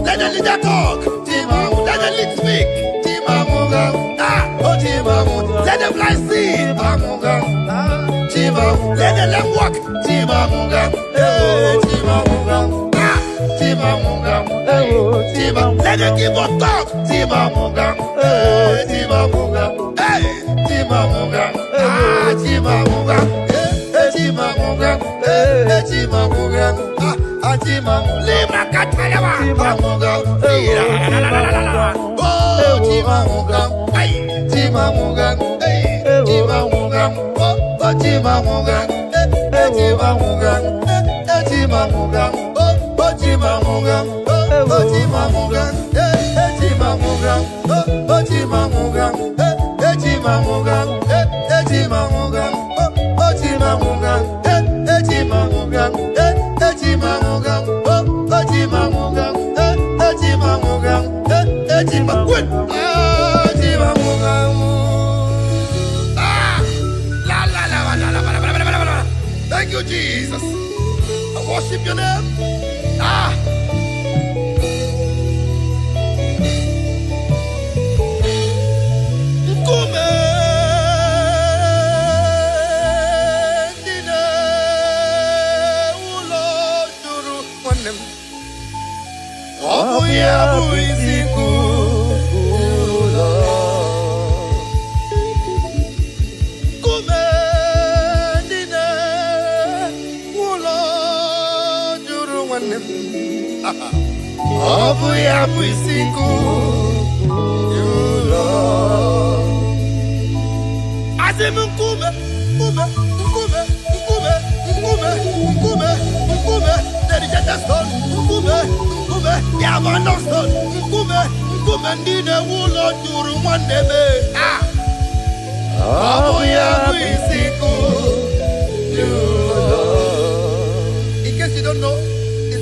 Let the leader talk. Let the lead speak. Let the blind see. Let the lame walk. Let the give up talk. Hey. Libra Catalawa, Thank you, Jesus. I worship your name. Obuya Bisiku, you Lord. Azim Nkume, Nkume, Nkume, Nkume, Nkume, Nkume, Nkume, dedicated stone, Nkume, Nkume, the abandoned stone, Nkume, Nkume, Ndine Wulo Juru Mwandebe. Obuya Bisiku, you Lord. In case you don't know,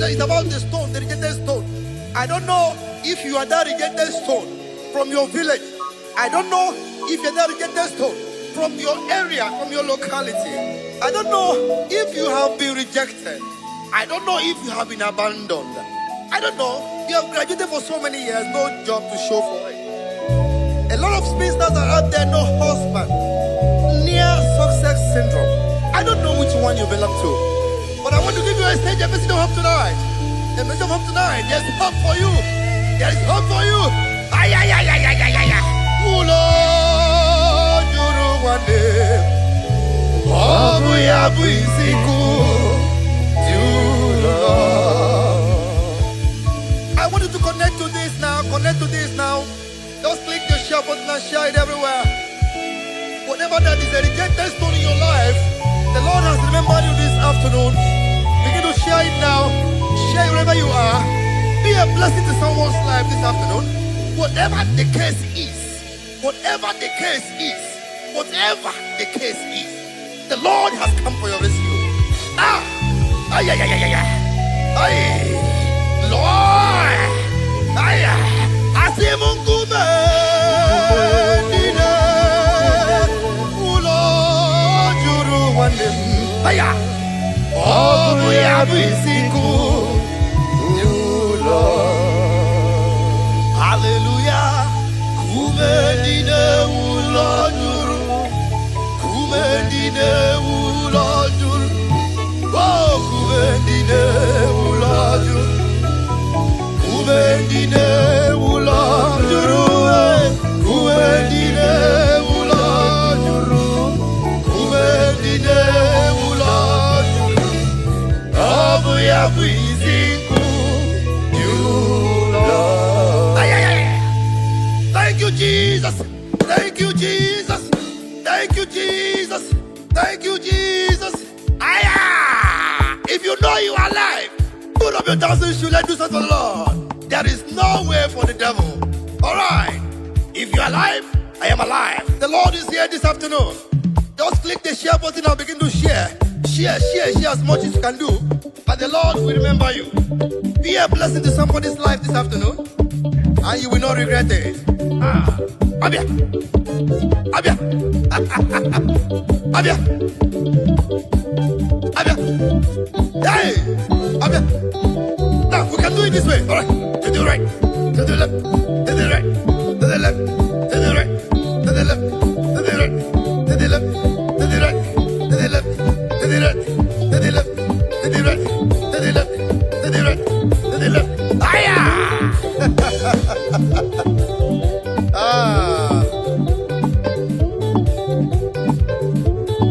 it's about the stone, the rejected stone. I don't know if you are that rejected stone from your village. I don't know if you're that rejected stone from your area, from your locality. I don't know if you have been rejected. I don't know if you have been abandoned. I don't know. You have graduated for so many years, no job to show for it. A lot of spinsters are out there, no husband, near success syndrome. I don't know which one you belong to. But I want to give you a stage, a message of hope tonight. A message of hope tonight. There's hope for you. There is hope for you. Ay, ay, ay, ay, ay, ay, ay, ay. Ulo, juru wande. Obu ya buisiku. I want you to connect to this now. Connect to this now. Just click the share button and share it everywhere. Whatever that is a rejected stone in your life, the Lord has remembered you this afternoon. Begin to share it now. Share it wherever you are. Be a blessing to someone's life this afternoon. Whatever the case is, whatever the case is, whatever the case is, the Lord has come for your rescue. Ah! Ay, ay, ay, ay, ay, ay. Ay! Lord! Ay, ay! Asimungume! Nine! Ulo! Juru wande! Ay, ay! Obu ya bisiku, you Lord. Hallelujah. Kumendine ulo juru, kumendine ulo juru, oh kumendine ulo juru, kumendine ulo juru, kumendine ulo juru, kumendine ulo juru. Obuya bisiku, you Lord. Ay, ay, ay. Thank you, Jesus. Thank you, Jesus. Thank you, Jesus. Thank you, Jesus. Aya! If you know you are alive, put up your thousand shoes and do something for the Lord. There is no way for the devil. All right. If you are alive, I am alive. The Lord is here this afternoon. Just click the share button and begin to share. Share as much as you can do. But the Lord will remember you. Be a blessing to somebody's life this afternoon, and you will not regret it. Abia. Abia. Abia. Abia. Hey. Abia. Now, we can do it this way. All right. To the right. To the left. To the right. To the left. To the right. To the left. To the right. To the left. To the right. To the left. To the right. To the left. To the right. To the left. To the right. To the left. Aya!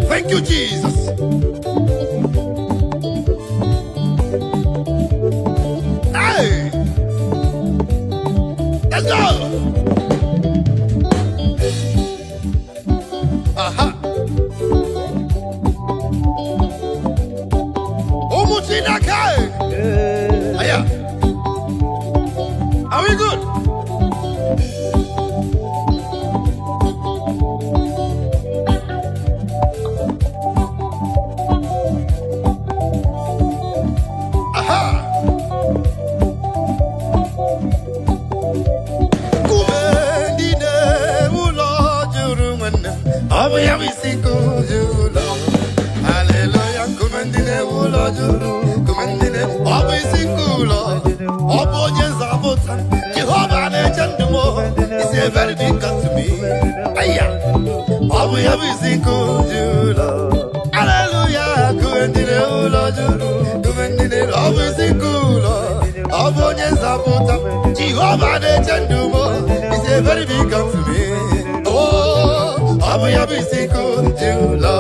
Thank you, Jesus. Hey! Let's go! Aha! Umuchinakai! Aya! Are we good? Hallelujah, kumendine ulo juru, kumendine obu isikulo, obu onyezabota. Jehovah nechandumo is a very big God to me. Aya, obu yabu isikulo. Hallelujah, kumendine ulo juru, kumendine obu isikulo, obu onyezabota. Jehovah nechandumo is a very big God to me. Oh, Abu Yabu Siku Jula.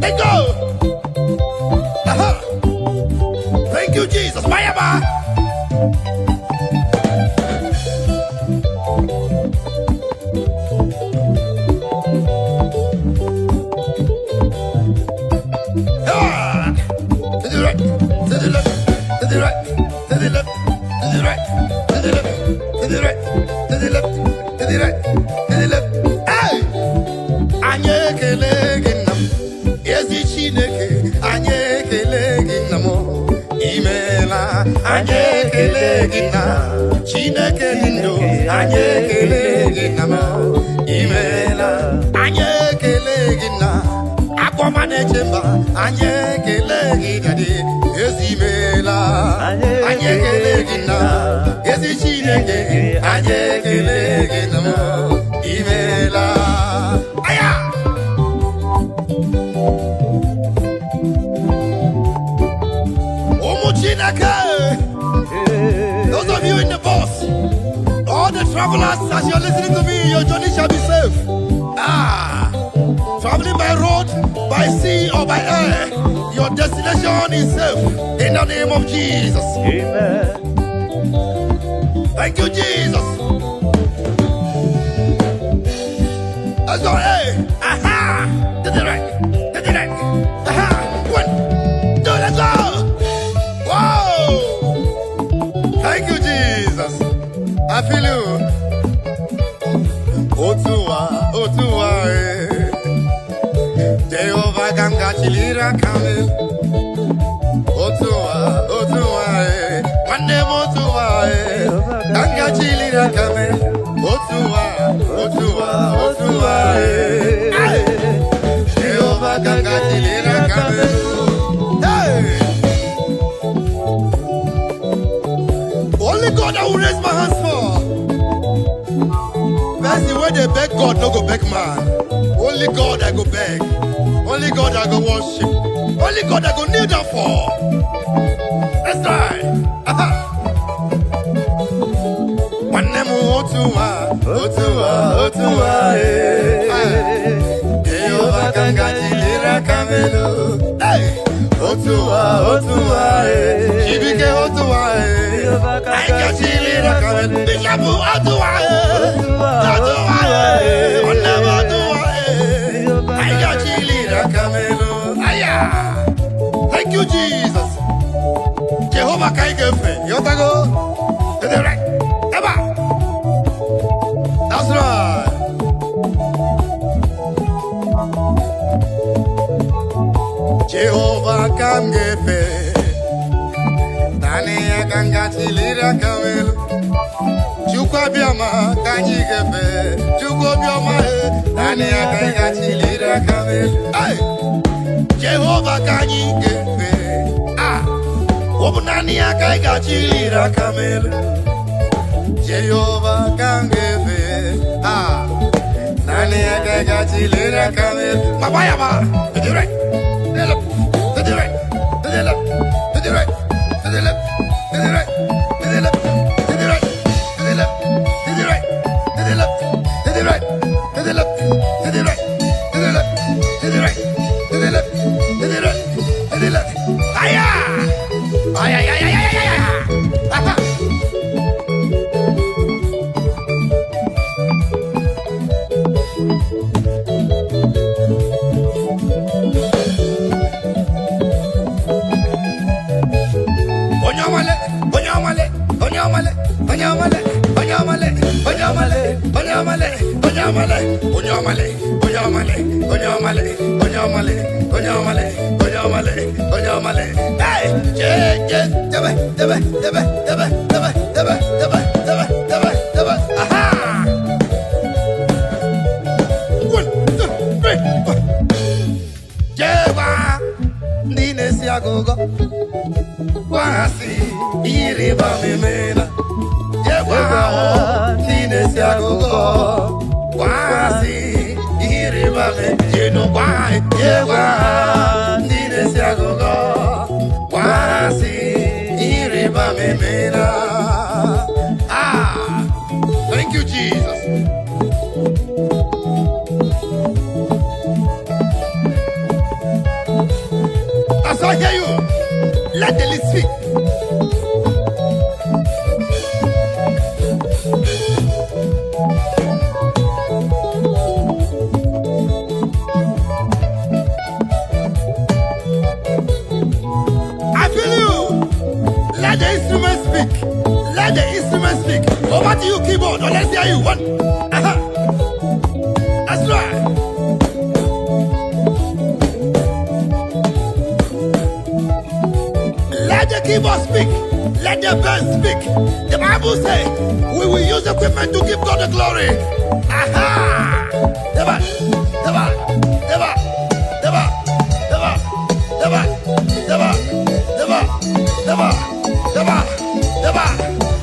Let go. Aha. Thank you, Jesus. Mayaba. ekele gị na Chineke dị ndụ anyị ekele gị na m imeela anyị ekele gị na akpọma na-eche mba anyị ekele gị dadị ezi imeela anyị ekele gị na ezi Chineke anyị ekele gị na m imeela aya ụmụ Chineke. Those of you in the bus, all the travelers, as you're listening to me, your journey shall be safe. Traveling by road, by sea, or by air, your destination is safe. In the name of Jesus. Amen. Thank you, Jesus. Let's go. Hey. Aha. To the right. To the right. Aha. 1, 2, let's go. Whoa. Thank you, Jesus. I feel you. Otuwa, Jehovah Ganga Chilira Kamel. Otuwa, Mande Motuwa, Ganga Chilira Kamel. Otuwa, Jehovah Ganga Chilira Kamel. Only God I will raise my hands for. That's the way they beg God, no go beg man. Only God I go beg. Only God I go worship. Only God I go kneel down for. That's right. Otuwa, Jehovah Ganga Chilira Kamelo. Otuwa, Chibike Otuwa, Ganga Chilira Kamelo. Bishabu Otuwa, Ganga Chilira Kamelo. Thank you, Jesus. Jehovah Kaigefe, Yotago, to the right, Eba. That's right. Jehovah Kamgefe, Dania Ganga Chilira Kamelo. Chukwa Biama Kanyigefe, Chukwa Biama, Dania Ganga Chilira Kamelo. Jehovah Kanyigefe, Obunania Ganga Chilira Kamelo. Jehovah Kangefe, Dania Ganga Chilira Kamelo. Mabayama, to the right. To the right, to the left, to the right, to the left, to the right, to the left, to the right, to the left, to the right, to the left, to the right, to the left, to the right, to the left, to the right, to the left, to the right, to the left. Aya! Aya, aya, aya, aya, aya. Aha! Hey, aha. 1, 2, 3, 4. Jewa, Nine Siagogo, Wasi, Iriba Mimena. Jewa, Nine Siagogo, Wasi, Iriba Mimena. Jewa, Nine Siagogo, Wasi, Iriba Mimena. Thank you, Jesus. As I hear you, let the list speak. I feel you. Let the instrument speak. Let the instrument speak. Over to you, keyboard. Or let's hear you. 1. That's right. Let the keyboard speak. Let the birds speak. The Bible says we will use equipment to give God the glory. Aha! Deba, deba, deba, deba, deba, deba, deba, deba, deba, deba, deba.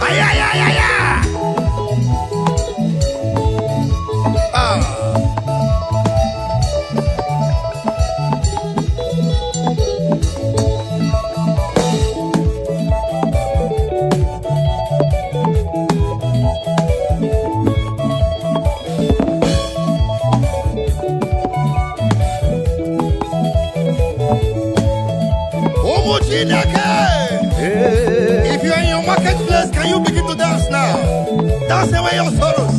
Ay, ay, ay, ay, ay. If you are in your marketplace, can you begin to dance now? Dance away your sorrows.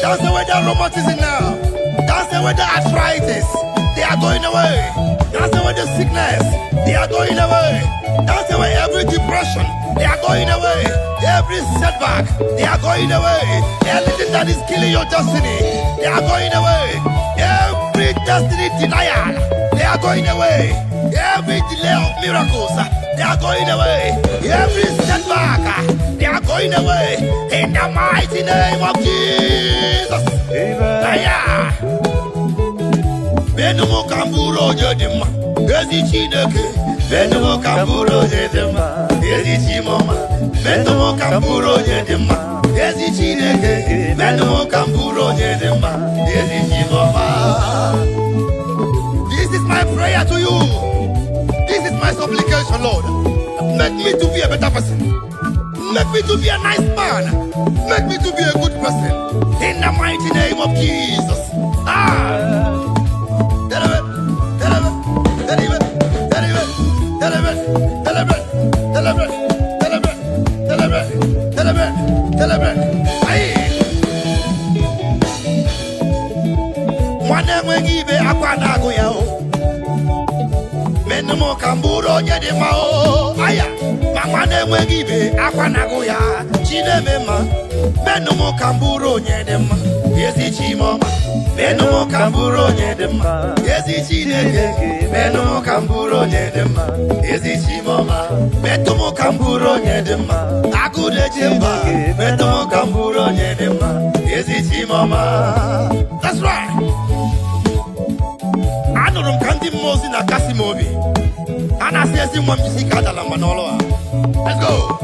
Dance away that rheumatism now. Dance away the arthritis. They are going away. Dance away the sickness. They are going away. Dance away every depression. They are going away. Every setback. They are going away. Anything that is killing your destiny. They are going away. Every destiny denial. They are going away. Every delay of miracles, they are going away. Every setback, they are going away. In the mighty name of Jesus. Amen. Benumu kamburo jedima, ezi chineke. Benumu kamburo jedima, ezi chimoma. Benumu kamburo jedima, ezi chineke. Benumu kamburo jedima, ezi chimoma. This is my prayer to you. This is my supplication, Lord. Make me to be a better person. Make me to be a nice man. Make me to be a good person. In the mighty name of Jesus. Menumu kamburo nyede mao aya mama ne mwegibe akwanago ya chinemema menumu kamburo nyede ma yesi chimoma menumu kamburo nyede ma yesi chineke menumu kamburo nyede ma yesi chimoma menumu kamburo nyede ma akude chimba menumu kamburo nyede ma yesi chimoma. That's right. Anorum kandi mozi na kasi mobi. Ana siyasi mwa mjisika dala manolo. Let's go.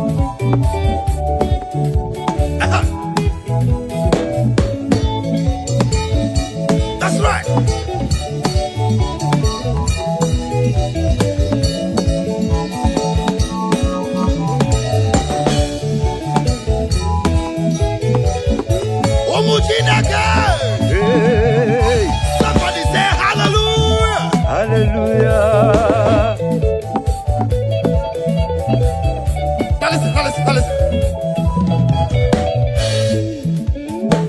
That's right. Omujinaka. Somebody say hallelujah. Hallelujah. Now listen.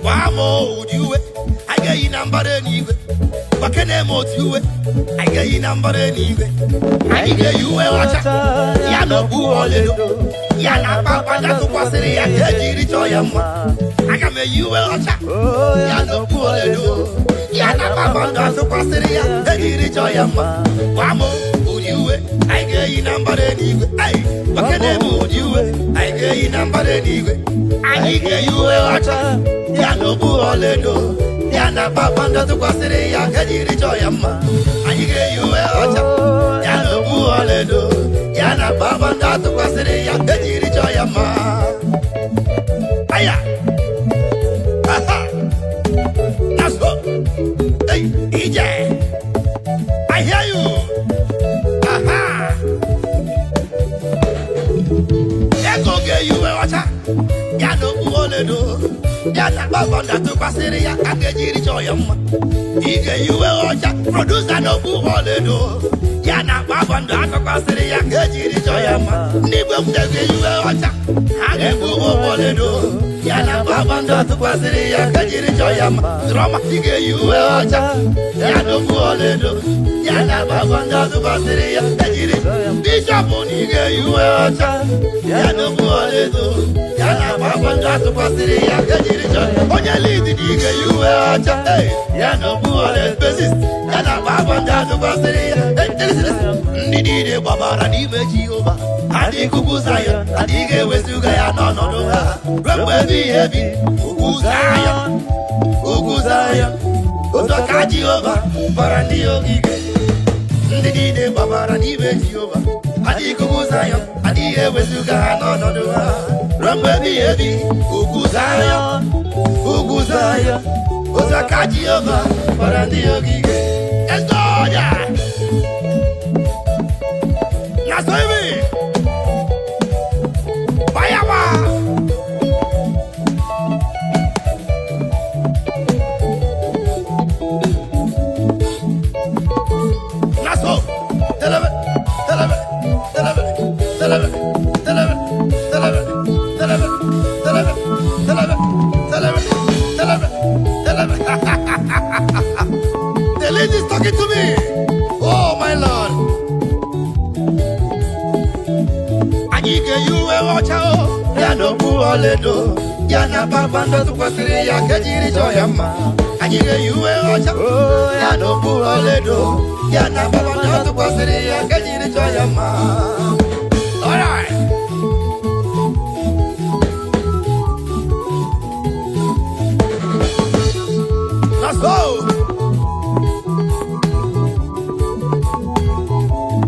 Wamo udiwe, I get you number anyway. Wakene motiwe, I get you number anyway. I get you a watcher. Yano buolelo. Yana papa datu kwasiri ya kejiri choyama. I can make you a watcher. Yano buolelo. Yana papa datu kwasiri ya kejiri choyama. Wamo udiwe, I get you number anyway. Hey, wakene motiwe, I get you number anyway. I get you a watcher. Yano buolelo. Yana papa datu kwasiri ya kejiri choyama. I get you a watcher. Yano buolelo. Yana papa datu kwasiri ya kejiri choyama. Aya. Aha. That's go. Hey, EJ. I hear you. Aha. Ego get you a watcher. Yano buolelo. Yana papa datu kwasiri ya kejiri choyama. Ige you a watcher. Producer no buolelo. Yana papa datu kwasiri ya kejiri choyama. Nibo mtege you a watcher. Age buolelo. Yana papa datu kwasiri ya kejiri choyama. Drama ige you a watcher. Yana buolelo. Yana papa datu kwasiri ya kejiri choyama. Bishop ige you a watcher. Yana buolelo. Yana papa datu kwasiri ya kejiri choyama. Onye lead ige you a watcher. Hey, yana buolelo. Bassist. Yana papa datu kwasiri ya. Hey, listen. Ndidi niile gbabara n'ime Jehova adịghị ugwu Zayọn adịghị ewezuga ya n'ọnọdụ ha ruo mgbe ebighị ebi. Ugwu Zayọn, ugwu Zayọn, otu aka Jehova gbara ndị ogige. Ndị niile gbabara n'ime Jehova adịghị ugwu Zayọn adịghị ewezuga ha n'ọnọdụ ha ruo mgbe ebighị ebi. Ugwu Zayọn, ugwu Zayọn, otu aka Jehova gbara ndị ogige. Let's go, yeah! That's what I mean. Bayama. That's all. Tell him. The lady is talking to me. Oh my Lord. Anyike yuwe wachao ya no buoledo ya na babando tukwasiri ya kejiri joyama. Anyike yuwe wachao ya no buoledo ya na babando tukwasiri ya kejiri joyama. All right. Let's go.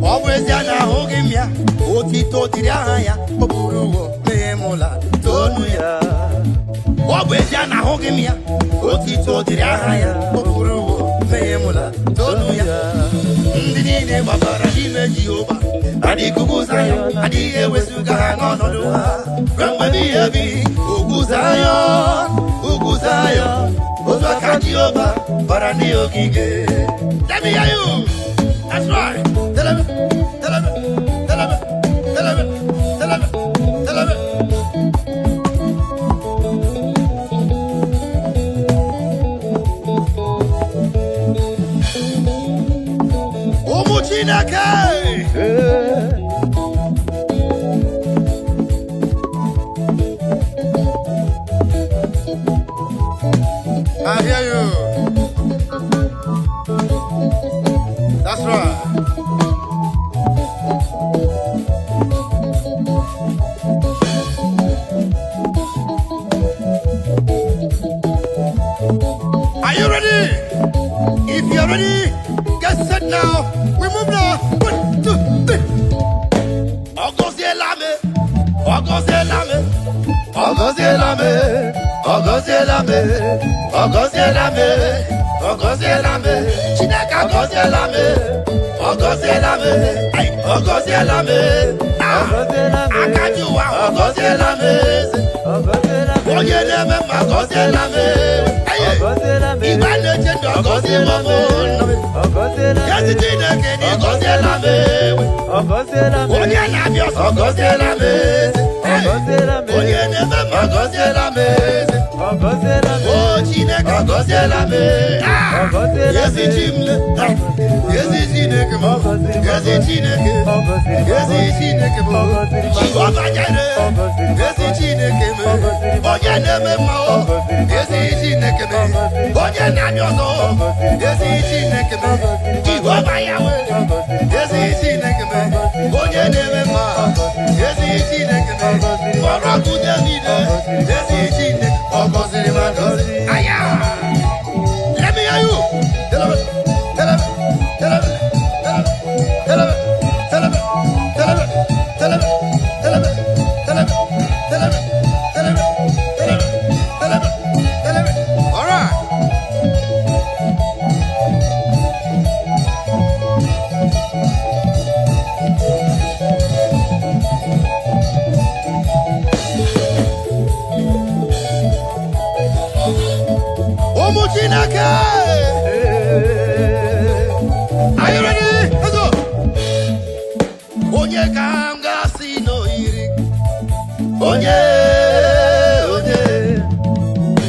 Always yana hogimya. Otito diraya, popuruo, memola, tonuya. Wabejana hogimia, otito diraya, popuruo, memola, tonuya. Ndine babara ime Jehova, adi kuguzayo, adi ewesuga ngonodoa. Ramba biyebi, uguzayo, ozwaka Jehova, barani ogige. Let me hear you. That's right. Tell him. I hear you. That's right. Are you ready? If you're ready, get set now. We move now. 1, 2, 3. Ogozielame. Chineke ogozielame. Akajuwa ogozielame. Onye na-eme mma ogozielame. Igwe na-eche ogozielame. Yezi Chineke ni ogozielame. Onye na-abịa ọsọ ogozielame. Onye na-eme mma ogozielame. Oh Chineke ogozielame. Yezi Chimle. Yezi Chineke mo. Yezi Chineke. Yezi Chineke mo. Jehova Jire. Yezi Chineke mo. Onye na-eme mma o. Yezi Chineke mo. Onye na-abịa ọsọ. Yezi Chineke mo. Jehova Yahweh. Yezi Chineke mo. Onye na-eme mma. Yezi Chineke mo. Ọrọgụ David. Yezi Chineke. Ogoziri magozi. Aya. Let me hear you. Tell him. All right. Are you ready? Let's go. Onye kanga sino iri.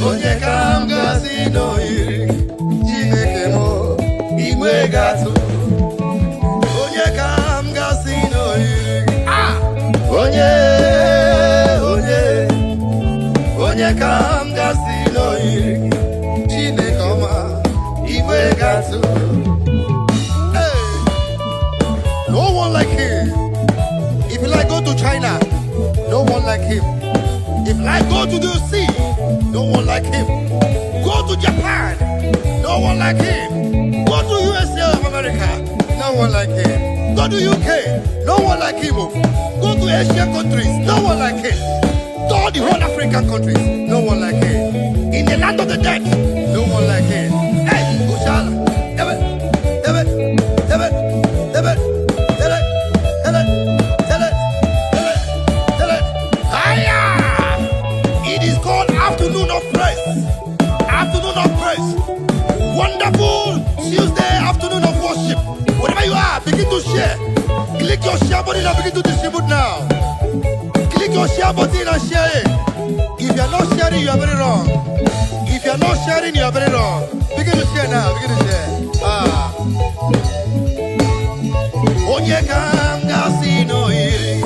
Onye kanga sino iri. Chineke mo igwe gatu. Onye kanga sino iri. Onye kanga sino iri. Chineke oma igwe gatu. No one like him. If you like go to China, no one like him. If you like go to the sea, no one like him. Go to Japan, no one like him. Go to USA of America, no one like him. Go to UK, no one like him. Go to Asian countries, no one like him. Go to the whole African countries, no one like him. In the land of the dead, no one like him. Hey, Ushala, it is called afternoon of praise. Afternoon of praise. Wonderful Tuesday afternoon of worship. Wherever you are, begin to share. Click your share button and begin to distribute now. Click your share button and share it. If you are not sharing, you are very wrong. If you are not sharing, you are very wrong. Begin to share now. Begin to share. Onye kam gasi no iri.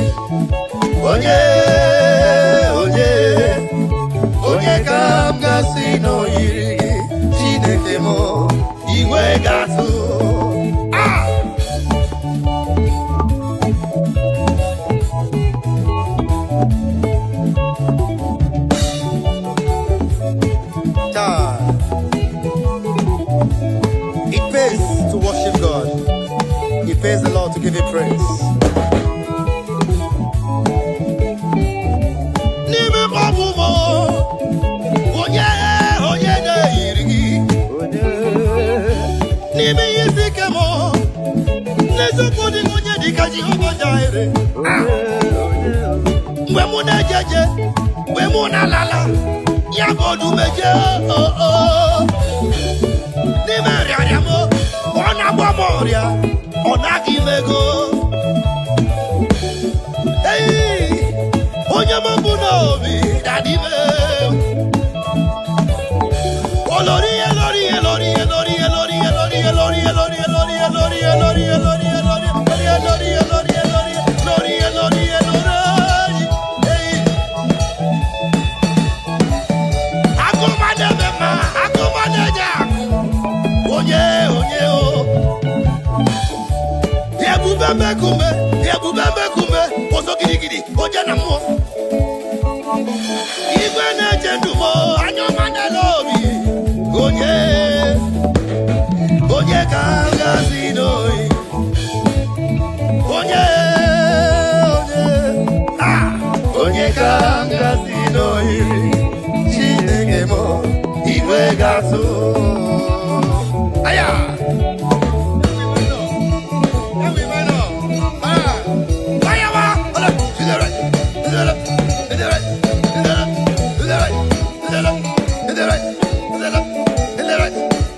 Onye kam gasi no iri. Chineke mo iwe gatu. It pays to worship God. It pays the Lord to give Him praise.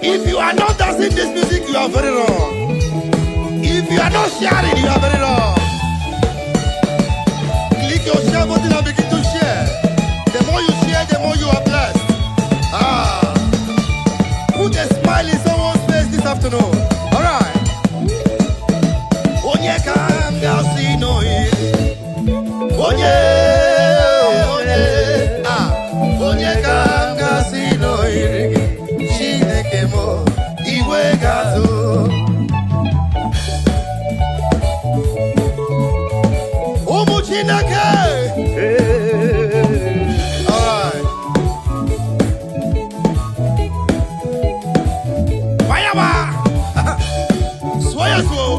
If you are not dancing this music, you are very wrong. If you are not sharing, you are very wrong. Click your share button and begin to share. The more you share, the more you are blessed. Put a smile in someone's face this afternoon. All right. Onye kam gasi no iri. Onye kam gasi no iri. Chineke mo iwe gazu. Umu Chineke. All right. Fire! Swaya slow.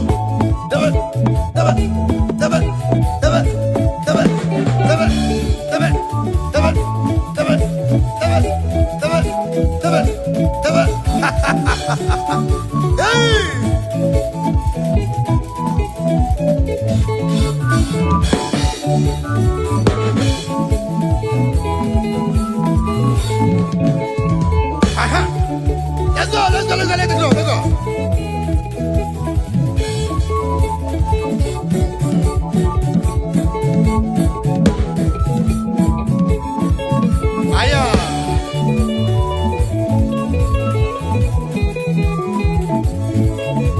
Let's go.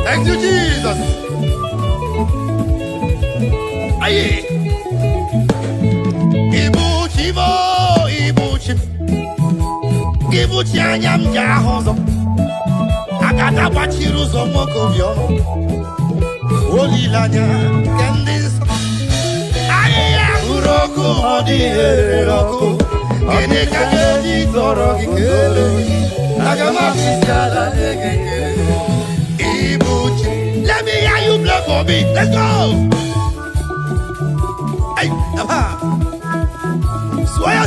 Thank you, Jesus. Aye. Ibuchi anyam jahozo. Agada bachiru zo mokobio. olilanya kendis aya uroku odiheroko kene kageji toro kikele agama fiskala negekele ibuchi. Let me hear you play for me. Let's go. Hey, Papa. Swear.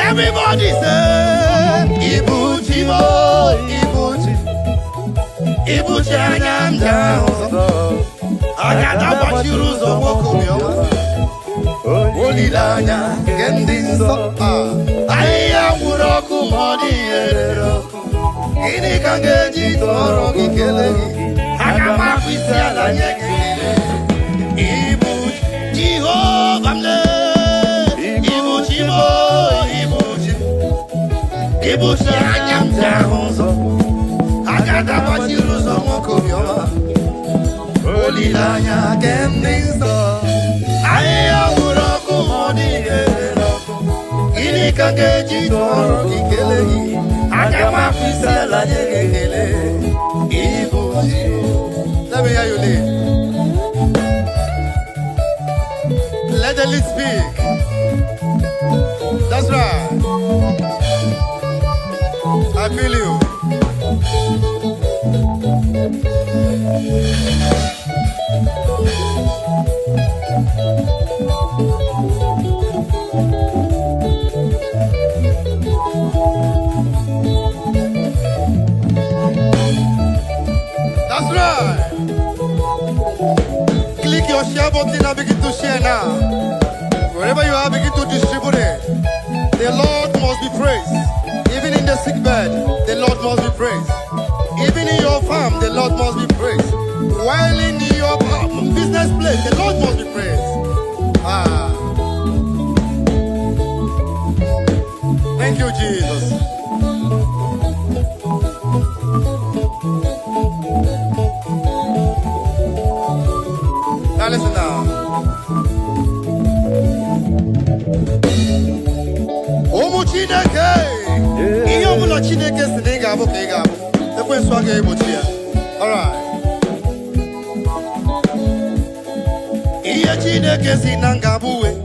Everybody say, Ibuchi mo, Ibuchi. Ibuchi anyanja ozo. Agada bashiruzo mokumyo. Olilanya kendinso. Aya muroku modi eroko. Ini kangeji toro kikelegi. Agama kwisiala nyekele. Ibuchi Jehovah mle. Ibuchi mo. Ibuchi anyanja ozo. Agada bashiruzo mokumyo. Olilanya kendinso. Aya uroku modi eroko. Ini kangeji toro kikelegi. Agama fisela nyekele. Ibuchi. Let me hear you lead. Let the lead speak. That's right. I feel you. That's right. Click your share button and begin to share now. Wherever you are, begin to distribute it. The Lord must be praised. Even in the sick bed, the Lord must be praised. Even in your farm, the Lord must be praised. While in your business place, the Lord must be praised. Thank you, Jesus. Now listen now. Omu Chineke, iyo mula Chineke siniga abu kega abu. Ekwe swage ibuchia. All right. Iya Chineke sinanga buwe.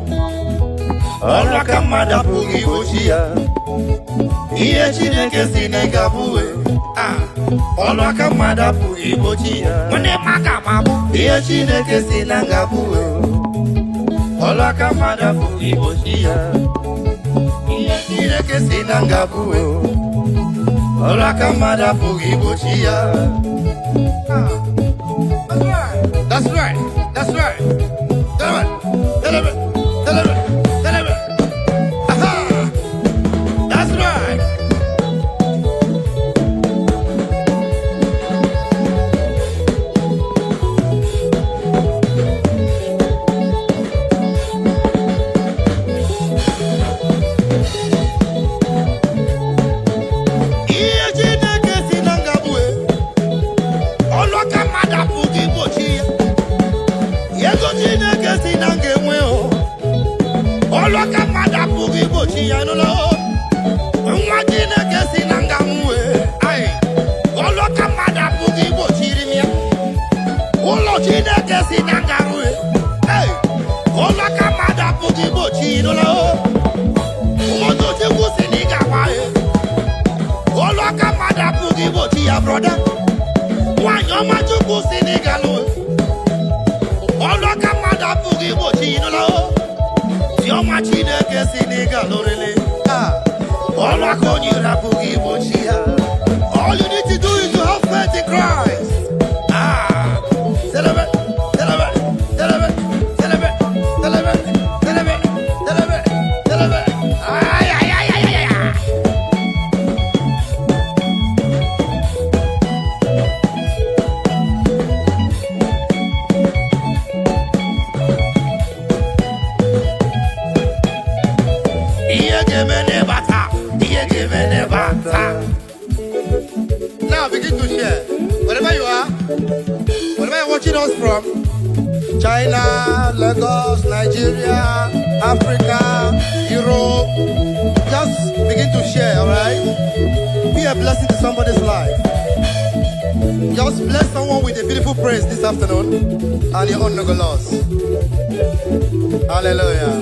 Olwa kamada pugi ibuchia. Iya Chineke sinanga buwe. Olwa kamada pugi ibuchia. Mune maka mabu. Iya Chineke sinanga buwe. Olwa kamada pugi ibuchia. Iya Chineke sinanga buwe. Olwa kamada pugi ibuchia. That's right. That's right. Deliver. Aha. That's right. Iya Chineke sinanga buwe. Olwa kamada pugi ibuchia. Yego Chineke sinanga mweo. Olwa kamada pugi ibuchia no lo. Nwa Chineke sinanga mwe. Ai. Olwa kamada pugi ibuchiri mia. Olo Chineke sinanga mwe. Hey. Olwa kamada pugi ibuchi no lo. Umoto chiku siniga wae. Olwa kamada pugi ibuchia brother. Wanyoma chiku siniga lo. Olwa kamada pugi ibuchi no lo. Yoma Chineke siniga lorele. Olwa konyira pugi ibuchia. All you need to do is to have faith in Christ. Celebrate. Ay. Iye give me the bata. Now begin to share. Wherever you are, wherever you're watching us from, China, Lagos, Nigeria, Africa, Europe, just begin to share, alright? Be a blessing to somebody's life. Just bless someone with a beautiful praise this afternoon, and your own no go lost. Hallelujah.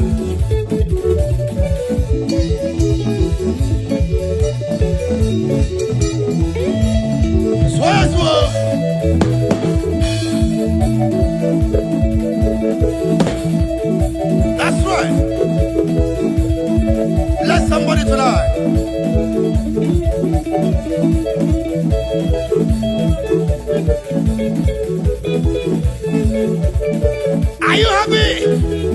Swear, swear. That's right. Bless somebody tonight. Are you happy?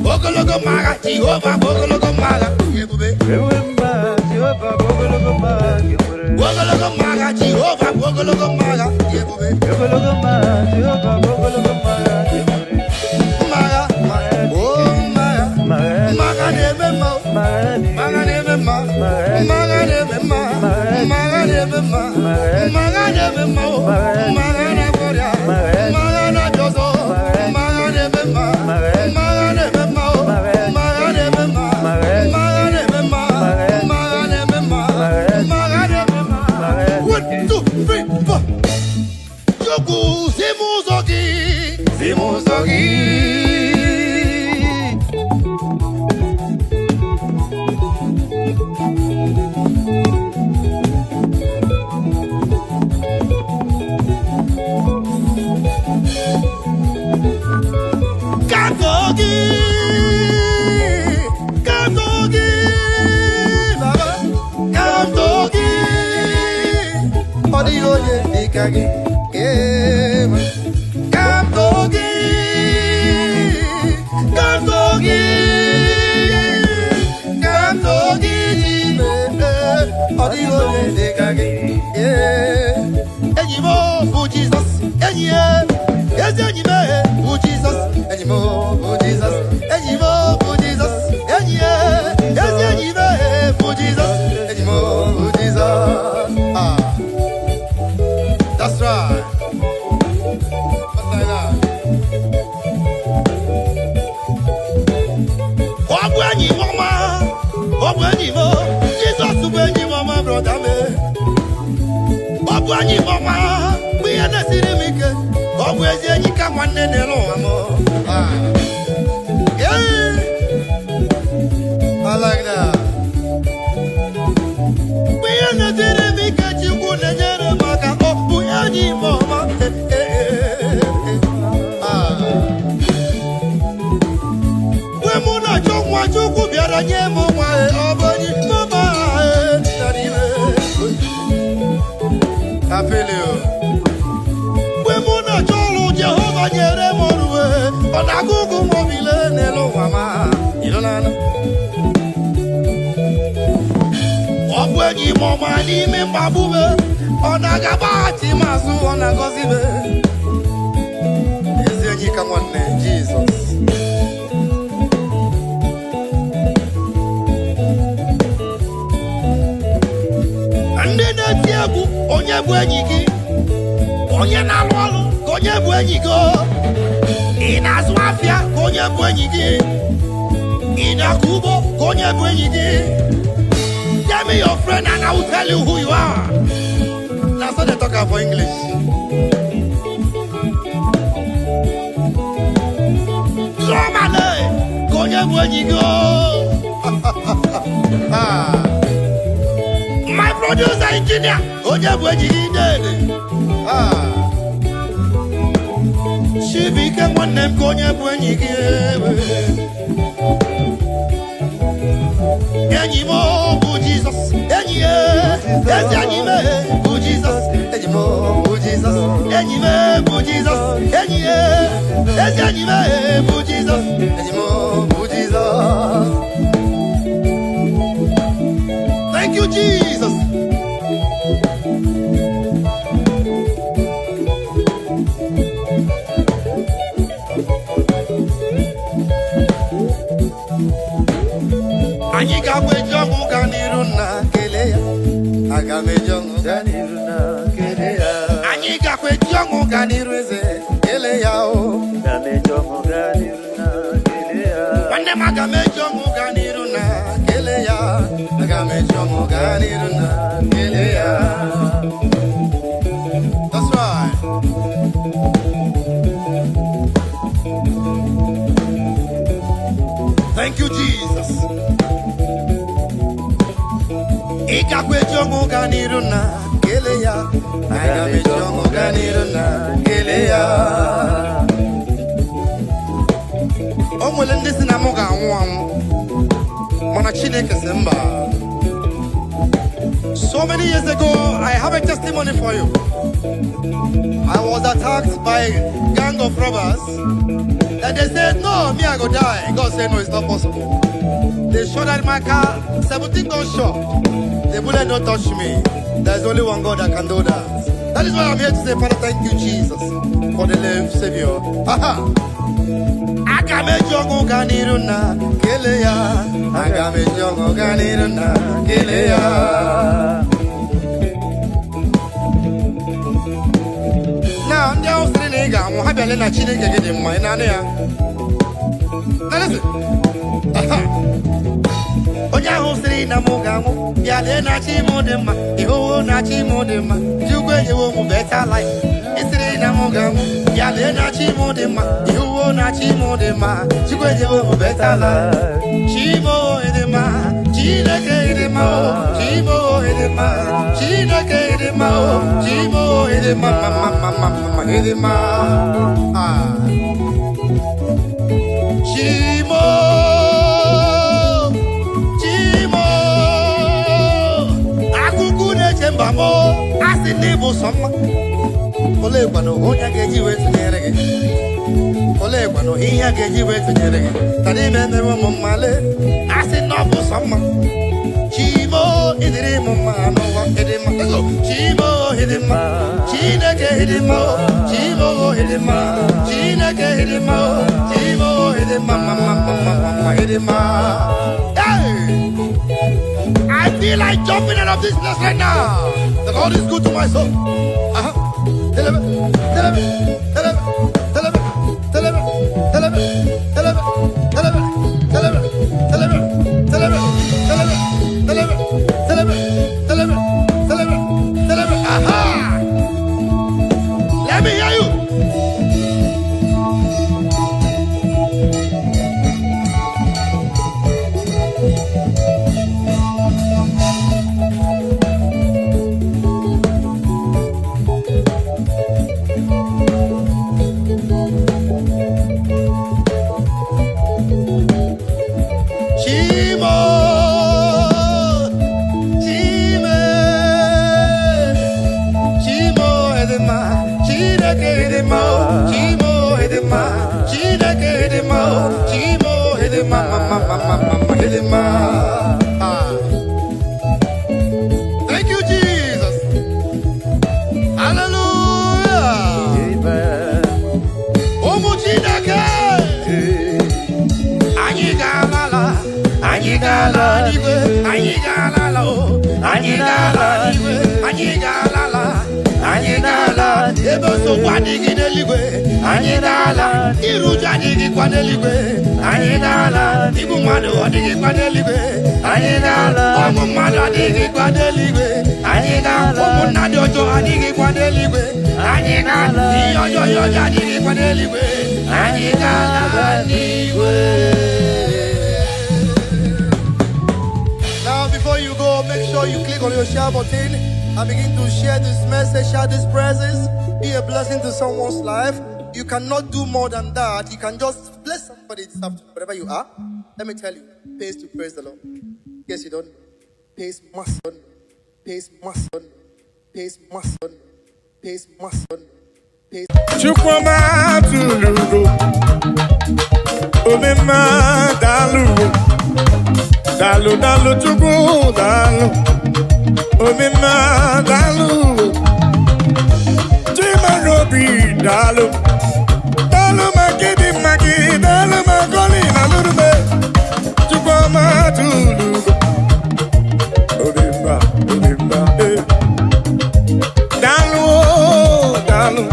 Bogologo maga, Jehovah, bogologo maga. Remember, Jehovah, bogologo maga. Bogologo maga, Jehovah, bogologo maga. Bogologo maga, Jehovah, bogologo maga. Maga, oh maga, maga nebe ma, maga nebe ma, maga nebe ma, maga nebe ma, maga nebe ma, maga na korea, maga na jozo, maga nebe ma, maga nebe ma, maga nebe ma, maga nebe ma, maga nebe ma, maga nebe ma. 1, 2, 3, 4. Jogu zimuzogi, zimuzogi. That's right. What's like that? Obwenyi mama, obwenyi mo, Jesus obwenyi mama brother me. Obwenyi mama, we are not seeing me. Obwenyi come on and amo. Yeah, I like that. We are not seeing me. You wanna get a maka? Obwenyi mama. Chukwu bịara nye m nwa ọbọnyị mama apelio mgbe mụ na-achọ ọrụ Jehova nyere m ọrụ ọ na-agụ ụgụ mobile n'elu ụwa ma ịlụnana ọ bụ enyi m ọma n'ime mgbagbube ọ na-agabaghachi m azụ ọ na-agọzi m ezi enyi ka nwanne Jizọs. Ndị na-eti egwu onye bụ enyi gị, onye na-alụ ọrụ ka onye bụ enyi gị, ị na-azụ afịa ka onye bụ enyi gị, ị na-akọ ugbo ka onye bụ enyi gị. Tell me your friend and I will tell you who you are. That's what they talk about English. Somale ka onye bụ enyi gị. My producer engineer, onye bụ enyi gị dede. Chibike nwanne m ka onye bụ enyi gị. Enyi m bụ Jizọs, enyi ya, ezi enyi m bụ Jizọs, enyi m bụ Jizọs, enyi m bụ Jizọs, enyi ya, ezi enyi m bụ Jizọs, enyi m bụ Jizọs. Thank you, Jesus. Anyị ga-agbeje ọgwụ ga n'iru na kele ya. Aga m eje ọgwụ ga n'iru na kele ya. Anyị mejongo ganireze ele yao. Gamejongo ganiruna geleya. Wande maga mejongo ganiruna geleya. Maga mejongo ganiruna geleya. That's right. Thank you, Jesus. Igakwe jongo ganiruna geleya. Maga mejongo ganiruna geleya. Omwele ndisi na moga anwam. Mana Chineke semba. So many years ago, I have a testimony for you. I was attacked by a gang of robbers. And they said, no, me I go die. God said, no, it's not possible. They shot at my car, 17 gunshots. The bullet don't touch me. There's only one God that can do that. That is why I'm here to say, Father, thank you, Jesus, for the life Savior. Aha! Agame jongo ganiruna geleya. Agame jongo ganiruna geleya. Now, ndị ahụ sịrị na ị ga-anwụ ha bịala na Chineke gị dị mma ị na-anụ ya. Now listen. Aha. Onye ahụ sịrị na mụ ga-anwụ bịala na chi mụ dị mma ịhụwo na chi mụ dị mma Chukwu enyewo mụ better life. Ị sịrị na mụ ga-anwụ bịala na chi mụ dị mma ịhụwo na chi mụ dị mma Chukwu enyewo mụ better life. Chi mụ dị mma Chineke dị mma Chi mụ dị mma Chineke dị mma Chi mụ dị mma mama dị mma Chimo Akuku neche mbamo Asi nibu soma Ole kwano honya geji wetu nyerege Ole kwano hiya geji wetu nyerege Tani mene wa mmale Asi nobu soma Chimo idiri mumano wa idima Chimo idima Chineke idima Chimo idima Chineke idima Chimo idima mama idima Hey! I feel like jumping out of this place right now. The Lord is good to my soul. Let me hear you. Thank you, Jesus. Hallelujah. Amen. Omu Chineke. Anyị ga-alala n'igwe. Anyị ga-alala o. Anyị ga-alala n'igwe. Anyị ga-alala. Ebe nsogbu adịghị n'eluigwe. Anyị ga-ala. Iru uju adịghịkwa n'eluigwe. Anyị ga-ala. Igbu mmadụ adịghịkwa n'eluigwe. Anyị ga-ala. Ọnwụ mmadụ adịghịkwa n'eluigwe. Anyị ga-ala. Ụmụnna dị ọjọọ adịghịkwa n'eluigwe. Anyị ga-ala. Ihe ọjọọ adịghịkwa n'eluigwe. Anyị ga-ala n'igwe. Now before you go, make sure you click on your share button and begin to share this message, share this presence. Be a blessing to someone's life. You cannot do more than that. You can just bless somebody this afternoon, wherever you are. Let me tell you, pays to praise the Lord. Yes, you don't. Pays must. Pays must. Pays must. Pays must. Pays. Chukwuma tulugo, omema dalu, dalu chukwu dalu, omema dalu, chimarobi dalu, maki, dalu makoli nalurube, Chukwuma tulugo, omema, dalu.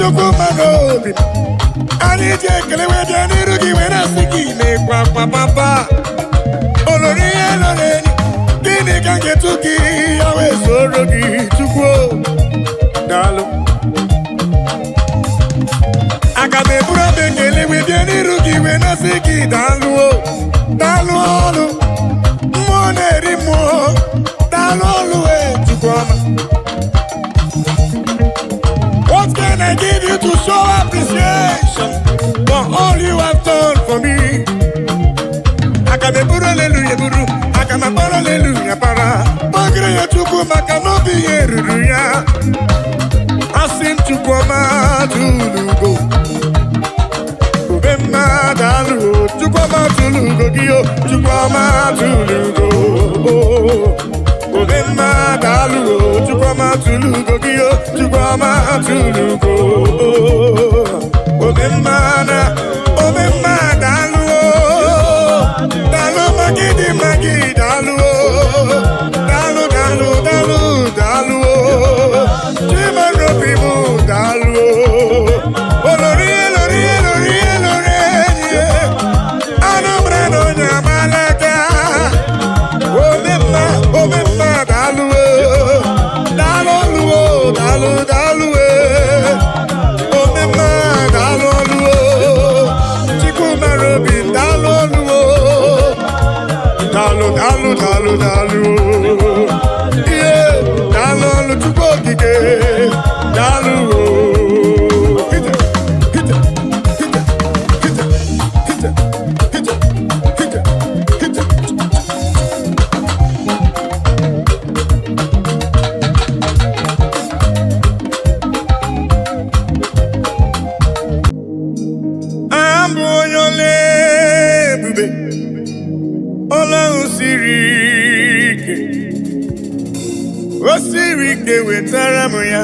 chukwu mara obi anyị ji ekele wee bịa n'iru gị wee na-asị gị mekwa papa olori ihe lọrọ enyi gịnị ka ga-etu gị ya wee soro gị chukwu daalụ aga m eburu ọbụ ekele wee bịa n'iru gị wee na-asị gị daalụ daalụ ọlụ mmụọ na-eri mmụọ daalụ ọlụ wee chukwu ọma. What can I give you to show appreciation for all you have done for me? Akameburu hallelujah buru, akamabara hallelujah para. Magre ya chukwu maka n'obi ya ruru ya. Asị m chukwu ọma tulugo. Ubemma dalu, chukwu ọma tulugo giyo, chukwu ọma tulugo. Ubemma dalu, chukwu ọma tulugo giyo, chukwu ọma tulugo. Ubemma dalu, dalu magi dalu, dalu. Chimarobi mu dalu. Olori. Anumre no nyamalaka. Obemma dalu. Dalu. Obemma dalu. Chikumarobi dalu. Dalu. Yeah, dalu chukokike. Dalu. Osiri ike wetara m ya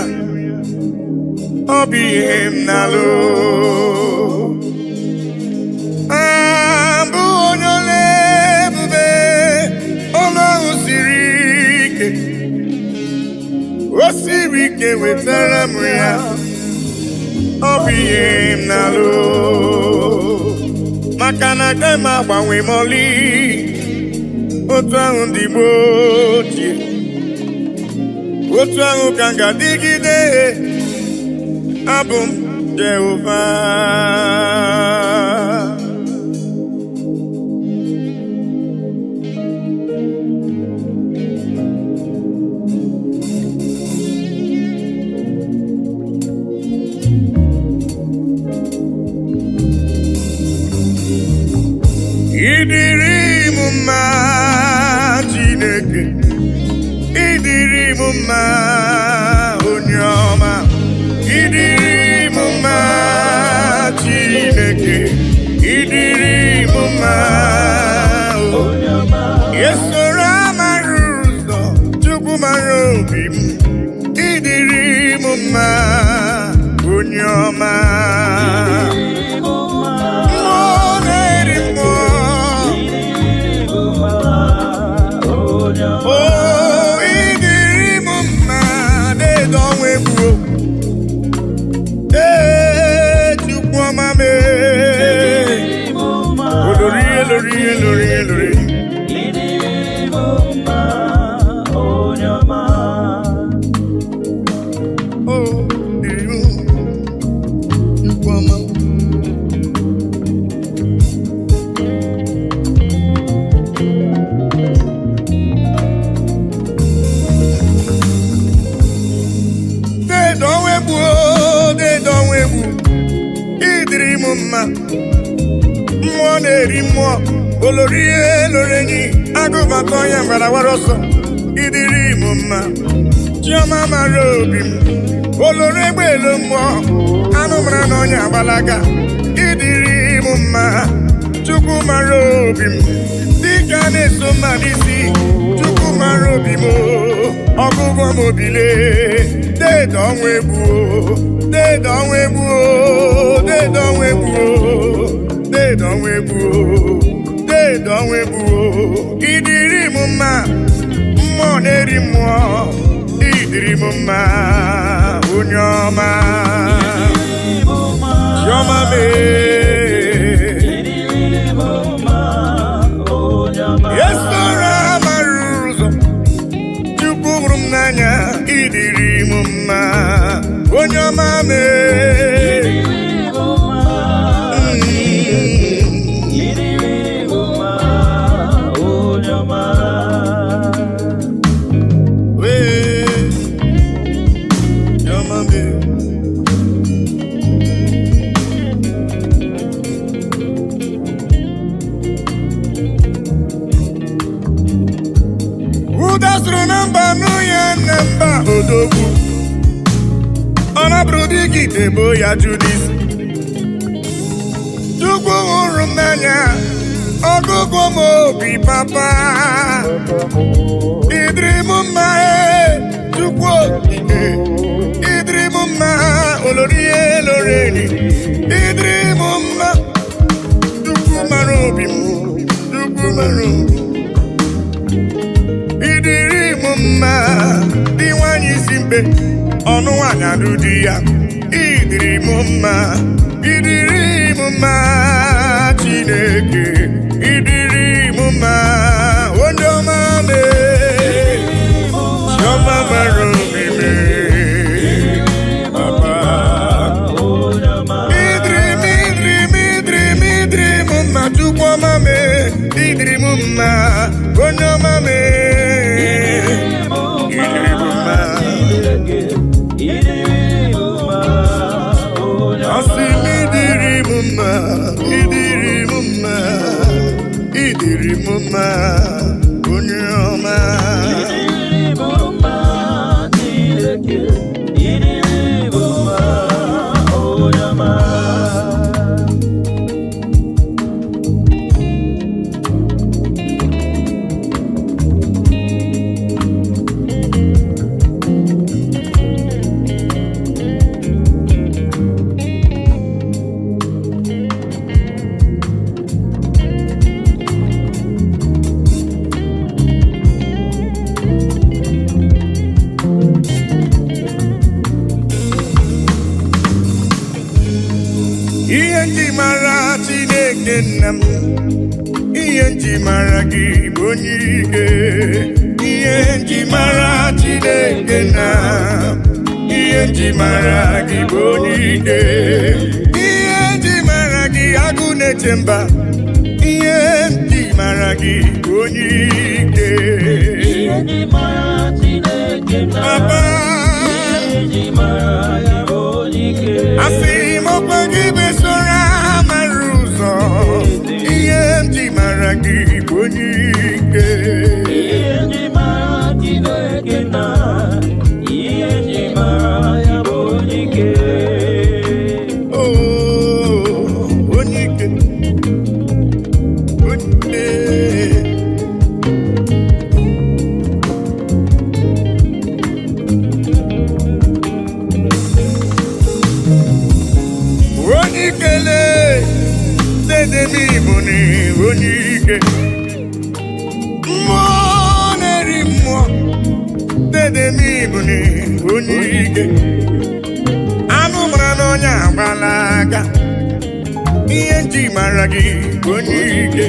ọ bụ ihe m na-alụ abụ onye ole ebube ọlụ ahụ siri ike osiri ike wetara m ya ọ bụ ihe m na-alụ maka na agaghị m agbanwe m ọlị otu ahụ ndị Igbo ochie otu ahụ ka m ga-adịgide abụ m Jehova ịdịrị m mma Chineke ịdịrị m mma onye ọma ịdịrị m mma Chineke ịdịrị m mma onye ọma esoro amara ụzọ Chukwu mara obi m ịdịrị m mma onye ọma Lori. Mmụọ na-eri mmụọ olori enyi agụbata ọnya gbara ọsọ ịdịrị m mma chiọma mara obi m olori egbe elu mmụọ anụ mara na ọnya agbalaga ịdịrị m mma Chukwu mara obi m dịka na-eso mma n'isi Chukwu mara obi m ọgụgụ m obile deede ọnwa egbu ịdịrị m mma mmụọ na-eri mmụọ ịdịrị m mma onye ọma Ebo ya Judis Chukwu hụrụ m n'anya ọgụgụ m obi papa ịdịrị m mma Chukwu okike ịdịrị m mma olori eloreni ịdịrị m mma Chukwu mara obi m Chukwu mara obi ịdịrị m mma dị nwanyị isi mkpe ọnụ nwanyị adụ di ya ịdịrị m mma Chineke ịdịrị m mma onye ọma mee chiọma mara obi mee papa ịdịrị m mma Chukwu ọma mee ịdịrị m mma onye ọma mee ịdịrị m mma ịdịrị m mma onye ọma ihe nji mara gị bụ onye ike ihe nji mara Chineke na ihe nji mara gị bụ onye ike ihe nji mara gị agụ na-eche mba ihe nji mara gị bụ onye ike ihe nji mara Chineke na papa ihe nji mara gị bụ onye ike asị m ọkwa gị besora mara ụzọ ihe nji mara gị bụ onye ike ihe nji mara Chineke na ihe nji mara ya bụ onye ike onye ike onye ikele dedemi bụ na onye ike mmụọ na-eri mmụọ dedemi bụ na onye ike anụ mara n'ọnya agbala aka ihe nji mara gị bụ onye ike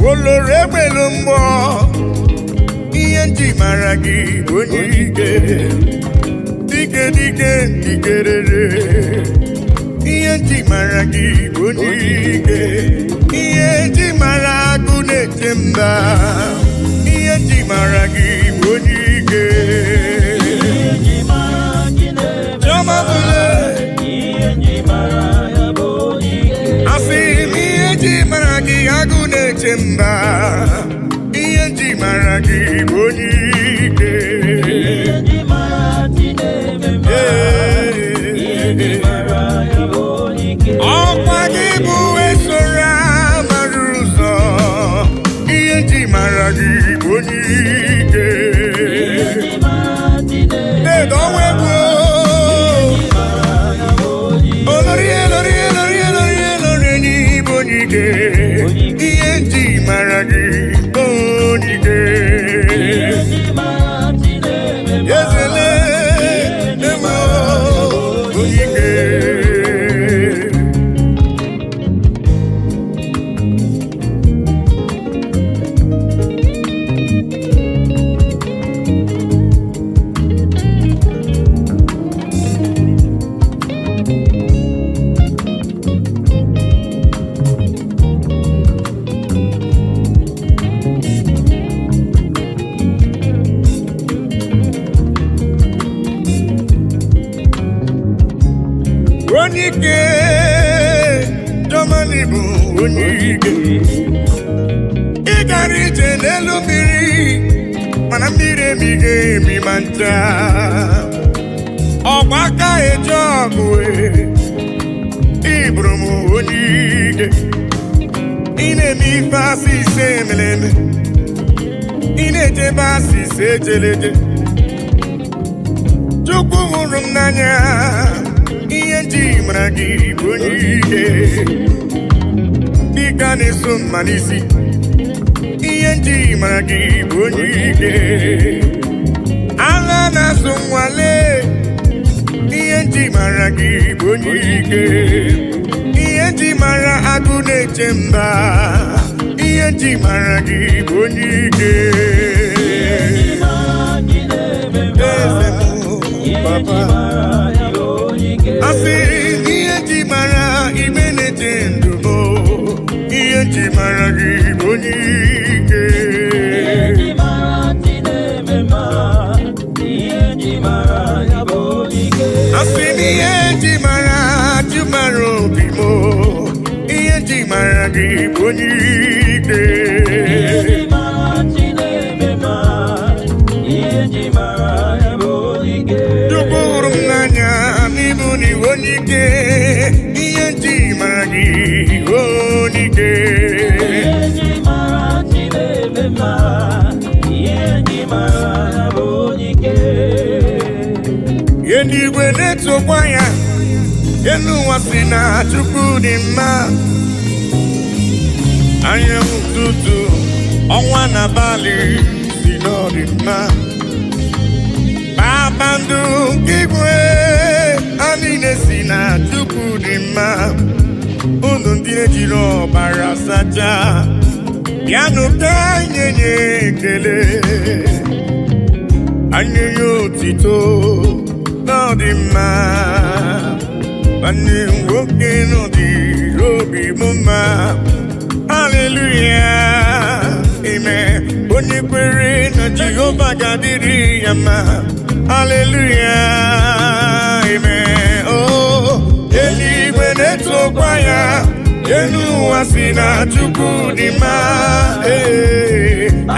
oloro egbelu mgbọ ihe nji mara gị bụ onye ike dike dikerere ihe nji mara gị bụ onye ike ihe nji mara agụ na-eche mba ihe nji mara gị bụ onye ike chiọma bụle asị m ihe nji mara gị agụ na-eche mba ihe nji mara gị bụ onye ike ọkwa gị bụ esoro mara ụzọ ihe nji mara gị bụ onye ike dedo wegbu olori enyi bụ onye ike ihe nji mara gị bụ onye ike onye ike Germany bụ onye ike ị gara ije n'elu mmiri mana mmiri emighị emi ma ncha ọgbaka eji ọgụ ịbụrụ m onye ike ị na-eme ife asị ise emeleme ị na-ejebe asị ise ejeleje Chukwu hụrụ m n'anya ihe nji mara gị bụ onye ike dịka na-eso mma n'isi ihe nji mara gị bụ onye ike agha na-azụ nwale ihe nji mara gị bụ onye ike ihe nji mara agụ na-eche mba ihe nji mara gị bụ onye ike eze m papa asị ihe nji mara ime na-eche ndụ m ihe nji mara gị bụ onye ike asị n'ihe nji mara jụmara obi m ihe nji mara gị bụ onye ike Chukwu hụrụ m n'anya n'ịbụ n'iwe onye ike ihe nji mara gị onye ike ihe n'igwe na-etokwa ya elu ụwa si na Chukwu dị mma anyanwụ ụtụtụ ọnwa na abalị si na ọ dị mma kpakpando nke igwe ha niile si na Chukwu dị mma unu ndị ejiri ọbara sachaa bịanụ ka anyị nye ekele anyị nye otito n'ọdị mma nwanne nwoke n'ọdịrị obi m mma haleluya ime onye kwere na Jehova ga-adịrị ya mma haleluya ime eluigwe na-etokwa ya elu ụwa si na Chukwu dị mma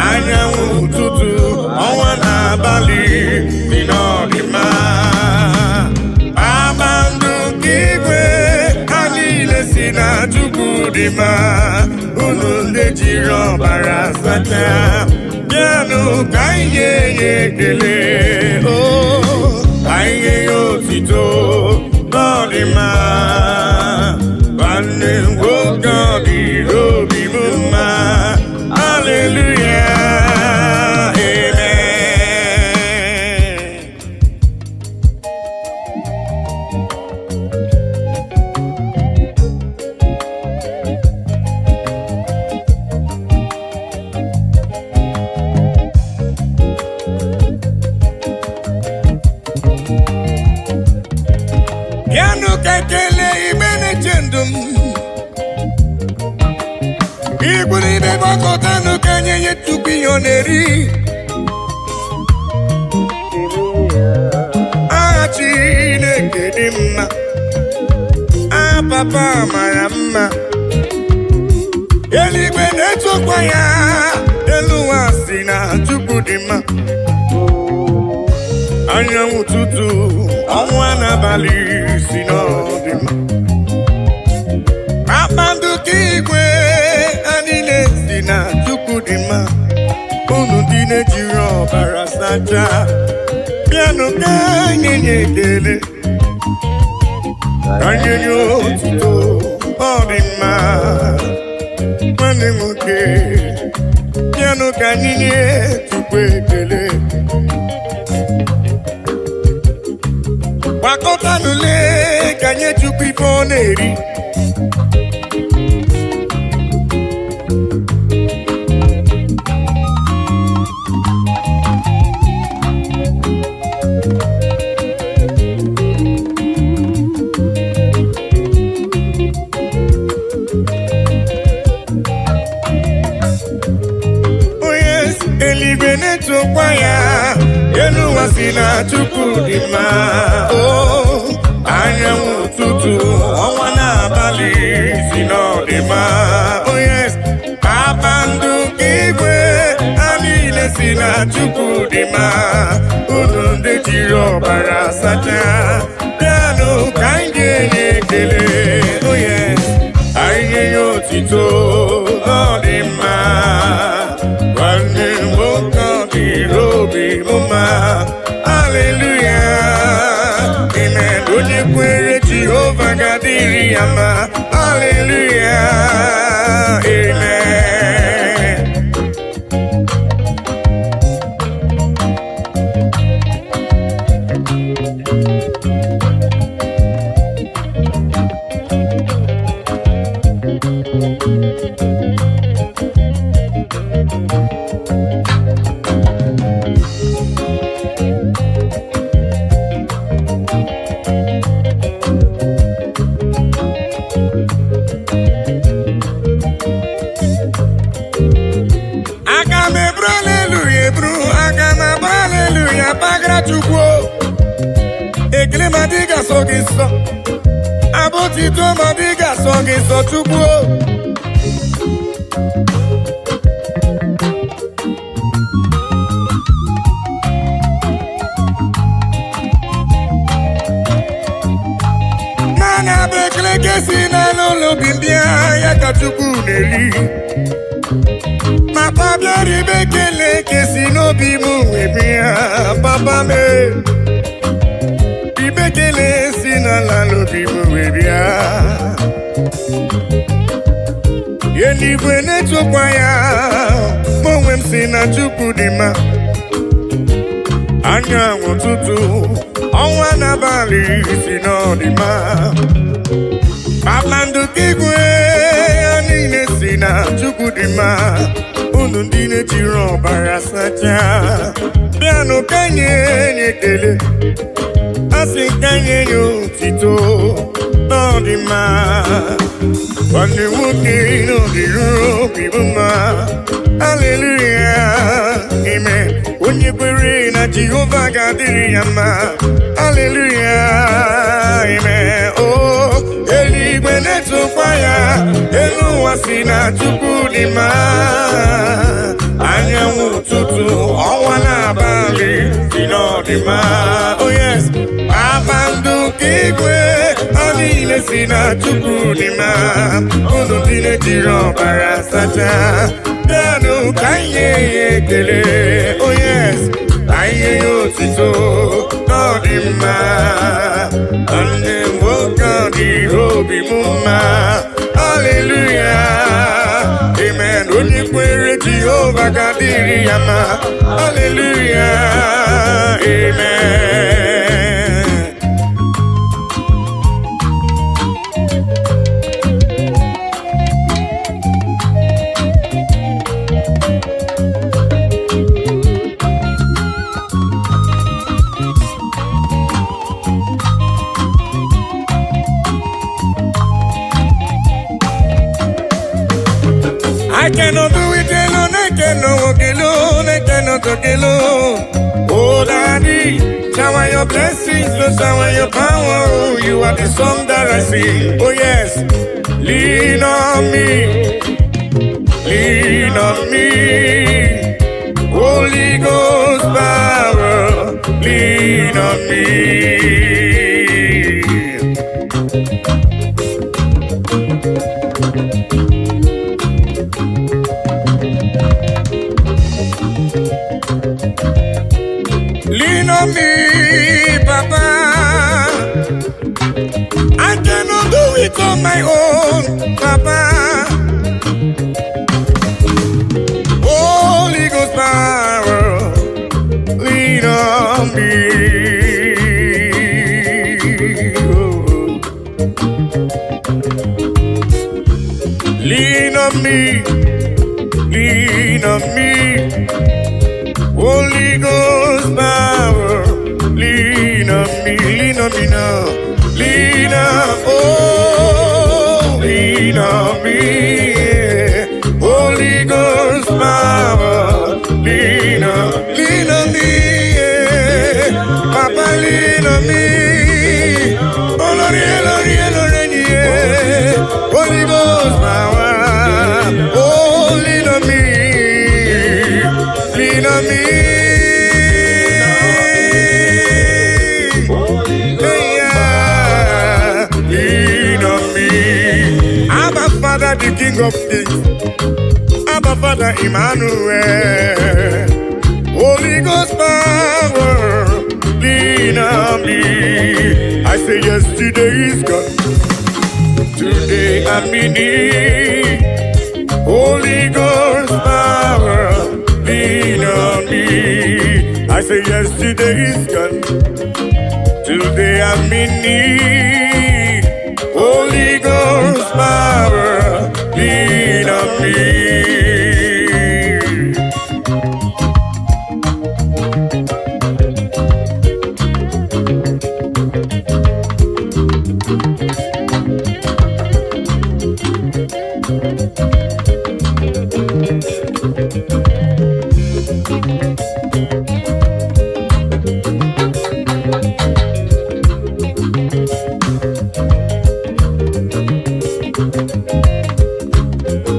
anyanwụ ụtụtụ ọnwa na abalị dị n'ọdị mma kpakpando nke igwe ha niile si na Chukwu dị mma unu ndị jiri ọbara sachaa bịanụ ka anyị nye ya ekele ka anyị nye ya otito n'ọdị mma nwanne nwoke ọ dịrị obi m mma haleluya amen bịanụ ka ekele igbe na-eche ndụ m igburu ibe gbakọtanụ ka anyị nye Chukwu ihe ọ na-eri aha Chineke dị mma aha papa mara mma eluigwe na-etokwa ya elu ụwa si na Chukwu dị mma anyanwụ ụtụtụ ọnwa n'abalị si na ọ dị mma kpakpando nke igwe ha niile si na Chukwu dị mma unu ndị na-ejiri ọbara sachaa bịanụ ka anyị nye ekele ka anyị nye otito ọ dị mma nwanne nwoke bịanụ ka anyị nye Chukwu ekele gbakọtanụ lee ka nye Chukwu ife ọ na-eri eluigwe na-etokwa ya elu ụwa si na Chukwu dị mma anyanwụ ụtụtụ dima. Oh yes, Papandu Igwe, Anile Sina Chukwu dima. Ununde Jiro Barasata, Piano Kange Nekele. Oh yes, Aye Yotito, oh dima. Wane Moka Birobi Muma. Hallelujah, amen. Onye kwere Jehovah gadiri ama. Hallelujah, amen. Ekele madiga sogiso, aboti to madiga sogiso chukwu. Mana bekele kesi na lolo bimbia ya kachukwu neri. Ma pabia ribekele kesi no bimu webia papa me. Ibekele sina la no bimu webia. Yeni bwene chukwaya mwem sina chukwu dima. Anya wotutu onwa na bali sina dima. Papandu Igwe anine sina chukwu dima. Unundine Jiro Barasata, Piano Kanye Nekele, Asi Kanye Yotito, Nodima, Wande Wuki no Dirubi Buma. Hallelujah, amen. Unye kwere na Jehovah gadiri ama. Hallelujah, amen. Oh, eligwe netufaya, elu wasina chukwu dima. Anyanwụ ụtụtụ ọnwa n'abalị si n'ọdịma. Oh yes, Papandu Igwe ha niile si na chukwu dima. Unu niile jiri ọbara sacha, bịanụ ka nye ya ekele. Oh yes, ka nye ya otito n'ọdịmma. Nne nwoke dị obi m mma. Hallelujah, amen. Onye kwere Jehovah gadiri ama. Hallelujah, amen. I cannot do it alone, I cannot walk alone, I cannot talk alone. Oh, Daddy, shower your blessings, Lord, shower your power. Oh, you are the song that I sing. Oh, yes, lean on me, lean on me. Holy Ghost power, lean on me. Lean on me, Papa. I cannot do it on my own, Papa. Holy Ghost power, lean on me. Oh. Lean on me, lean on me. Holy Ghost power, lean on me now. Lean on, oh, lean on me. Yeah. Holy Ghost power, lean on me. Yeah. Papa, lean on me. Oh, Lord, yeah, Lord, yeah, Lord, yeah. Holy Ghost power. King of Kings, Abba Father Emmanuel. Holy Ghost power, lean on me. I say yesterday is gone, today I'm in need. Holy Ghost power, lean on me. I say yesterday is gone, today I'm in need. Holy Ghost power, lean on me.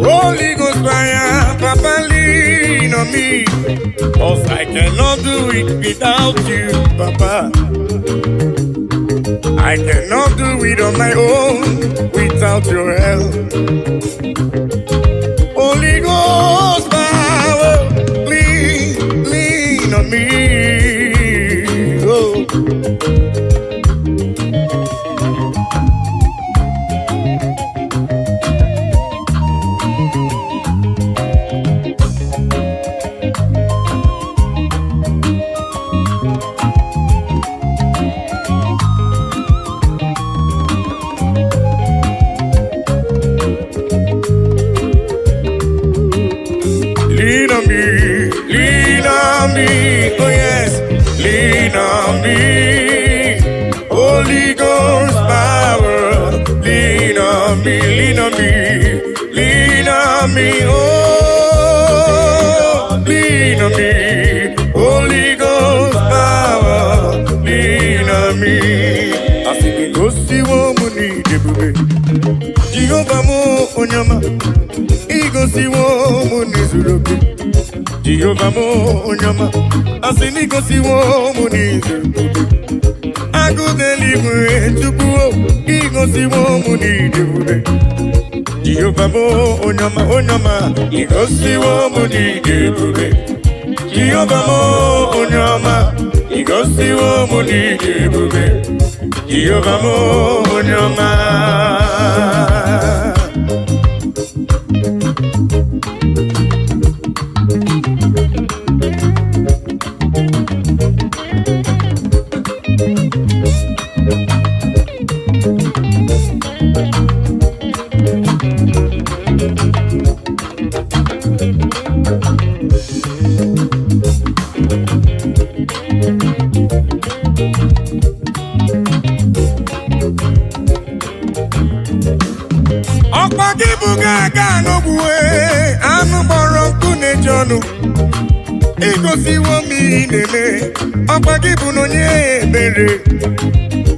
Holy Ghost fire, Papa, lean on me, 'cause I cannot do it without you, Papa. I cannot do it on my own without your help. Holy Ghost power, lean on me. Oh. Lean on me, oh yes, lean on me. Holy Ghost power, lean on me, oh, lean on me. Holy Ghost power, lean on me. I see me go see woman need the baby. Jehovah mo onyama. Igosi wo munizurubi, Jehovah mo onyama. Asini gosi wo munizurubi. Agudeliwe chukuo, igosi wo munizurubi. Jehovah mo onyama, igosi wo munizurubi. Jehovah mo onyama, igosi wo munizurubi. Jehovah mo onyama. Gaga no bue, anu boronku ne jonu. Igosi wo mi nene, opagibu no nye bere.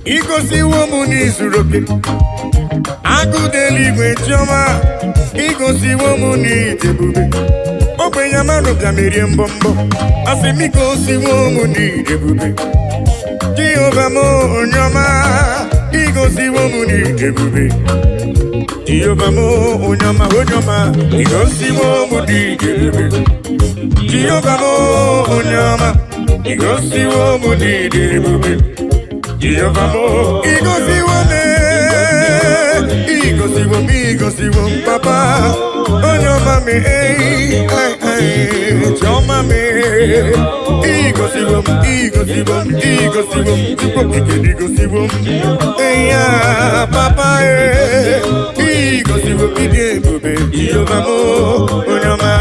Igosi wo mu ni zuroke, agudeligwe choma. Igosi wo mu ni jebube, ope yamano blamiri mbombo. Asimigosi wo mu ni jebube, Jehovah mo onyama. Igosi wo mu ni jebube, Jehovah mo onyama, igosi wo mu di jebube. Jehovah mo onyama, igosi wo mu di jebube. Jehovah mo igosi wo me, igosi wo papa. Onyama me, choma me. Igosi wo, igosi wo, yeah, papa. Igosi wo jebube, Jehovah mo onyama.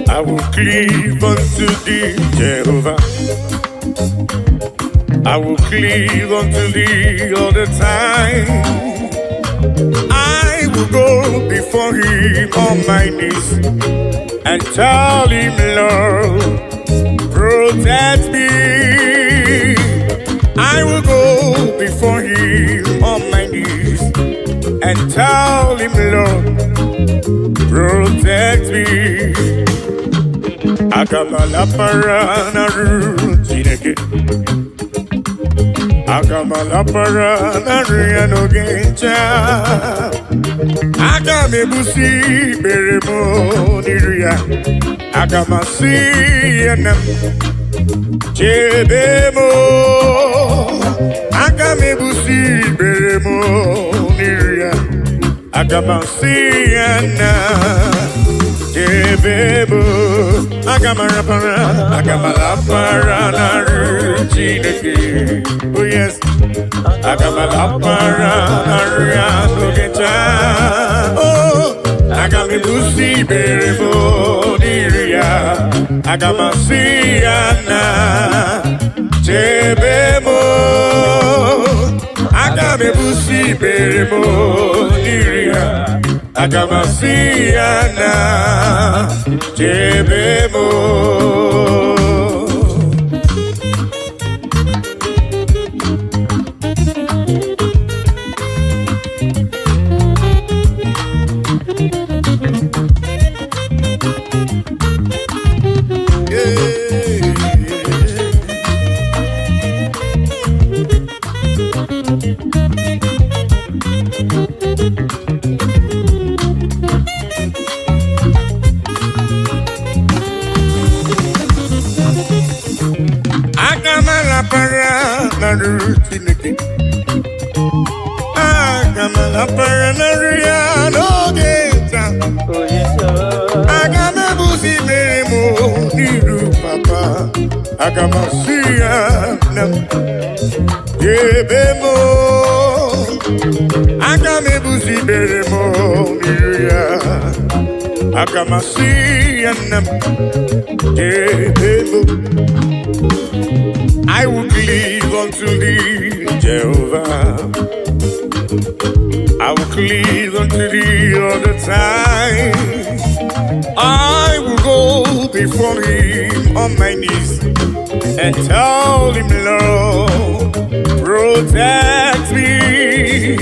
I will cleave unto thee, Jehovah. I will cleave unto thee all the time. I will go before him on my knees and tell him, Lord, protect me. I I will go before him on my knees and tell him, Lord, protect me. Akamala parana rutineke. Akamala parana riano gencha. Akame busi beremo niria. Akamasi enam chebemo. Akame busi beremo niria. Akamasi enam chebemo. Akamala parana rutineke. Oh yes. Akamala parana riano gencha. Oh, Agame busi beremo niria. Agama siana chebemo. Agame busi beremo niria. Agama siana chebemo. Agamala para narutineke. Agamala para nariano geta. Agame busi meremo niru papa. Agamasia nam yebemo. Agame busi meremo niruya. Agamasia nam yebemo. I will cleave unto thee, Jehovah. I will cleave unto thee all the time. I will go before him on my knees and tell him, Lord, protect me.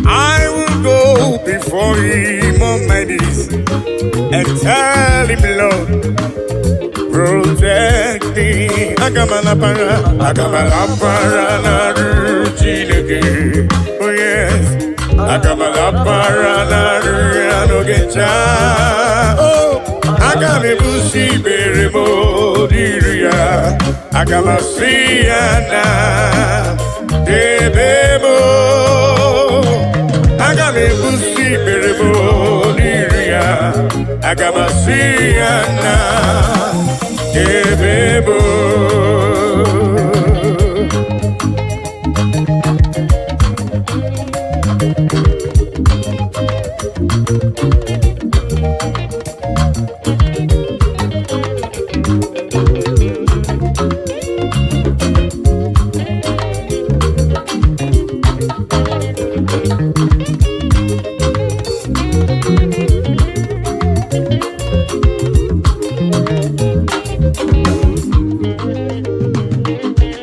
I will go before him on my knees and tell him, Lord, protect me. Agamala para na rutineke. Oh yes. Agamala para na riano gencha. Oh, agame busi beremo diria. Agamasiana debemo. Agame busi beremo diria. Agamasiana debemo.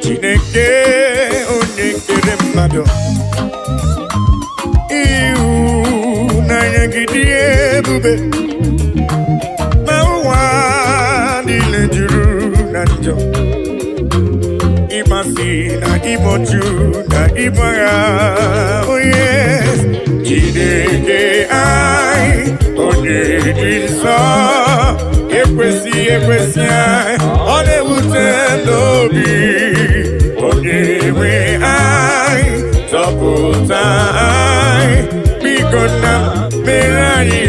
Chineke onekere mmadụ ihu n'anya gị dị ebube ma ụwa niile juru na njọ ịmasị na ịmọju na ịgbagha. Oh yes, Chineke anyị onye dị nsọ ekwesị anyị ọ na-ewute n'obi. Onye nwe anyị zọpụta anyị biko na mere anyị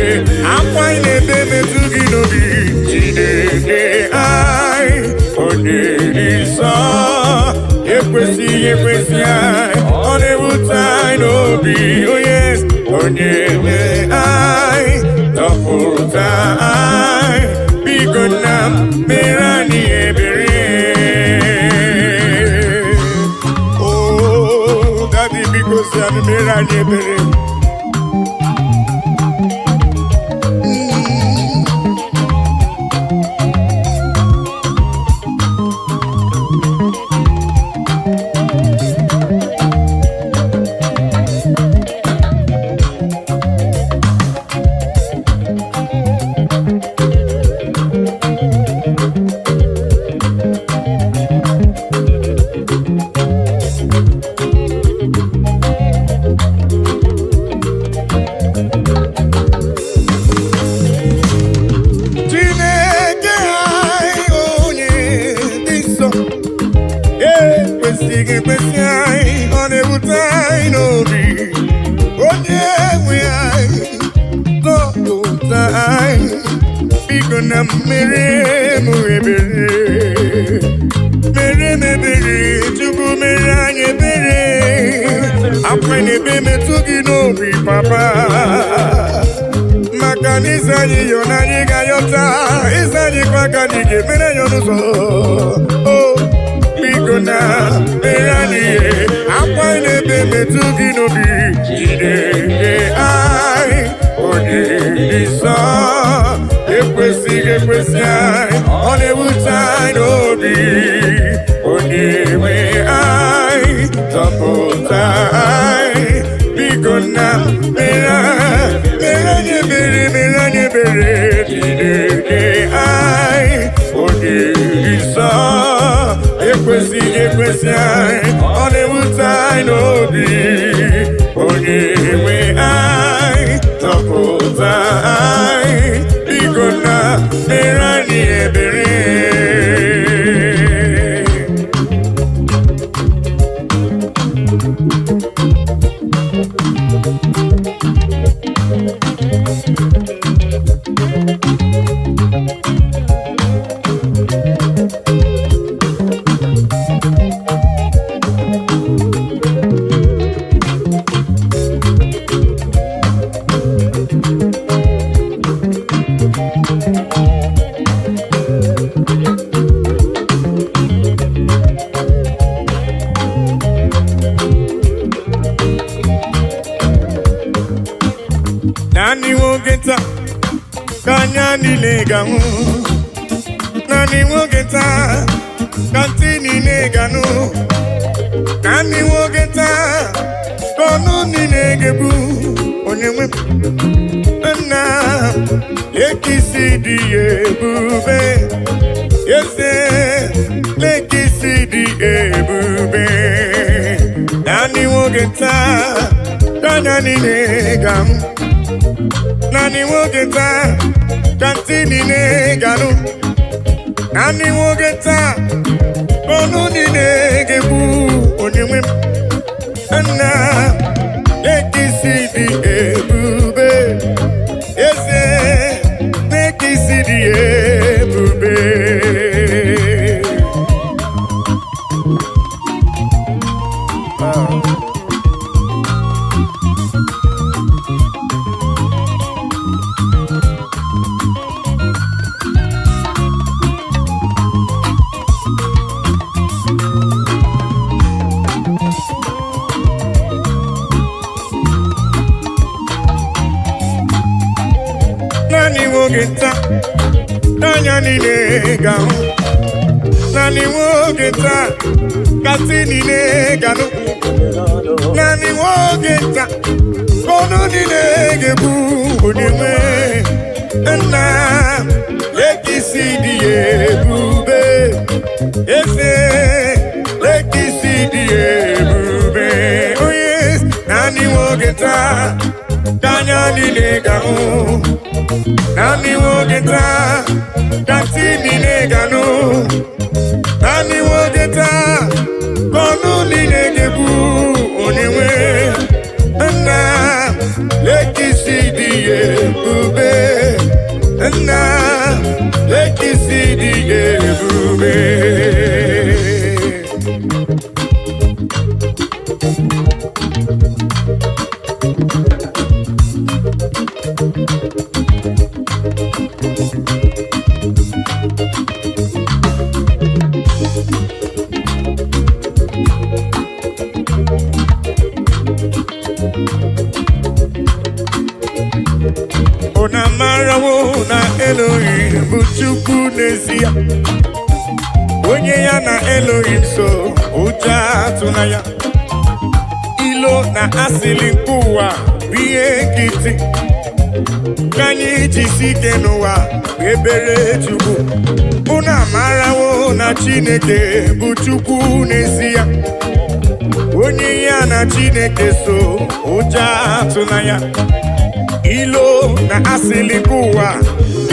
akwa anyị na-ebe metụ gị n'obi. Chineke anyị onye dị nsọ ekwesị anyị ọ na-ewute anyị n'obi. Oh yes, onye nwe anyị zọpụta anyị biko na mere anyị ebere. Because I'm a mirror. na mere mu ebere mere mebere Chukwu mere anyị ebere akwa n'ebe metụ gị n'obi papa maka na ịza anyị yọ na anyị ga-ayọta ịza anyị kwa ka anyị ga-emere ya n'ụzọ biko na mere anyị akwa n'ebe metụ gị n'obi jide anyị onye nsọ ekwesịghị ekwesị anyị ọ na-ewute anyị n'obi onye nwe anyị zọpụta anyị biko na mere anyị ebere jide anyị onye nsọ ekwesịghị ekwesị anyị ọ na-ewute anyị n'obi onye nwe anyị zọpụta anyị biko na mere anyị ebere Nani wogeta kanya nileganu Nani wogeta kantini neganu Nani wogeta kono ninegebu Onyewe na lekisi di ebube Yese lekisi di ebube Nani wogeta kanya nileganu Nani wogeta kantini neganu Nani wogeta kono ninegebu Onyewe na lekisi di ebube Yese lekisi di ebube Nani wogeta kanya nileganu Nani wogeta kantini neganu Nani wogeta kono ninegebu Onyewe na lekisi di ebube Ese lekisi di ebube Oh yes, nani wogeta kanya nileganu Nani wogeta kantini neganu Nani wogeta kono ninegebu Onyewe na lekisi di ebube na lekisi di ebube Ona marawo na Elohim bụ Chukwu n'ezie onye ya na Elohim so ụjọ atụna ya ilo na asịlị nke ụwa bụ ihe nkịtị ka anyị jisi ike n'ụwa ebere Chukwu unu amarawo na Chineke bụ Chukwu n'ezie onye ya na Chineke so ụjọ atụna ya ilo na asịlị nke ụwa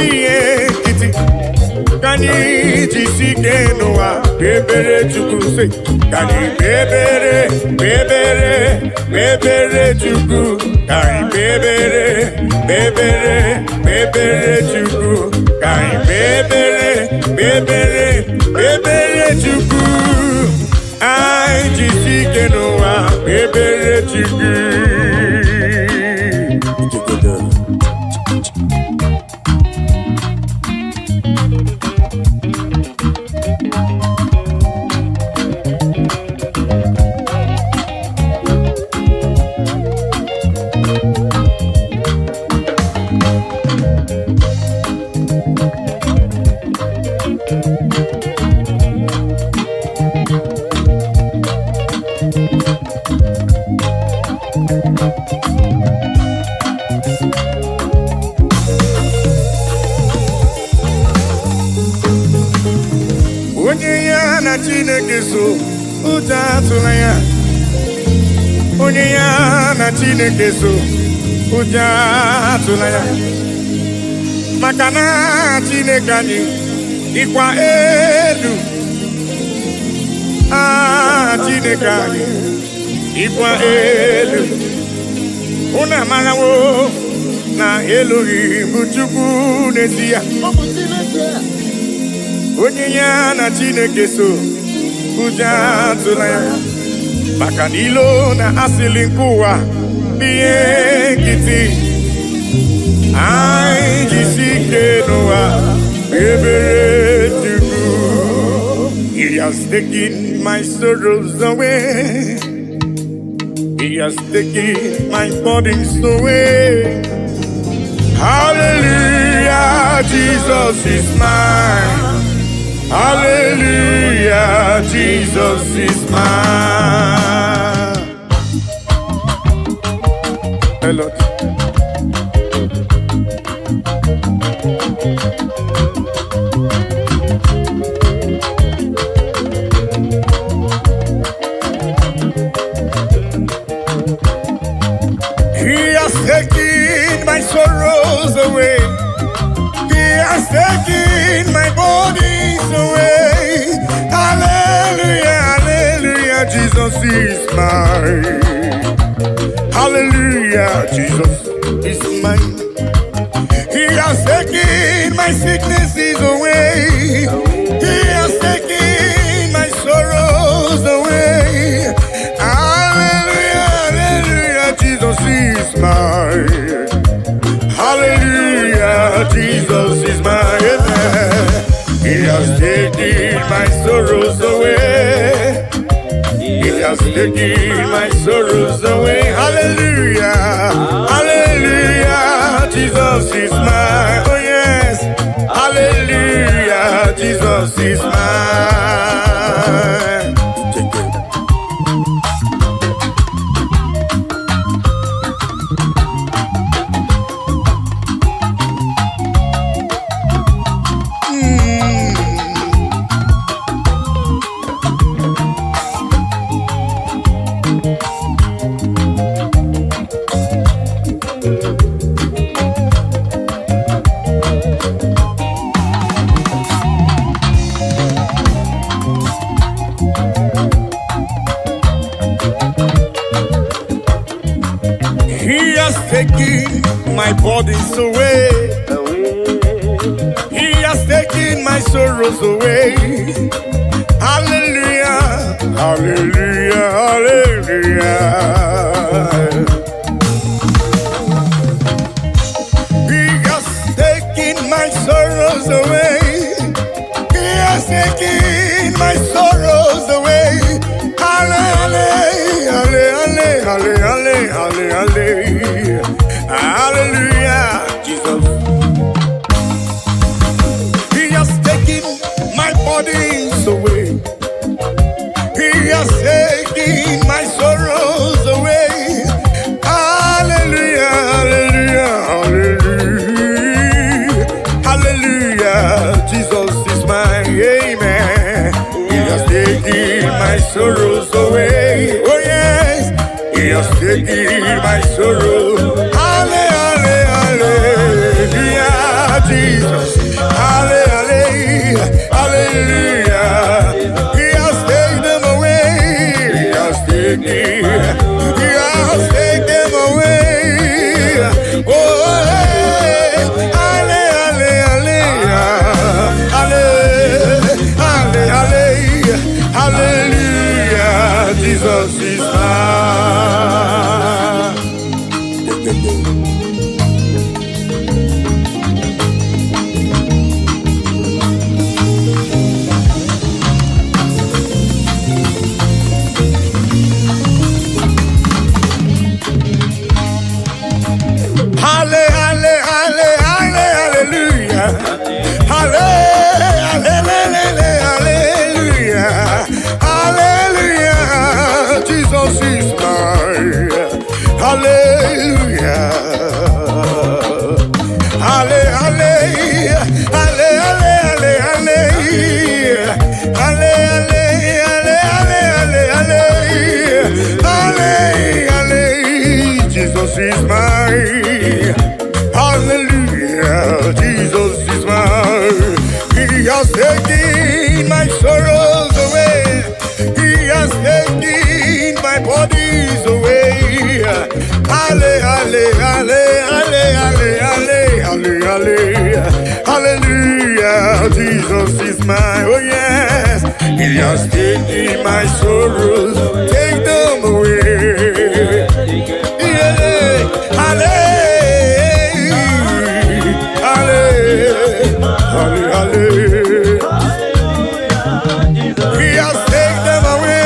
ihe nkịtị ka Kani jisike n'ụwa kpebere Chukwu sị kani kpebere Chukwu kani kpebere Chukwu kani kpebere Chukwu anyị jisike n'ụwa kpebere Chukwu. Onye ya na Chineke so ụjọ atụla ya. Onye ya na Chineke so ụjọ atụla ya. Maka na Chineke anyị dịkwa elu. Chineke anyị dịkwa elu. Unu amarawo na Elohim bụ Chukwu n'ezie. Onye ya na Chineke so ụjọ atụla ya. Maka na ilo na asịlị nke ụwa bụ ihe nkịtị. Anyị jisi ike n'ụwa kpebere Chukwu. He has taken my sorrows away. He has taken my burdens away. Hallelujah, Jesus is mine. Hallelujah, Jesus is mine. Hey, Lord. He has taken my sorrows away. He has taken my bodies away. Hallelujah, hallelujah, Jesus is mine. Hallelujah, Jesus is mine. He has taken my sicknesses away. He has taken my sorrows away. Hallelujah, hallelujah, Jesus is mine. Hallelujah, Jesus is mine. He has taken my sorrows away. He has taken my sorrows away. Hallelujah, hallelujah, Jesus is mine. Oh yes, hallelujah, Jesus is mine. He has taken my burdens away. He has taken my sorrows away. Hallelujah, hallelujah, hallelujah. He has taken my sorrows away. He has taken my sorrows away. Hallelujah, hallelujah, hallelujah, hallelujah, Jesus. He has taken my burdens away. He has taken my sorrows away. Hallelujah, hallelujah, hallelujah, hallelujah, Jesus is mine. Amen. He has taken my sorrows away. Oh yes, He has taken my sorrow. Hallelujah, hallelujah, Jesus. Hallelujah, hallelujah. He has taken them away. He has taken them away. Oh, hey, hallelujah. Jesus is mine. Hallelujah. Hallelujah. Jesus is mine. Hallelujah. Hallelujah. Hallelujah. Jesus is mine. Hallelujah, Jesus is mine. He has taken my sorrows away. He has taken my bodies away. Hallelujah, Jesus is mine. Oh yes, He has taken my sorrows. Take them away. He has taken them away.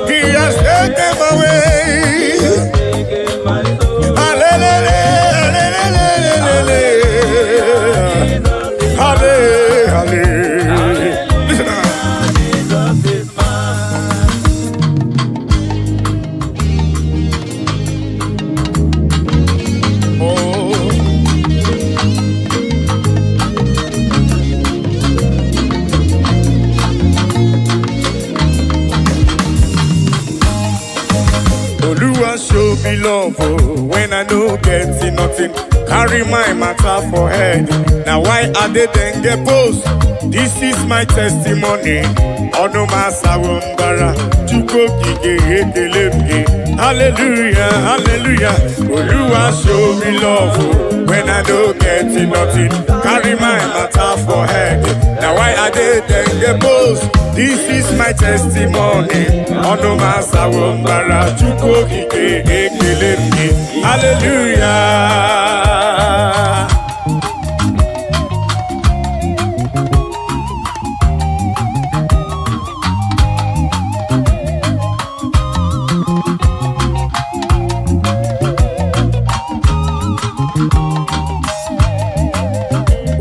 He has taken them away. Listen now. Oluwa show me love when I no get nothing. Carry my matter for head. Now why are they then get post? This is my testimony. Ono masawumbara chuko gige ekelemge. Hallelujah, hallelujah. Oluwa show me love when I no get nothing. Carry my matter for head. Now why are they then get post? This is my testimony. Ono masawumbara chuko gige ekelemge. Hallelujah.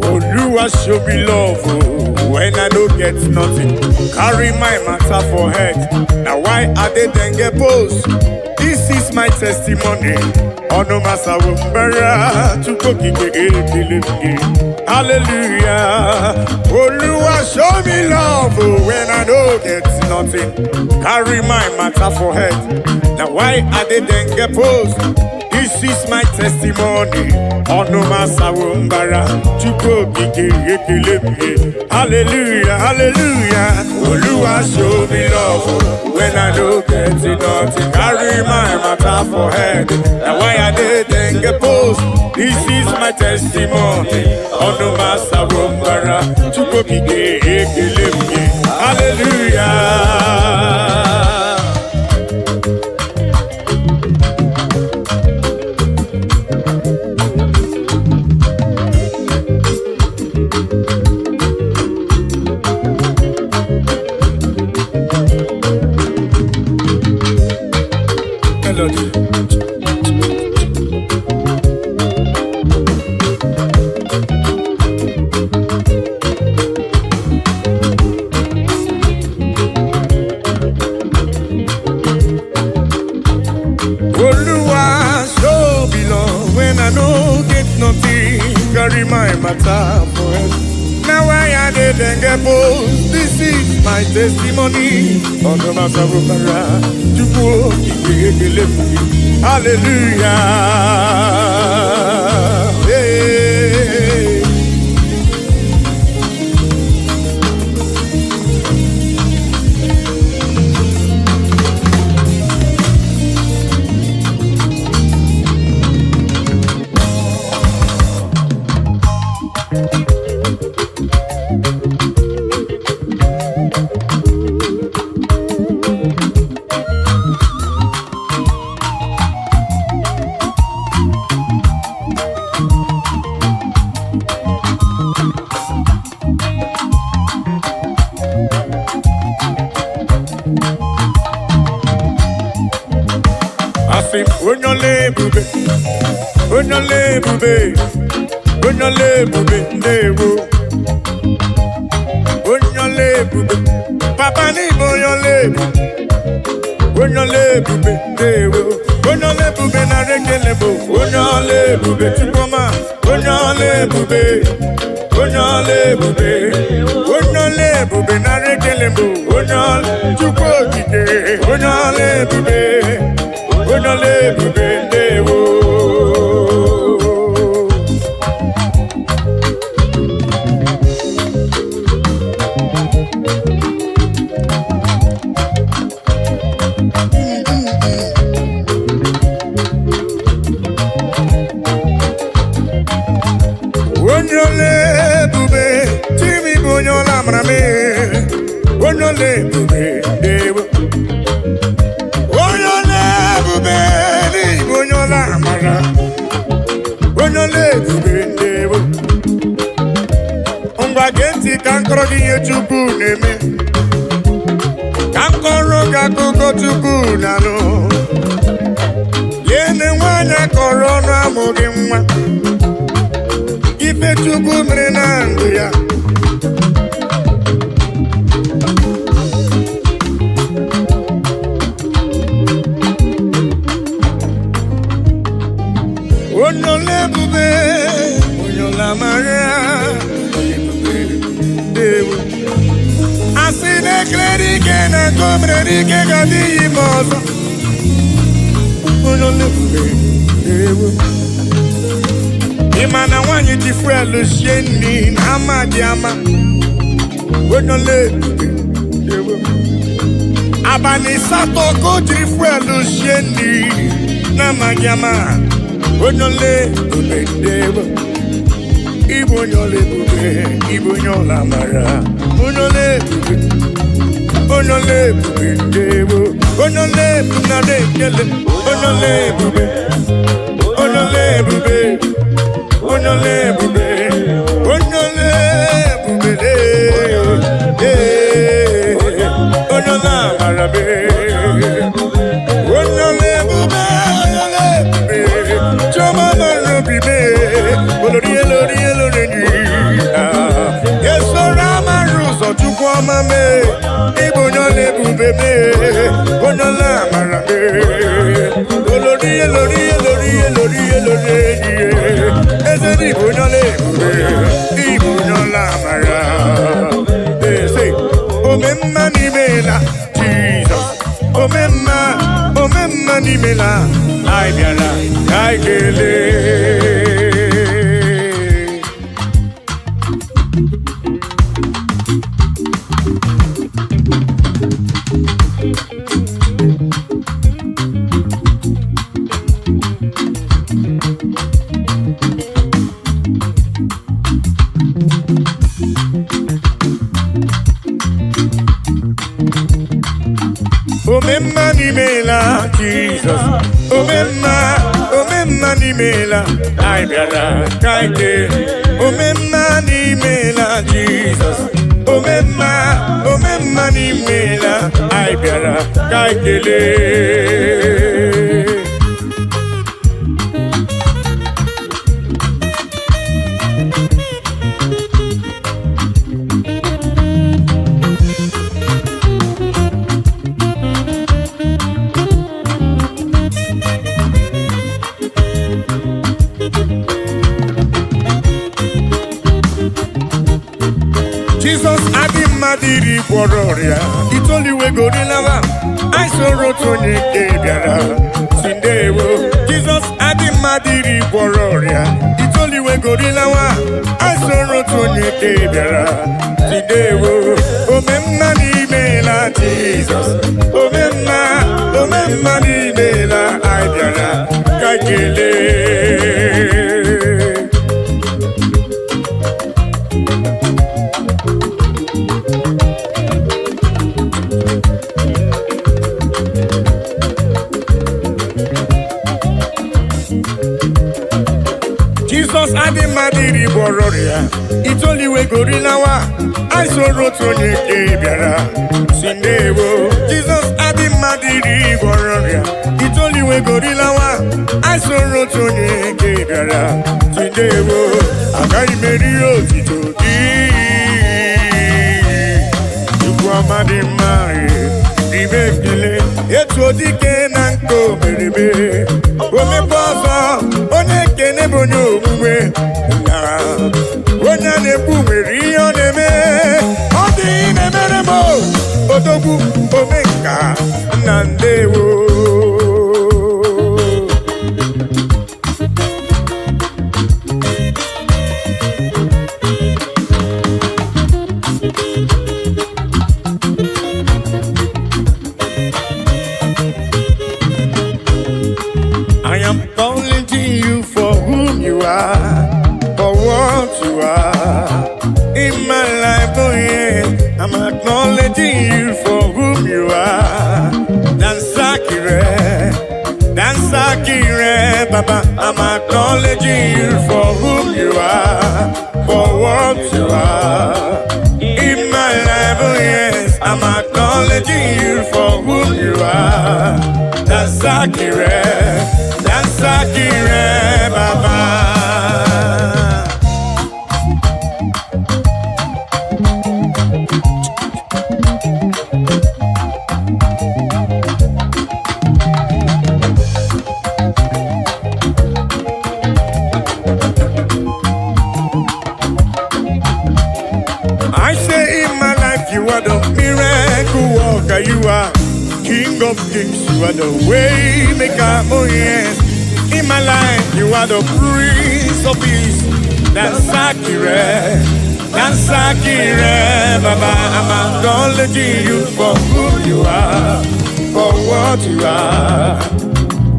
Oluwa show me love when I don't get nothing. Carry my matter for head. Now why are they then get post? This is my testimony. Ono masawumbara chuko gige ekelemge. Hallelujah. Oluwa show me love when I don't get nothing. Carry my matter for head. Now why are they then get post? This is my testimony. Ono masawumbara chuko gige ekelemge. Hallelujah, hallelujah. Oluwa show me love when I don't get nothing. Carry my matter for head. Now why are they then get post? This is my testimony. Ono masawumbara chuko gige ekelemge. Hallelujah. Carry my matter for it. Now I had it and get bold. This is my testimony. On the matter of Mara, to go, hallelujah. Hey. Onyole ebube, onyole ebube ndewo. Onyole ebube, papa n'Igbo onyole ebube. Onyole ebube ndewo. Onyole ebube na rekelebo. Onyole ebube Chukwuma. Onyole ebube. Onyole ebube. Onyole ebube na rekelebo. Onyole Chukwu okike. Onyole ebube. Onyole ebube ndewo. Onyole ebube, Timi bonyola mrame. Onyole ebube ndewo. Onyole ebube, ni bonyola mara. Onyole ebube ndewo. Ngwa genti kankoro giye Chukwu neme. Kankoro gakuko Chukwu nano. Yene wanya korono amugi mwa. Ife Chukwu mere na ndụ ya. Onyole ebube, onyole amara, ndewo. Asị na-ekleri ike na nkomere ike ga-adị ime ọzọ. Onyole ebube, ndewo. Ịma na nwanyị ji fuelu sie nri na ama dị ama. Onyole ebube ndewo. Abalị asatọ ka o jiri fuelu sie nri na ama dị ama. Onyole ebube ndewo. Ịbụ onyole ebube, ịbụ onyole amara. Onyole ebube, onyole ebube ndewo. Onyole ebube na na-ekele. Onyole ebube, onyole ebube. Onyole ebube, onyole ebube, onyole amara be. Onyole ebube, onyole ebube, choma marobi be. Olori elori elori ni. Yeso rama ruzo Chukwuma me. Ibo onyole ebube be. Onyole amara be. Olori elori elori elori elori ni. Igbo onyole ebube, Igbo onyole amara. Say, omemma n'imela, Jesus. Omemma n'imela, anyị bịara ka anyị kelee. Omemma n'imela, Jesus. Omemma n'imela, anyị bịara ka anyị kelee. Omemma n'imela, Jesus. Omemma n'imela, anyị bịara ka anyị kelee. Jesus adị mma dịrị gwọrọ ọrịa. Itoliwe gorilawa. Anyị soro otu onye nke bịara si ndewo. Jesus adị mma dịrị gwọrọ ọrịa. Itoliwe gorilawa. Anyị soro otu onye nke bịara si ndewo. Omemma n'imela Jesus. Omemma n'imela, anyị bịara ka kelee. Jesus adị mma dịrị gwọrọ ọrịa. Itoliwe gorilawa. Anyị soro otu onye nke bịara si ndewo. Jesus adị mma dịrị gwọrọ ọrịa. Itoliwe gorilawa. Anyị soro otu onye nke bịara gara tindewo agaghị meri otito gị Chukwu ọma dị mma ibe ekele etu odike na nke omerebe omepe ọzọ onye ekene bụ onye omume onye na-ekwu nwere ihe ọ na-eme ọ dị na-emere m odogwu omenka nna ndewo I am acknowledging you for whom you are, for what you are in my life. Oh yeah, I'm acknowledging you for whom you are. Dansakire, Baba. I'm acknowledging you for whom you are, for what you are in my life. Oh yes, I'm acknowledging you for whom you are. Dansakire, Baba. I say in my life you are the miracle worker, you are King of Kings, you are the way maker, oh yes. In my life you are the Prince of Peace. Dansakire, Baba. I'm acknowledging you for who you are, for what you are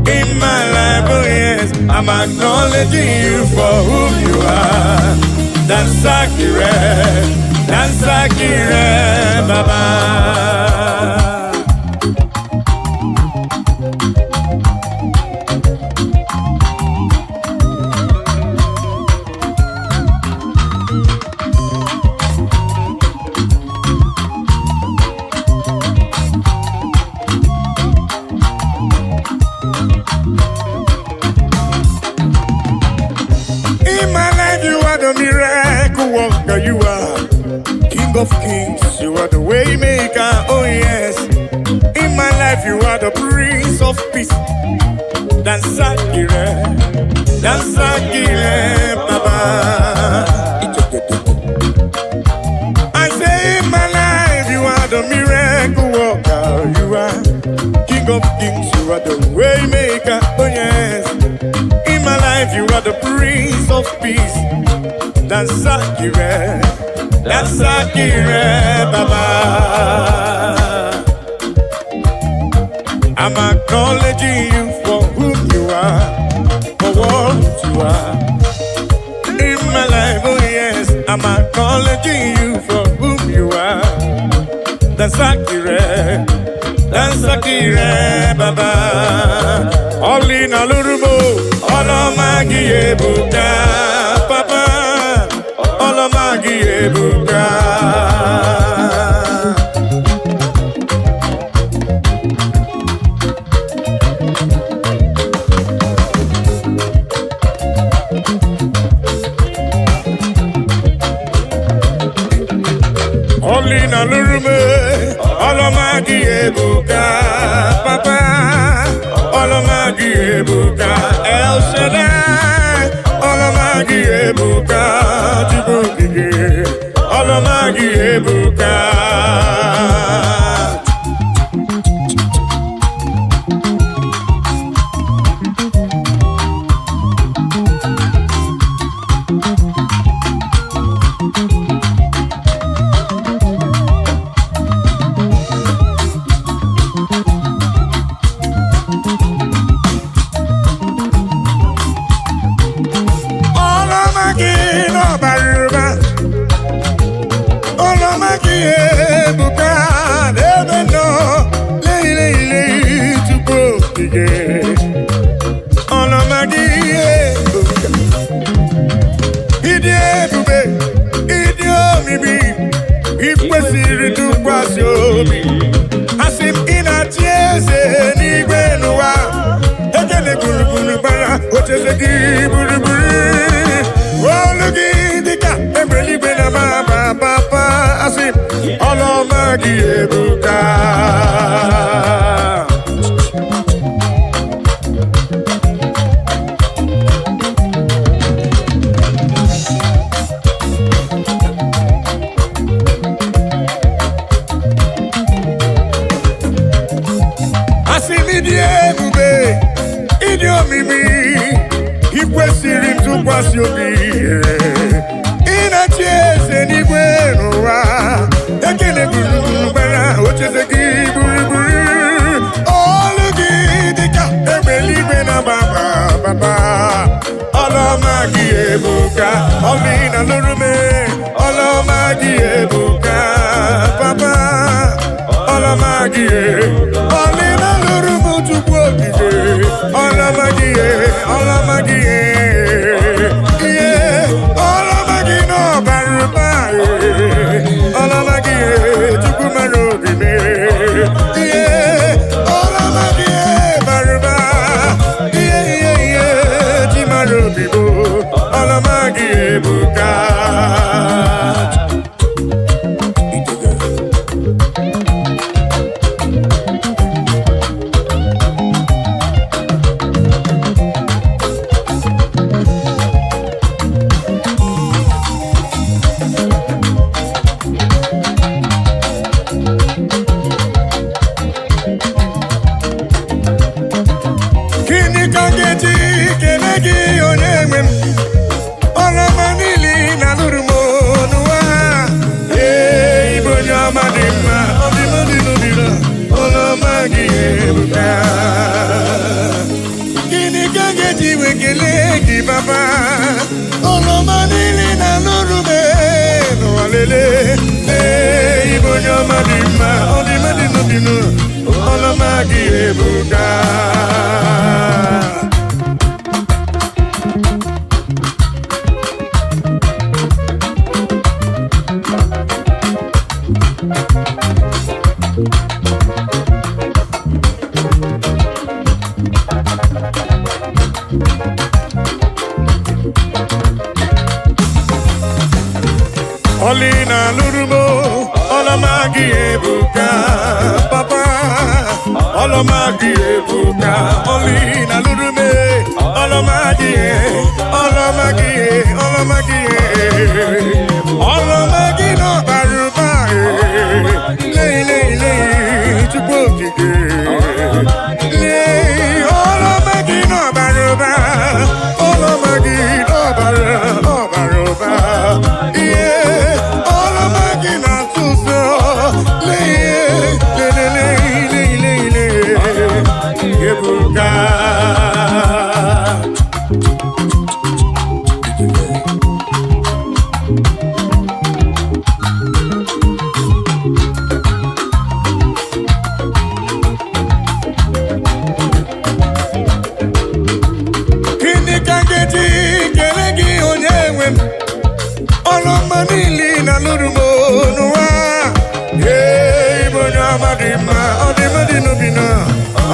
in my life, oh yes. I'm acknowledging you for who you are. Dansakire, Baba. In my life you are the miracle worker, you are King of Kings, you are the way maker, oh yes. In my life you are the Prince of Peace. Dansakire, Baba. I say in my life you are the miracle worker, you are King of Kings, you are the way maker, oh yes. In my life you are the Prince of Peace. Dansakire, Baba. I'm acknowledging you for whom you are, for what you are in my life, oh yes. I'm acknowledging you for whom you are. Dansakire, Baba. All in a lurubo, all of my buka, Papa. All of my buka. Only na lurume, all of my buka, Papa. All of my buka, El Shaddai. All of my buka, Jibuki. All of my buka. What is a ebuka, Olina lurume, Olomagi ebuka, Papa, Olomagi, Olina lurumu tukwotige, Olomagi, Olomagi, yeah, Olomagi no baruba, Olomagi tukumarobi me, yeah, Olomagi baruba, yeah, Timarobi bo, Olomagi ebuka. Olina lurumo, Olomagi ebuka, Papa, Olomagi ebuka, Olina lurume, Olomagi, Olomagi, Olomagi, Olomagi no baruba, lei, chukwotige, lei, Olomagi no baruba, Olomagi no baruba, yeah.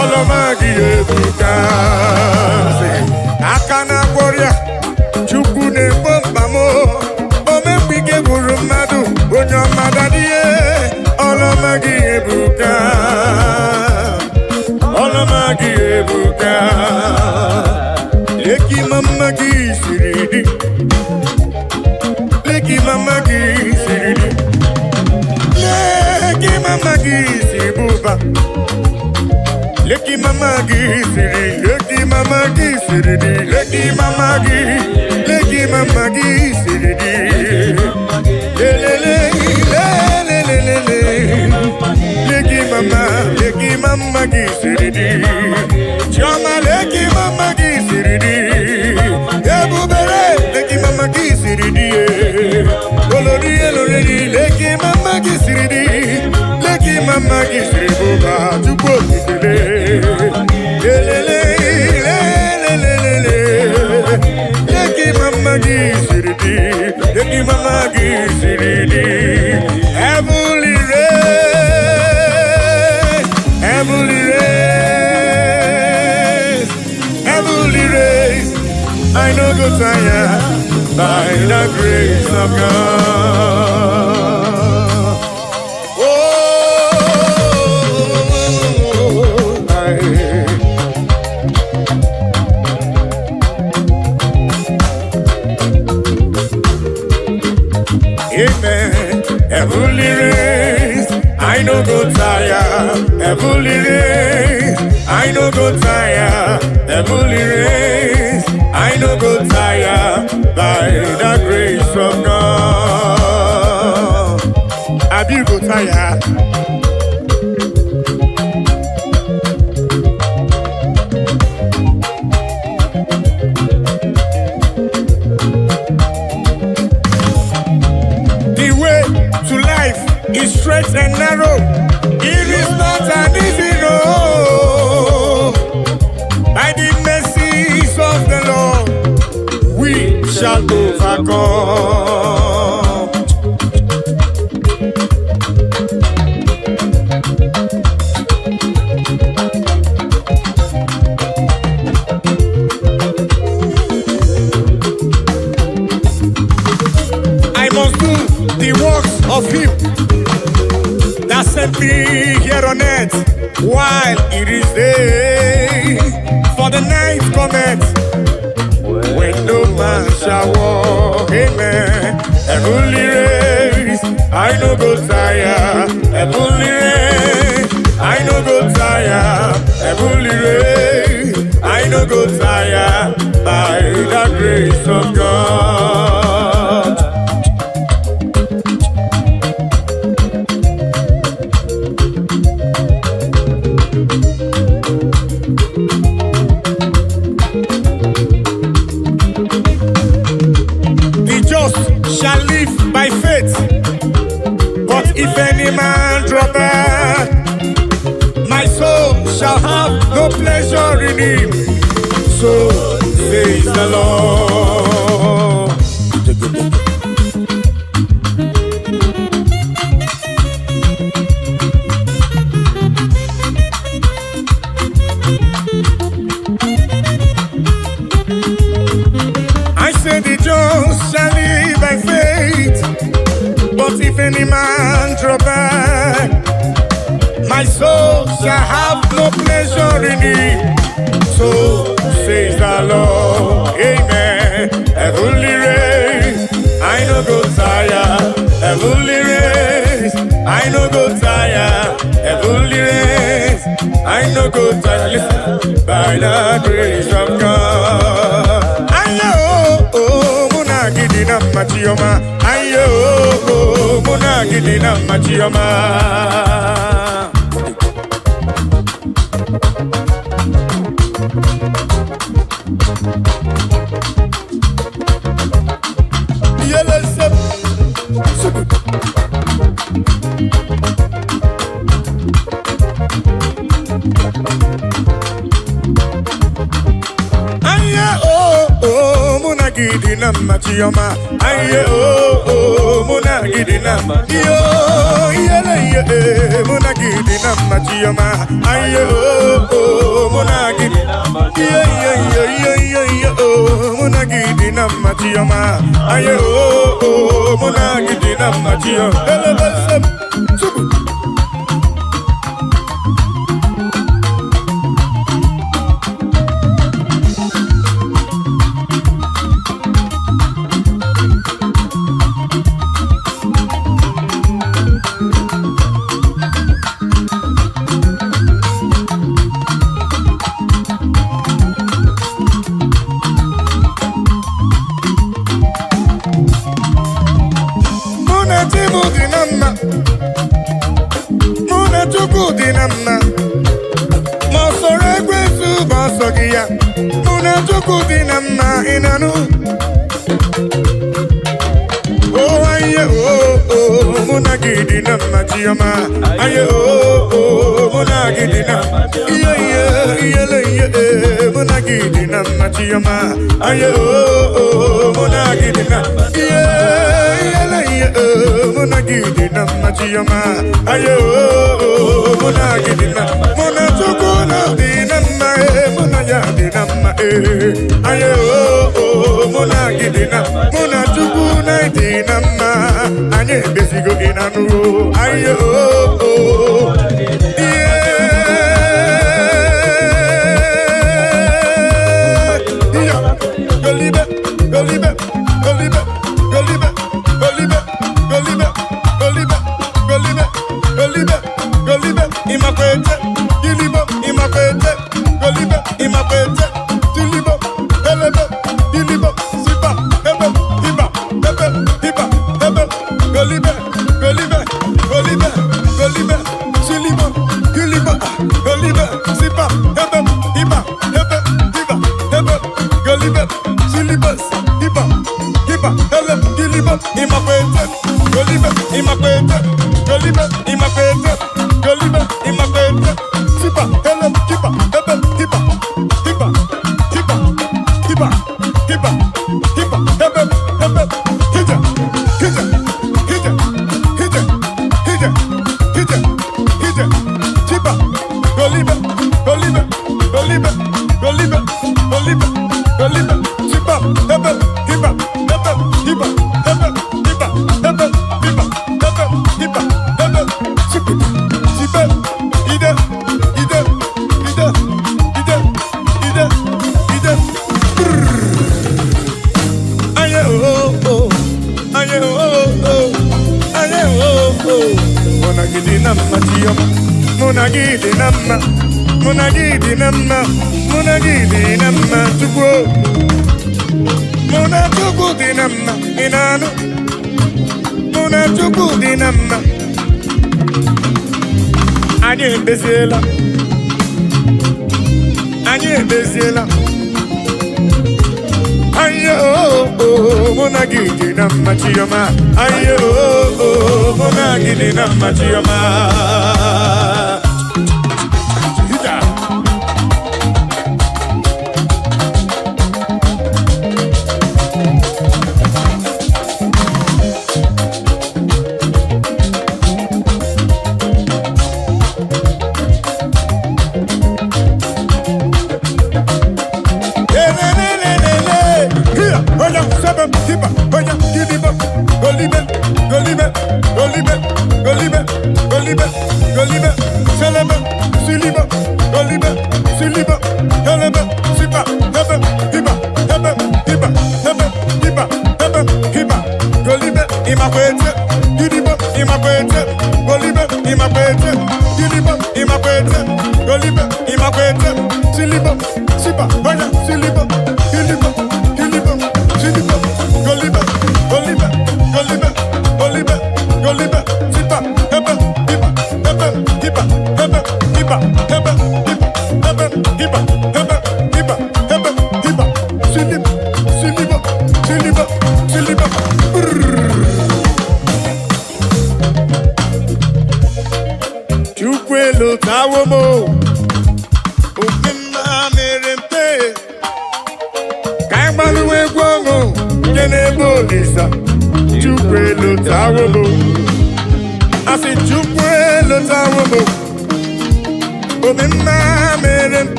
Olomagi ebuka, akana warrior, chukune bombamo, omembike burumadu, onyo madadie, Olomagi ebuka, Olomagi ebuka, leki mamagi siridi, leki mamagi siridi, leki mamagi sibuba. Leki mama gisiri, leki mama gisiri, leki mama gisiri, leki mama gisiri, chama leki mama gisiri, ebubere leki mama gisiri, olori leki mama gisiri, leki mama gisiri buba tuko kitele. Heavenly race, I no go tire by the grace of God. Amen. Heavenly race, I no go tire. Heavenly race, I no go tire. Heavenly race, I no go tire. By the grace of God. Have you go tire? is straight and narrow. It is not an easy road. By the mercies of the Lord, we shall overcome. I must do the works of Him that sent me here on earth while it is day. For the night cometh when no man shall walk. Amen. Heavenly race, I no go tire. Heavenly race, I no go tire. Heavenly race, I no go tire. By the grace of God. Shall live by faith, but if any man drop back, my soul shall have no pleasure in him. So says the Lord. I say the just shall live by faith, but if any man draw back, my soul shall have no pleasure in it. So says the Lord. Amen. Heavenly race, I no go tire. Heavenly race, I no go tire. Heavenly race, I no go tire. Listen, by the grace of God. Gidina machioma, ayo, muna gidina machioma. Gidina machioma, aye muna gidina yo yele muna gidina machioma, aye muna gidina muna gidina machioma, aye muna gidina machioma. Muna chuku dinamma, mosore kwesu basogia. Muna chuku dinamma inanu. Oh aye muna gidinamma chiyama. Aye muna gidinamma. Iye muna gidinamma chiyama. Aye muna gidinamma. Muna gidina machioma, ayo muna gidina, muna chukuna dinamma, muna ya dinamma, ayo muna gidina, muna chukuna dinamma, anye besigo inanu, ayo Golibe, golibe, golibe, golibe, golibe. Golibe, imakwete, gilibo, imakwete, golibe, imakwete, gilibo, elebe, gilibo, siba, ebe, hiba, ebe, hiba, ebe, golibe, golibe, golibe, golibe. pete, golibe, ima pete, golibe, ima pete, sipa, hele, kipa, hebe, kipa, kipa, kipa, kipa, kipa, kipa, hebe, hebe, hija, hija, hija, hija, hija, hija, hija, sipa, golibe, golibe, golibe, golibe, golibe, golibe, sipa, hebe, kipa, hebe, kipa, hebe, kipa, hebe, kipa, hebe, kipa, hebe, sipa, sipa, ide, ide, ide, ide, ide, ide, aye oh oh, aye oh oh, aye oh oh, mona gidi namma tiyo, mona gidi namma, mona gidi namma, mona gidi namma tukwo, mona tukwo di namma inanu, mona tukwo di namma, anye bezela, anye bezela. Ayo oh mona gidi namma chiyoma. Ayo oh mona gidi namma chiyoma.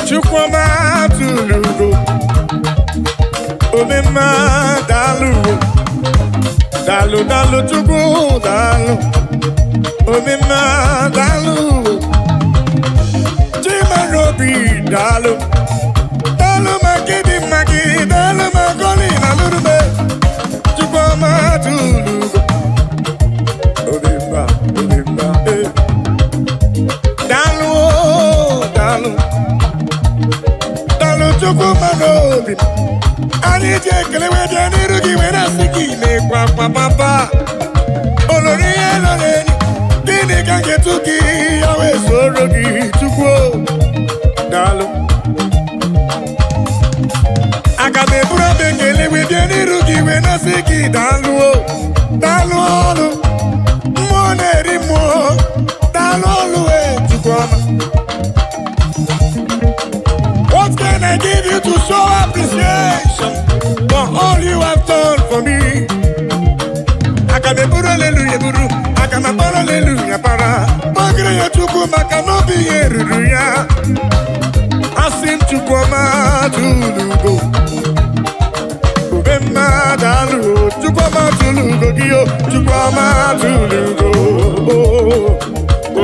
Chukwuma tulugo Omema dalu Dalu dalu chukwu dalu Omema dalu Chimarobi dalu Dalu magidi magi Dalu magoli na lurube Chukwuma tulugo Omema Dalu dalu Chukwuma robi Ani jekele weje nirugi wena siki me kwa papa Olori eloreni Dini kange tuki yawe sorogi Chukwu Dalu Akabe bura bekele weje nirugi wena siki Dalu Dalu olu Moneri mo Dalu olu Chukwuma What can I give you to show appreciation for all you have done for me? Akameburu hallelujah buru, akamabara hallelujah para. Magre ya Chukwuma kanobi yeruruya. Asim Chukwuma tulugo. Ubema dalu, Chukwuma tulugo giyo, Chukwuma tulugo.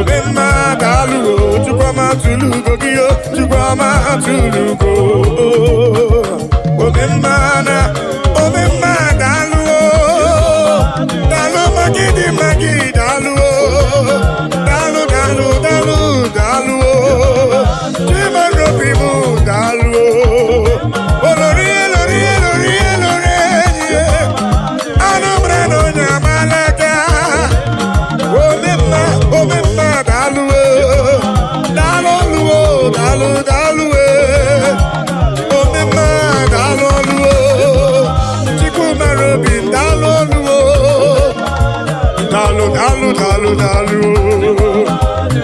Obema dalu, Chukwuma tulugo giyo, Chukwuma tulugo. Obema dalu, dalu magidi magi dalu, dalu dalu, Chimarobi mu dalu, olori, anumra no nyamalaka. Omema dalu Omema dalu Chukwuma robi dalu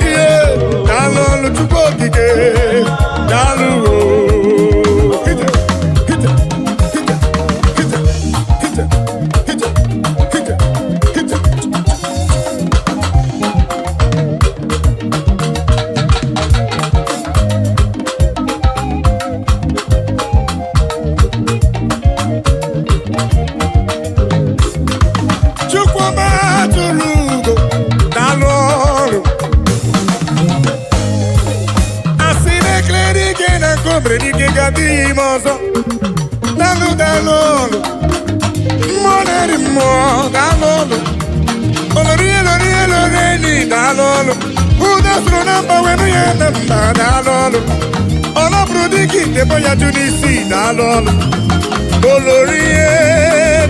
yeah dalu Chukwu okike dalu hita Chukwuma tulugo dalu Asine kleri kena kombre ni ke gadi mozo dalu moneri mo dalu olori ni dalu Uda sro namba wenu ye namba dalu Ola prodiki te boya junisi dalu olori e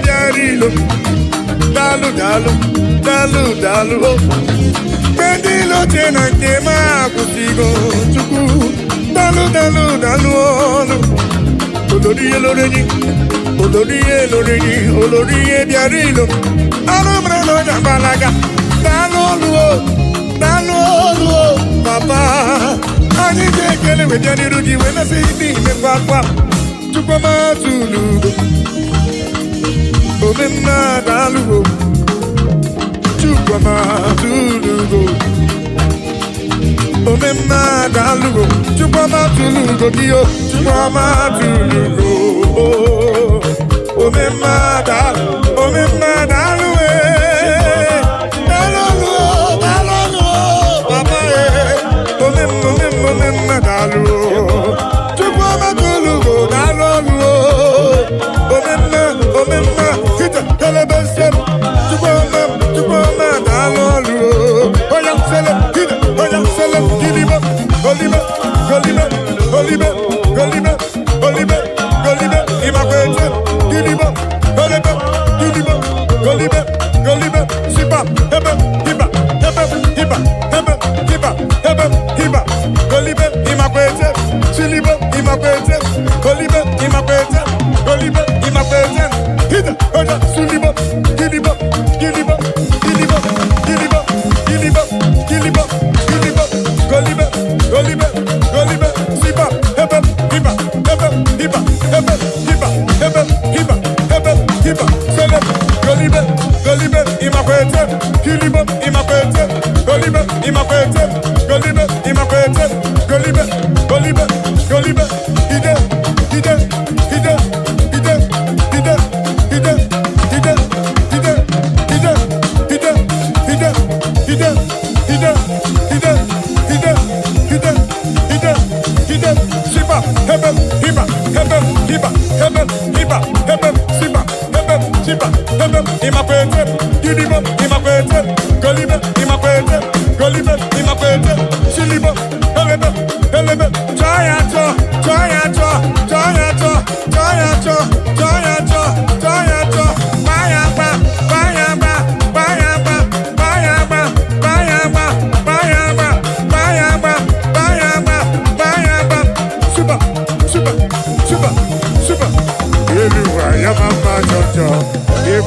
diarilo dalu Pendilo tena kema kusigo Chukwu dalu olori e diarilo Anumra no jambalaga dalu papa Ani jekele wejani rugi wena sidi me papa Chukwuma tulugo Omema dalu Chukwuma tulugo Omema dalu Chukwuma tulugo giyo Chukwuma tulugo Omema dalu papa Omema dalu Chukwuma tulugo dalu Omema hita telebesem Chukwuma dalu Oya sele hita Oya sele giliba Golibe Imakwete giliba Golibe Sipa Hebe Hiba Golibe Imakwete Siliba Imakwete Golibe Imakwete Hita Oya Suliba Giliba Golibe Sipa Hebe Hiba Sele Golibe Imakwete Giliba Imakwete Golibe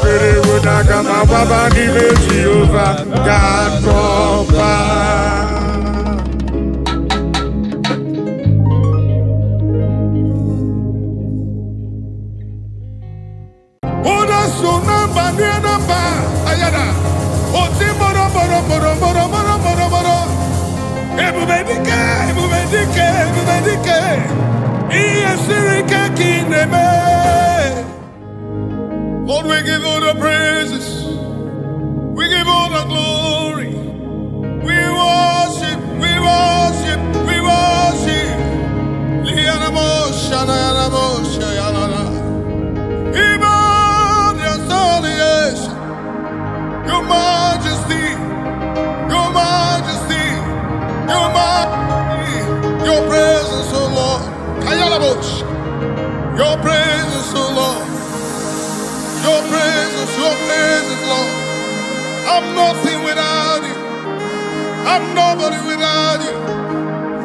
Spirit would not come up and give Jehovah God proper. Lord, we give all the praises. We give all the glory. We worship, we worship, we worship. Your majesty, your majesty, your majesty, your presence, oh Lord. Your presence, oh Lord. Your presence, Lord. I'm nothing without you. I'm nobody without you.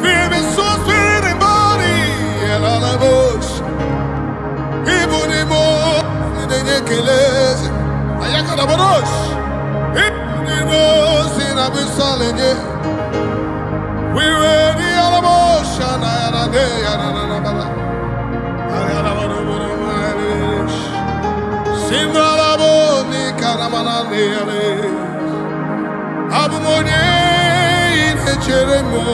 Feel me, soul, spirit, and body. And all the bush. Even the more, the necklace. I got a bush. Even the more, in a solid. We ready, all the bush. And I had a day, and another. I got a bush. Simralaboni karamanane Abumone inecheremo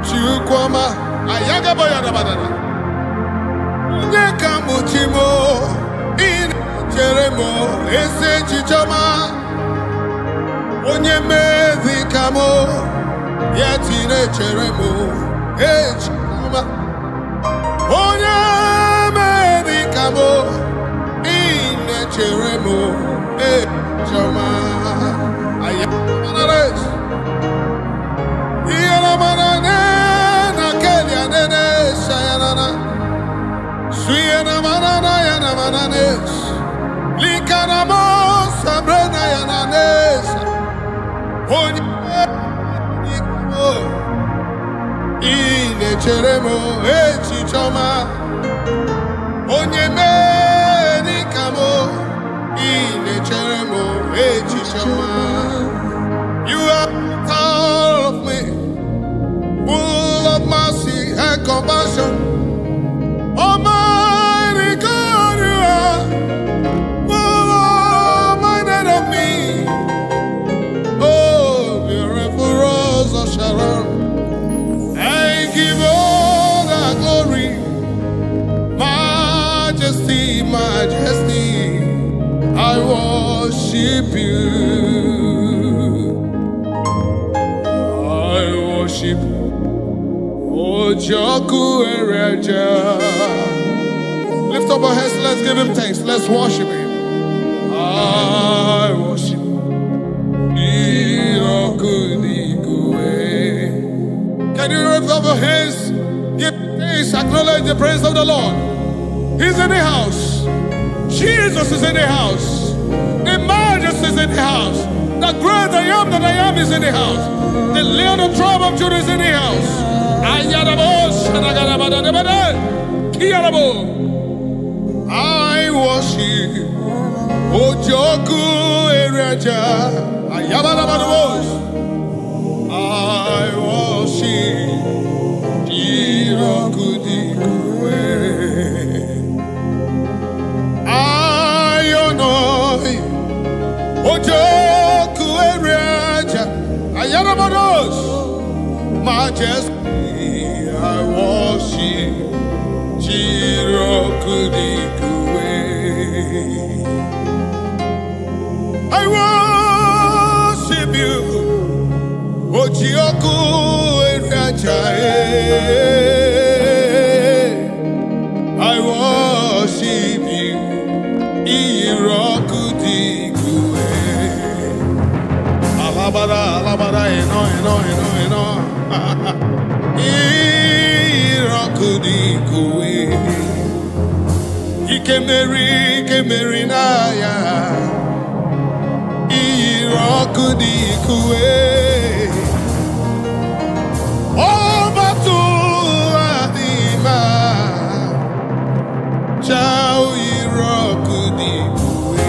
Chukwama ayagabaya badana Nyekamuchimo inecheremo esechichoma Onyemezi kamo yetinecheremo echoma Onyemezi kamo Cheremo, Chama, Ayamares, Yanamanane, Nakelia, Nene, Sayanana, Suyana Manana, Yanamanes, Likanamos, Sabrina, Yananes, Onyemo, Ine Cheremo, Echichoma, Onyeme. You are proud of me, full of mercy and compassion. Almighty God, you are full minded of me. Oh, beautiful rose of Sharon, I give all the glory, majesty, majesty. I worship you. I worship Ojoku Ereja. Lift up our hands, let's give him thanks. Let's worship him. I worship Can you lift up your hands? Give thanks, acknowledge the praise of the Lord. He's in the house. Jesus is in the house. The Majesty is in the house. The great I am that I am is in the house. The Lion of tribe of Judah is in the house. I worship Ojoku Ereja. I worship Jirokudikwe. Ojoku Ereja, Ayanabados, Majesty, I worship Jirokudikwe. I worship you, Ojoku Ereja. I worship you, Jirokudikwe. Alabara, eno. Irakudikuwe. Ikemeri naya. Irakudikuwe. Obatu adima. Chao irakudikuwe.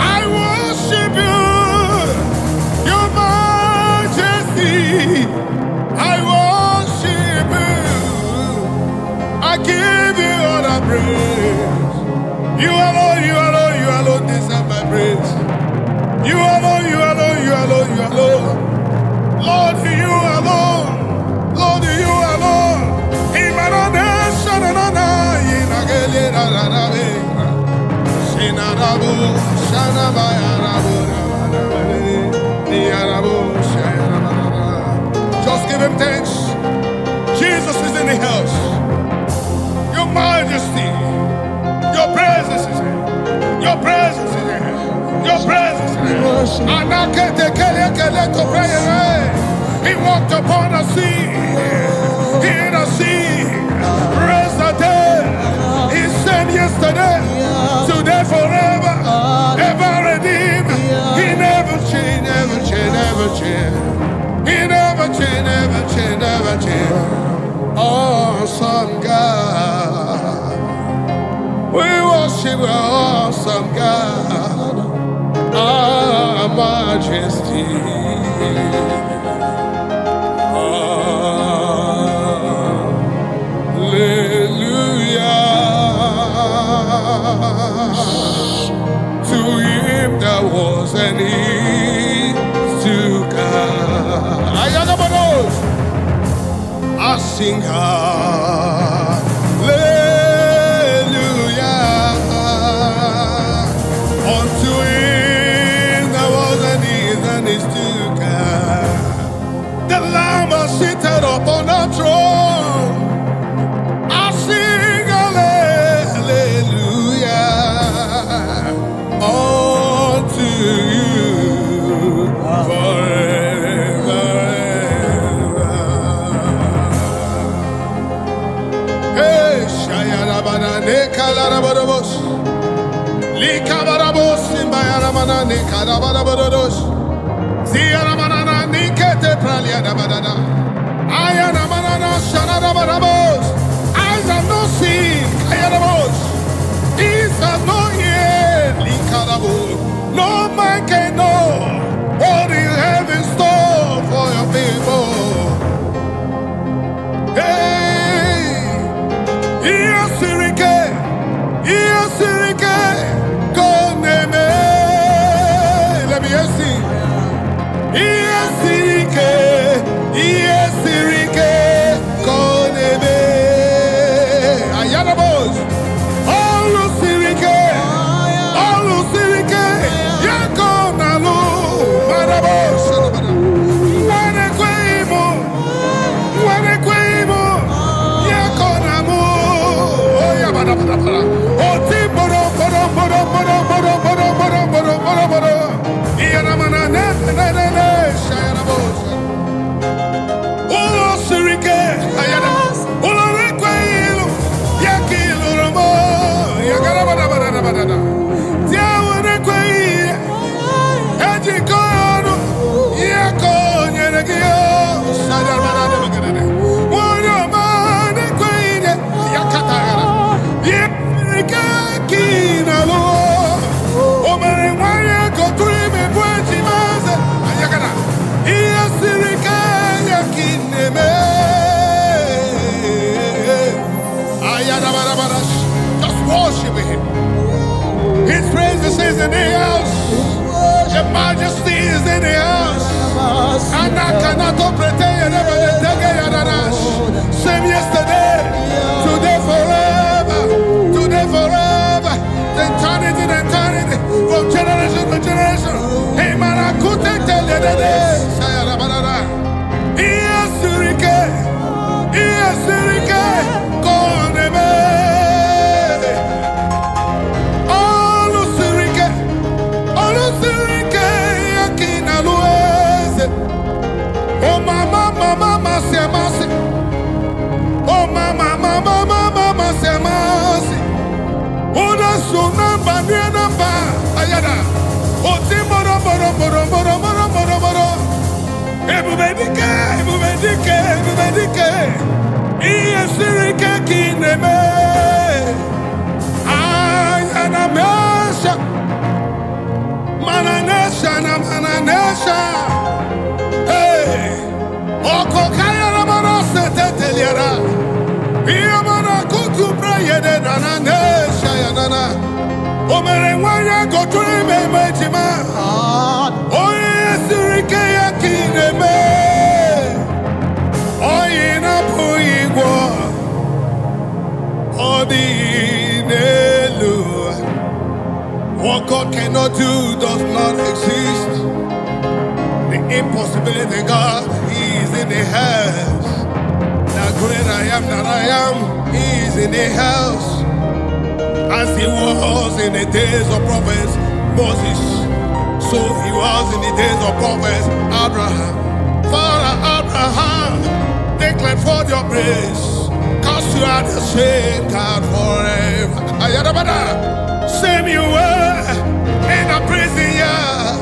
I worship you, your majesty. I worship you. I give you all the praise. You alone deserve my praise. You alone, you alone, you alone, you alone. Lord, you alone. Lord, you alone. Just give him thanks. Jesus is in the house. Your majesty, your presence is here. Your presence is here. Your presence is here. He walked upon the sea. In the sea, raised the dead. He said yesterday, today, forever, ever redeemed. He never changed, never changed, never changed. He never changed, never changed, never changed. Awesome God. We worship our awesome God, our majesty. To him that was and is to come. I sing hallelujah unto him that was and is to come. The Lamb is seated upon the throne. I sing hallelujah unto you forever. Hey, Shayarabana Nekalarabos, Likabarabos, Simbayaramana Nekarabarabos, Ziaramana Nikete Praliadabada, Ayaramana Shanarabarabos, eyes have not seen, Kayarabos, ears have not heard, Likarabo. No man can know what you have in store for your people. Hey, Sirike, go neme. Let me hear sing. Sirike, go neme. Ayarabos, all Sirike. mercy. Oh, mama, mama, mama, mercy. Una sunamba, near number. Ayada. Oh, Timoro, moro. Ebubedike. Iye sirike kineme. Ayana mesha. Mananesha. Hey. Oko kaya na mano seteteliara. Iya mana kutu prayede nananesha ya nana. Omere wanya koturi mejima. Oye sirike ya kineme. Oye na puigwo. Odinelu. What God cannot do does not exist. The impossibility God, He is in the house. The great I am that I am, He is in the house. As He was in the days of prophets Moses, so He was in the days of prophets Abraham. Father Abraham, declare forth your praise, cause you are the same God forever. Same you were in the prison yard.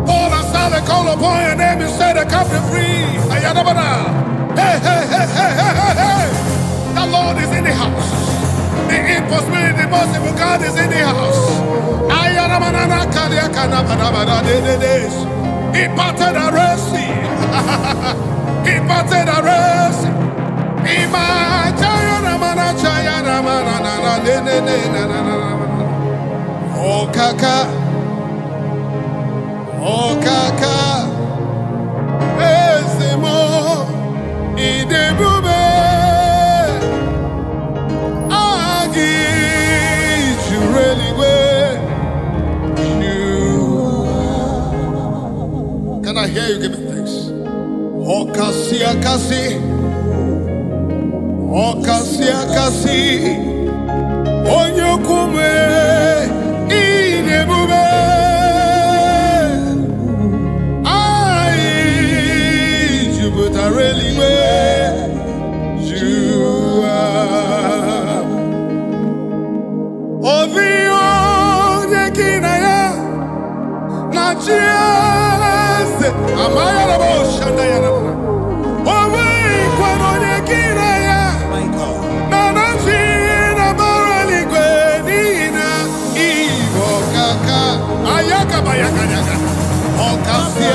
Paul and Silas call upon your name and say the captive free. Hey. The Lord is in the house. The impossibility, the possible God is in the house. He parted the Red Sea. He parted the Red Sea. Oh kaka, ezemo, idebube, agi, jureligwe, you. Can I hear you give me thanks? Oh kasi, onyokume, idebube. But I really where you are. Oh, the only kinaya, not just. Am I a motion? Oh, wait, what on the kinaya? Nana, she a barely guedina, Igbo kaka, ayaka bayaka. Oh, kasi,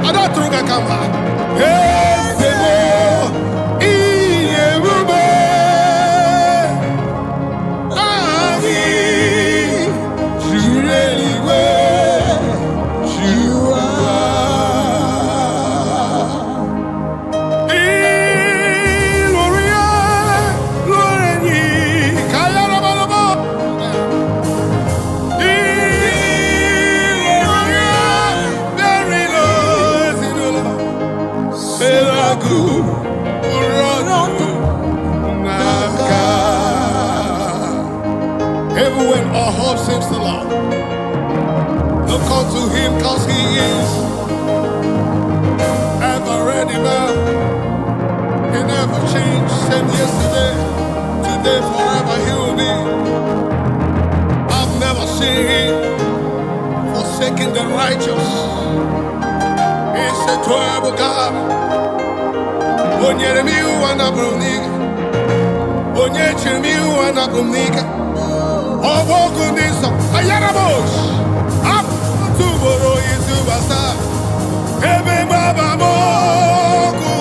I don't think I come back. Everywhere our hope seems to lie. Look unto Him, cause He is ever ready, man. He never changed, same yesterday, today, forever He will be. I've never seen Him forsaking the righteous. He's a terrible God. Onyere mi wana brunika, onyechi mi wana brunika. Obokuniso, ayarabosh. Up to Boro is Ubasa. Ebe Baba Mokungorago.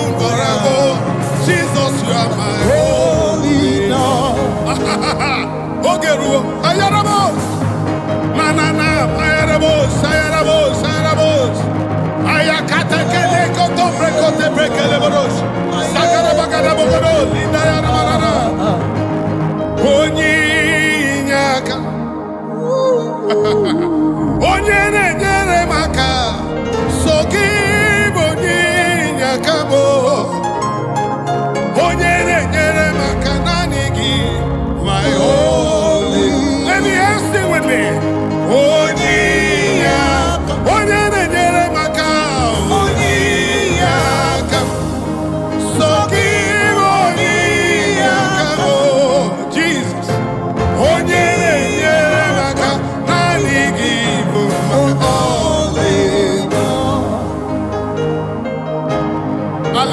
Jesus, you are my holy Lord. Ogeru, ayarabosh. Manana, ayarabosh. Ayakata kele koto brekote brekele borosh. Sakara bakara bokoro, linda yaramarana. Onyinyaka. Onyenere maka. Soki onyinyaka.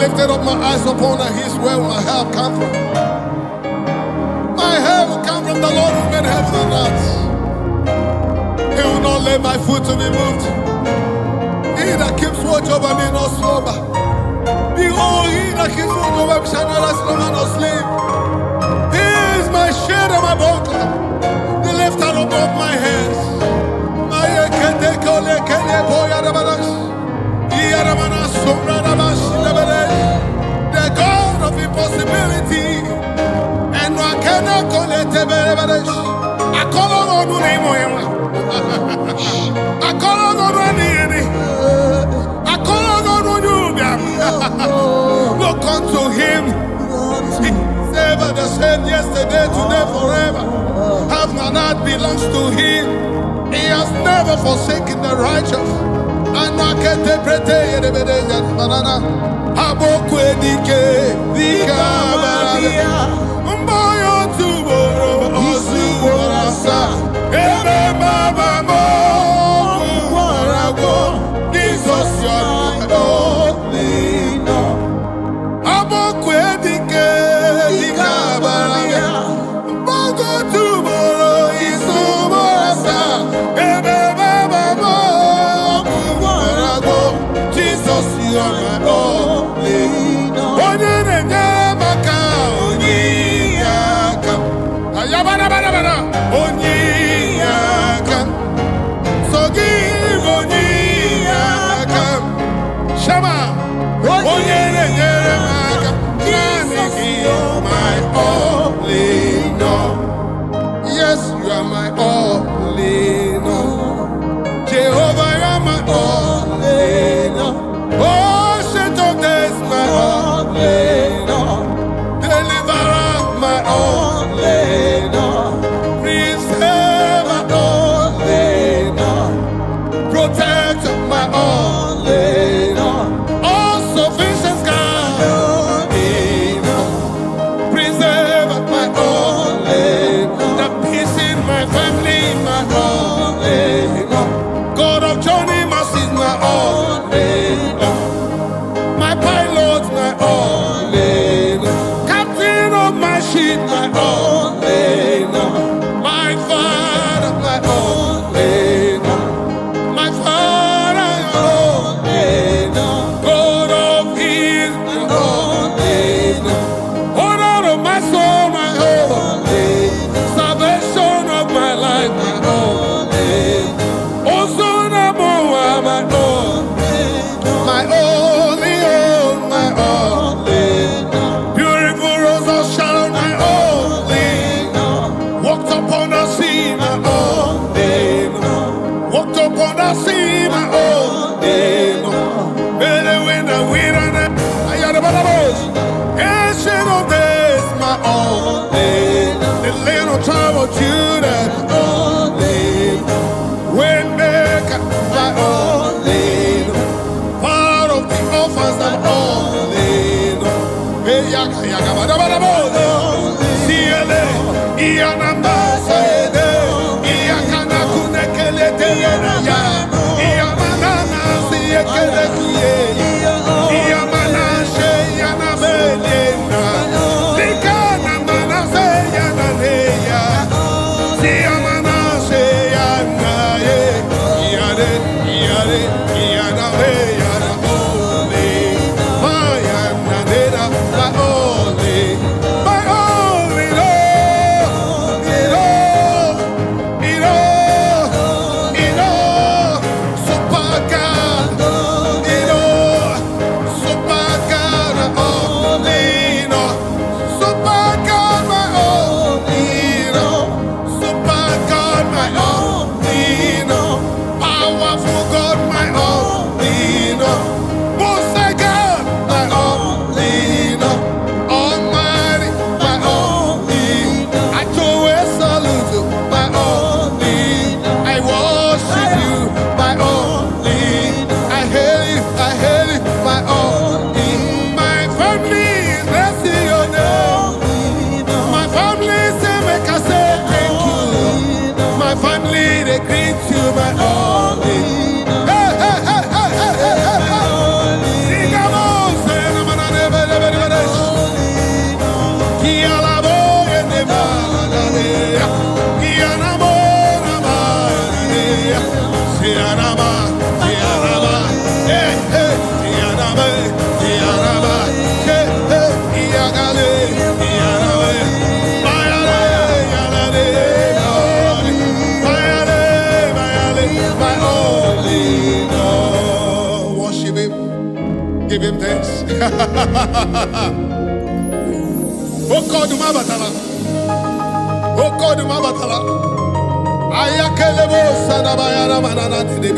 lifted up my eyes upon the hills, where will my help come from? My help will come from the Lord who made heaven and earth. He will not let my foot to be moved. He that keeps watch over me not slumber. Behold, he that keeps watch over me shall neither slumber nor sleep. He is my shade and my buckler, the lifter above my head. The God of impossibility, and I cannot call it I call on the name I call on the I call on you. Look unto him. He's ever the same yesterday, today, forever. Heaven and earth belongs to him. He has never forsaken the righteous. And I can't interpret it. Banana. Abokwe dike, dika barabia. Mboyo tuboro, osu warasa. Ebe baba mo, warago. Jesus your only no. Abokwe dike, dika barabia. Mboyo tuboro, isu warasa. Ebe baba mo, warago. Jesus you are my own. Yes, you are my only no. Jehovah, you are my only no. Oh, shit of this, my only no. Deliverer, my only no. Preserve, my only no. Protect, my only no. All sufficient God, only no. Preserve, my only no. The peace in my family, my only no. God of journey, mercy, my only no. My pilot, my only no. Captain of my ship, my only no. My father, my only no. My father, only no. God of his, my only no. Honor of my soul, my only no. Salvation of my life, my only no. Also, my only no. My only own, my only no. Beautiful rose of Sharon, my only no. Walked upon the sea, my only no. Walked upon the sea, my only no. Better when the wind and I had a bubbles. Ancient of days, my only no. The land of tribe of Judah, my only no. Waymaker, my only no. Part of the orphans, my only no. Hey, yaga, yaga, bada, Siele, Ianamba, Saede, Iakana, Kunekele, Teya, Iamanana, Siekele, Iamana, Sheyana, Belena, Likana, Mana, Seyana, Neya, Siamana, Sheyana, Iade, Iade, Iana, Yana, Ole, Mayana, Neda, La Ole, him thanks. Oh God, Mabatala. Oh God, Mabatala. Ayakelebo Sanabayana Manana de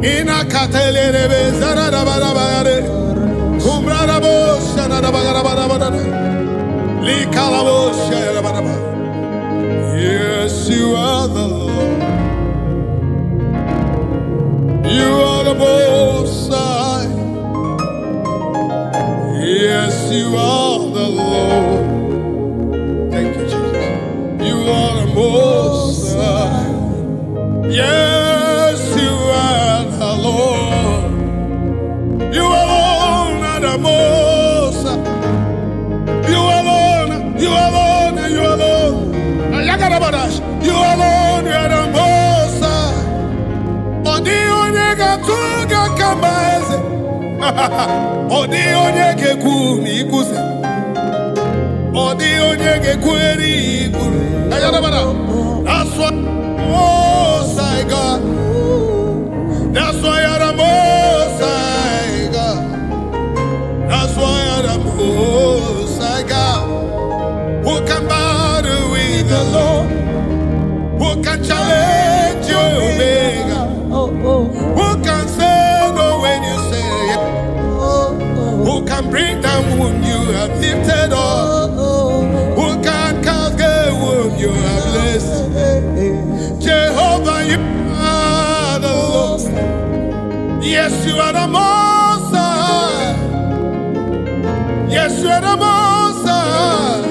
Ina Katelebe Zanadabayare. Kumbrabo Shanadabayana. Likalabo Shayabana. Yes, you are the Lord. You are the Most High. Yes, you are the Lord. Thank you, Jesus. You are the Most High. Yes, you are the Lord. You alone are the Most High. You alone, you alone, you alone. You alone, you are the Most High. Odi onyega tuga kambaze. Odi onyege kumi ikuze. Odi onyege kweri ikuru. That's why Most High God. That's why you're the Most High God. That's why you're the Most High God. Who can battle with the Lord? Who can challenge your Omega? Who can say no when you say yes? Who can bring down whom you have lifted up? Who can cast away whom you have blessed? Jehovah, you are the Lord. Yes, you are the Most High. Yes, you are the Most High.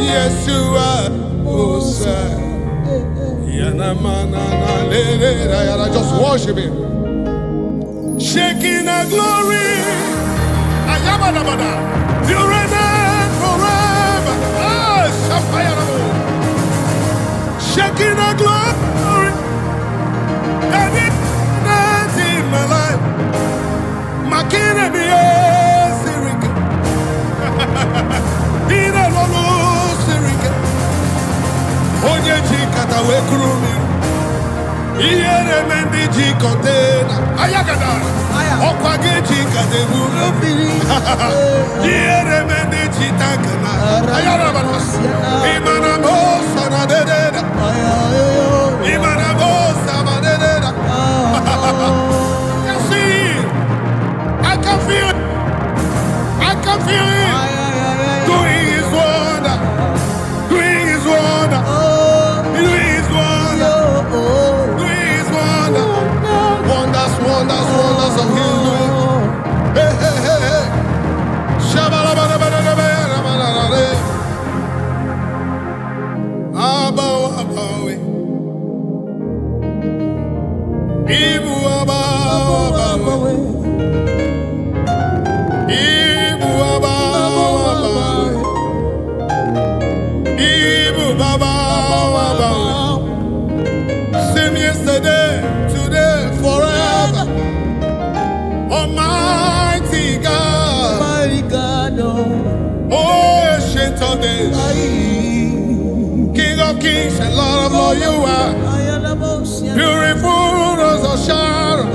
Yes, you are Most High. Just worship him. Shaking a glory. You reign forever. Shaking a glory. And it's in my life. Makina be Sirika. Ina Lolo Sirika. Onye Jikata Wekrumi. Iere mendi Jikontena. Ayagada. Okwage Jikadebu. Iere mendi Jitakana. Ayarabanos. Imanamo Sanadeda. Imanamo Samadeda. I can see it. I can feel it. I can feel it. Doing his wonder. Doing his wonder. Doing his wonder. Doing his wonder. Wonders, wonders, wonders of his doing. Hey, hey, hey, hey. Shabalabalabalabalabalabalabalabala. Abaw, abawe. Ibu abaw, abawe. Ibu abaw, abawe. Ibu abaw, abawe. Same yesterday, today, forever. Almighty God. Mighty God, Oh, ancient of days. King of kings and Lord of lords, you are. Beautiful rose of Sharon.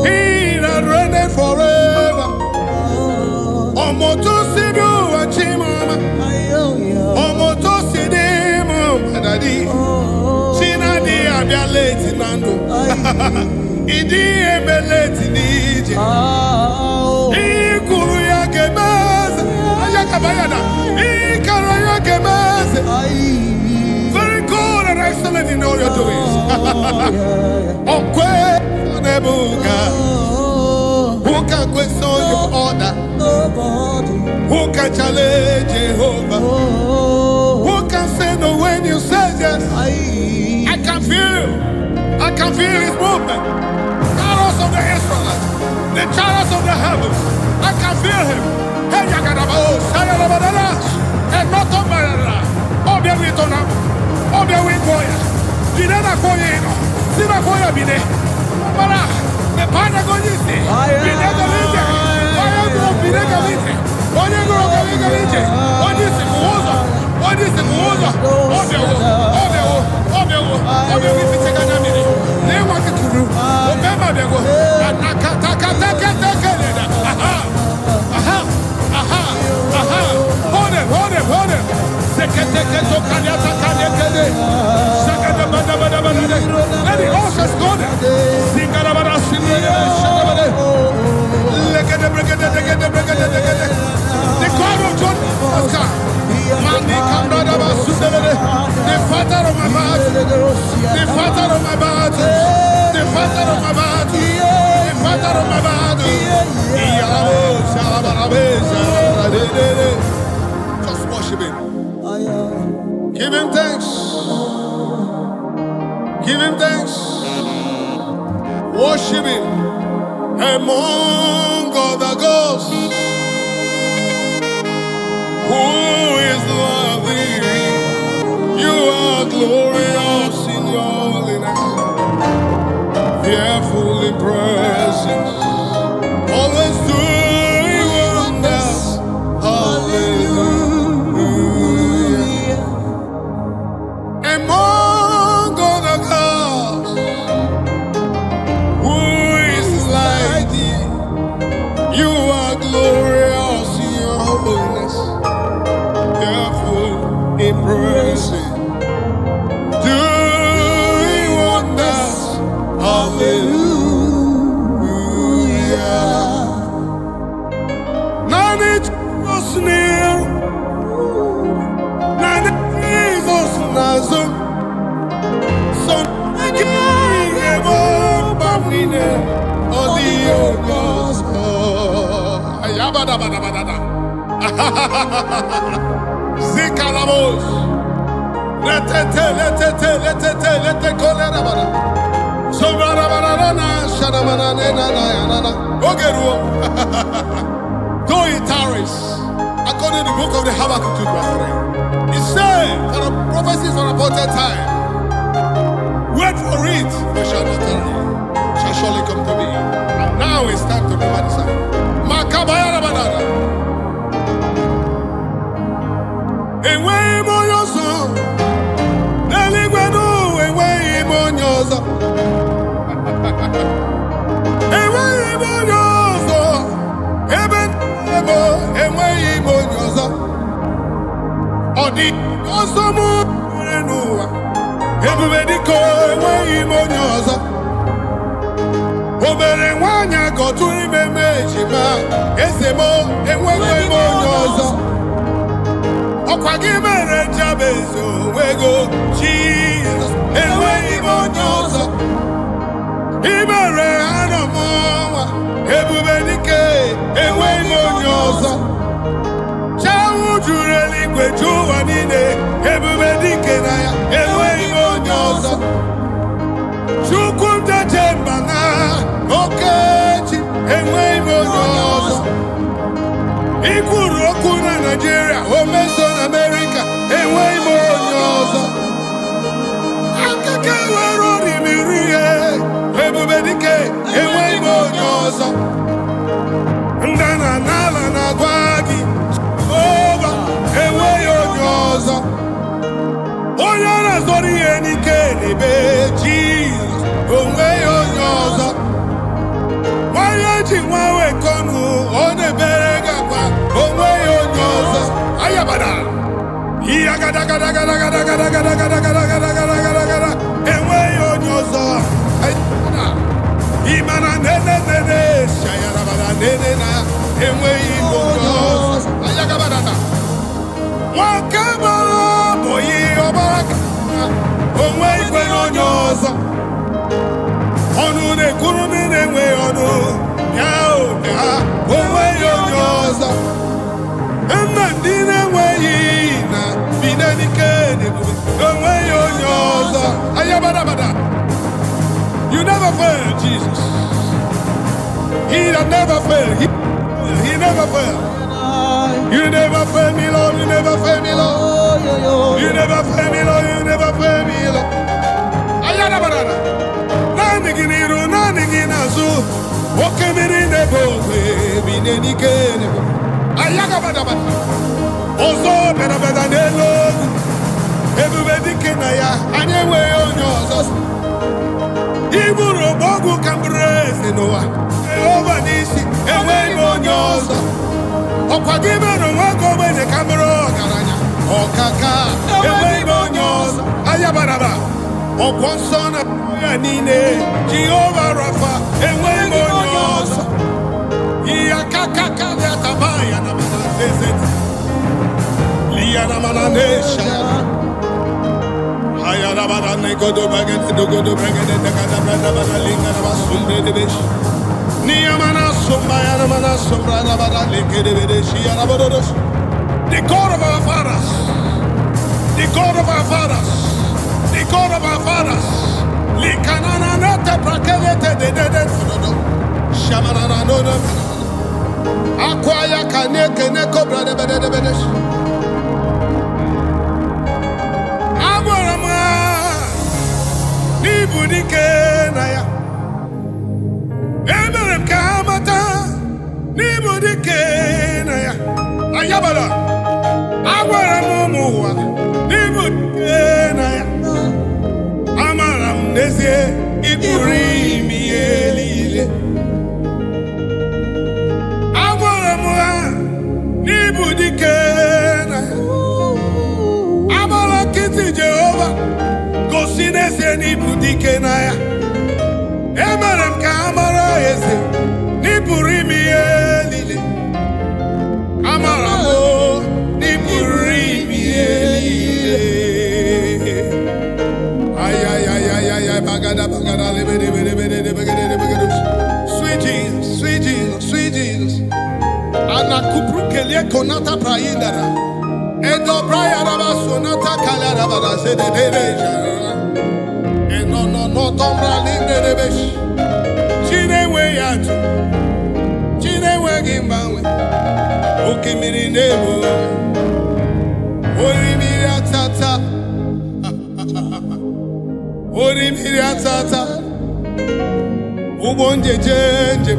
He that reigneth forever. Omoto sidu achimama. Omoto sidimu madadi. Chinadi abialeti nando. Idi ebeleti nije. Ikuru ya kebeze. Ayakabayana. Ikara ya kebeze. Very good and excellent in all your doings. Okwe nebuga. Who can question your order? Who can challenge Jehovah? Who can say no when you say yes? I can feel. I can feel his movement. Chariots of the Israelites, the chariots of the heavens. I can feel him. Hey, Yagadabo, Sayalabadash, and not on Marana. Obia Witona, Obia Wikoya, Dinana Koyeno, Sina Koya Bine, Mara, the Panagonisi, Binega Lite, Ayagro Binega Lite, Oyagro Galega Lite, what is the Muza, what is the Muza, Obia, Obia, Obia, Obia, Obia, Obia, Obia, Obia, Obia, Obia, Obia, Obia, Obia, Obia, Obia, Obia, Obia, Obia, presence. Always doing wonders. Hallelujah. Among other gods, who is like thee? You are glorious in your holiness, careful in praising, doing wonders. Hallelujah. None is near, none is Nazar. So I can't bamine on the Ogos. Ayabadabadabada. Zikalamos. Let colera. So Barabarana, Shadamanana, Ogeru. Though it tarries, according to the book of the Habakkuk 2:3, it said, for the prophecies for appointed time, wait for it, but shall not tarry, shall surely come to me. And now it's time to remember the sign. Makabaya Banana. Away more your song. Neligwenu, away more your song. Away more your song. Heaven, away more your song. Odi, Osamu, Renua. Everybody go away more your song. Obere nwanya go to remember Jima. Esemo, away more your song. Okwagimere Jabezo, wego Jesus, away more your song. Ibere Anamoa, Ebubedike, away more your song. Chawu Jureli Kwejuanine, Ebubedike Naya, away more your song. Chukwunda Jembana, Okechi, away more your song. Ikuru na Nigeria, Omeson America, away more your song. Akaka Warori Mirie, Ebubedike, away more your song. Ndana Nala Nagwagi, over, away on your song. Oyana Zori Enike, Jesus, away on your song. Wayaji Wawe Konu, on the Berega, away on your song. Ayabada. Away on your song. Imana nene shayarabada nene na away on your song. Ayagabada. Wakabara boyi obaka. Away on your song. Onu ne kuru ne way onu. Yao ya. Away on your song. Amandine way na binanike ne away on your song. Ayabada. You never fail, Jesus. He that never fail. He never fail. You never fail me, Lord. You never fail me, Lord. You never fail me, Lord. You never fail me, Lord. Ayabada. Naniginiru, naniginazu. Okemiri nebo, binanike nebo. Ayagabada. Ozo beda nelo. Everybody can anyway on yours. Iburu bogu kambrese noa. Over this, away on yours. Okwagime no wako wene kamro garanya. Okaka, away on yours. Ayabaraba. Okwonsona nine. Jehovah Rapha, away on yours. Iyakaka ya tabaya na manazeze. Liyana mananesha. Ayarabada negodo baget dogodo baget dekada bada linga na sumbre de besh. Niyamana sumbaya na mana sumbra na bada linge de besh yarabodos. The God of our fathers. The God of our fathers. The God of our fathers. Likanana nete prakelete de dodo. Shamana no no. Akwaya kaneke ne cobra de bedesh. Nibudike na ya dike na ya ayabara agwara m ụmụ ụwa n'ịbụ dike na ya amara m n'ezie ịpụrụ ime ihe niile agwara m ha n'ịbụ dike na ya agbara nkịtị Jehova gosi n'ezie n'ịbụ dike na ya emere m ka ha mara eze n'ịpụrụ ime ihe niile amara m n'ịpụrụ ime ihe niile ayayayayaya bagada bagada lebede bedebede begede begede sweet Jesus sweet Jesus sweet Jesus ana kupru kelie konata praindara edo brayara basonata kalara bada sedede no tombra libre besh chinewe yatu chinewe gimbawe okimiri nebo orimiri atata orimiri atata ubonje jenje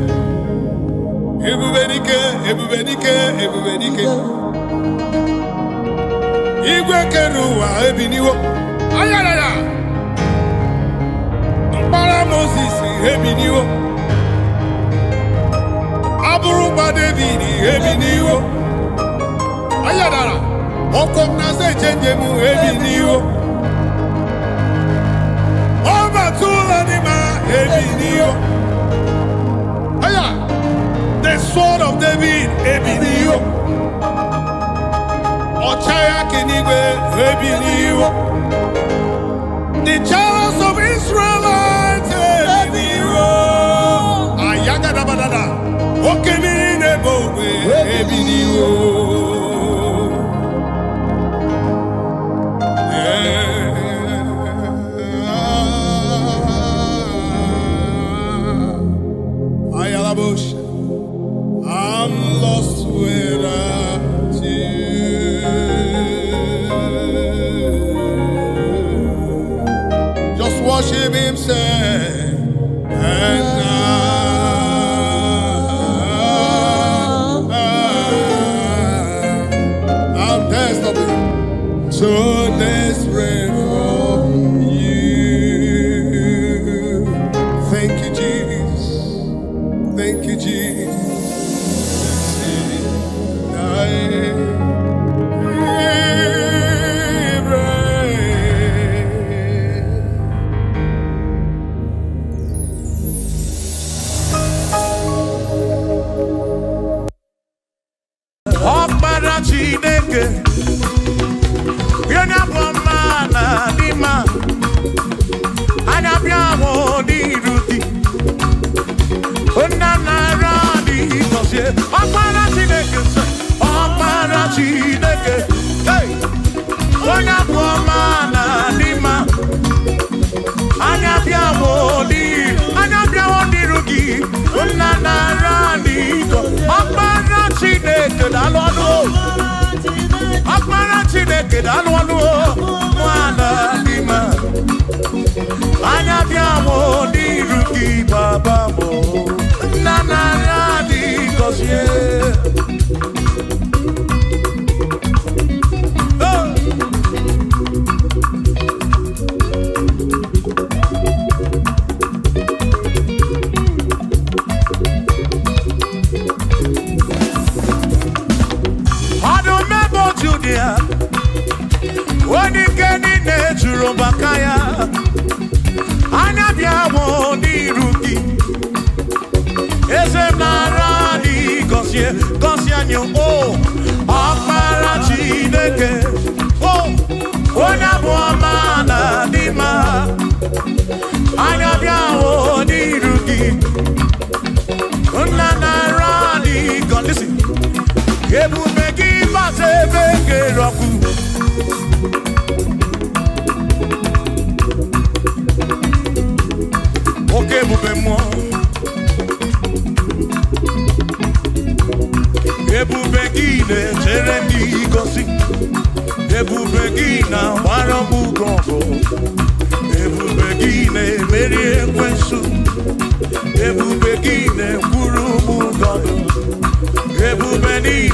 ebubedike ebubedike ebubedike igwe keruwa ebiniwo ayarara para Moses ebiniwo aburuba David ebiniwo ayadara okomna se change mu ebiniwo oba tula ni ma ebiniwo aya the sword of David ebiniwo ochaya kenigwe ebiniwo the chariots of Israel okemiri nebo ebiniwo ayalabush I'm lost without you. Just worship him, say and so desperate for you. Thank you, Jesus. Thank you, Jesus.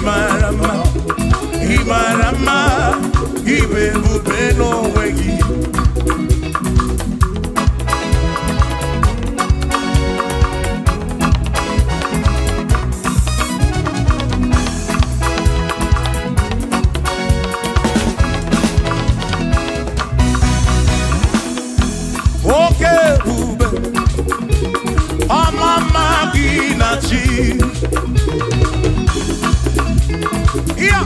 Imarama, Imarama, Ibe bube no wegi. Okay, bube, Amama Ginachi. Yeah.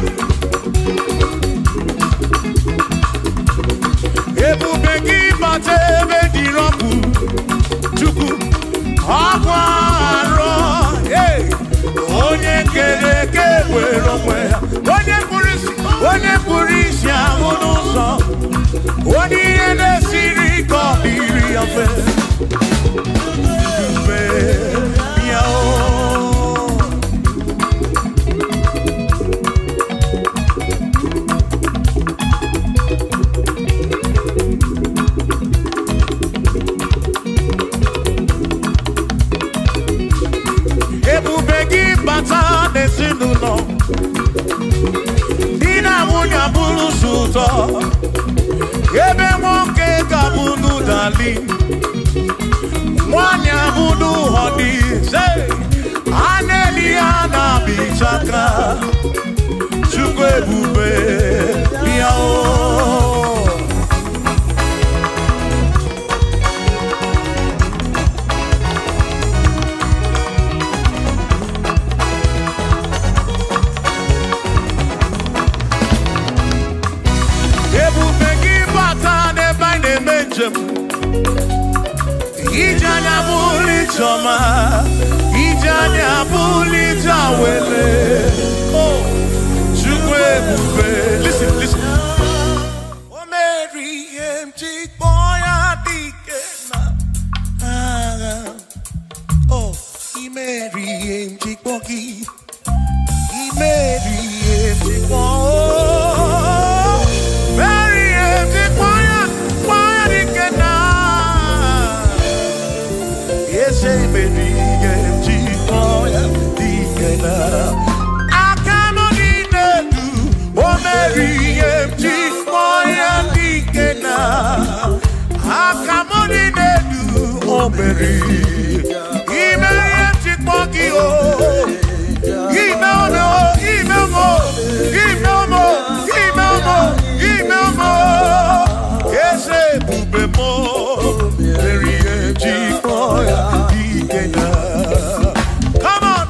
Ebube gị bata ebe dị rọpụ Chukwu akwa arọ onye kere eke were onwe ya onye kpụrụ isi ahụ n'ụzọ onye ihe na-esiri ike ọ dịrị ya mfe mfe ya ebube gị bata n'ezinụlọ di na nwunye abụrụ ụtọ ebe nwoke ga-abụrụ dali nwanyị abụrụ họdịze a na-eli ya na-abịchaka Chukwu ebube ya Ijanya buli choma, ijanya buli jawele. Oh, Chukwu ebube. Listen, listen. O Mary empty boy adikena. Oh, I Mary empty bogi. I Mary empty boy. Mary empty boy adikena. Say baby, get boy, dikena. Akamoni nedu, o Mary, empty boy, dikena. Akamoni nedu, o Mary, ime empty boy, oh, ime mo. Yes, bube mo, Mary, empty boy. Come on.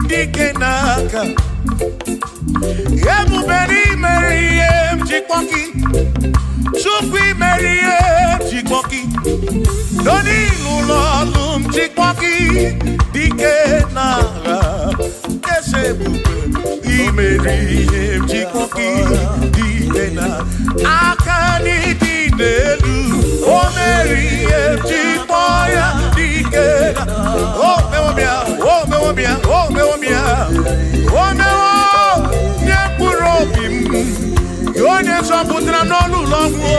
Dikenaka Ebuberi Meriem Chikwoki Chukwi Meriem Chikwoki Doni Lulolum Chikwoki Dikenaka Esebube Meriem Chikwoki Dikenaka Akani Dinelu O Meriem Chikwoya Dikenaka Oh mewomia Oh mewomia Oh mewomia Oh mewo Nyepurobim Yonye soputra nolu longu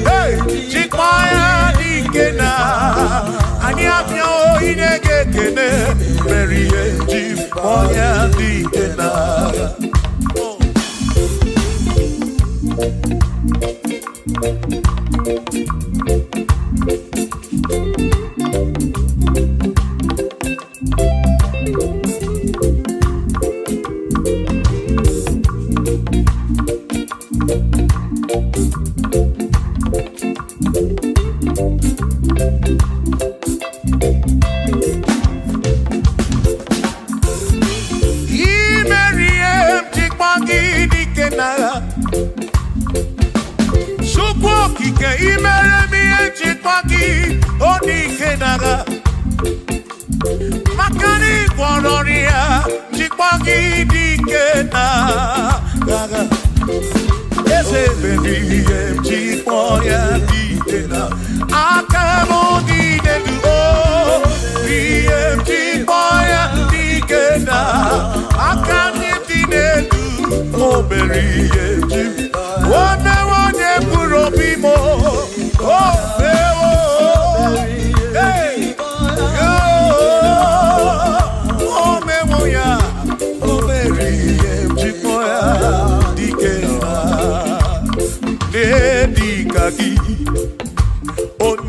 Hey Chikwaya Dikena Ani apya o inege kene Meriye Chikwaya Dikena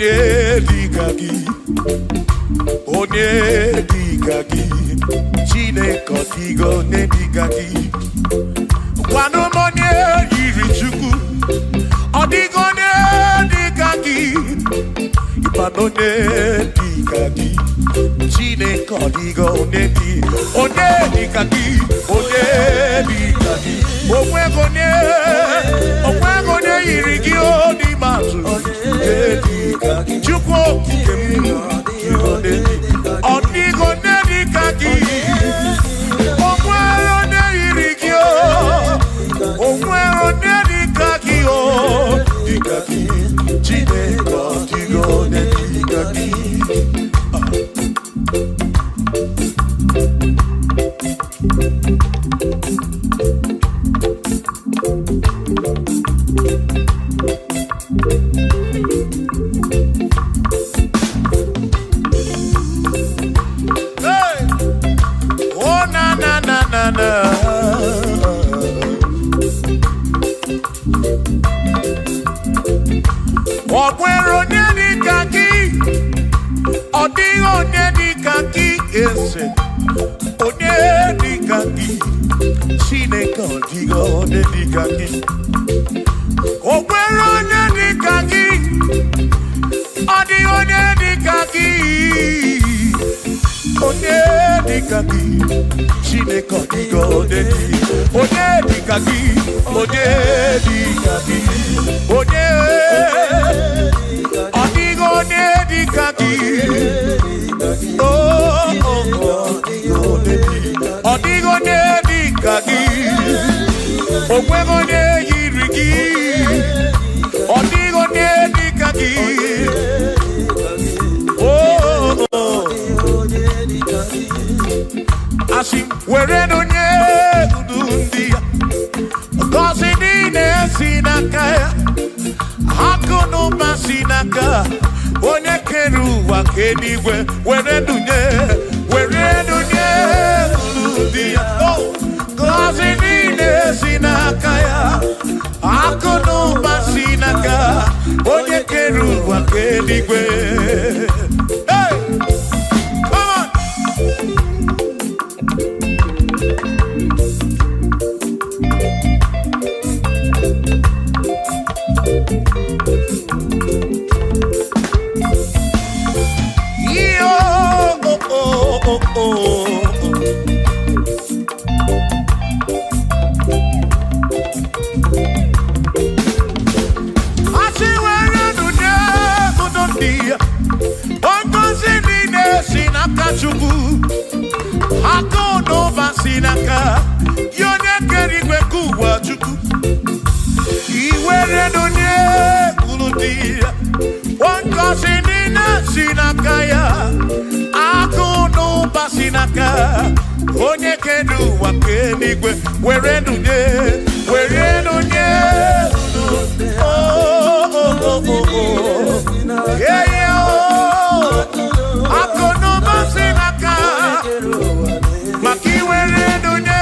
onye dịka gị, onye dịka gị, Chineke ọdịgo onye dịka gị. Gwanụ m onye yiri Chukwu, ọdịgo onye dịka gị. Ịmanụ onye dịka gị, Chineke ọdịgo onye dịka gị, onye dịka gị. Onwego onye yiri gị n'ime atụ. Chukwu okike m, ọdịgo onye dịka gị. Onwere onye yiri gị, onwere onye dịka gị, dịka gị. Chineke ọdịgo onye dịka gị. Onwere onye dịka gị, ọ dịghị onye dịka gị, eze. Onye dịka gị, Chineke ọ dịghị onye dịka gị. Onwere onye dịka gị, ọ dịghị onye dịka gị. Onye dịka gị, Chineke ọ dịghị onye dịka gị. Onye dịka gị, onye ọ dịghị onye dịka gị. Ọ dịghị onye dịka gị. Onweghị onye yiri gị, ọ dịghị onye dịka gị. Asị were onye ndu ndị ya, ngọzi niile si n'aka ya, akụ na ụba si n'aka onye kere ụwa ka eluigwe. Were dunye ndị ya, ngọzi niile si n'aka ya, akụ na ụba si n'aka onye kere ụwa ka eluigwe. Chukwu akụ n'ụba si n'aka ya, onye kere igwe ka ụwa Chukwu. Iwere n'onye kwuru dị ya, ngọzi niile si n'aka ya, akụ n'ụba si n'aka onye kere ụwa ka eluigwe. Were n'onye akụ n'ụba si n'aka, maka iwere n'onye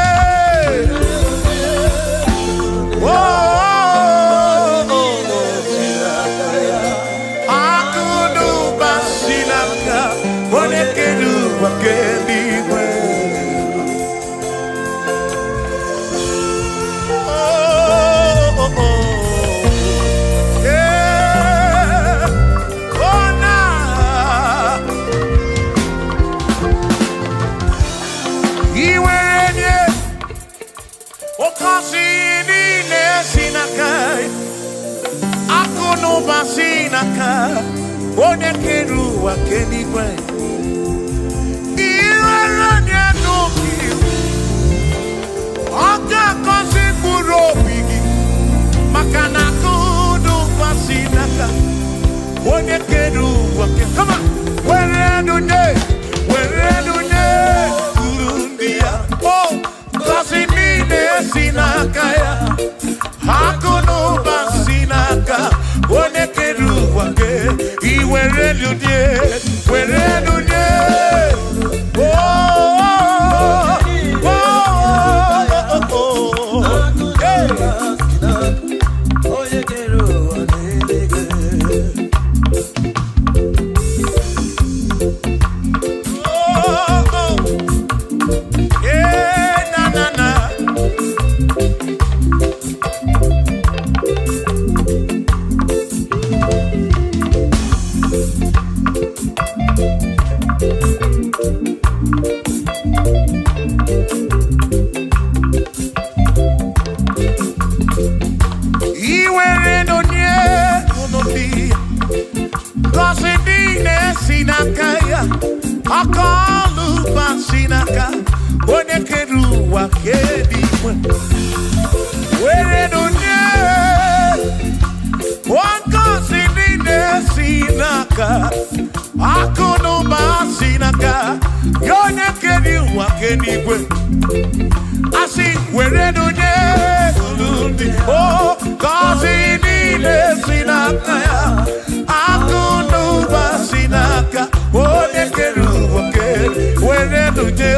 akụ n'ụba si n'aka onye kere ụwa ka eluigwe. Onye kere ụwa ka eluigwe. Iwere onye n'obi, ọ ga-agọzi mkpụrụ obi gị, maka na akụ n'ụba si n'aka onye kere ụwa. Come on, were n'onye kwuru ndị ya, ngọzi niile si n'aka ya, akụ n'ụba si n'aka onye kere ụwa ka iwere n'onye. kaya akalu basinaka onye kedu wa kedi were dunye wanka sinine sinaka akunu basinaka onye kedu wa kedi asi were dunye oh kasinine sinaka akunu basinaka onye kedu wa kedi were dunye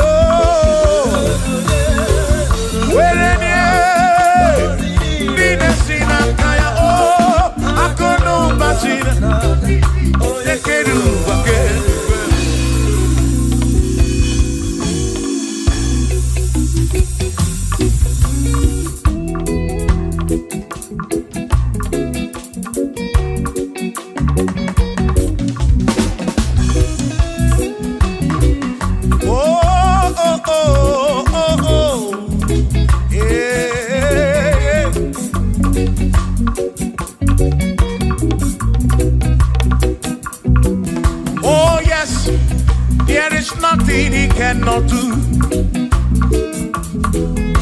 Nothing he cannot do.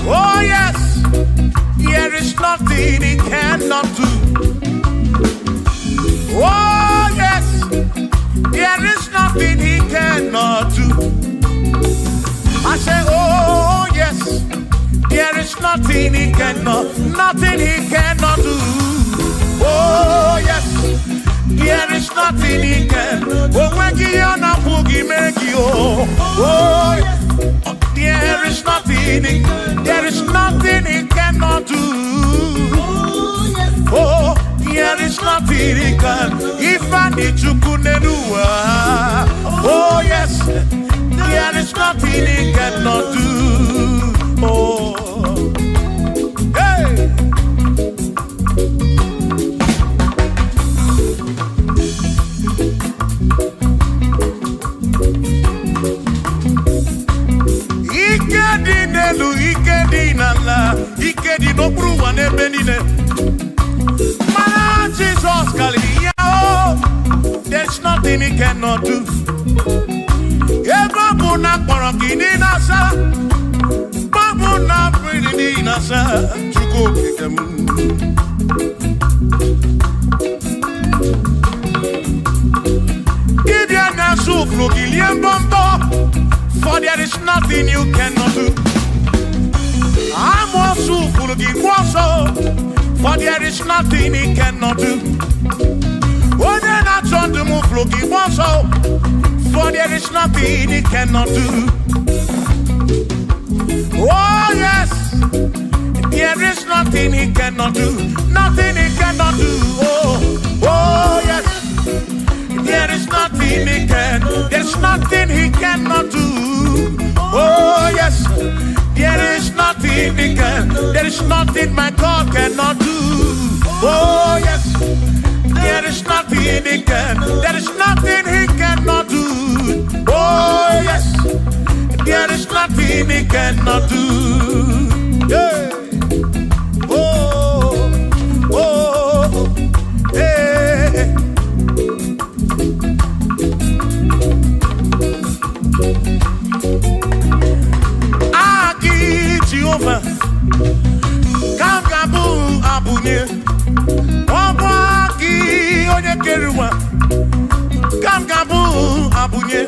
Oh yes, there is nothing he cannot do. Oh yes, there is nothing he cannot do. I say, oh yes, there is nothing he cannot do. Oh yes. There is nothing he can. Oh, there is nothing. There is nothing he cannot do. Oh, there is nothing he can. If I need to kunenua. Oh yes, there is nothing he cannot do. Oh, hey. Ikedi no bruwa ne benine. Man, Jesus Kalia, oh, there's nothing he cannot do. Babuna Parangini Nasa, Babuna Pretty Nasa, to go kick them. Give your Nasu Flugilian Bombo, for there is nothing you cannot do. I'm also full of the for there is nothing he cannot do. Oh, they're not trying to move looking for there is nothing he cannot do. Oh, yes, there is nothing he cannot do. Nothing he cannot do. Oh, yes, there is nothing he can. There's nothing he cannot do. Oh, yes. There is nothing he can. There is nothing my God cannot do. Oh yes. There is nothing he can. There is nothing he cannot do. Oh yes. There is nothing he cannot do. Yeah. Oh, oh, hey. Jehovah, Kangabu Abunye, Wabaki Onye Keruwa, Kangabu Abunye,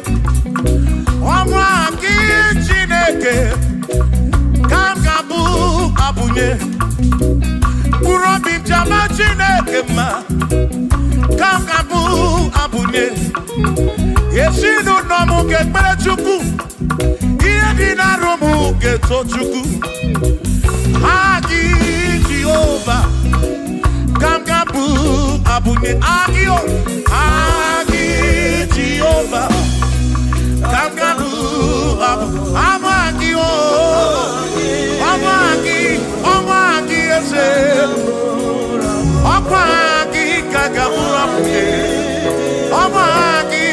Wabaki Chineke, Kangabu Abunye, Kurobi Jama Chineke ma, Kangabu Abunye, Yeshinu Nomu Kekpere Chukwu. Dina romu geto chuku Agi Jehovah Kangabu Abunye Agio Agi Jehovah Kangabu Amagi Amagi ese Amagi Kangabu Abunye Amagi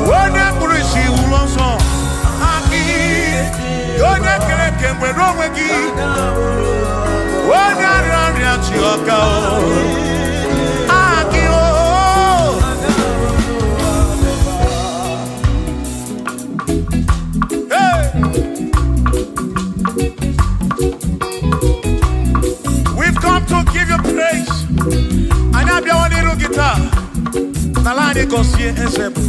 When We've come to give you praise. And I be one little guitar. Nalani Gosie Esebu.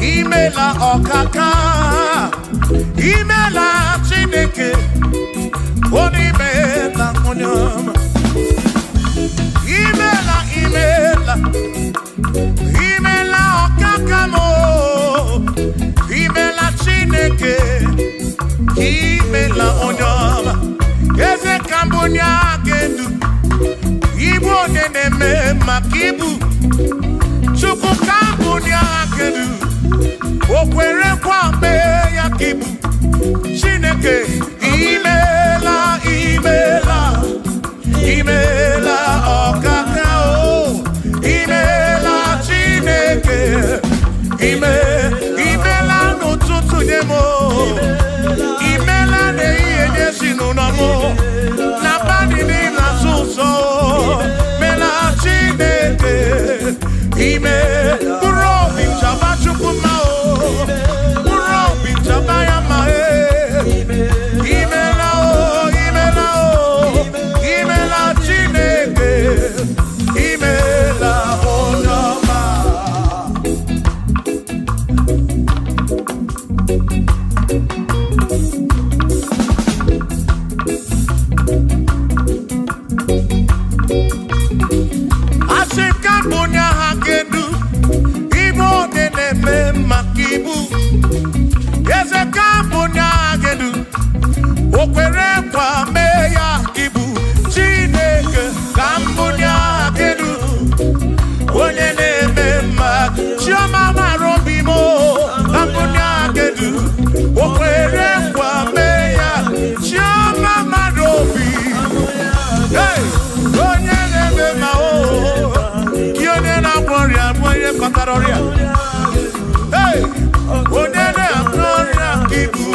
Imela okaka, imela chineke, onimela onyama. Imela okaka mo, imela chineke, imela onyama. Eze kambunya gendu, ibu neneme makibu, chuku kambunya gendu. Okwere kwame ya kibu Chineke imela okaka o imela Chineke imela n'ụtụtụ nye mo imela n'ihe sinunamo na bani na suso mela Chineke imela Chukuma imela Chineke imela onyama. Asikambunya hakedu ibo neneme makibu Yeze kambunya hakedu okwere kwa meya kibu Chineke kambunya hakedu onye neme ma chioma marobi mo kambunya hakedu okwere kwa meya chioma marobi hey onye neme ma o kione na gloria moye kataroria hey onye na gloria kibu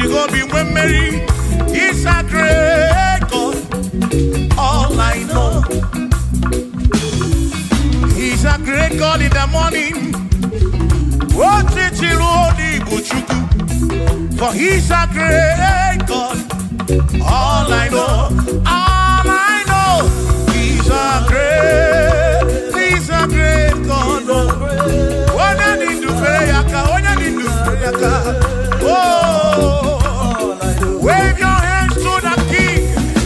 go be when Mary. He's a great God. All I know. He's a great God in the morning. For he's a great God. All I know, he's a great God. When I need to pray, oh, wave your hands to the King.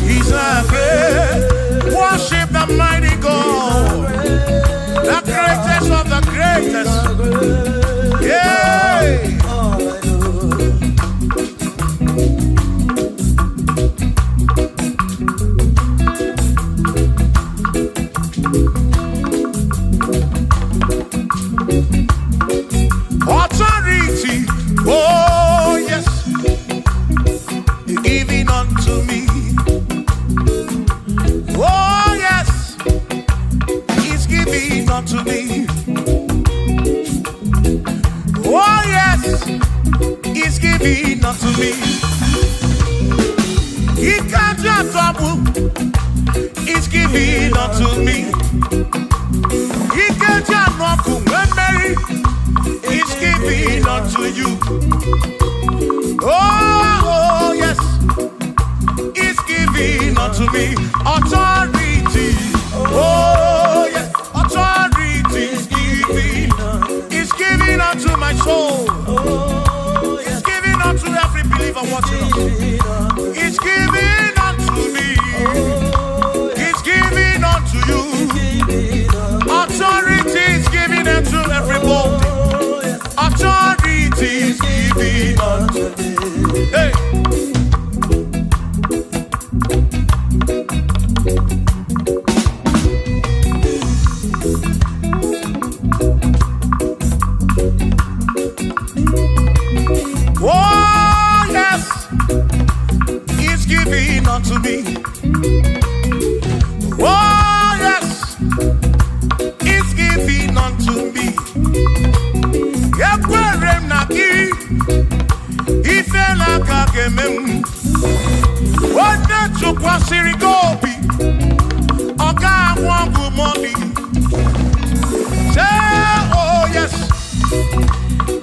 He's a great. Worship the mighty God, the greatest of the greatest. Yeah. Authority, oh yes, giving unto me. Oh yes, he's giving unto me. Oh yes, he's giving unto me. He can't just double. He's giving unto me. He can't just walk when Mary. He's giving unto you. Oh yes, he's giving unto me. Authority. Oh yes, authority is giving. He's giving unto my soul. He's giving unto every believer watching us. He's giving unto me. He's giving unto you. Authority is giving unto everybody. Authority is giving unto me. Hey. Oh yes, he's giving unto me. Oh yes, he's giving unto me. Yakwere naki, ifela kakemem. Wanda chukwa sirigobi, oga wangu money. Say oh yes,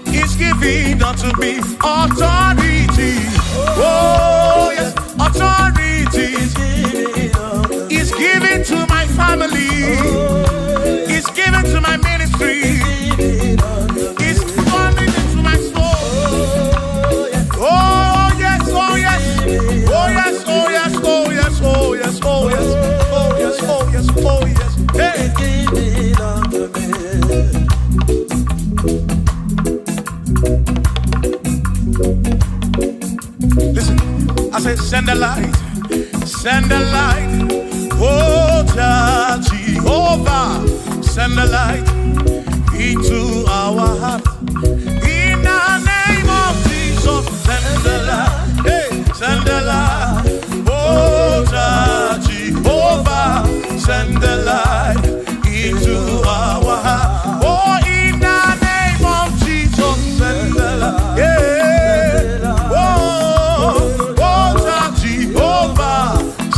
he's giving unto me authority. Oh yes, authority. He's giving to my family. He's giving to my ministry. He's coming into my soul. Oh yes, oh yes, oh yes, oh yes, oh yes, oh yes, oh yes, oh yes, oh yes, oh yes. Hey. Listen, I say send a light, oh Jehovah, send a light into our heart. In the name of Jesus, send a light, hey, send a light, oh Jehovah, send a light into our heart. Oh, in the name of Jesus, send a light, yeah.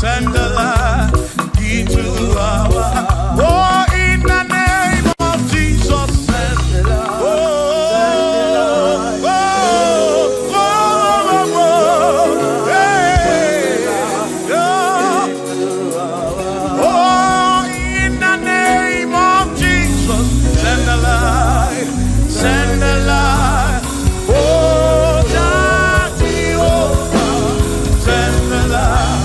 Send the light into our heart. Oh, in the name of Jesus, send the light. Oh, in the name of Jesus, send the light, send the light. Oh, Jehovah, send the light.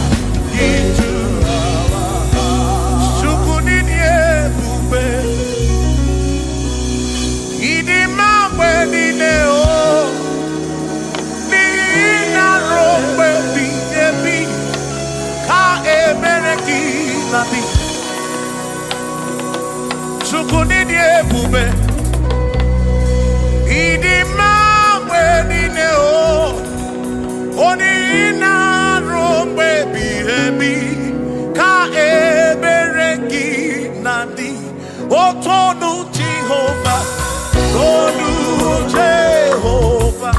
Tonu Jehovah, Tonu Jehovah.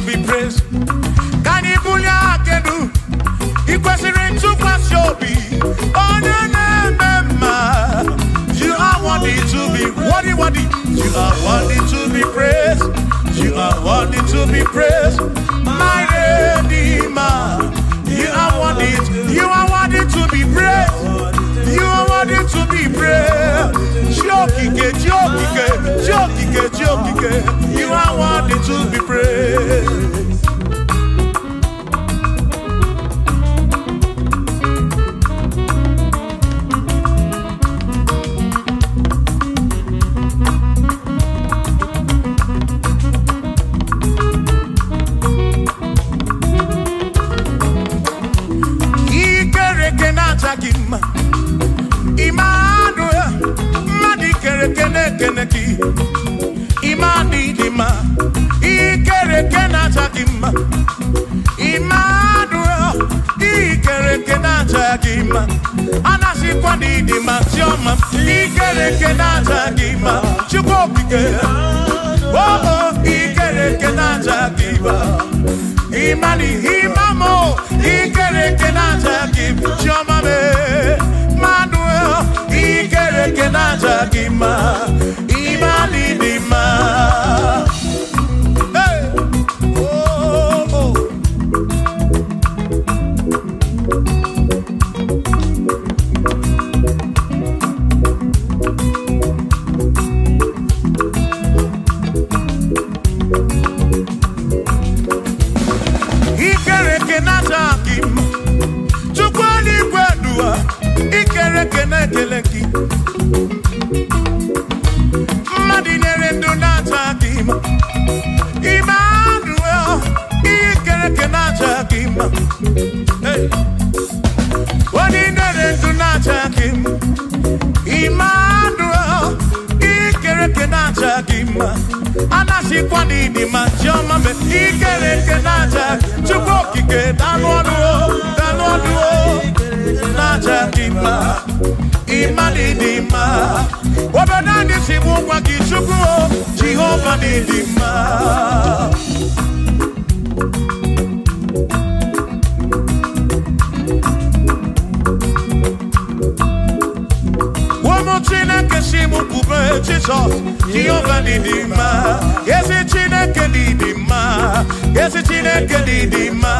be praised. Can you pull your canoe? Equestrian to pass your be. Oh, you are worthy to be worthy. You are worthy to be praised. You are worthy to be praised. My Redeemer. You are worthy to be praised. You are worthy to be praised. Jokike. You are worthy to be praised. Imani dima, ikere kenata kima. Emmanuel, ikere kenata kima. Anasi kwani dima tioma, ikere kenata kima. Chukopike, oh ikere kenata kima. Imani imamo, ikere kenata kima. Tioma me, Emmanuel, ikere kenata kima. Imani dima. Hey, oh. Ikere kenata kima. Chukwani kwedua. Ikere kenekeleki. Emmanuel, ikere kenata kima. Hey, ordinary do not him. Emmanuel, ikere kenata kima. Anasi kwani di majoma me ikere kenata. Chukokike danwaduo nata kima. Imani dima. Wabanani simu kwa kichukuo. Jehovah dima. Womotina kesimu kube Jesus. Jehovah dima. Yesi chineke dima. Yesi chineke dima.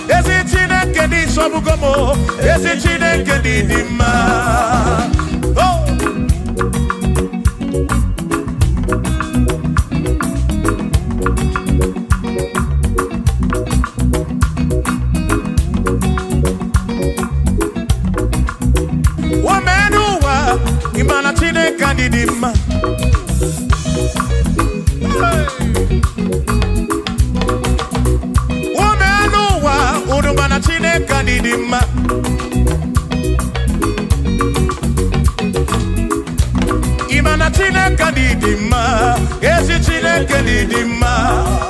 Yesi chineke di sobugomo. Yesi chineke dima. Oh. Imana chine kandidima. Womenuwa udumana chine kandidima. Imana chine kandidima. Ezi chine kandidima.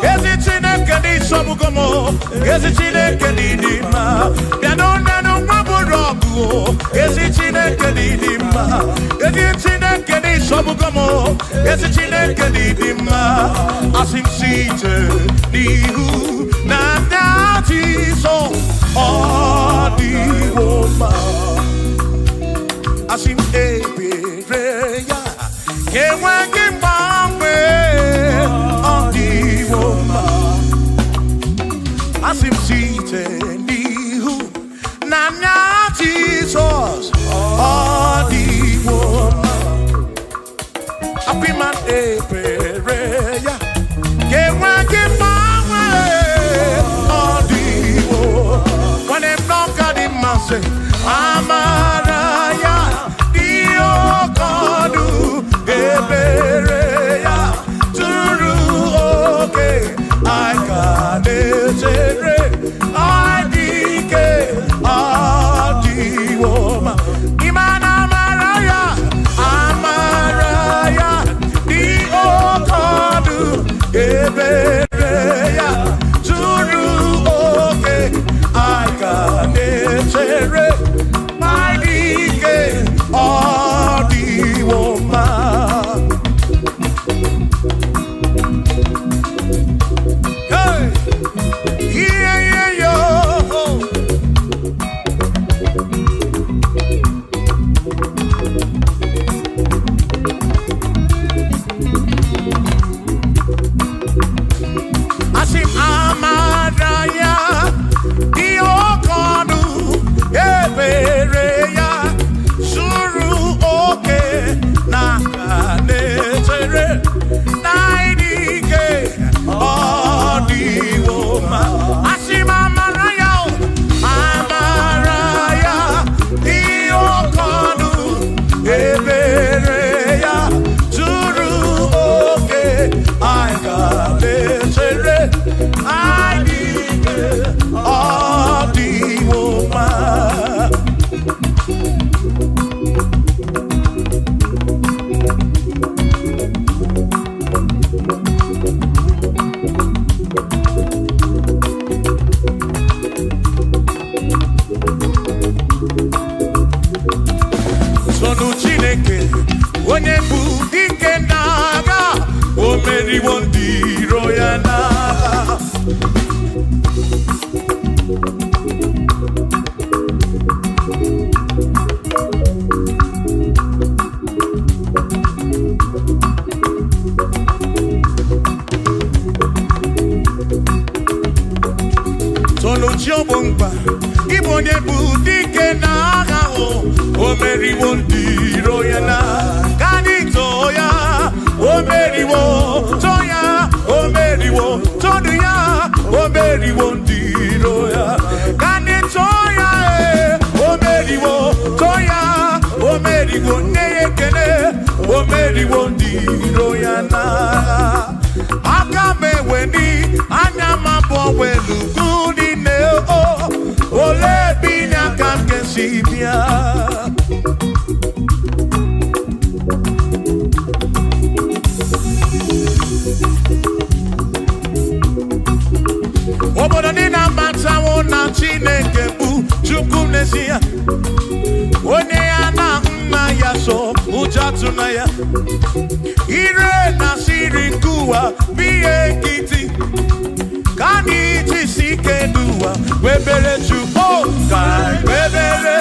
Ezi chine kandi sobugomo. Ezi chine kandidima. Yanonanu maburogu. Ezi chine kandidima. Ezi chine kandi sobugomo. Ezi chine kandidima. Asim site nihu na dati so odi woma. Asim ebereya kewangi bangwe odi woma. Asim site nihu na dati so odi woma. Apiman ebereya kewangi bangwe odi woma. When them knock at him and say Amaraya Dio Kodu Ebereya Turu okay I can I dike Adi Woma Imana Amaraya Dio Kodu Ebereya Turu okay I can Chineke onye bụ dike n'agha o meriwo ndị iro ya n'agha. Chiobongba Igbo onye bụ dike n'agha o meriwo ndị iro ya na kanito ya o meriwo to ya o meriwo todu ya o meriwo ndị iro ya kanito ya o meriwo to ya o meriwo nne ekene o meriwo ndị iro ya na aka meweni anya mabọ welugu ole binya kam kesibia obodo dị na matawo na Chineke bụ Chukwu n'ezie onye ya na nna ya so ụjọ tụna ya ire na siri nkuwa biye nkịtị ka anyị jisi ike n'ụwa webere Chukwu ka webere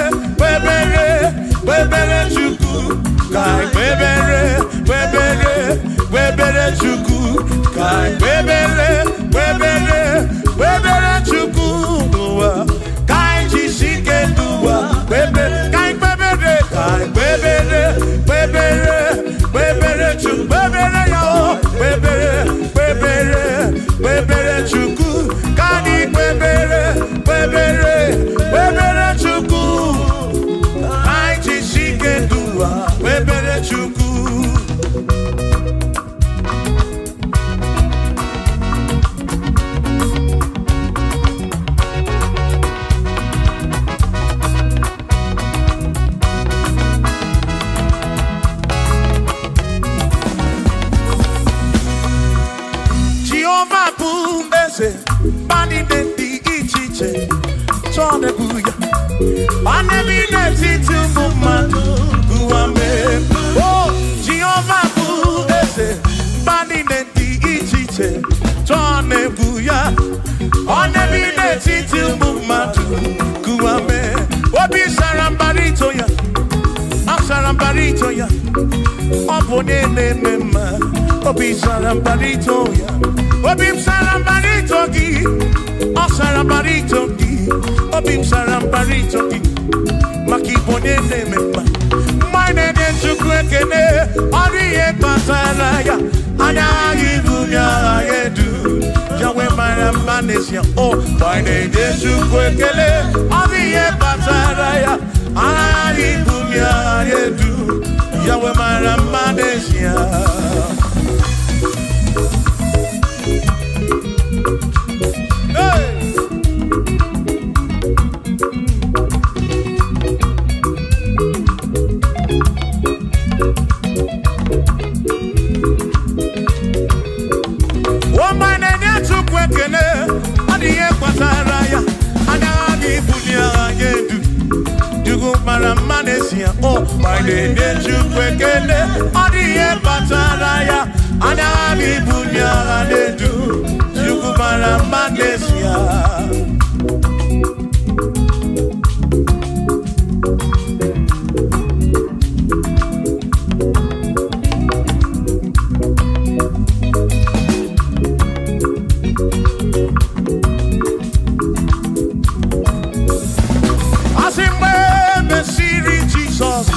Chukwu ka webere Chukwu ka webere Chukwu n'ụwa ka anyị jisi ike n'ụwa webere Chukwu webere ya o webere Chukwu ka anyị webere Chukwu anyị jisi ike n'ụwa webere Chukwu. Bani de di ichiche Chone buya Bane bine titu mumadu Guame Oh Jehovah bu ese Bani de di ichiche Chone buya Bane bine titu mumadu Guame Obi sarambarito ya Sarambarito ya Obone ne mema Obi sarambarito ya Obim sarambarito gi, o sarambarito gi, obim sarambarito gi, makibone ne mema. Mine de chukwekene, oriye pasaraya, anagi bunya yedu, jawe maramanesia. Oh, mine de chukwekene, oriye pasaraya, anagi bunya yedu, jawe maramanesia. Oh, my name is Chukwekene, Odiye Pataraya, Anabi Bunya Anedu, Chukwara Manesia.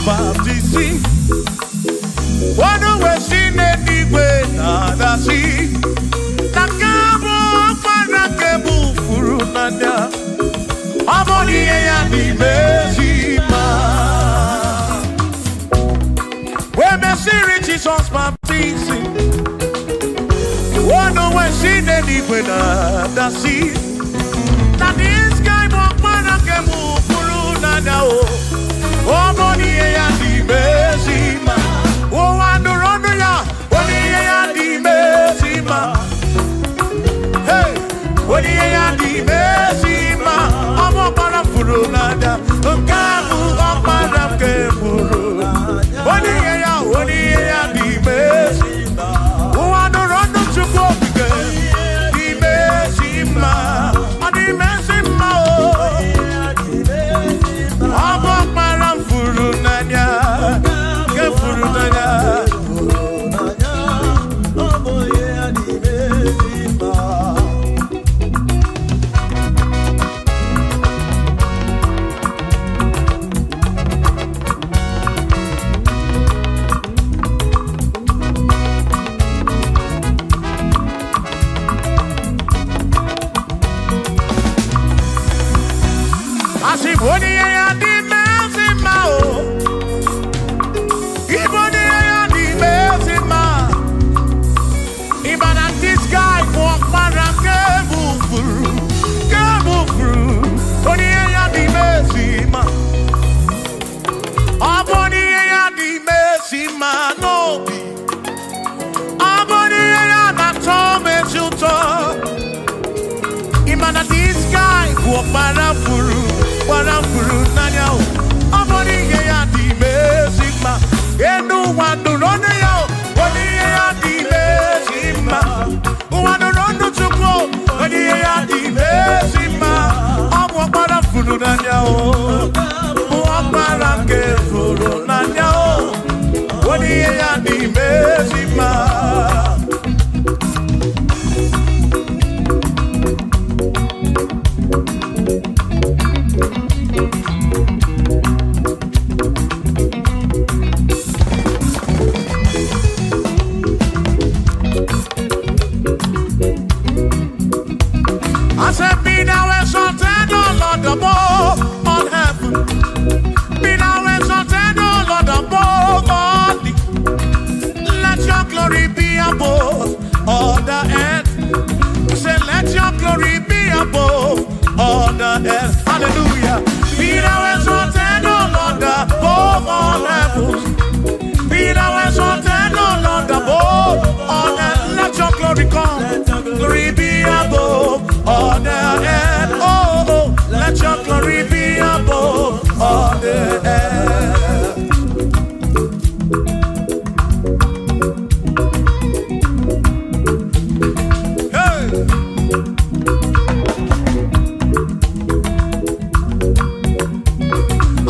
Baptism. One way seen anyway, nada see. Nakabo Panakabu Furunanda. Amoni and the Bezima. When the series is on baptism. One way seen anyway, nada see. That is guy Panakabu Furunanda. Oh, money and the Bezima. Oh, and the Ronoya, money and the Bezima. Hey, money and the Bezima. I'm a Parafurunada, a Kabu, a Parakeburu. Warafuru nanya o. Amoni ya di mesima. Enu wanu rone ya o. Oni ya di mesima. Wanu ronu chukwo. Oni ya di mesima. Amu warafuru nanya o. Warafuru nanya o. Oni ya di mesima. On heaven, be thou exalted, O Lord, above all the. Let your glory be above all the earth. Say, let your glory be above all the earth. Hallelujah. Be thou exalted, O Lord, above all heaven. Be thou exalted, O Lord, above all earth. Let your glory come. Glory be above all the earth. Oh, let your glory be above all the earth. Hey!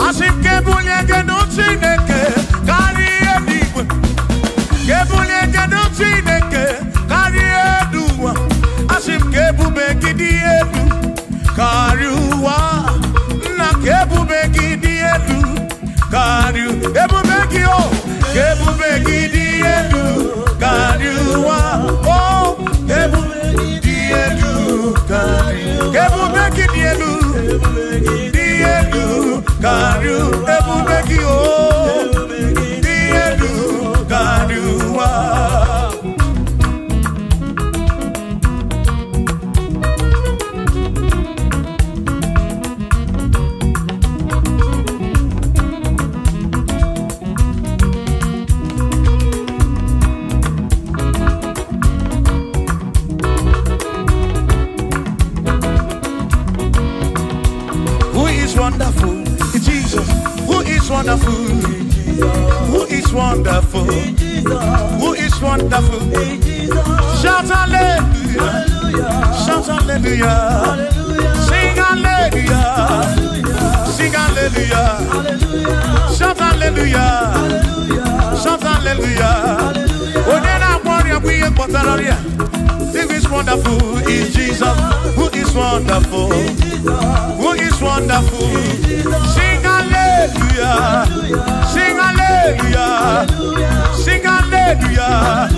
Asim kebunye genuti neke kari edigwe. Kebunye genuti neke kari eduwa. Asim kebube gidi edu. Kariuwa na kebubegi di edu kariu ebubegi o kebubegi di edu kariuwa oh kebubegi di edu kariu kebubegi di edu kariu ebubegi o di edu kariuwa. Wonderful, Jesus. Who is wonderful? Who is wonderful? Who is wonderful? Shout hallelujah! Shout hallelujah! Sing hallelujah! Sing hallelujah! Shout hallelujah! Shout hallelujah! Onena warrior we embotararia. Who is wonderful is Jesus. Who is wonderful? Who is wonderful? Sing hallelujah! Sing hallelujah! Sing hallelujah!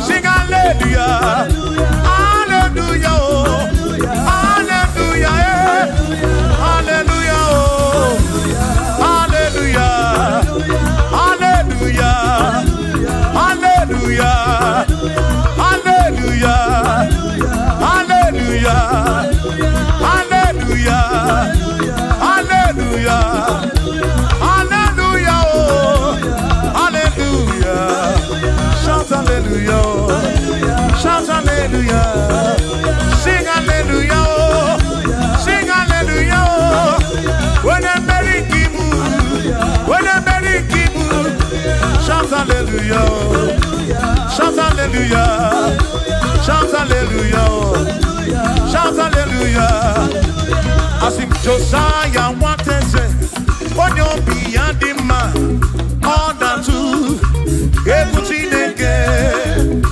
Sing hallelujah! Hallelujah! Hallelujah! Hallelujah! Hallelujah! Hallelujah! Hallelujah! Hallelujah! Hallelujah! Hallelujah! Hallelujah! Hallelujah! Oh, hallelujah! Shout hallelujah! Shout hallelujah! Sing hallelujah! Sing hallelujah! When I'm very kibu, when I'm very kibu, shout hallelujah! Shout hallelujah! Shout hallelujah! Shout hallelujah! As if Josiah wanted to, on your beyond the man, all that too, everything again.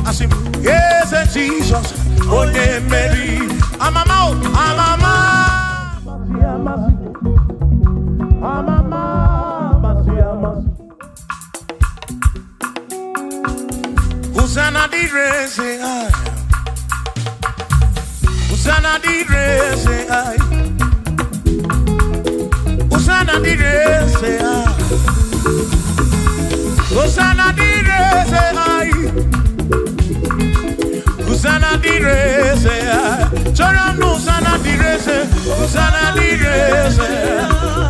Asim, yes, Jesus, oh, Mary, Amama, Hosanna di re say I. Hosanna di re say I. Hosanna di re say I. Hosanna direse ai. Hosanna direse ai. Choram Hosanna direse. Hosanna direse.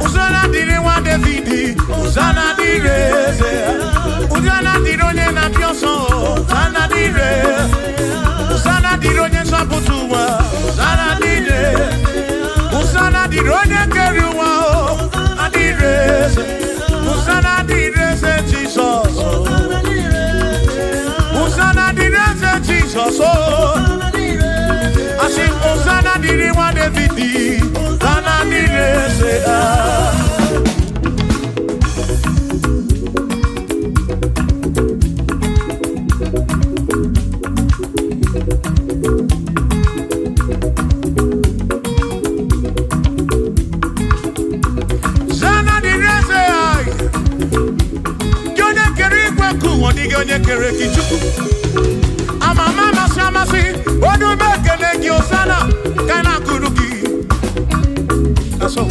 Hosanna dire wa David. Hosanna direse. Hosanna dironye na bioso. Hosanna direse. Hosanna dironye saputuwa. Hosanna direse. Hosanna dironye keruwa. Hosanna direse. Hosanna direse Jesus. Hosanna direse Jesus. I sing Hosanna dire wa David. Hosanna direse. Onye kere kichuku amama masamasi odu mekene gi Hosanna kana kuruki aso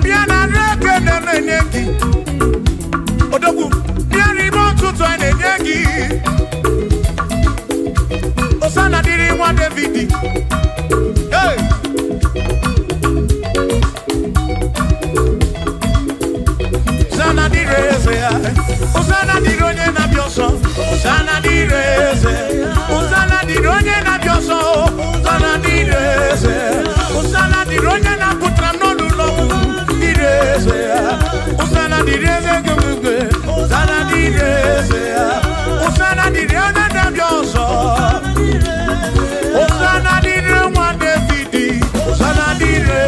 biana reke neneki odogu biani montuto neneki Hosanna diri wa David hey Hosanna direse, Hosanna dironye na bioso, Hosanna direse, Hosanna dironye na bioso, Hosanna direse, Hosanna dironye na putra no lulo, direse, Hosanna direse gumugwe, Hosanna direse, Hosanna dironye na bioso, Hosanna dironye wa David, Hosanna direse.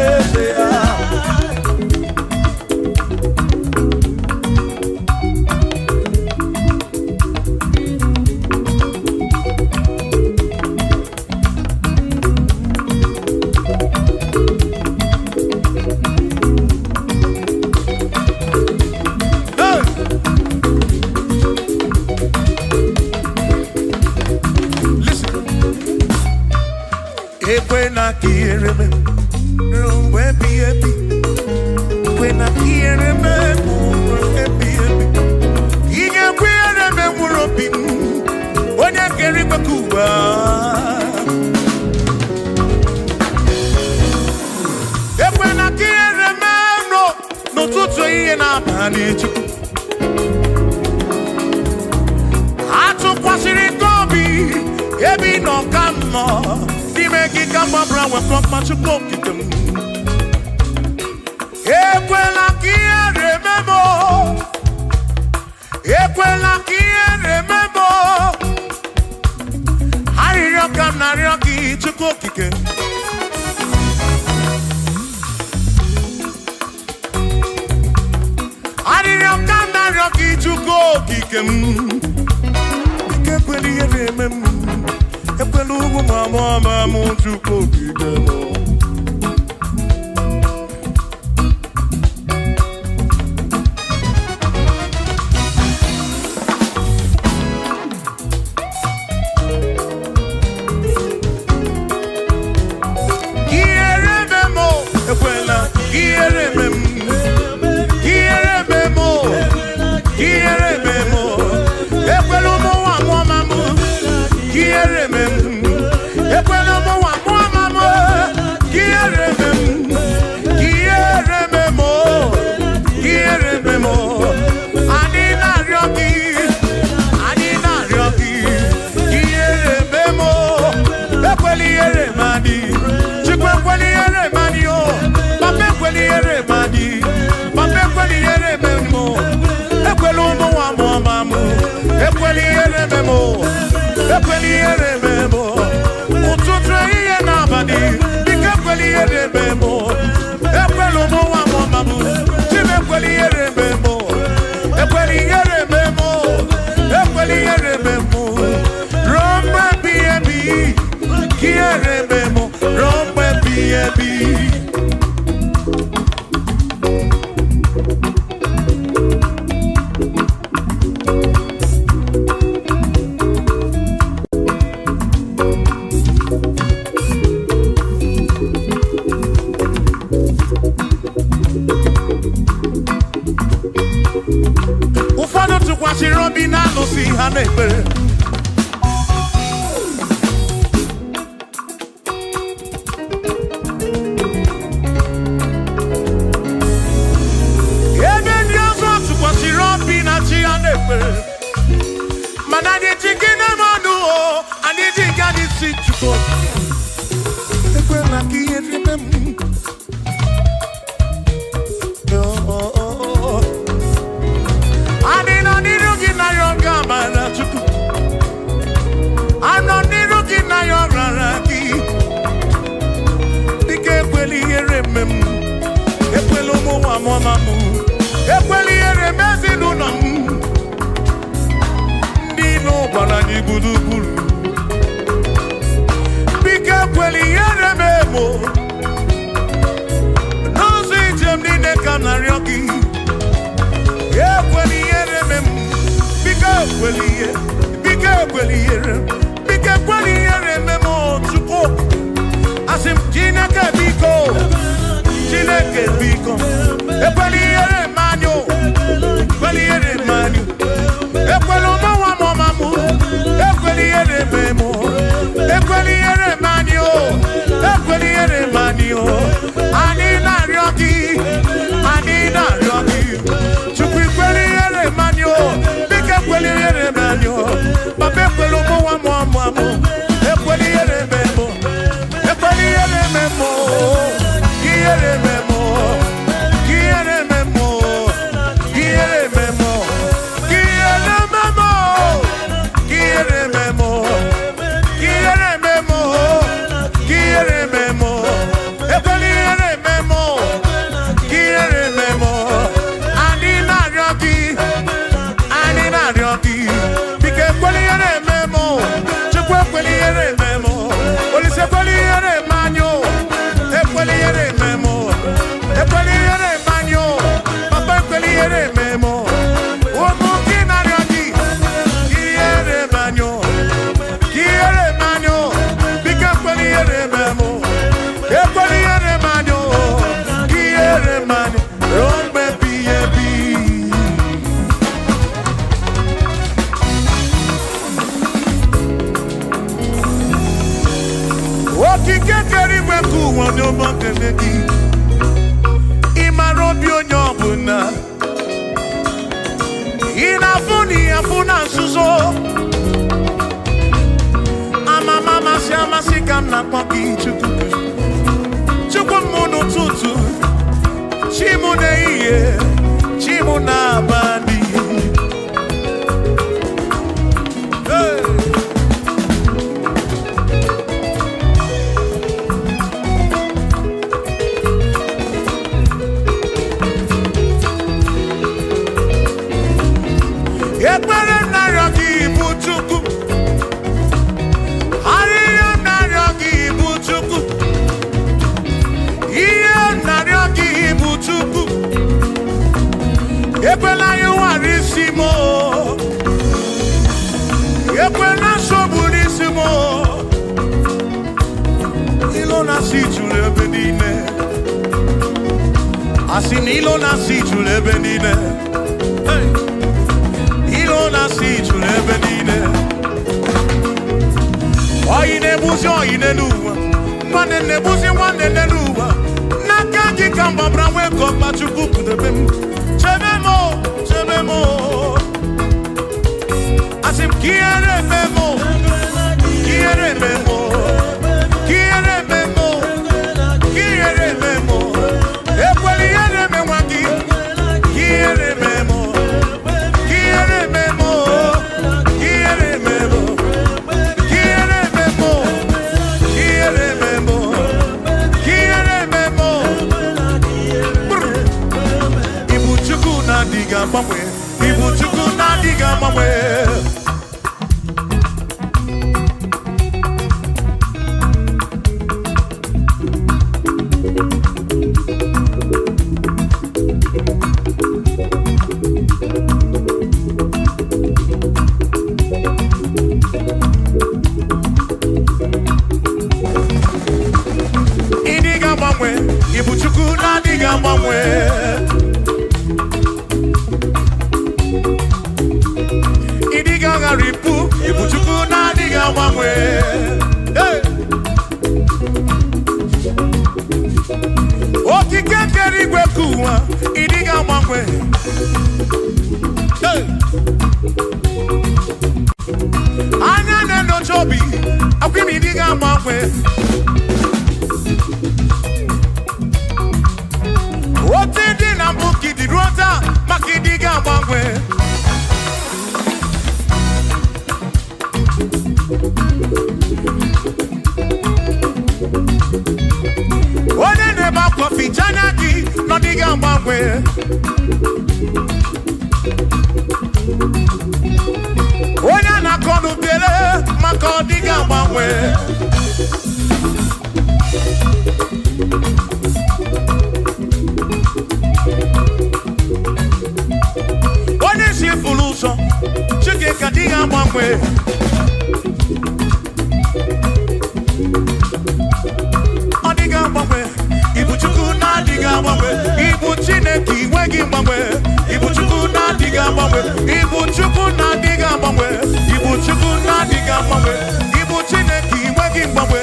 When I hear him, when I hear him, he can wear them and we're up in when I carry my Cuba. When I hear him, no, to say and I'm managed. I took what's in it, Gobi, every no come more. Make it come up around with from much of them. Equela kia remember. Equela kia remember. Hari rockam na rocky to cook again. Hari rockam na rocky to cook again. Equela remember. Epelugu mama muntu kokigemo Kierememo ekwela kierememo Kierememo Kierememo Epelugu mama Kierememo Epelugu mama Kierememo Kierememo Anina ryoki Kierememo Ekweli eremadi Chikwekweli eremadi o Papekweli eremadi Papekweli erememo Epelugu mama Ekweli erememo Ekweli erememo Ututre iye nabadi Ikekweli erememo Epelugu mama Chimekweli erememo Ekweli erememo Ekweli erememo Rompe biebi Kierememo Rompe biebi isi ha na-ekpere. Ebe ndị ọzọ tụkwasịrị obi na chi ha na-ekpere. Mana anyị ji gị n'ime ọnụ o, anyị ji gị anyị si Chukwu. Ekwela ka ihe rime m. Anyị nọ n'iru gị na ya ọga amara Chukwu. Anọ n'iru gị na ya ọrara gị. Dịka ekwela ihere mme m. Ekwela ụmụ nwa m ọma m. Ekwela ihere mme ezinụlọ m. Ndị ilo gbara anyị gburugburu. Biko ekwela ihere mme m. N'ụzọ ije m niile ka m na-arịọ gị. Ekwela ihere mme m. Biko ekwela ihere. Biko ekwela ihere. Biko ekwela ihere mme m Chukwu. Asị m Chineke biko. Chineke biko. Ekwela ihere mme anyị. Ekwela ihere mme anyị. Ekwela ụmụnwa m ọma m. Ekwela ihere mme m. Ekwela ihere mme anyị. Ekwela ihere mme anyị. Anyị na-arịọ gị. Anyị na-arịọ gị. Chukwu ekwela ihere mme anyị. Biko ekwela ihere mme anyị. Papa ekwela ụmụnwa m ọma m. Ekwela ihere mme m. Ekwela ihere mme m. Ihere mme m. Ihere mme m. Ihere mme m. Ihere mme m. Ihere mme m. Ihere mme m. Ihere mme m. Ekwela ihere mme m. Ihere mme m. Anyị na-arịọ gị. Anyị na-arịọ gị. Biko ekwela ihere mme m. Chukwu ekwela ihere mme m. Olise ekwela ihere mme anyị. Ekwela ihere mme m. Ekwela ihere mme anyị. Papa ekwela ihere mme m. Ụmụ gị na-arịọ gị. Ihere mme anyị. Ihere mme anyị. Biko ekwela ihere mme m. Ekwela ihere mme anyị. Ihere mme anyị. Ruo mgbe ebighị ebi. Okike kere igwe nke ụwa n'ụmụ nkele gị. Ị mara obi onye ọbụla. Ị na-afụ na ị afụ na nzuzo. Amama amasị amasị ka m na-akpọ gị Chukwu. Chukwu m n'ụtụtụ. Chi m n'ehihie. Chi m n'abalị. Hey! Ekpere narịọ gị bụ Chukwu. Arịrịọ narịọ gị bụ Chukwu. Ihe narịọ gị bụ Chukwu. Ekwela anyị nwara isi m. Ekwela nsogbu n'isi m. Ilo na-asị juru ebe niile. Asị na ilo na-asị juru ebe niile. Hey! Ilo na-asị juru ebe niile. Oyi na-egbuzi oyi n'elu ụwa. Nwanne na-egbuzi nwanne n'elu ụwa. N'aka gị ka m gbabara nwee ka ọkpa Chukwu kpụdebe m. Chebe m, chebe m. Asị m ka ihere eme m. Ka ihere eme m. Ka ihere eme m. Ka ihere eme m. Ekwela ihere eme nwa gị. Ka ihere eme m. Ka ihere eme m. Ka ihere eme m. Ka ihere eme m. Ka ihere eme m. Ka ihere eme m. Ibu Chukwu na-adịghị agbanwe. Ibu Chukwu na-adịghị agbanwe. Ibu Chukwu na-adịghị agbanwe. mangwe. Oti di na buki di rota makidiga mangwe. One neba kofi chanaki no diga mangwe. One na konu bele makodiga mangwe. One si fuluso chike kadiga mangwe. Odiga mangwe. Ibu chuku na diga mangwe. Ibu chineki wegi mangwe. Ibu chuku na diga mangwe. Ibu chuku na diga mangwe. Ibu chuku na diga mangwe. Ibu chineki wegi mangwe.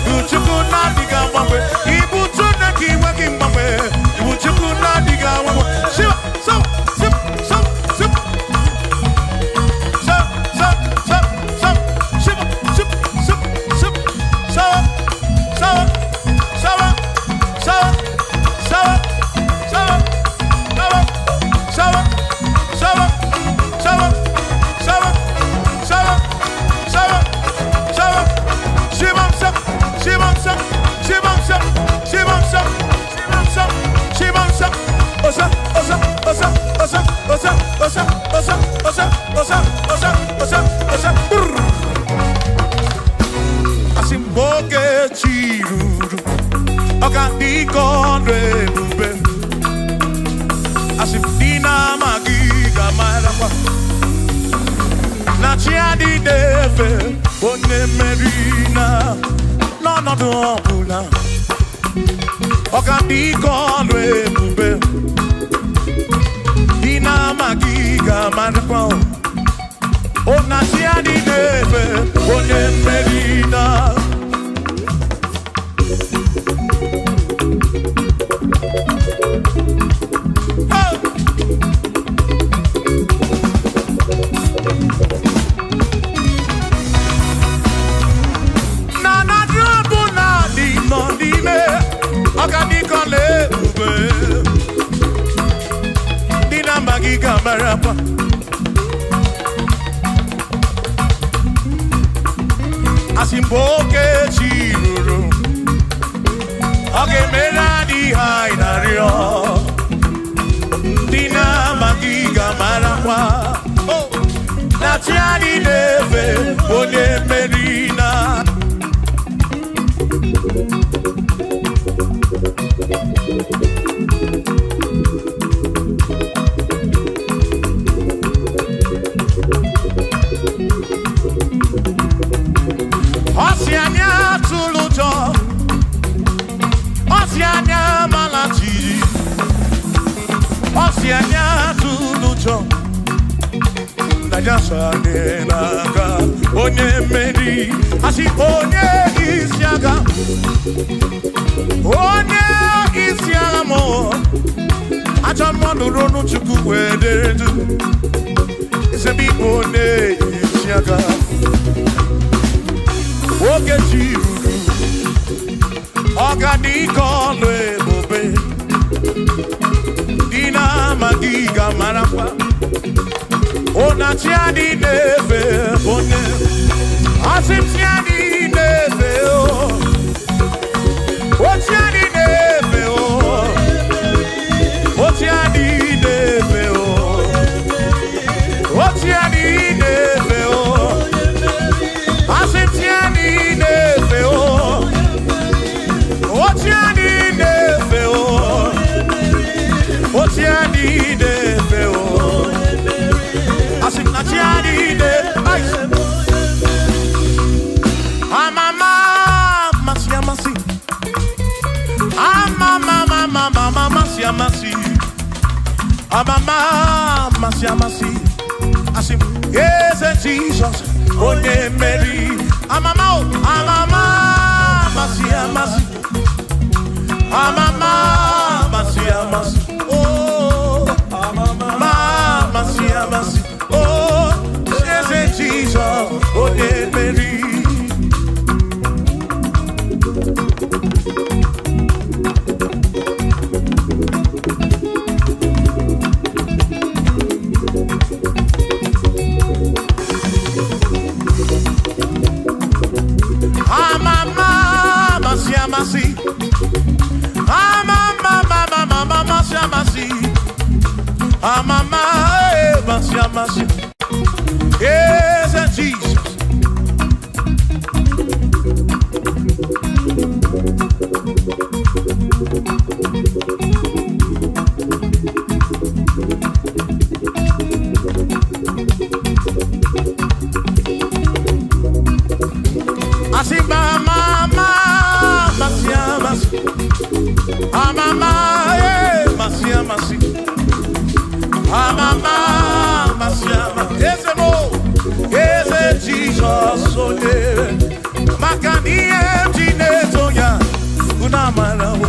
Ibu chuku na diga mangwe. Ibu chineki wegi mangwe. Ibu chuku na diga mangwe. Shiva so sip so sip. So so so so shiva sip sip sip so so so so so so so Asimboke chiruru Okandiko rebube Asimdina magiga marapa Na chiadi defe One merina No no no pula Okandiko rebube Dina magiga marapa Ona chiadi defe One merina Marapa Asimboke chiruru Oge mera di hainario Dina magiga marapa Oh Na tiani neve One merina Osianya tulujo Osianya malachi Osianya tulujo Naija sane naga Onye meri Asi onye isiaga Onye isiaga mo Acha mwandu ronu chuku wederedu Isebi onye isiaga Oge chiruru Oganiko lwebobe Dina magiga marapa Ona tiadi neve One Asim tiadi neve O tiadi neve O tiadi neve O tiadi neve Asim tiadi neve O tiadi neve O tiadi neve Asim na tiadi neve Amama Masia masi Amama mama Masia masi Amama Masia masi Asim yes Jesus One Mary Amama Masia masi Amama Masia masi Oh Amama Masia masi Oh yes Jesus One Mary mercy. Yes, Jesus. Asimba mama, masia masi. Mama, eh, masia masi. Mama, masia masi. Ese mo, ese Jesus ole. Makani emjine toya, unamala wo.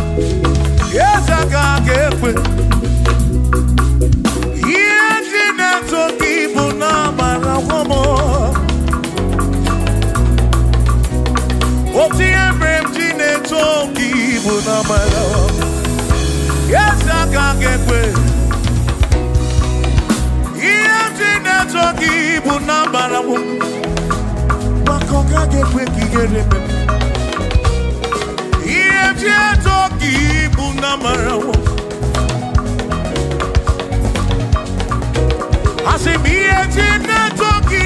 Ese kakekwe. Emjine toki bunamala wo mo. Oti emjine toki bunamala wo. Yes, I can't get away. Emjine toki bunamala wo. Makonga get away, get away. Emjine toki bunamala wo. I say me emjine toki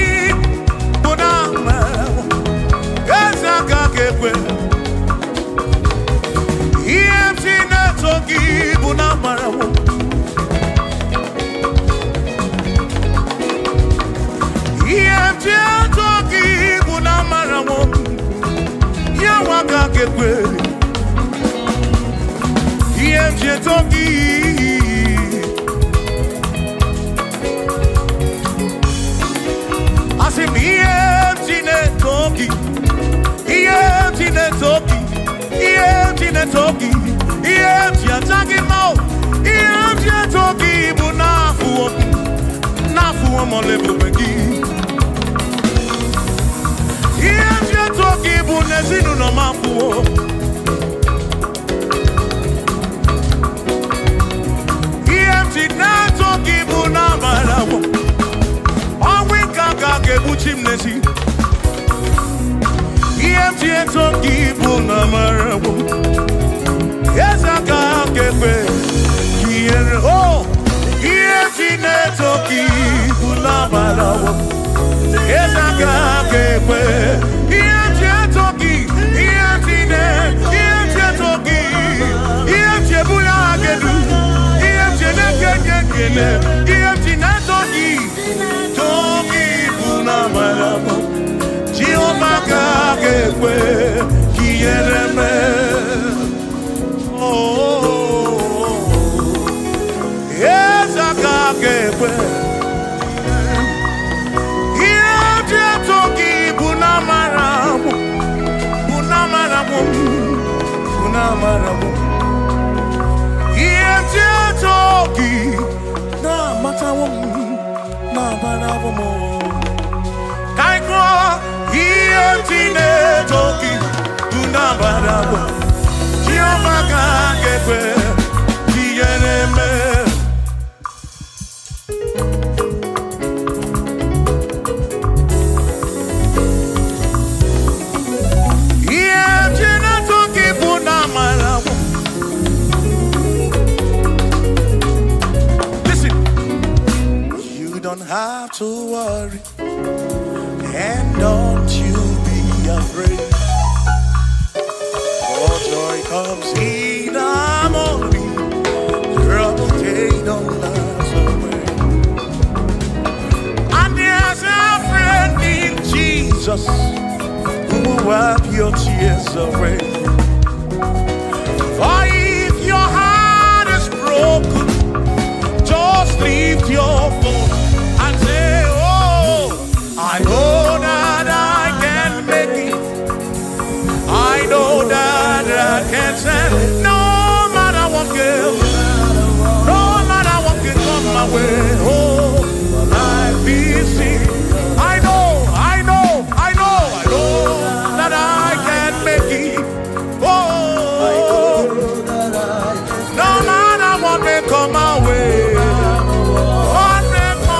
bunamala wo. Yes, I can't get away. Emjine toki bunamala wo. Emjine toki bunamala wo. Yawaka kekwe. Emjine toki. I say me emjine toki. Emjine toki. Emjine toki. Emjine toki mo. Emjine toki bunafu. Nafu omolebu bengi. Emjine toki bunezinu no mafu. Emjine toki bunamalawo. Awi kaka kebuchim nesi. Emjine toki bunamalawo. Yes, I can't get away. Oh, emjine toki bunamalawo. Yes, I can't get away. Emjine toki, emjine toki, emjine bunagedu, emjine kekekele, emjine toki bunamalawo. Jehovah can't get away. Kiereme. Oh, yes, I can't get away. Emjine toki bunamalawo. Bunamalawo. Emjine toki na matawo. Namalawo mo. Kaiko emjine toki bunamalawo. Jehovah can't get away. Kiereme. Emjine toki bunamalawo. Listen, you don't have to worry, and don't you be afraid. For joy comes in the morning, trouble they don't last away. And there's a friend in Jesus who will wipe your tears away. For if your heart is broken, just lift your voice and say, oh, I know that I can make it. I know that I can stand. No matter what comes, no matter what can come my way. Oh, life is seen. I know that I can make it. Oh, no matter what may come my way. What may come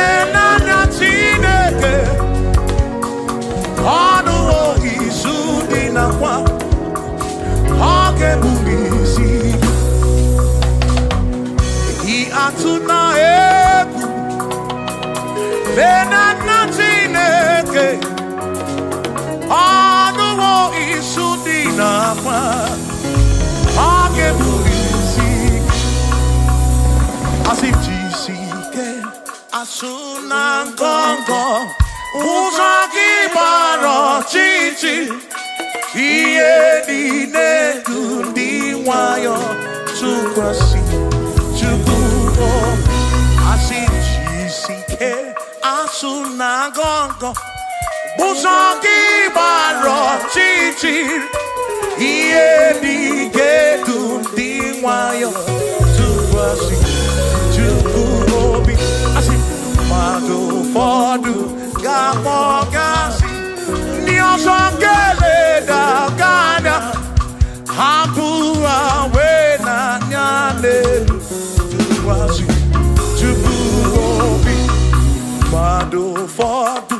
nenanya Chineke ọnụ izu dị nakwa ọ ga-ebuli isi atụ na egwu nenanya Chineke ọnụ izu dị nakwa ọ ga-ebuli isi asị jisike asụ na ngọngọ ụzọ gị gbara ọchịchị ihe niile dị ndị nwayọ tụkwasị Chukwu asị jisike asụ na ngọngọ ụzọ gị gbara ọchịchị ihe niile dị ndị nwayọ tụkwasị Chukwu obi asị mmadụ ụfọdụ ga-akpọgasị ndị ọzọ ga-eleda anya hapụ ha wee n'anya n'elu tụkwasị Chukwu obi mmadụ ụfọdụ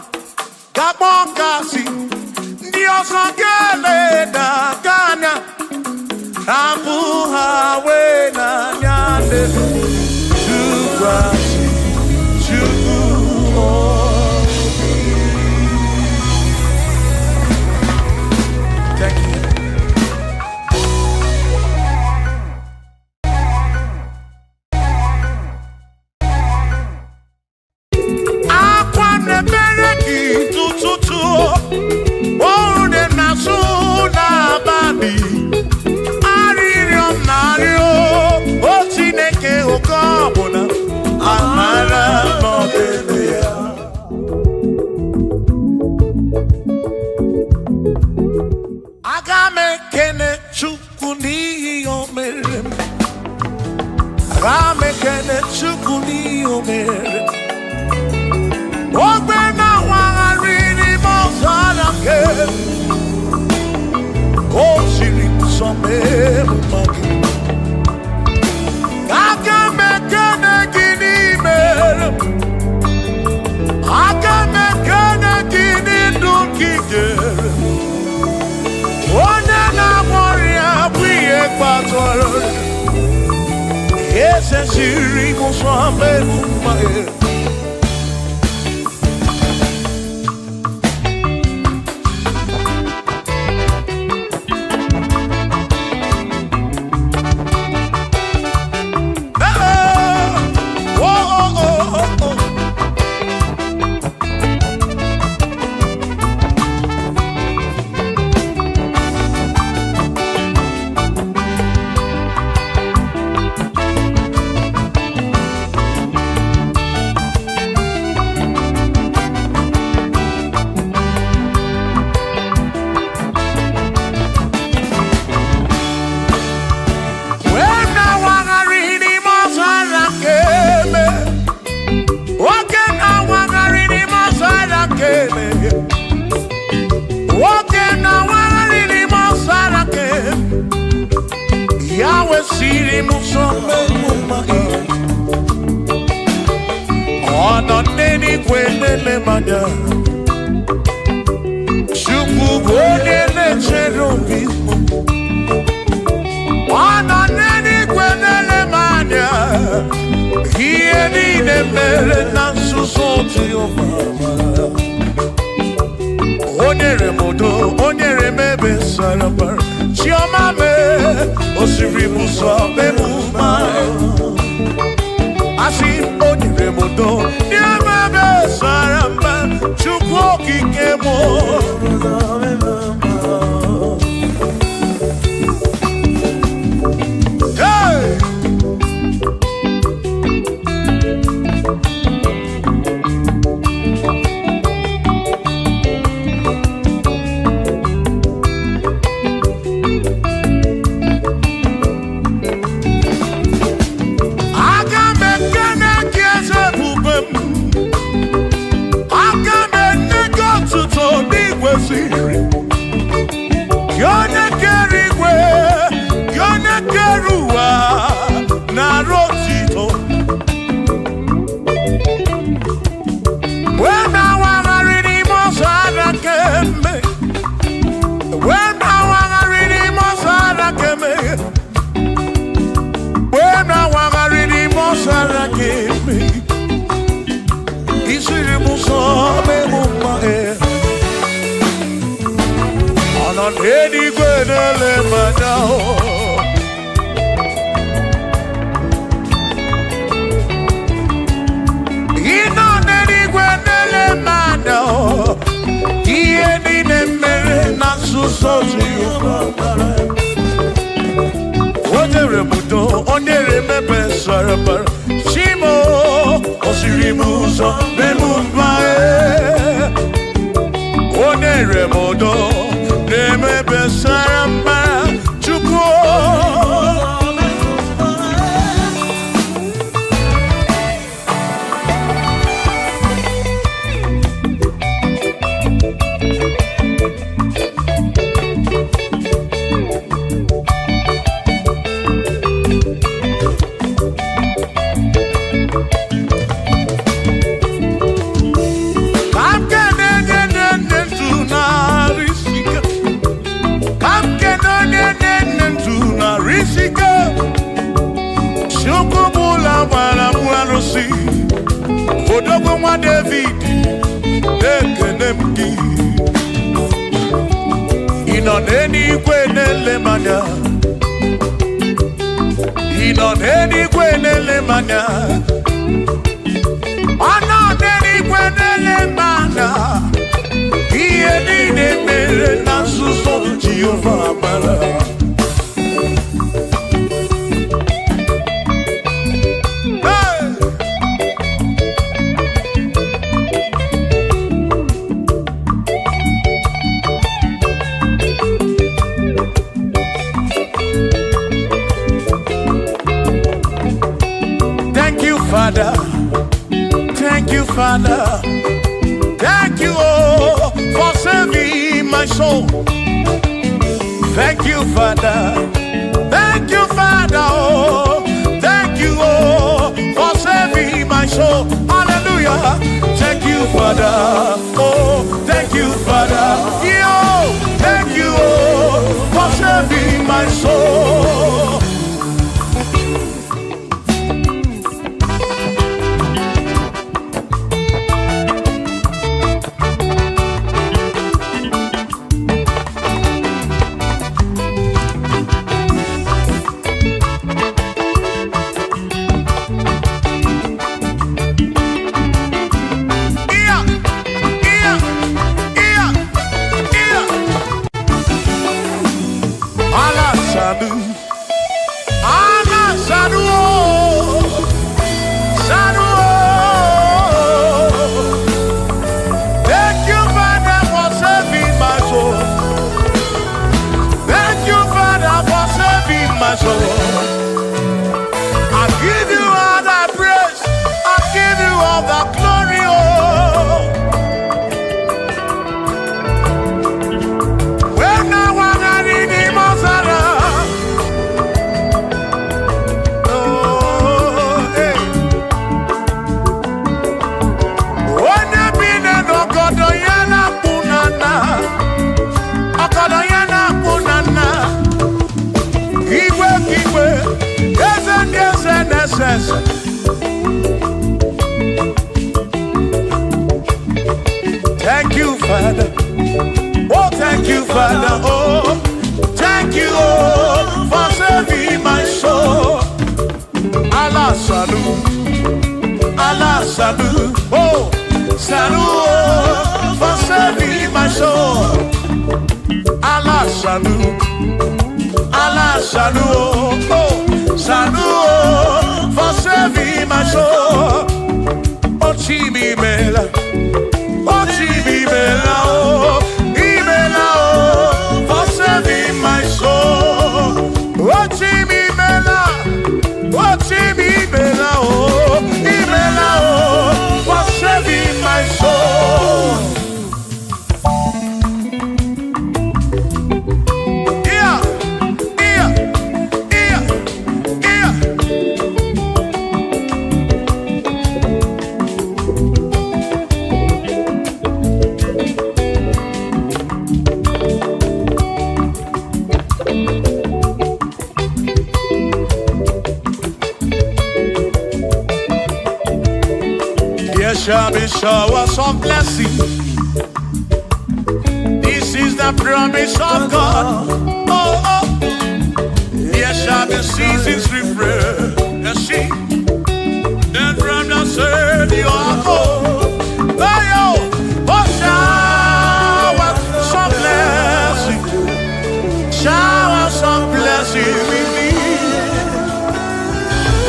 ga-akpọgasị ndị ọzọ ga-eleda anya hapụ ha wee n'anya n'elu tụkwasị Chukwu obi. Thank you. Akwa nebere gị tututu oru dị n'azụ n'abalị arịrịọ m na-arịọ o Chineke oke ọbụla amara n'ọdịnihu ya aga m ekene Chukwu n'ihi o mere m aga m ekene Chukwu n'ihi o mere m ogbe na-awagharị n'ime ọzara nke o siri nsọ mee mma gị aga m ekene gị n'ime aga m ekene gị n'ndụ gị nyere onye na-agwọrọ ya bụ ihe kpatara eze siri nsọ mee mma gị Chukwu bụ onye na-echere obi ọ nọ n'eluigwe na-ele m anya ihe niile mere na nzuzo otu o nyere m udo o nyere m ebe sara mbara chiọma mee o siri m ụzọ mee m mma asị o nyere m udo nye m ebe sara mbara Chukwu okike m Enigwe nele manya. Ino enigwe nele manya. Iye nine mere na suso Jehova. Odere mudo, onere mebe sarabara. Shimo, osirimuso, bemumbae. Onere mudo, nemebe sarabara. Chuko. Odogo nwa David ekene m gị ị nọ n'eluigwe na-ele m anya ị nọ n'eluigwe na-ele m anya ọ nọ n'eluigwe na-ele m anya ihe niile mere na nzuzo Jehova mara. Father, thank you, Father, thank you, oh, for saving my soul. Thank you, Father, oh, thank you, oh, for saving my soul. Hallelujah. Thank you, Father, oh, thank you, Father, yo, thank you, oh, for saving my soul. Thank you, Father. Oh, thank you, Father. Oh, thank you, oh, for saving my soul. Allah salut, oh, salut, oh, for saving my soul. Allah salut, oh, salut, oh, for saving my soul. Oh, Chimi Mela. Oh, Chibibela, oh, Ibela, oh, for saving my soul. Oh, Chibibela, oh, Chibibela, oh, Ibela, oh, for saving my soul. Yeah, yeah, yeah, yeah. There shall be showers of blessing. This is the promise of God. Oh, oh. There shall be seasons refresh. You see, then from the sun you are home. Oh, yo, oh, shower some blessing. Shower some blessing with me.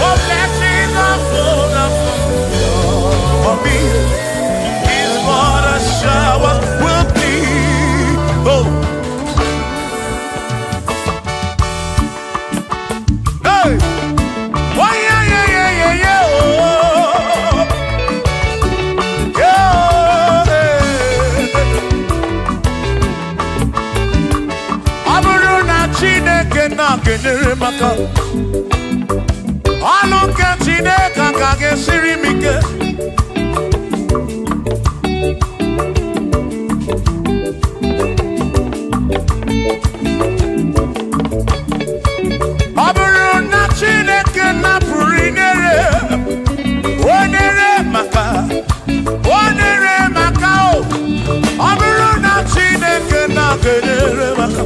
Oh, blessings are full for me. Is what a shower will be. Oh. Hey. Oh, yeah, yeah, yeah, yeah, yeah. Oh. Yeah. Aburu na Chineke na kenere maka. Alu nke Chineke ka ga-esiri m ike. Ọ bụrụ na Chineke napụrụ inyere maka o. Ọ bụrụ na Chineke na-kedere maka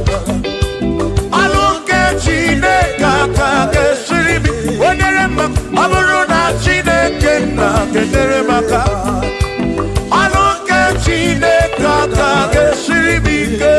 alụ nke Chineke ka ga-esiri m onyere maka. Ọ bụrụ na Chineke na-kedere maka alụ nke Chineke ka ga-esiri m ike.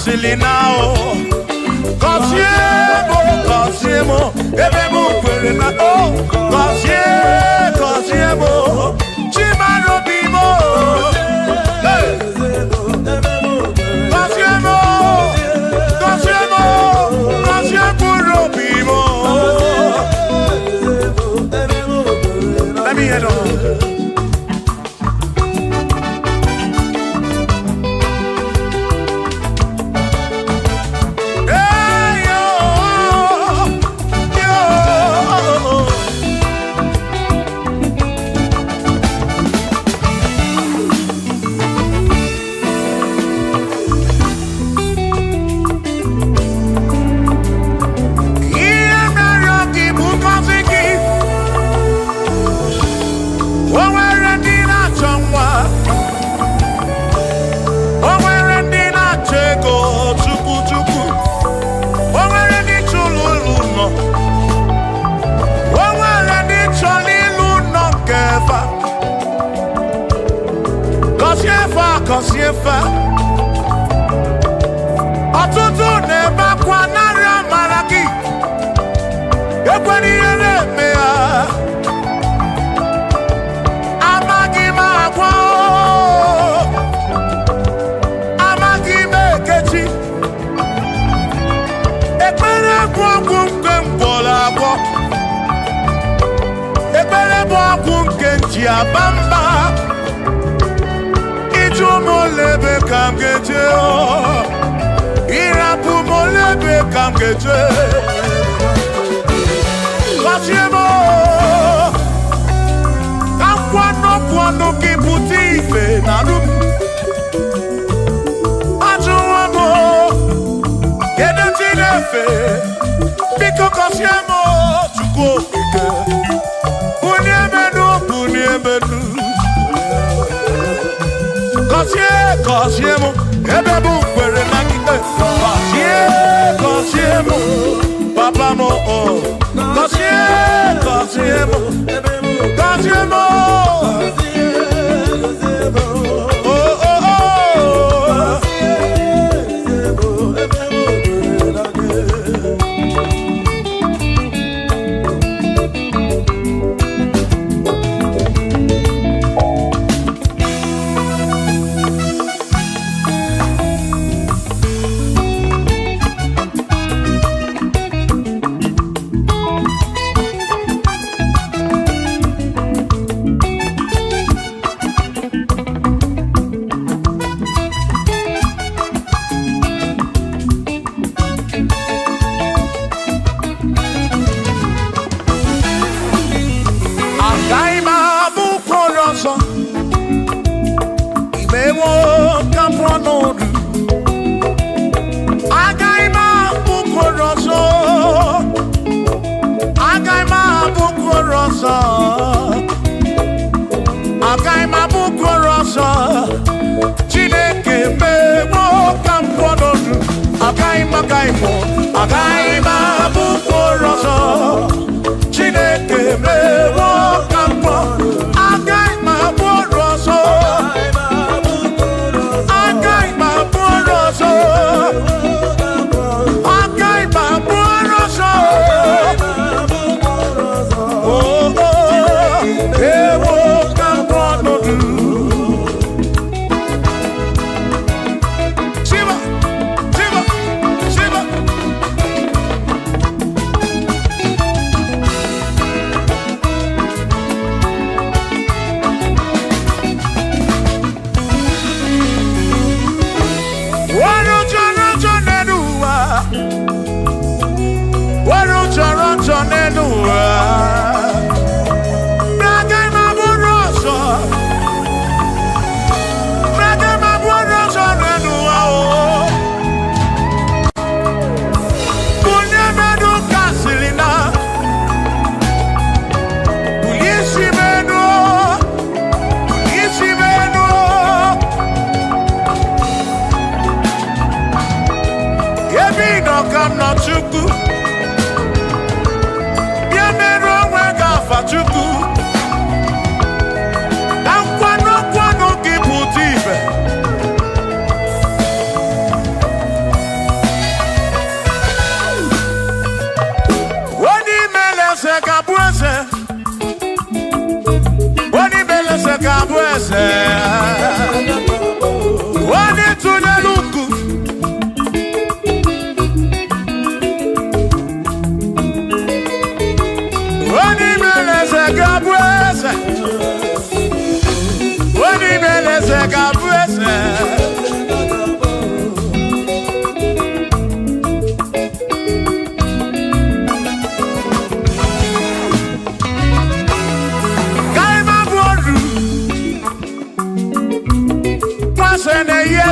Casilina, Cosiemo, Ebemo, Cosiemo, Chimano Bimo, Cosiemo, Bimo. Let me hear it. Kosiefa ọtụtụ na-ebe akwa narị amara gị ekwere ihe na-eme ya amaghị m agwa amaghị m ekechi ekpere bụ ọgwụ nke mgbọrọ agwọ ekpere bụ ọgwụ nke nji aba mba molebe kam geje irapu molebe kam geje Kosiemo kam kwano kiputi ife naru ajuwamo kedu tinefe biko Kosiemo chukwu okike bunyemenu Kosiemo, Ebebu, where na kite. Kosiemo, Papa mo, Kosiemo, Kosiemo.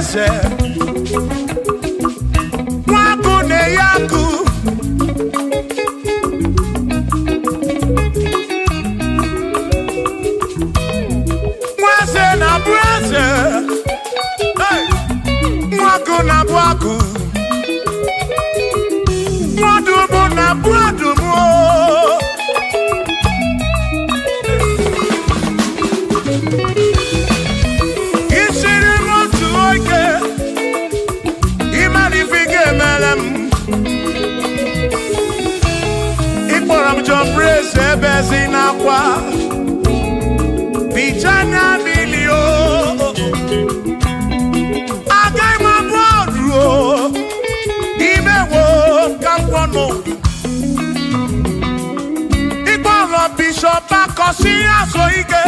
eze nwagu na-eyagu nwaze na-abụ eze nwagu na-abụ agụ nwadumu na-abụ adumu isiri m otu oge ịmalifiga emere m ịkpọrọ m John Praise ebe ezi n'akwa bichanya milio agaghị m abụ ọrụ imewo ka mkpọnụ ịkpọrọ Bishop akọsi azụ ike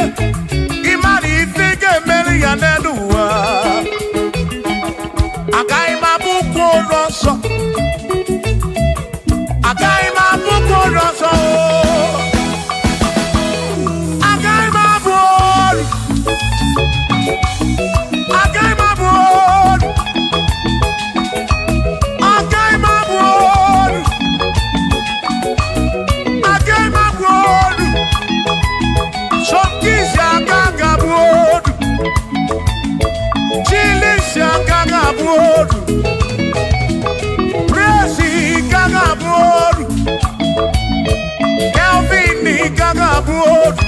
ịmalifiga emere ya n'elu ụwa agaghị m abụkwa ụlọ nsọ agaghị m abụkwa ụlọ nsọ agaghị m abụ ọrụ agaghị m abụ ọrụ agaghị m abụ ọrụ agaghị m abụ ọrụ sọkisi agaghị abụ ọrụ chilisi agaghị abụ ọrụ Praise agaghị abụ ọrụ Kelvin agaghị abụ ọrụ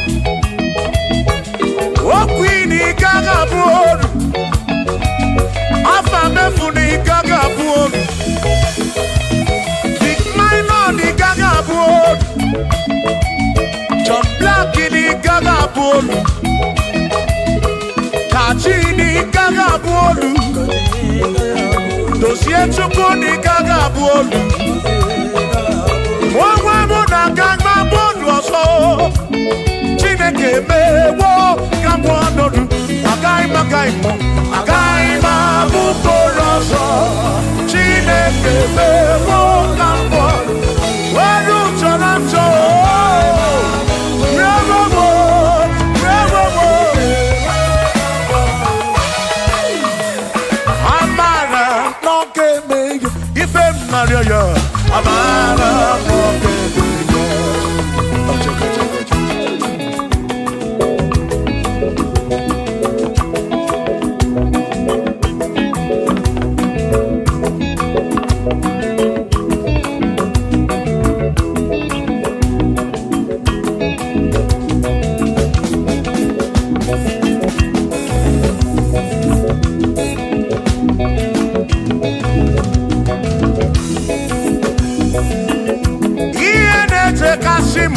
Okwin agaghị abụ ọrụ Afamefu agaghị abụ ọrụ Big Minor agaghị abụ ọrụ John Black agaghị abụ ọrụ Kachi agaghị abụ ọrụ Dozie Chukwu agaghị abụ ọrụ onwe mụ na agaghị abụ ọrụ ọzọ Chineke emewo ka mụ ọnọdụ agaghị m abụ mkpụrụ ọzọ Chineke emewo ka mụ ọnọdụ ọrụ chọrọ njọ amara n'oge emeghe ife m narịọ ya amara n'oge emeghe ihe na-echekasị m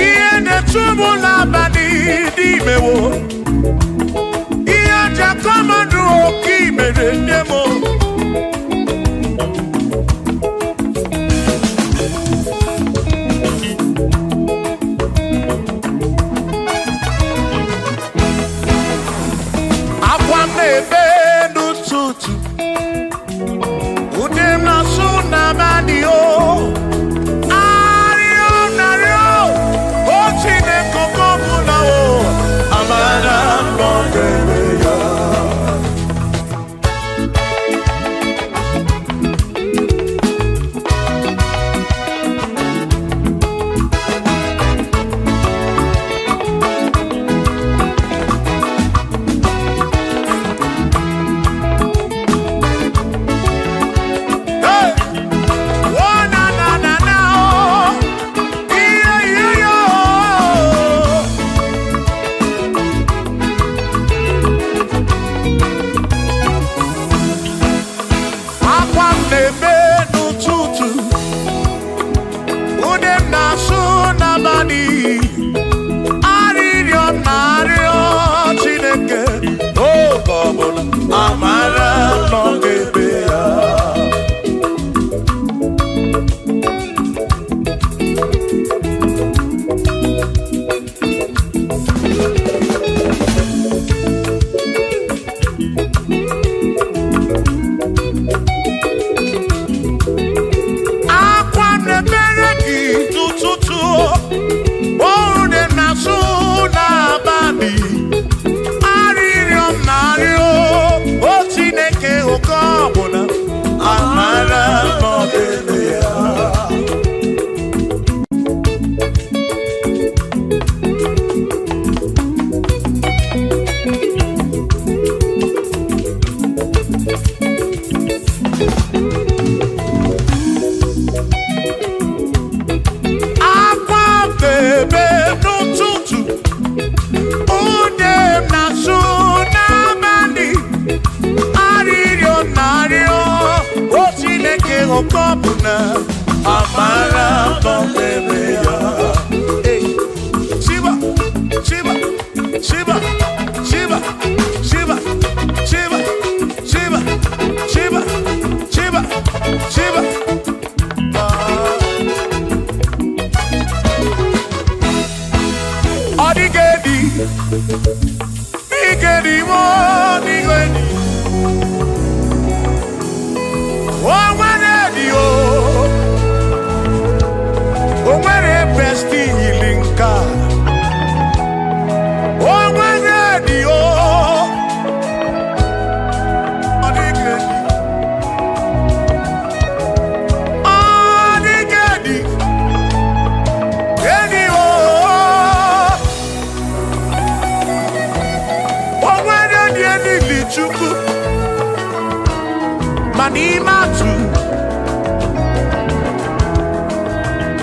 ihe na-etu m n'abalị dị imewo ihe jakọmadụ oke imere nne m akwa m na-ebe n'ụtụtụ ude m na-asụ n'abalị arịọ narịọ o Chineke oge ọbụla amara n'oge ya amara n'oge ya Mokopuna, Amara Bombeya. Shiva, Shiva, Shiva, Shiva, Shiva, Shiva, Shiva, Shiva, Shiva, Shiva. Odigedi, Igedi, Odigedi. Oh, when Omwere besti ilinka. Omwere dio. Odigedi. Odigedi. Edi o. Omwere dieni lichuku. Manimatu.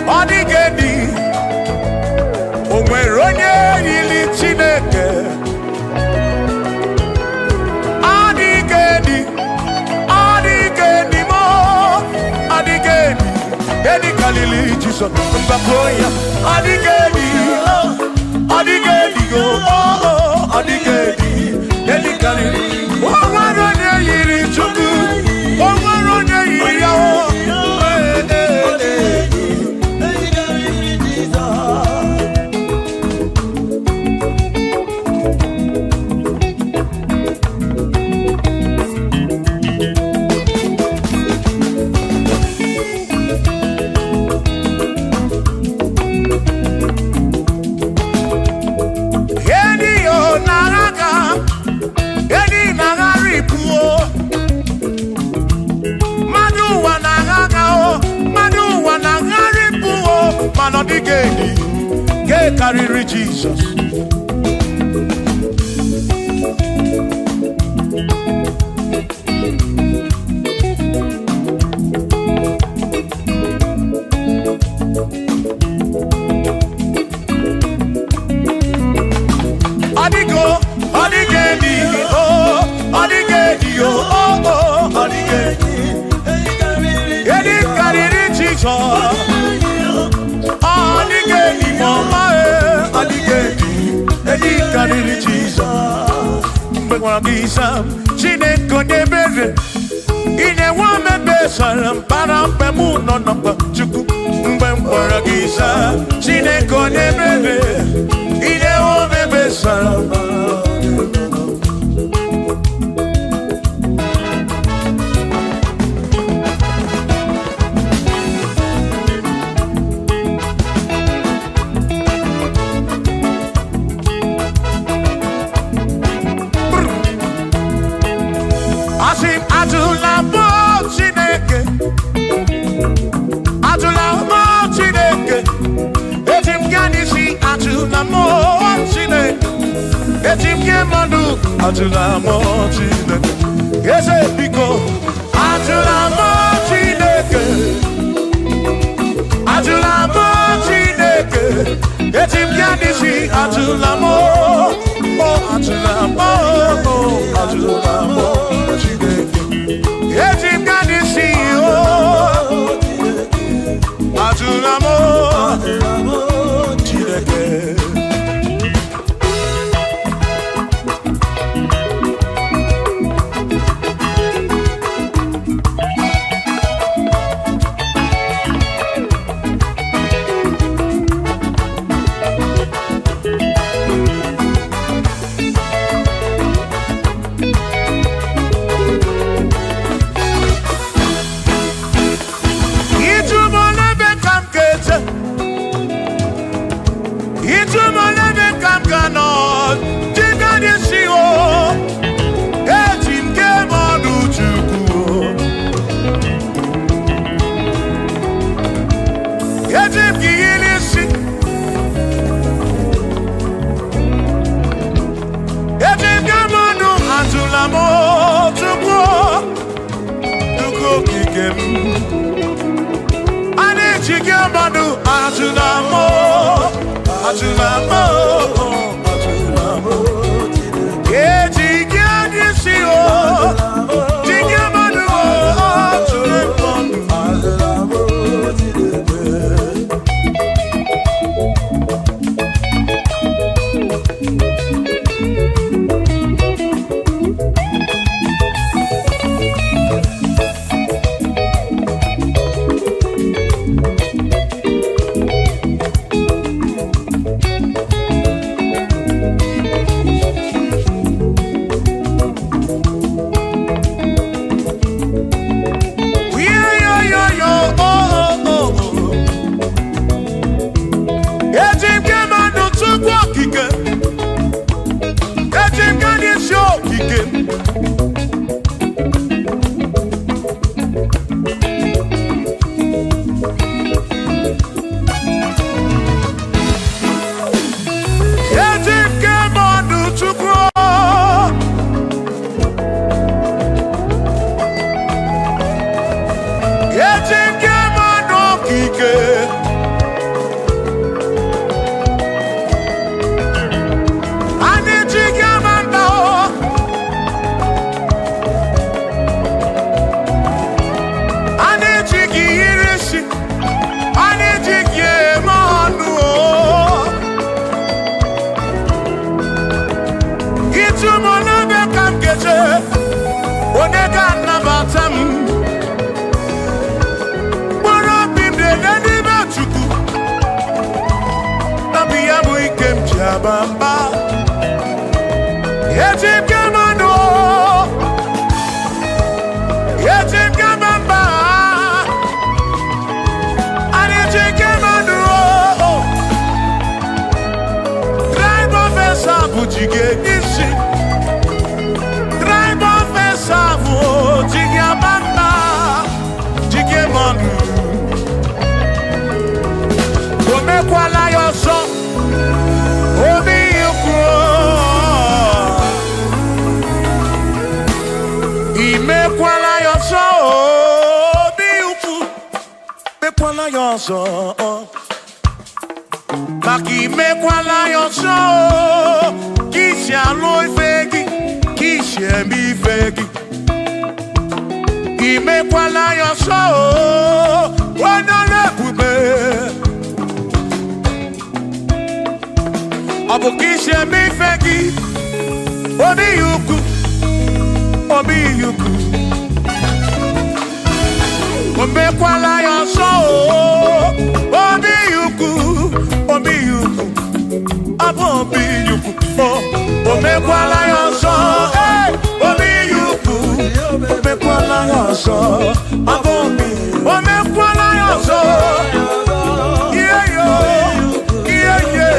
Odigedi, onwere onye yili Chineke. Odigedi, Odigedi mo, Odigedi, edi kalili Jesus, mbakoya. Odigedi, Odigedi go, Odigedi, edi kalili. Onwere onye yili Chukwu, onwere onye yili Yahweh. Odigedi, get carry Jesus. Odigo, Odigedi, oh, Odigedi, oh, Odigedi, get carry Jesus. Odigedi, mama, Odigedi, edi kariri Jesus. Mbekwana bisa, Chineke nebere. Ine wame besaram para pemu no napa chuku. Mbekwana bisa, Chineke nebere. Ine wame besaram. Atula mo Chineke, ese biko. Atula mo Chineke, atula mo Chineke. Etim yanisi atula mo, oh atula mo, oh atula mo Chineke. Etim yanisi oh, atula mo Chineke. Maki mekwala yoso, kisha loi fegi, kisha mi fegi. Imekwala yoso, wana lekube. Abu kisha mi fegi, obi yuku, obi yuku. Omekwala yoso, obi yuku, obi yuku, abo obi yuku. Omekwala yoso, obi yuku, omekwala yoso, abo obi. Omekwala yoso, yeah yo, yeah yeah.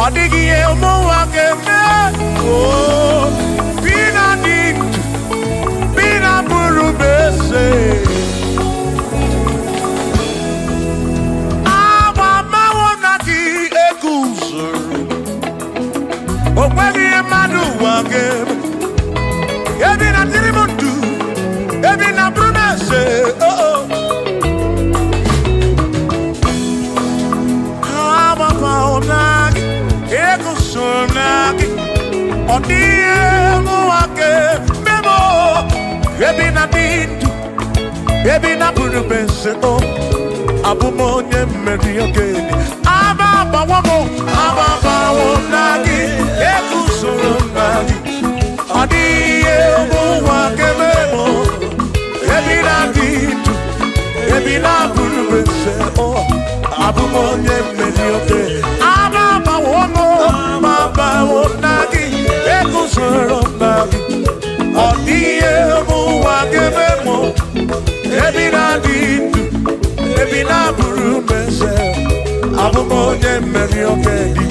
Odigi e mo wa ke me, oh, dindu ebi na buru bense o abumonye mmeri ogeni aba bawo nagi ekusoro nagi adiye wa kememo ebi na dindu ebi na buru bense o abumonye mmeri ogeni aba bawo nagi ekusoro nagi adiye wa kememo ebi na dindu ebi na buru bense abumonye mmeri ogeni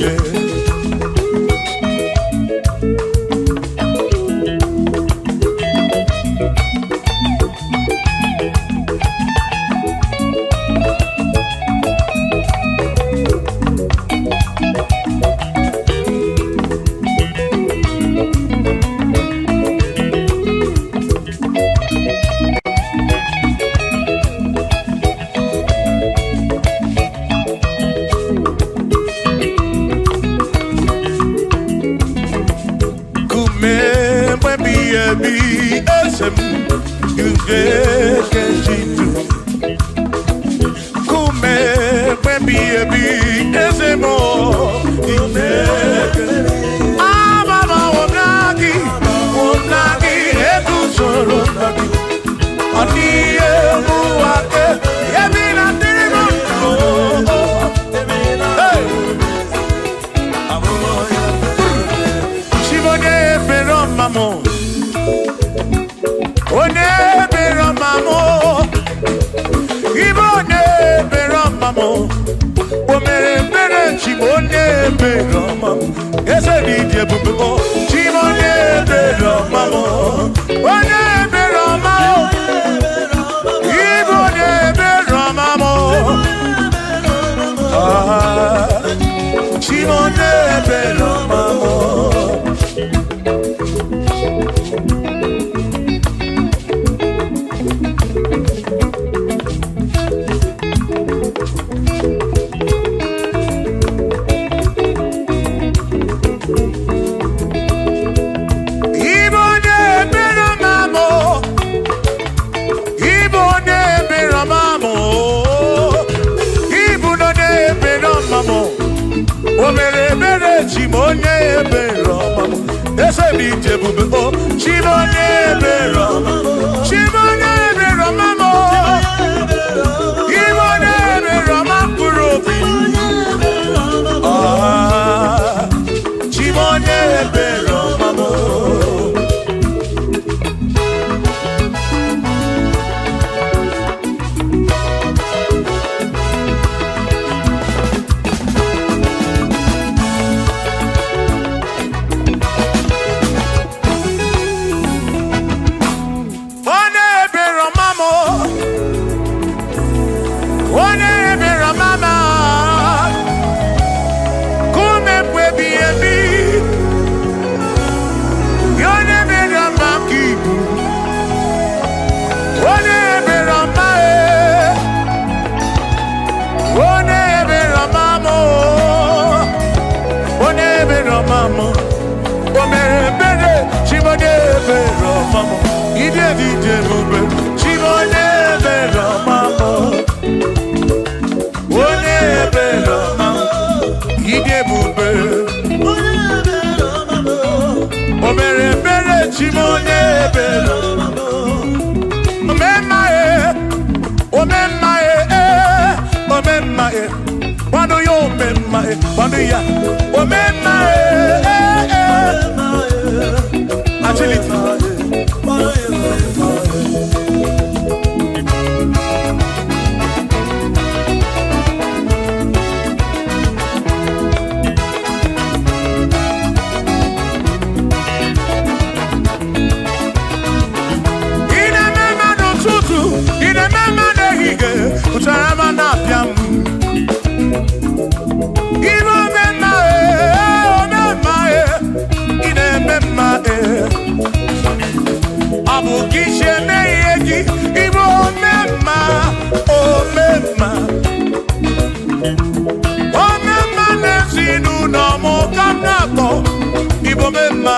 Igbo memma,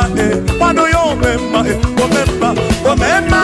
wano yo memma, o memma,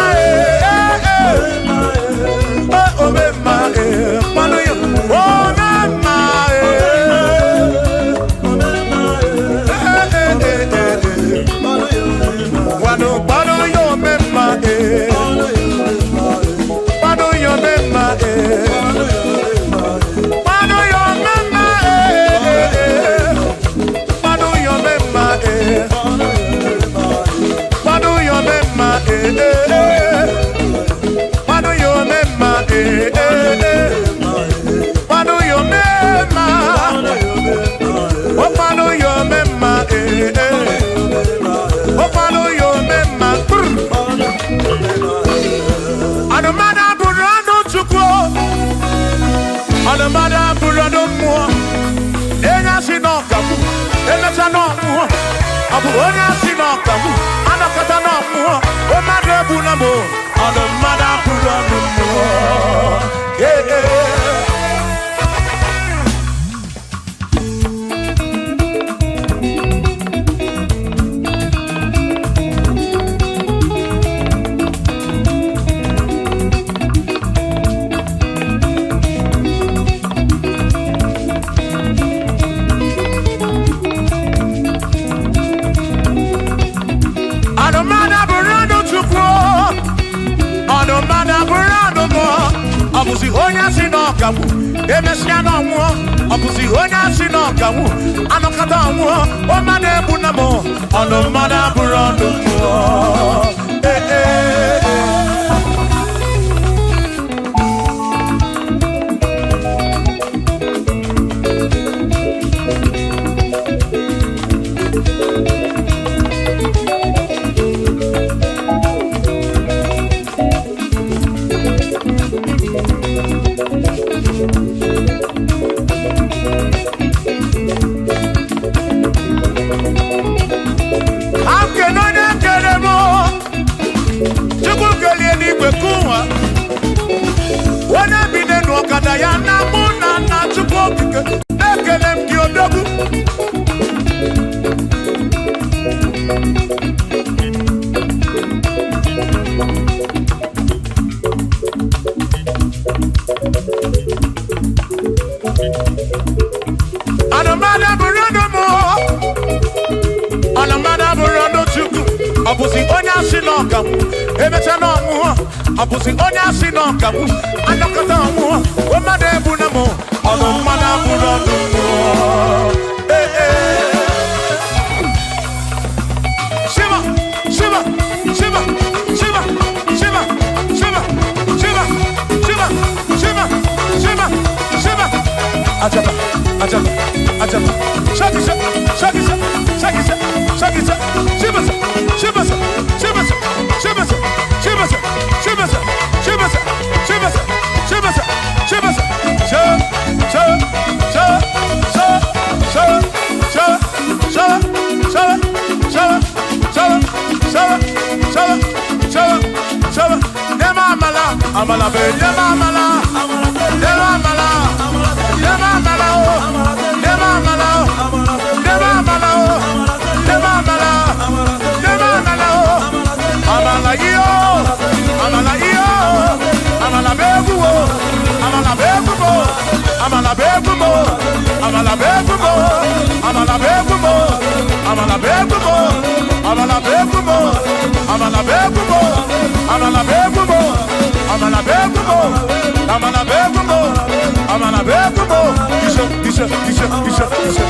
onye asị na ọkagbu anakọta na ọmụọ mmadụ egbula m ọnụ mmadụ abụrụ ọnụ mmụọ ọbụzi onye asị na ọkagbu emesịa na ọnwụọ ọbụzi onye asị na ọkagbu anọkọta ọnwụọ mmadụ egbu na m ọnụ mmadụ abụrụ ọnụ mmụọ ya na mụ na nna Chukwu okike na-ekele m gị odogwu anụmada bụrụ ọnụ mụ anụmada bụrụ ọnụ Chukwu ọ bụzi onye asị na ọkagbu emecha na ọnwụọ ọ bụzi onye asị na ọkagbu anọkọta ọnwụọ mmadụ egbu na mụ ọnụ mmadụ abụrụ ọnụ mmụọ Shiva Shiva Shiva Shiva Shiva Shiva Shiva Shiva Shiva Shiva Shiva Ajaba Ajaba Ajaba Shakisa Shakisa Shakisa Shakisa Shiva Shiva Shiva Shiva Shiva Shiva Shiva Shiva Amala be nema amala nema amala nema amala nema amala nema amala nema amala nema amala amala yo amala yo amala beguo amala beguo amala beguo amala beguo amala beguo amala beguo amala beguo amala beguo amala beguo amala beguo amala beguo amala beguo isa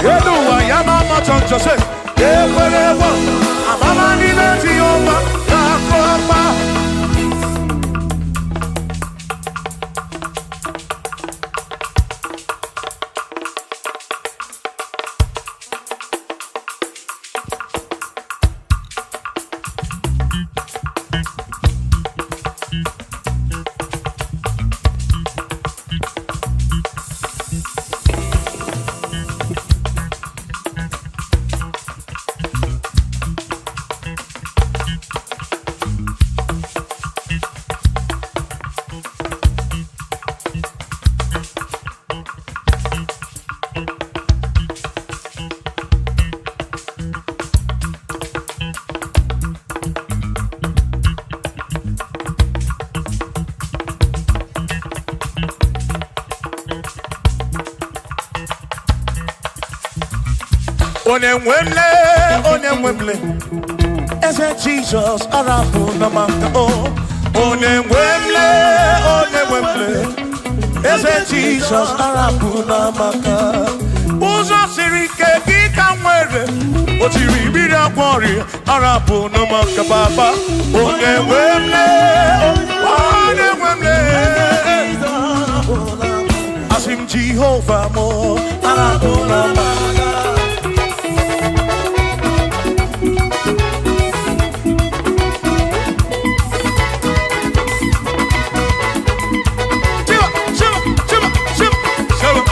yedu wa yama choncho se ewerewo amama ni leti oma na kopa Onye nwemle Eze Jesus arapu na maka Onye nwemle Eze Jesus arapu na maka Ụzọ siri ike gị ka nwere O tiri mmiri akwọrị arapu na maka Baba Onye nwemle Asim Jehovah mo arapu na maka Shiva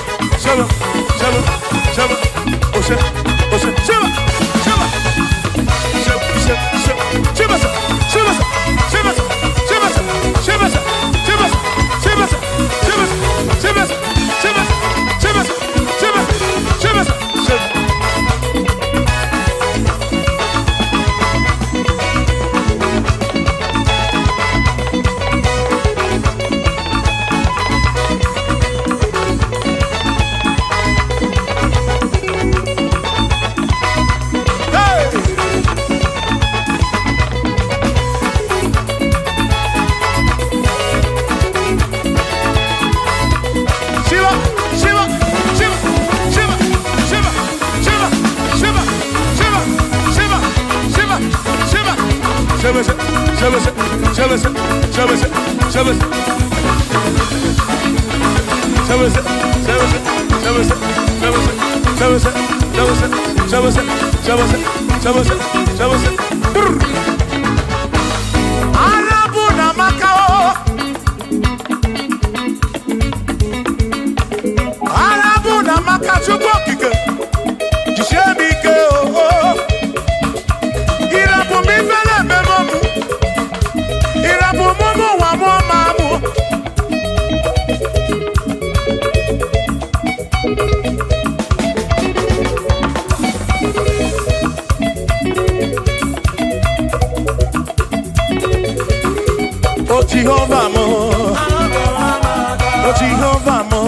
Jehovah mo, oh Jehovah mo,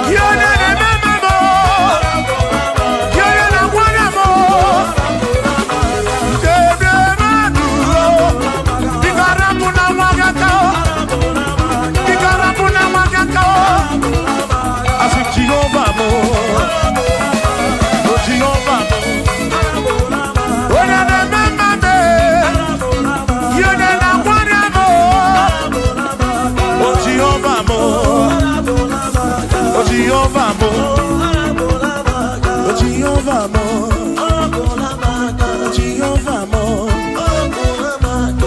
you're not a mama mo, you're not a one mo, Bigarapuna wagakao, Bigarapuna wagakao, I said Jehovah mo, oh Jehovah mo, oh na na mama me, you're not a Jehovah mo, oh Jehovah mo, oh Jehovah mo, oh Jehovah mo,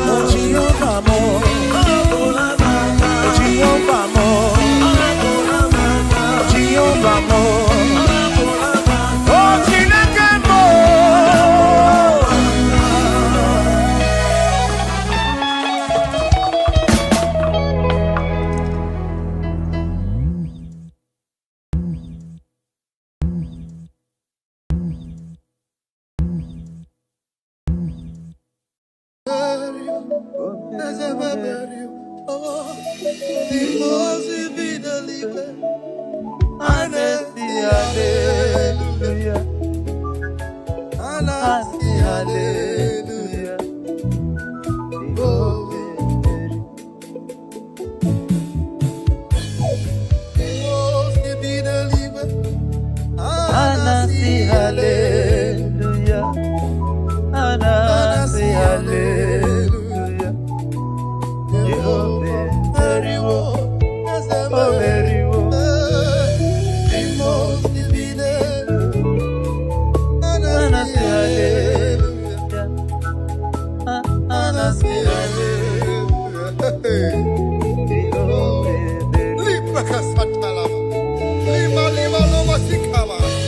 oh Jehovah mo, oh Jehovah mo, oh Jehovah mo, oh Chineke mo.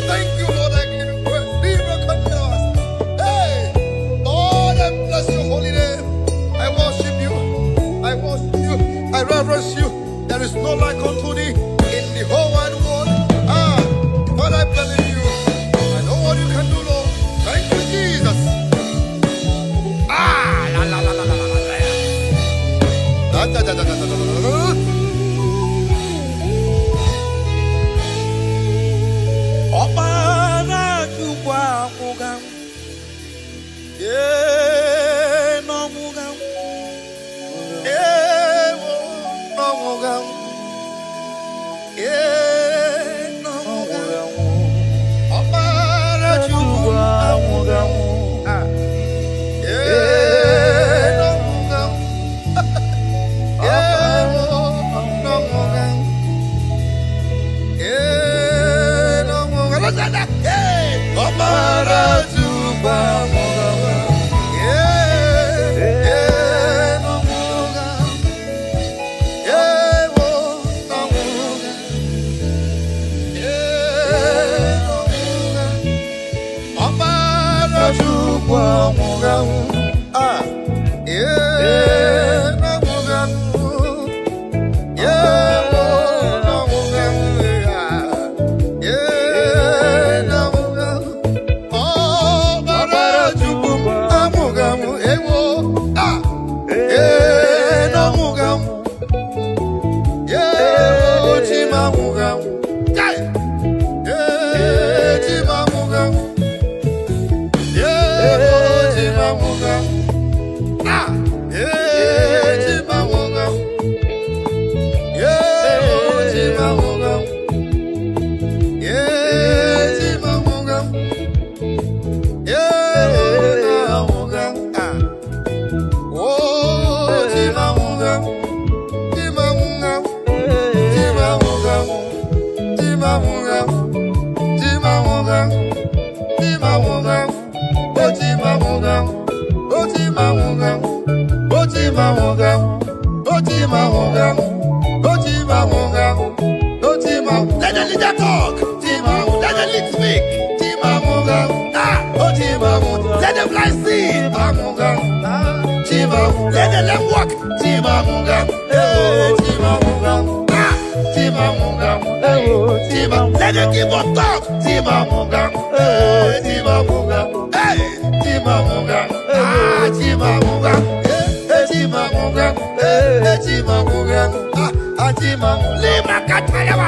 Thank you, Lord. I give you praise. Hey, Lord, I bless your holy name. I worship you. I worship you. I reverence you. There is no like unto thee in the whole wide world. But I believe you. I know what you can do, Lord. Thank you, Jesus. La la la la la la la. Da da da da da da da. the blind see. Let the lame walk. Let the give up talk. Hey, Lima Katayama.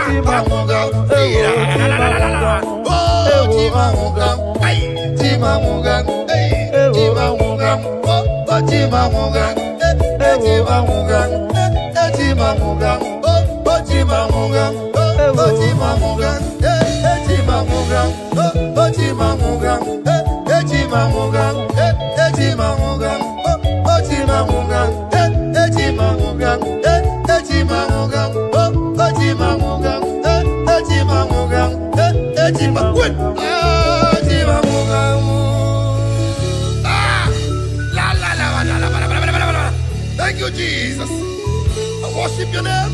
Thank you, Jesus. I worship your name.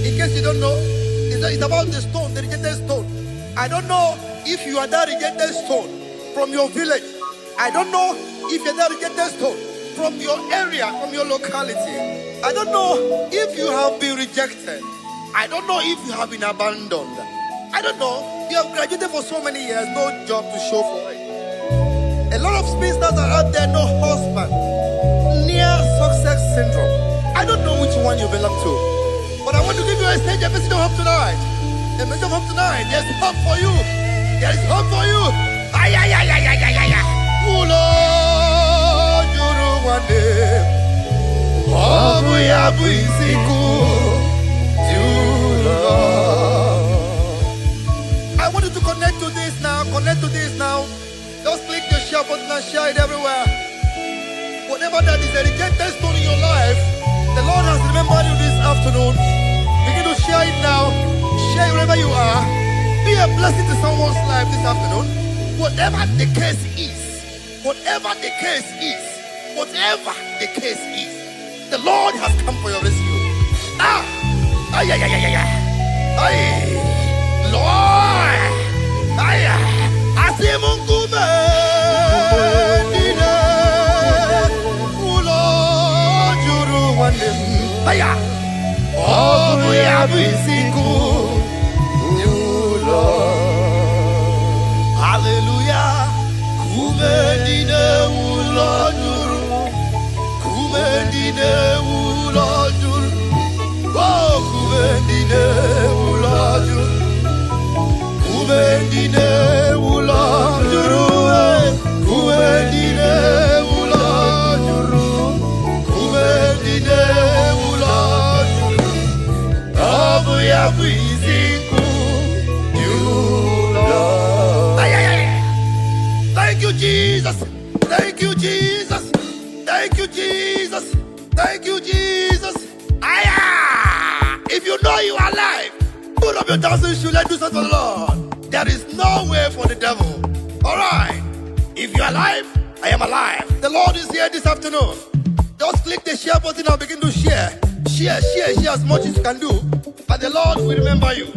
In case you don't know, it's about the stone, the rejected stone. I don't know if you are that rejected stone from your village. I don't know if you're that rejected stone from your area, from your locality. I don't know if you have been rejected. I don't know if you have been abandoned. I don't know. You have graduated for so many years, no job to show for it. A lot of spinsters are out there, no husband, near success syndrome. I don't know which one you belong to, but I want to give you a stage message of hope tonight. A message of hope tonight. There's hope for you. There is hope for you. Ay, ay, ay, ay, ay, ay, ay, ay. Ulo juru wande. Obu ya buisiku. I want you to connect to this now. Connect to this now. Just click the share button and share it everywhere. Whatever that is a rejected stone in your life, the Lord has remembered you this afternoon. Begin to share it now. Share it wherever you are. Be a blessing to someone's life this afternoon. Whatever the case is, whatever the case is, whatever the case is, the Lord has come for your rescue. Ah! Ay, ay, ay, ay, ay. Ay! Lord! Ay, ay! Asimungume! Dine! Ulo juru wande! Ay, ay! Obu ya bisiku! Ulo! Hallelujah! Kume dine ulo juru! Kume dine ulo juru! Oh, kumendine ulaju, kumendine ulajuru, kumendine ulajuru, kumendine ulajuru. Abu ya biziku, ay ay ay. Thank you, Jesus. Thank you, Jesus. Thank you, Jesus. Thank you, Jesus. If you know you are alive, put up your dancing shoes and do something for the Lord. There is no way for the devil. Alright. If you are alive, I am alive. The Lord is here this afternoon. Just click the share button and begin to share. Share as much as you can do. And the Lord will remember you.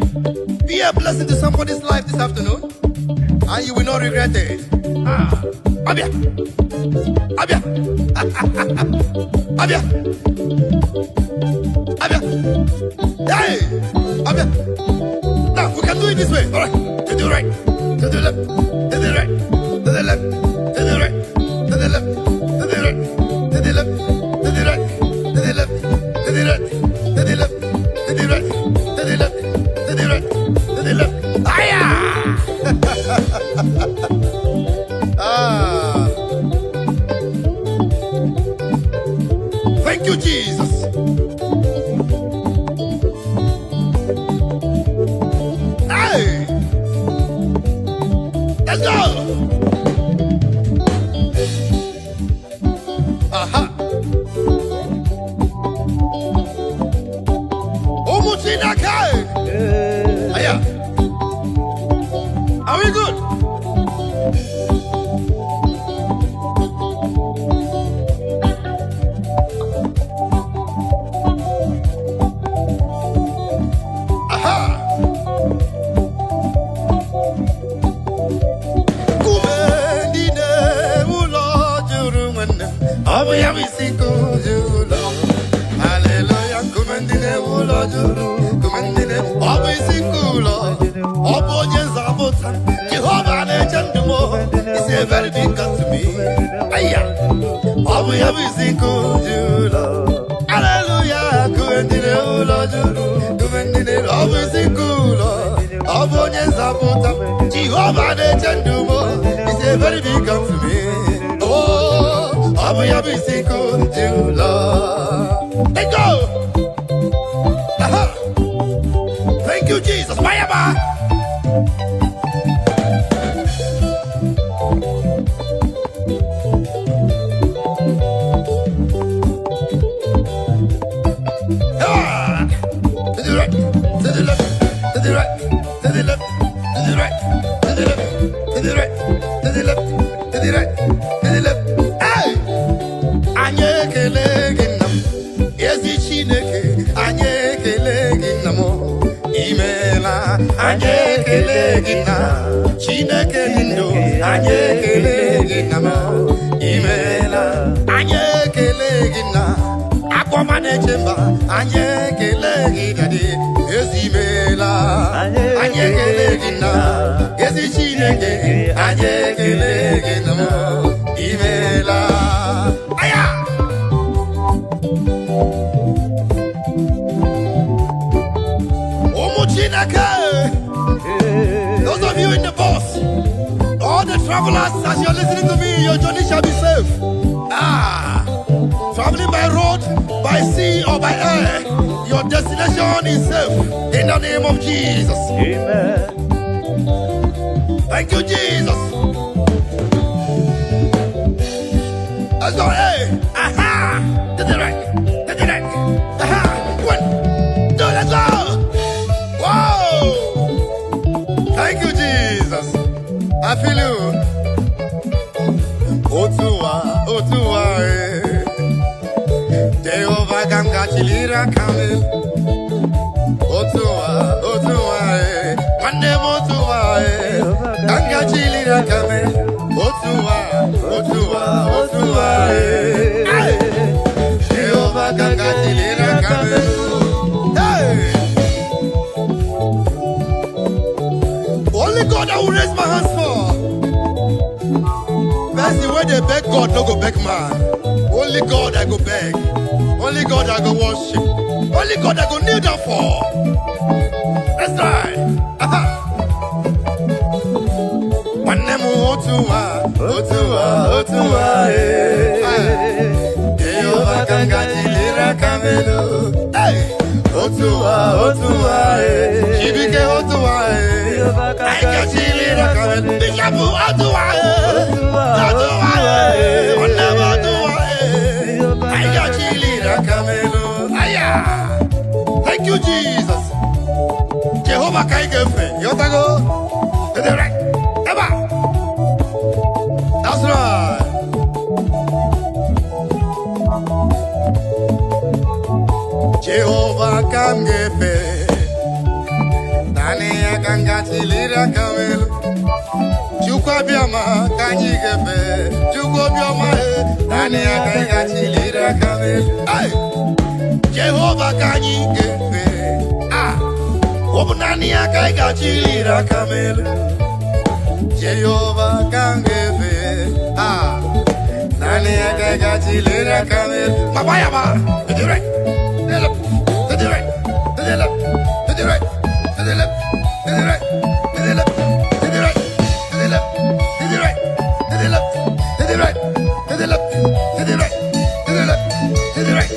Be a blessing to somebody's life this afternoon, and you will not regret it. Abia. Abia. Abia. Abia. Hey. Abia. Now, we can do it this way. All right. To the right. To the left. To the right. To the left. To the right. To the left. To the right. Thank you, Jesus. Hey! Let's go! Aha! Omuchinakai! Aya! Are we good? Hallelujah, kumendine ulo juru, kumendine obisikulo, obonye zabota, Jehovah nechandumo, is a very big God to me. Aya, obisikulo, hallelujah, kumendine ulo juru, kumendine obisikulo, obonye zabota, Jehovah nechandumo, is a very big God to me. Oh, obisikulo. Let go! Aha! Thank you, Jesus. Bayaba! Ah! To the right, to the left, to the right, to the left, to the right, to the left, to the right, to the left, to the right, to the left. Hey! Anye kelege. Ezi Chineke, anyị ekele gị nna m, imela, anyị ekele gị nna, Chineke dị ndụ, anyị ekele gị nna m, imela, anyị ekele gị nna, akpọma na-eche mba, anyị ekele gị dadị, ezi imela, anyị ekele gị nna, ezi Chineke, anyị ekele gị nna m, imela. Aya! Those of you in the bus, all the travelers, as you're listening to me, your journey shall be safe. Traveling by road, by sea, or by air, your destination is safe. In the name of Jesus. Amen. Thank you, Jesus. Let's go. Hey. Aha. To the right. To the right. Aha. 1, 2, let's go. Thank you, Jesus. I feel you. Otuwa, Jehovah ganga chilira kamel. Otuwa, Mande motuwa, ganga chilira kamel. Otuwa, Jehovah ganga chilira kamel. Only God I will raise my hands for. That's the way they beg God, no go beg man. Only God I go beg. Only God I go worship. Only God I go kneel down for. That's right. Manemu otuwa, Jehovah kanga chilira kamelo. Otuwa, Shibike otuwa, Aika chilira kamelo. Bishabu otuwa, Onema otuwa, Aika chilira kamelo. Aya! Thank you, Jesus. Jehovah kaigefe. Yotago. To the right. Eba. That's right. Jehovah kamgefe. Nani akanga chilira kamelo. Chukwa biama kanyigefe. Chukwa biama nani akanga chilira kamelo. Ay. Jehovah kanyigefe. Obu nani akanga chilira kamelo. Jehovah kangefe. Nani akanga chilira kamelo. Mabaya ba. To the right. To the right, to the left, to the right, to the left, to the right, to the left, to the right, to the left, to the right, to the left, to the right, to the left, to the right, to the left, to the right,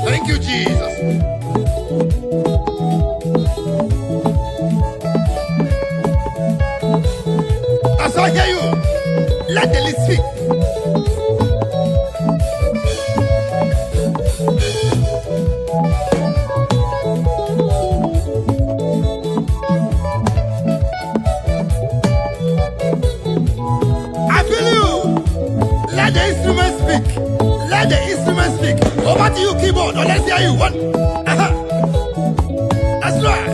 Thank you, Jesus. As I hear you, let the list speak. I feel you. Let the instrument speak. Let the instrument speak. Over to you, keyboard. Or let's hear you. One. That's right.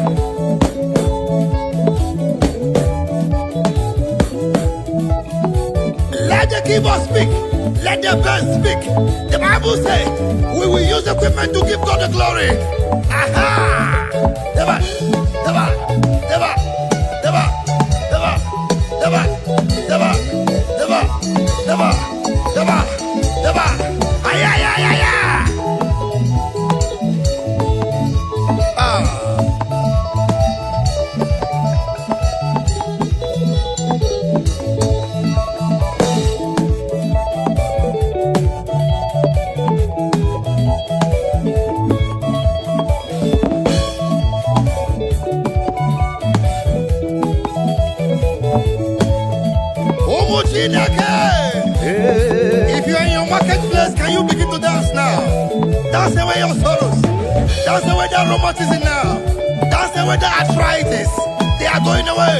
Let the keyboard speak. Let the bass speak. The Bible says we will use equipment to give God the glory. Aha! Deba, deba, deba, deba, deba, deba, deba, deba, deba, deba, deba. Ay, ay, ay, ay, ay. If you're in your marketplace, can you begin to dance now? Dance away your sorrows. Dance away that rheumatism now. Dance away the arthritis. They are going away.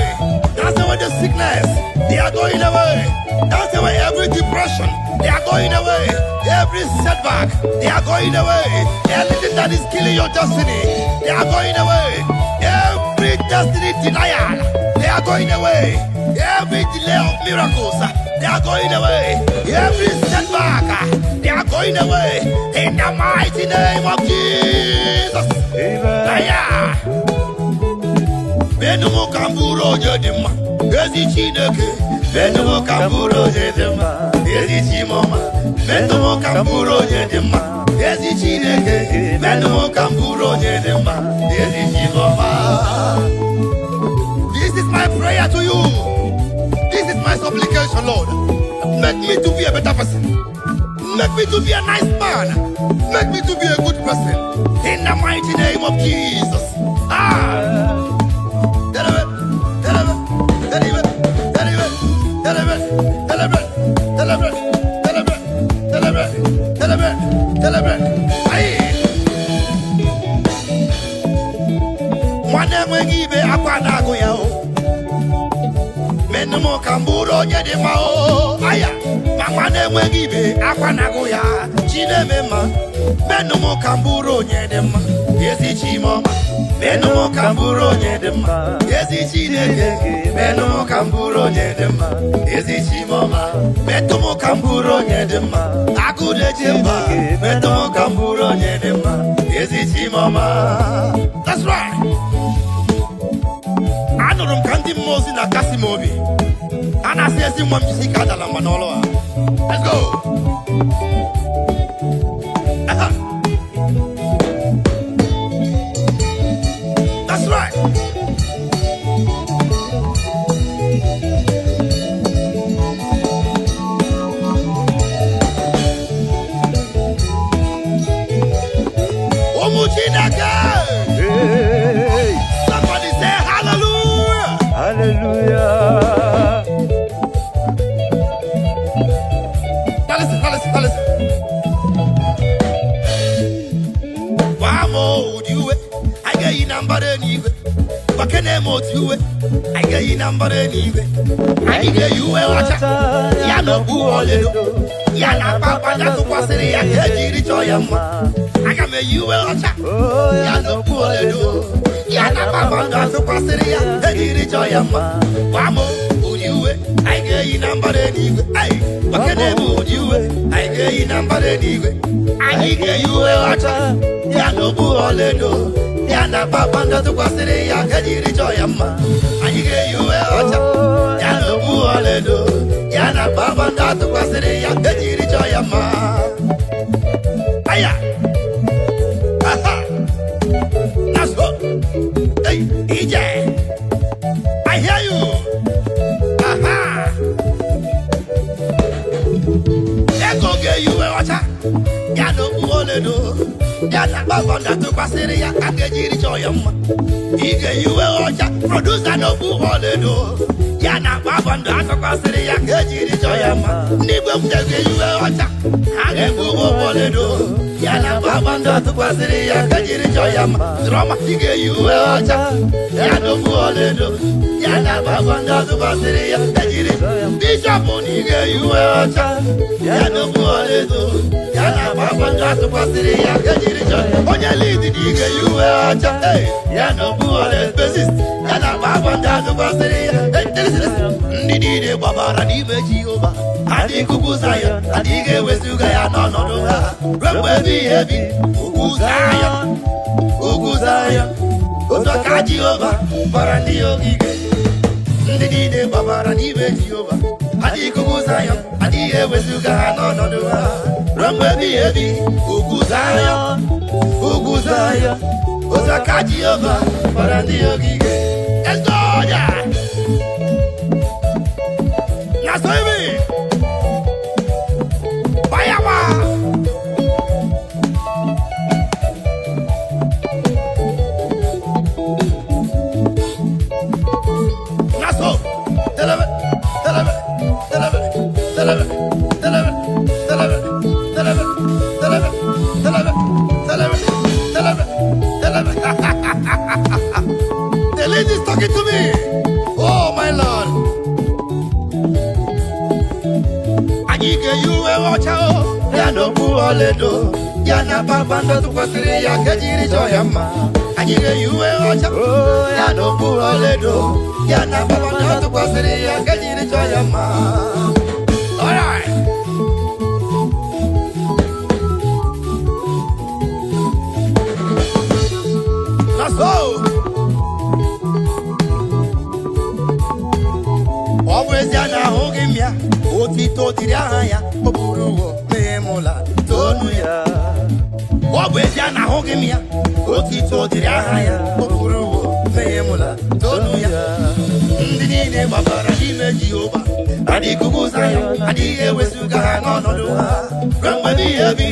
Dance away the sickness. They are going away. Dance away every depression. They are going away. Every setback. They are going away. Anything that is killing your destiny. They are going away. Every destiny denial. They are going away. Every delay of miracles, they are going away. Every setback, they are going away. In the mighty name of Jesus. Amen. Benumu kamburo jedima, ezi chineke. Benumu kamburo jedima, ezi chimoma. Benumu kamburo jedima, ezi chineke. Benumu kamburo jedima, ezi chimoma. This is my prayer to you. This is my supplication, Lord. Make me to be a better person. Make me to be a nice man. Make me to be a good person. In the mighty name of Jesus. Menumo kamburo nyede mao aya mama ne mwegibe akwanago ya chinemema menumo kamburo nyede ma yesi chimoma menumo kamburo nyede ma yesi chineke menumo kamburo nyede ma yesi chimoma menumo kamburo nyede ma akude chimba menumo kamburo nyede ma yesi chimoma. That's right. Anorum kandi mozi na kasi mobi. Ana siyasi mwa mjisika dala manolo. Let's go. That's right. Omuchinaka. Somebody say hallelujah. Hallelujah. Now listen. Wamo udiwe. Age inambare ni n'igwe bakene mo tiwe anyị ga-eyi na mbara n'igwe anyị ga-eyi uwe ọcha ya na okpu ọlaedo ya na kpakpando tụkwasịrị ya ka ejiri chọọ ya mma aga m eyi uwe ọcha ya na okpu ọlaedo ya na kpakpando tụkwasịrị ya ka ejiri chọọ ya mma gbam ụdị uwe anyị ga-eyi na mbara n'igwe bakene mo ụdị uwe anyị ga-eyi na mbara n'igwe anyị ga-eyi uwe ọcha ya na okpu ọlaedo ya na kpakpando tụkwasịrị ya ka ejiri chọọ ya mma anyị ga-eyi uwe ọcha ya na okpu ọlaedo ya na kpakpando tụkwasịrị ya ka ejiri chọọ ya mma aya aha naso hey ije I hear you aha ego ga-eyi uwe ọcha ya na okpu ọlaedo ya na kpakpando tụkwasịrị ya ka ejiri chọọ ya mma ị ga-eyi uwe ọcha produsa na okpu ọlaedo ya na kpakpando tụkwasịrị ya ka ejiri chọọ ya mma ndị Igbo ga-eyi uwe ọcha ha ga-ebu okpu ọlaedo ya na kpakpando tụkwasịrị ya ka ejiri chọọ ya mma drọma ị ga-eyi uwe ọcha ya na okpu ọlaedo ya na kpakpando tụkwasịrị ya ka ejiri bishọp na ị ga-eyi uwe ọcha ya na okpu ọlaedo ya na kpakpando tụkwasịrị ya ka ejiri chọọ onye lid na ị ga-eyi uwe ọcha ya na okpu ọlaedo bassist ya na kpakpando tụkwasịrị ya ndị niile gbabara n'ime Jehova adị ikuku Zayọn adị ga-ewezuga ya n'ọnọdụ ha ruo mgbe ebighị ebi ugwu Zayọn otu aka Jehova gbara ndị ogige ndị niile gbabara n'ime Jehova adị ikuku Zayọn adịghị ewezuga ha n'ọnọdụ ha ruo mgbe ebighị ebi ugwu Zayọn otu aka Jehova gbara ndị ogige ezoya na so ibi bayawa na so telebe the lady is talking to me. Oh my Lord. Anyị ga-eyi uwe ọcha ya na okpu ọlaedo ya na kpakpando tụkwasịrị ya ka ejiri chọọ ya mma anyị ga-eyi uwe ọcha ya na okpu ọlaedo ya na kpakpando tụkwasịrị ya ka ejiri chọọ ya mma all right that's all ọ bụ ezie na ahụghị m ya otito dịrị aha ya o buru ụwa mee m ụla tonu ya ọ bụ ezie na ahụghị m ya otito dịrị aha ya o buru ụwa mee m ụla tonu ya ndị niile gbabara n'ime Jehova adị ikuku Zayọn adịghị ewezuga ha n'ọnọdụ ha ruo mgbe ebighị ebi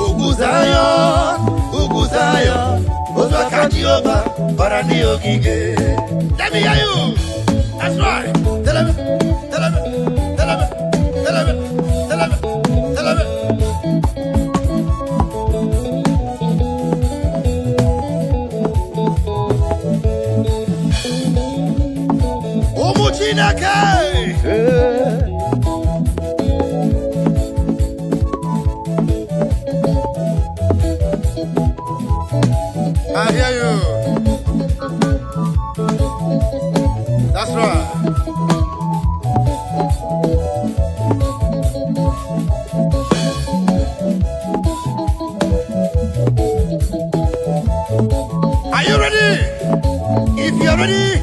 ugwu Zayọn otu aka Jehova gbara ndị ogige let me hear you that's right tell me ụmụ Chineke I hear you that's right are you ready? If you're ready,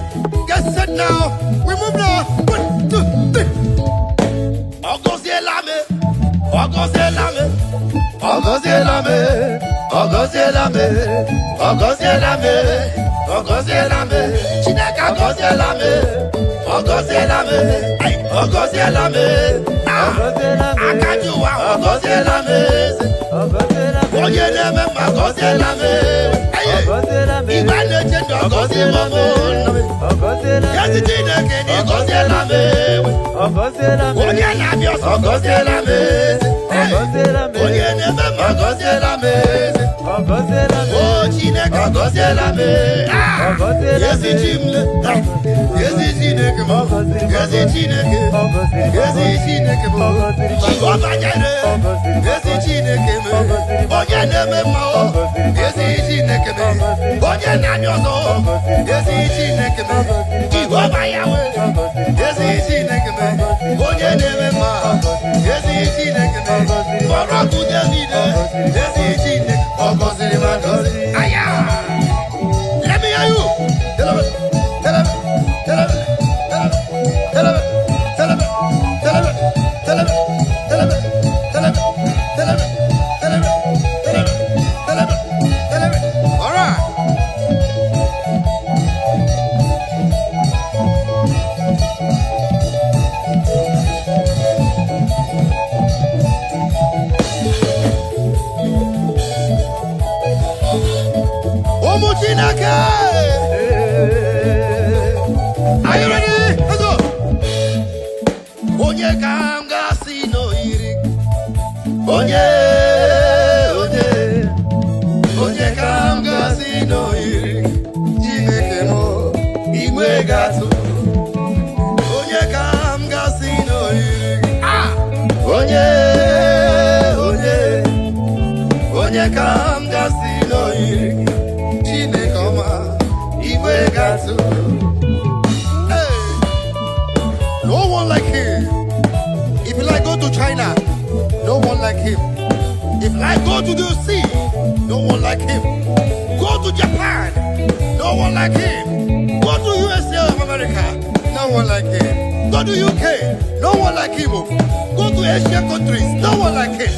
get set now. We move now. 1, 2, 3. Ogozielame. Chineke ogozielame. Akajuwa ogozielame. Onye na-eme mma ogozielame. Igwe na-eche ogozielame. Yezi Chineke ni ogozielame. Onye na-abịa ọsọ ogozielame. onye na-eme mma gọziela m eze. O Chineke gọziela m ezi Chimle, ezi Chineke m, ezi Chineke, ezi Chineke m, Jehova nyere ezi Chineke m, onye na-eme mma ezi Chineke m, onye na-amị ọzọ ezi Chineke m, Jehova Yawe ezi Chineke m, onye na-eme mma ezi Chineke m, mgbọrọgwụ David ezi Chineke ọ gọziri m agọzi. Aya! Let me hear you. Tell me. All right. Are you ready? Let's go. Onye ka m ga-asị n'oyiri, onye ka m ga-asị n'oyiri, Chineke m igwe ga-atụ. Onye ka m ga-asị n'oyiri, onye ka m ga-asị n'oyiri, Chineke ọma igwe ga-atụ. No one like him. If you like go to China, no one like him. If you like go to the sea, no one like him. Go to Japan, no one like him. Go to USA of America, no one like him. Go to UK, no one like him. Go to Asian countries, no one like him.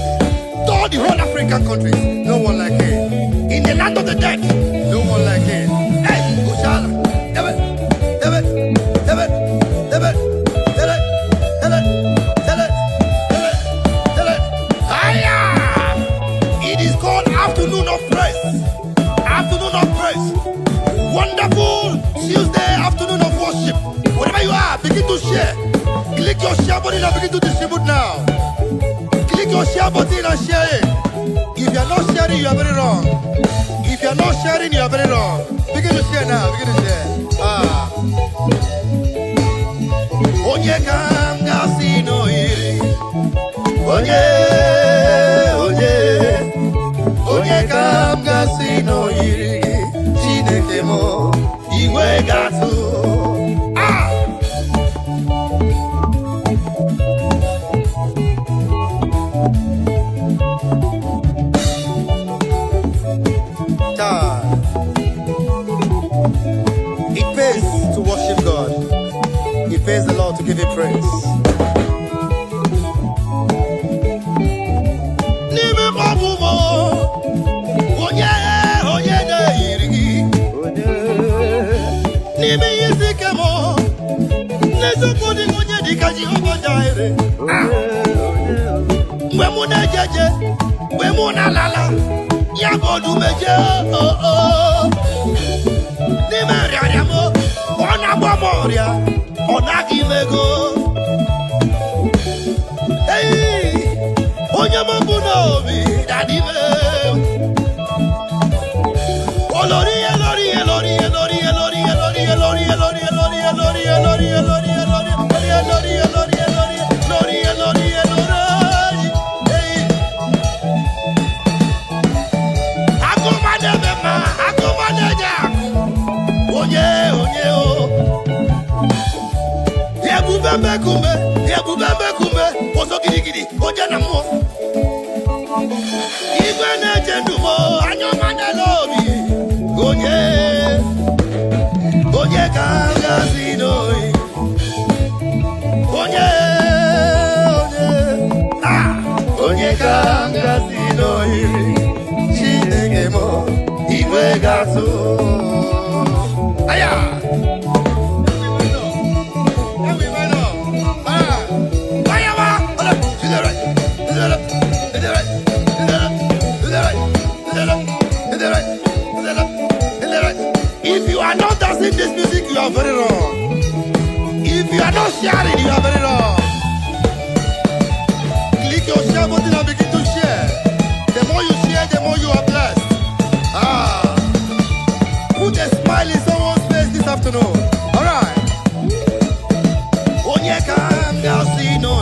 To the whole African countries, no one like him. In the land of the dead, no one like him. Hey, Ushala, it is called afternoon of praise. Afternoon of praise. Wonderful Tuesday afternoon of worship. Wherever you are, begin to share. Click your share button and begin to distribute now. Click your share button and share it. If you are not sharing, you are very wrong. If you are not sharing, you are very wrong. Begin to share now. Begin to share. Onye ka m ga-asị n'oyiri, onye ka m ga-asị n'oyiri, Chineke m igwe ga-atụ. It pays to worship God. It pays the Lord to give Him praise. If you are not dancing this music, you are very wrong. If you are not sharing, you are very wrong. Click your share button and begin the more you are blessed. Ah, put a smile in someone's face this afternoon. All right. Onye kanga si no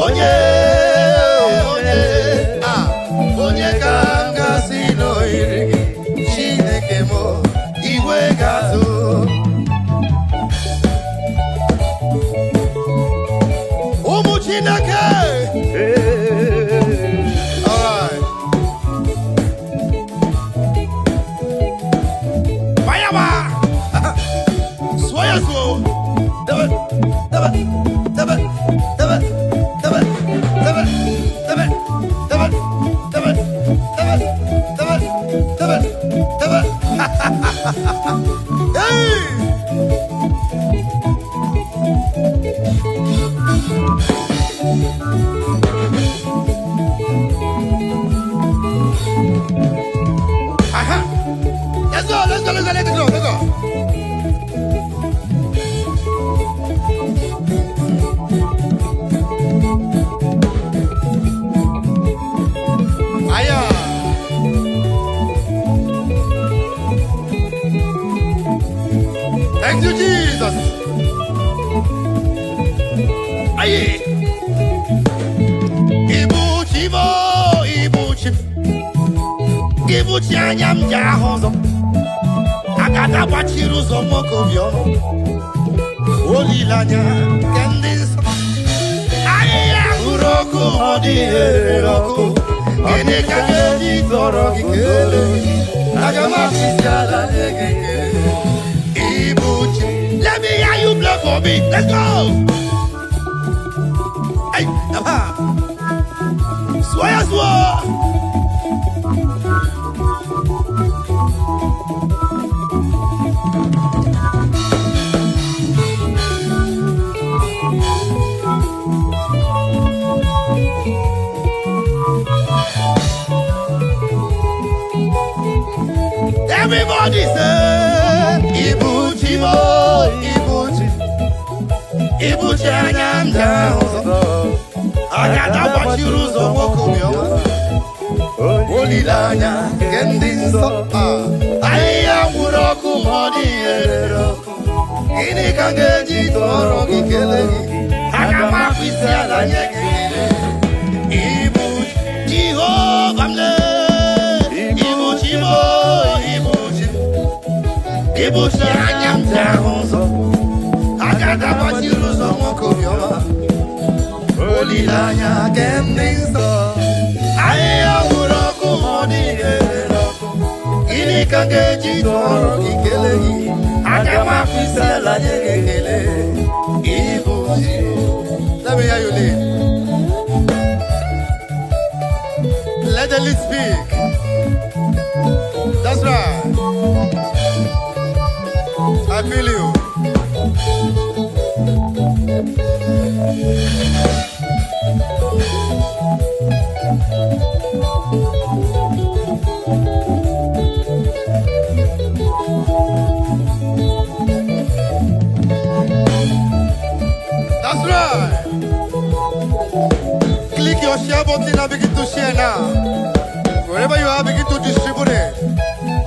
onye onye kanga si no Chineke mo iwe gazo. Umu Chineke. All right. Bayaba. Soya so. Let's go. Thank you, Jesus. Aye. Ibuchi anyam jahozo. Agada bachiru zo mokobyo. Olilanya kendis. Aye, uroku odi roku. Kene kagedi toro kikele. Agama fisala negeke. Let me hear you blow for me. Let's go. Hey, Napa. Swear, swear. Everybody say, Ibuchi mo, Ibuchi anyam jahozo. Agada bachiru zo mokobyo. Olilanya kendinso. Aya muroku modi eroko. Ini kangeji toro kikele. Agama kwisiala nyekele. Ibuchi Jehovah mle. Ibuchi mo. Ibuchi anyam jahozo. Agada bachiru zo mokobyo. Olilanya kendinso. Aya uroku modi eroko. Ini kangeji toro kikele. Agama fisala nyekele. Ibuchi. Let me hear you lead. Let the lead speak. That's right. I feel you. That's right. Click your share button and begin to share now. Wherever you are, begin to distribute it.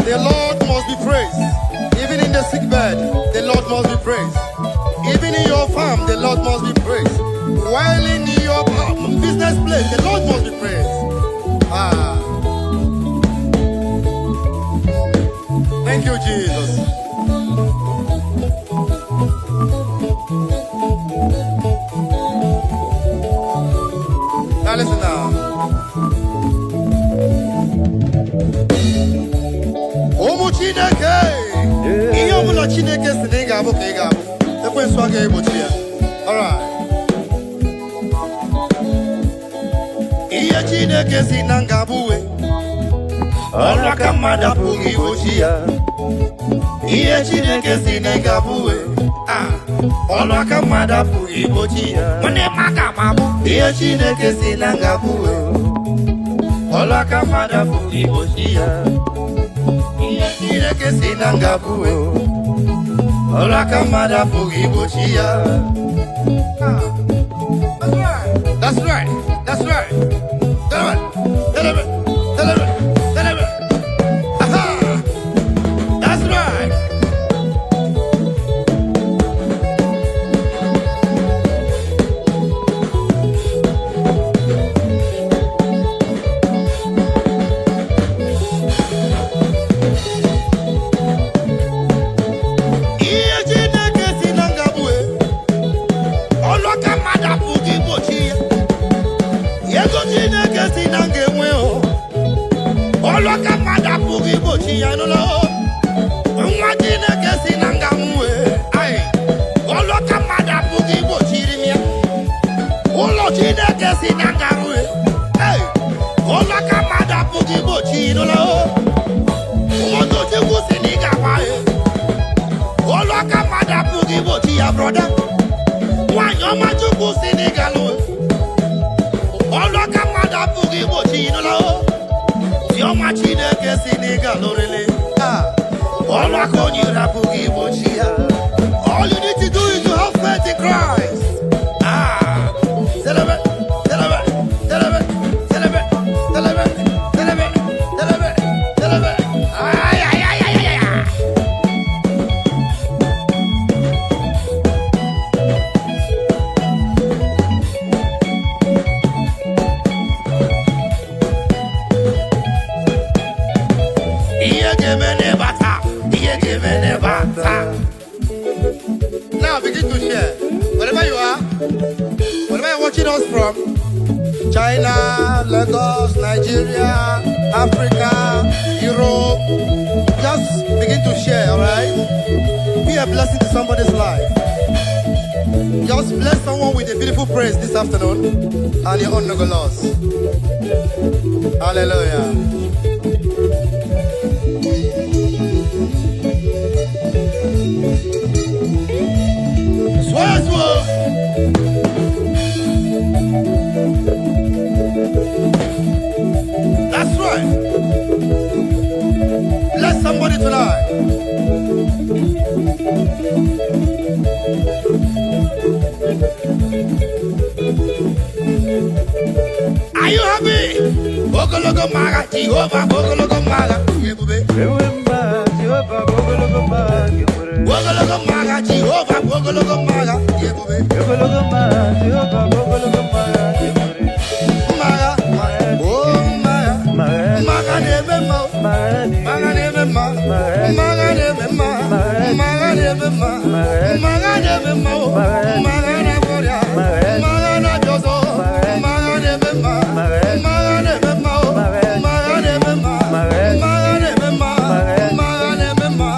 The Lord must be praised. Even in the sick bed, the Lord must be praised. Even in your farm, the Lord must be praised. While in your business place, the Lord must be praised. Thank you, Jesus. Now listen now. Omu Chineke. Iyo mula Chineke sinega bo kega bo. Ekwe swage ibochia. All right. Iya Chineke sinanga buwe. Olwa kamada pugi bochia. Iya Chineke sinanga buwe. Olwa kamada pugi bochia. Mone maka mabu. Iya Chineke sinanga buwe. Olwa kamada pugi bochia. Chineke sinanga buwe. Ola kamada pugi bochia. That's right. That's right. That's right. Oloka mada pugi bochi ya brother. Wanyoma chuku sinigalu. Oloka mada pugi bochi inolo. Yoma chineke sinigalu rele. Oloka onyira pugi bochi ya. All you need to do is to have faith in Christ. Celebrate, celebrate, celebrate, celebrate, celebrate, celebrate, celebrate, celebrate. Ay, ay, ay, ay, ay, ay. Now begin to share. Wherever you are, wherever you're watching us from, China, Lagos, Nigeria, Africa, Europe, just begin to share, alright? Be a blessing to somebody's life. Just bless someone with a beautiful praise this afternoon, and your own no go lost. Hallelujah. Swear, swear. That's right. Bless somebody tonight. Are you happy? Bogologo maga, Jehovah, bogologo maga. Remember, Jehovah, Bogologo Maga. Bogologo maga, Jehovah, bogologo maga. Bogologo Maga, Jehovah, Bogologo Maga. Maga, oh maga, maga nebe ma, maga nebe ma, maga nebe ma, maga nebe ma, maga nebe ma, maga na boria, maga na jozo, maga nebe ma, maga nebe ma, maga nebe ma, maga nebe ma, maga nebe ma, maga nebe ma.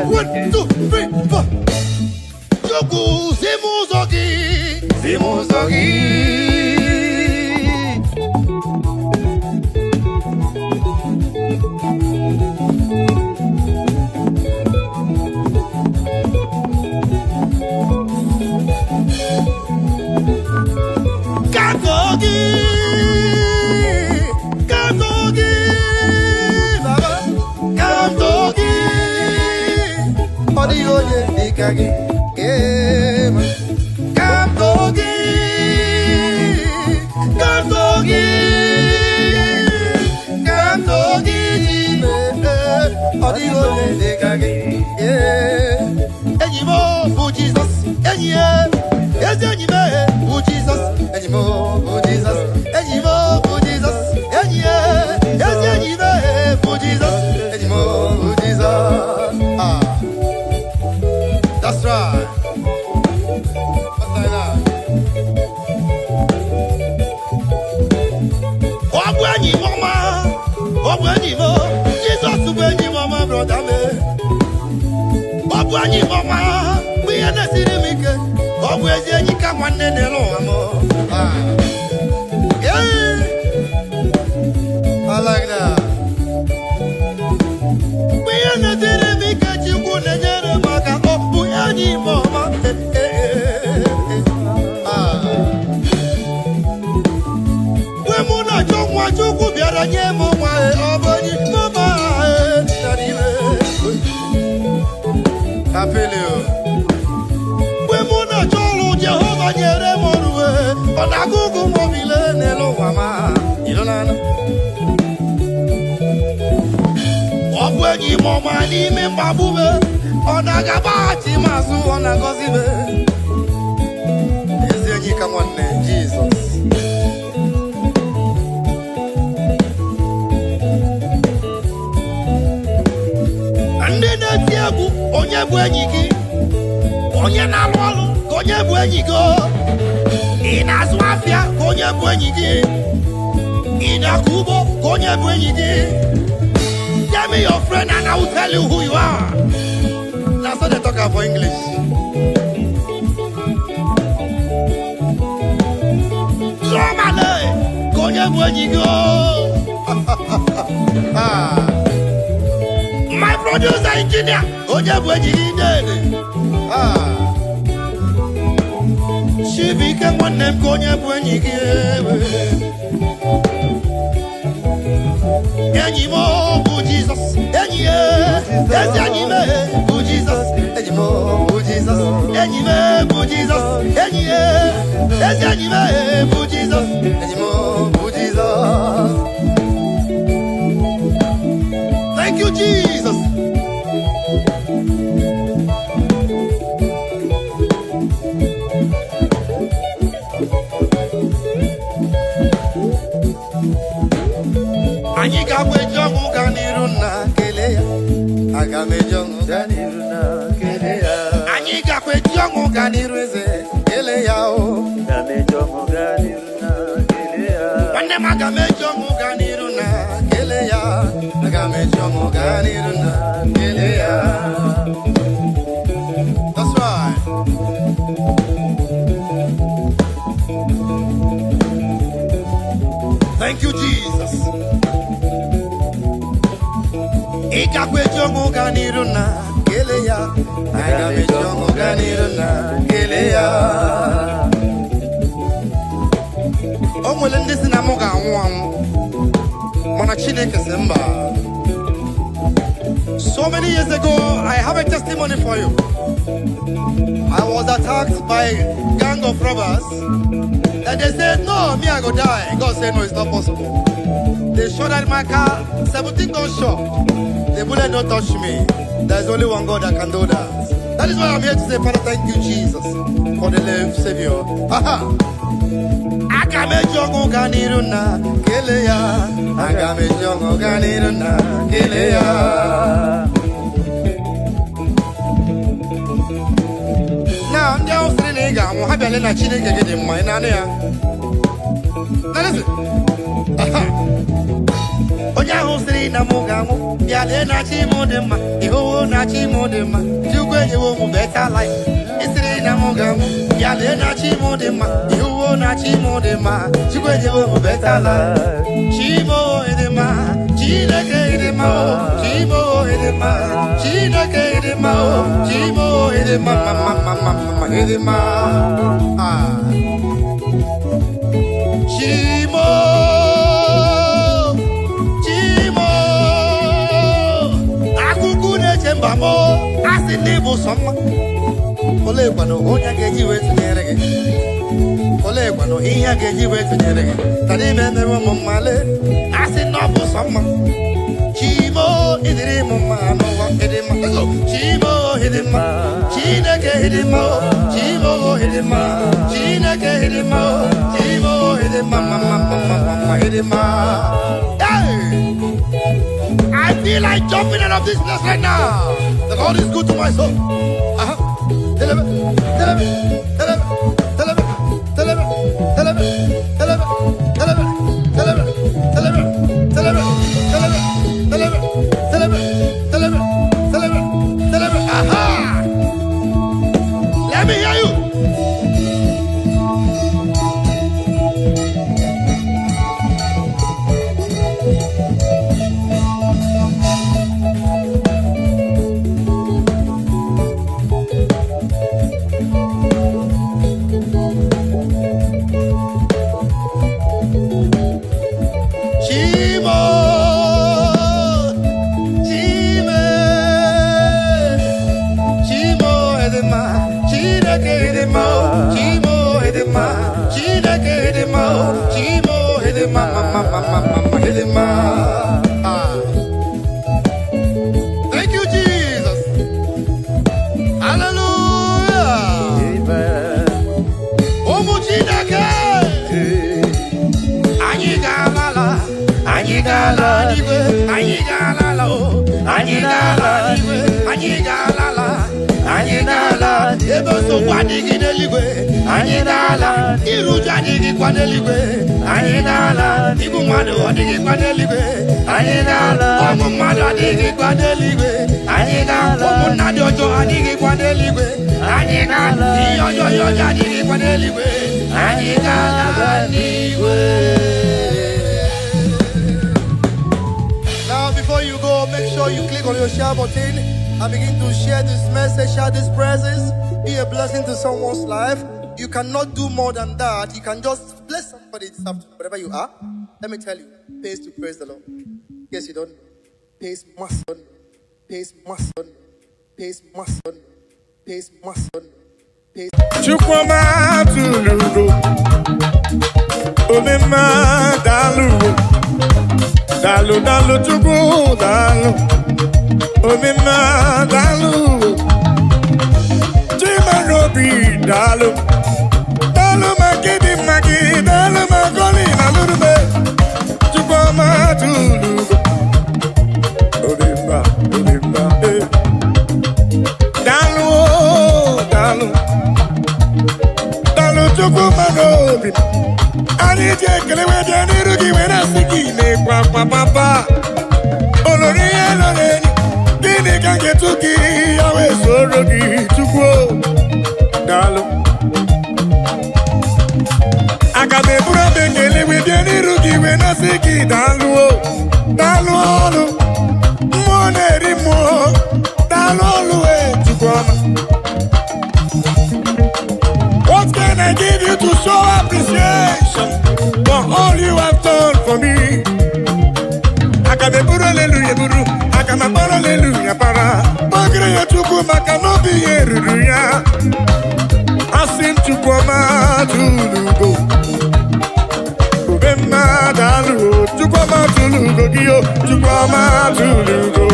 1, 2, 3, 4. Jogu zimuzogi, zimuzogi. Kagi, Kantogi, Kantogi, Kantogi, Odigo de Kagi, Anymore for Jesus, anymore for Jesus, anymore for Jesus, anymore for Jesus, anymore for Jesus, anymore for Jesus. That's right. What's like that? Obwenyi mama, Obwenyi mo, Jesus Obwenyi mama brother me. Obwenyi mama, we are not seeing me. Obwenyi come one day alone. Yeah, I like that. We are not seeing me. You couldn't get a maka. Obwenyi mama. Chuku biara nye mama Obwenyi mama Apelio we muna cholu Jehovah nyere moruwe Onagugu mobile nelo mama Ilolana Obwenyi mama ni membabube Onagabati masu onagozibe Ezenyi kamwane Jesus. Onye bụ enyi gị onye na-alụ ọrụ ka onye bụ enyi gị ị na-azụ afịa ka onye bụ enyi gị ị na-akọ ugbo ka onye bụ enyi gị tell me your friend and I will tell you who you are. Na so they talk for English. Somale ka onye bụ enyi gị my brother producer engineer onye bụ enyi gị dede Chibike nwanne m ka onye bụ enyi gị enyi m bụ Jizọs enyi ya ezi enyi m bụ Jizọs enyi m bụ Jizọs enyi m bụ Jizọs enyi ya ezi enyi m bụ Jizọs enyi m bụ Jizọs. Thank you, Jesus. Anyị ga-agweje ọmụ ga n'iru na kele ya. Aga m eje ọmụ ga n'iru na kele ya. Anyị ga-agweje ọmụ ga n'iru eze kele ya o. Aga m eje ọmụ ga n'iru na kele ya. Nwanne m aga m eje ọmụ ga n'iru na kele ya. Aga m eje ọmụ ga n'iru na kele ya. That's right. Thank you, Jesus. Ikakwejongo ganiru na kele ya. Agamejongo ganiru na kele ya. Omwele ndisi na muga anwam. Mana Chineke semba. So many years ago, I have a testimony for you. I was attacked by a gang of robbers. And they said, no, me I go die. God said, no, it's not possible. They shot at my car, 17 gunshots. The bullet don't touch me. There's only one God that can do that. That is why I'm here to say, Father, thank you, Jesus, for the life Savior. Aha! Agame jongo ganiru na kele ya. Agame jongo ganiru na kele ya. Now, ndị ahụ sịrị na ị ga-anwụ ha bịala na Chineke gị dị mma ị na-anụ ya. Now listen. Aha. Onye ahụ sịrị na mụ ga-anwụ bịala na chi mụ dị mma ịhụwo na chi mụ dị mma Chukwu enyewo mụ better life. Ị sịrị na mụ ga-anwụ bịala na chi mụ dị mma ịhụwo na chi mụ dị mma Chukwu enyewo mụ better life. Chi mụ dị mma Chineke dị mma chi mụ dị mma Chineke dị mma chi mụ dị mma mama dị mma Chimo akuku na-eche mba m asị ndị bụ sọ mma olee kwanụ onye ga-eji wee tụnyere gị olee kwanụ ihe a ga-eji wee tụnyere gị ka n'ime emewe ụmụ mmale asị na ọ bụ sọ mma Chimo ịdịrị m mma n'ụwa ịdị mma Chimo ịdị mma Chineke ịdị mma Chimo ịdị mma Chineke ịdị mma Chimo ịdị mma mama ịdị mma. I feel like jumping out of this place right now. The Lord is good to my soul. Let me hear you. Thank you, Jesus. Hallelujah. Amen. Omu Chineke. Anyị ga-alala n'igwe. Anyị ga-alala n'igwe. Anyị ga-alala. Ebe nsogbu adịghị n'eluigwe. Anyị ga-ala. Iru uju adịghịkwa n'eluigwe. Anyị ga-ala. Igbu mmadụ adịghịkwa n'eluigwe. Anyị ga-ala. Ọmụ mmadụ adịghịkwa n'eluigwe. Anyị ga-ala. Ụmụnna dị ọjọọ adịghịkwa n'eluigwe. Anyị ga-ala. Ihe ọjọọ adịghịkwa n'eluigwe. Anyị ga-ala n'igwe. Now before you go, make sure sure you click on your share button and begin to share this message, share this presence, be a blessing to someone's life. You cannot do more than that. You can just bless somebody this afternoon, wherever you are. Let me tell you, pays to praise the Lord. Yes, you don't. Pays must. Pays must. Pays must. Pays must. Pays. Chukwuma tulugo, omema dalu, dalu dalu chukwu dalu, omema dalu, chimarobi dalu, dalu magidi magi, dalu magoli nalurube, Chukwuma tulugo, omema dalu dalu. Chukwuma n'obi anyị ji ekele wee bịa n'iru gị wee na-asị gị na-ekwe akwa papa olori ihe lọrọ enyi gịnị ka m ga-etu gị ya wee soro gị Chukwu daalụ aga m eburu ọba ekele wee bịa n'iru gị wee na-asị gị daalụ daalụ ọlụ mmụọ na-eri mmụọ daalụ ọlụ wee Chukwuma. What can I give you to show appreciation for all you have done for me? Akabeburu hallelujah buru, akamapara hallelujah para. Ogre ya Chukwu maka n'obi ya eruru ya. Asị m Chukwuma tulugo, obemma dalu, Chukwuma tulugo giyo, Chukwuma tulugo.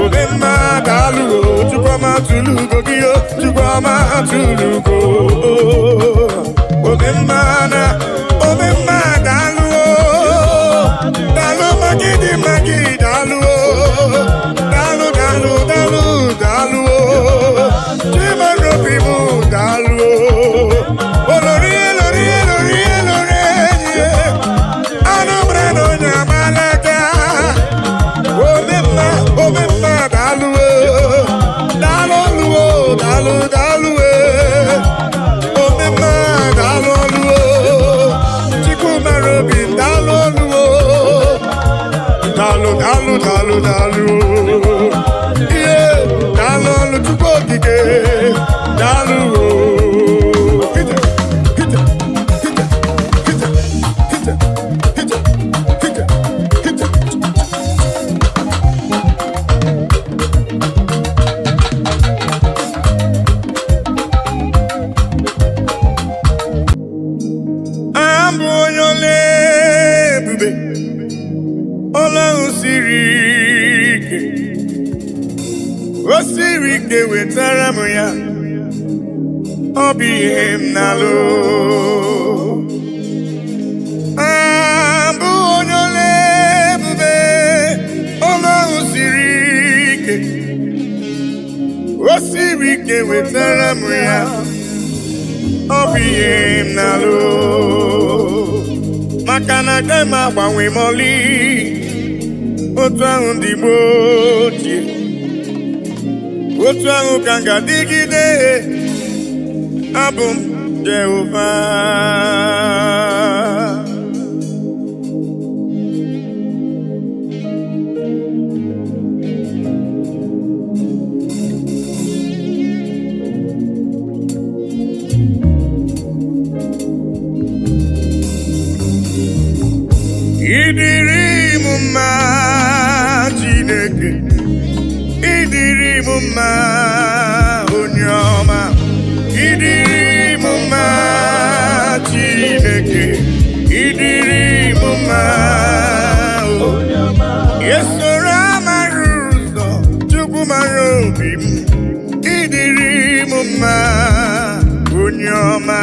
Obemma dalu, Chukwuma tulugo giyo, Chukwuma tulugo. Obemma dalu, dalu magidi magi dalu, dalu dalu dalu dalu, chimarobi mu dalu, olori olori olori olori, anombre no nyamalaka. Obemma dalu, dalu dalu dalu, obemma dalu, Chukwumarobi dalu, dalu dalu, yeah, dalu Chukwu okike dalu. Osiri ike wetara m ya, ọ bụ ihe m na-alụ. Abụ onye ole ebube, Ọlọ́run siri ike. Osiri ike wetara m ya, ọ bụ ihe m na-alụ. Maka na agaghị m agbanwe m ọlị, otu ahụ ndị Igbo ochie. Otu ahụ ka m ga-adịgide, abụ m Jehova. Ịdịrị m mma Chineke, ịdịrị m mma onye ọma, ịdịrị m mma Chineke, ịdịrị m mma onye ọma. Esoro amara ụzọ Chukwu mara obi m, ịdịrị m mma onye ọma.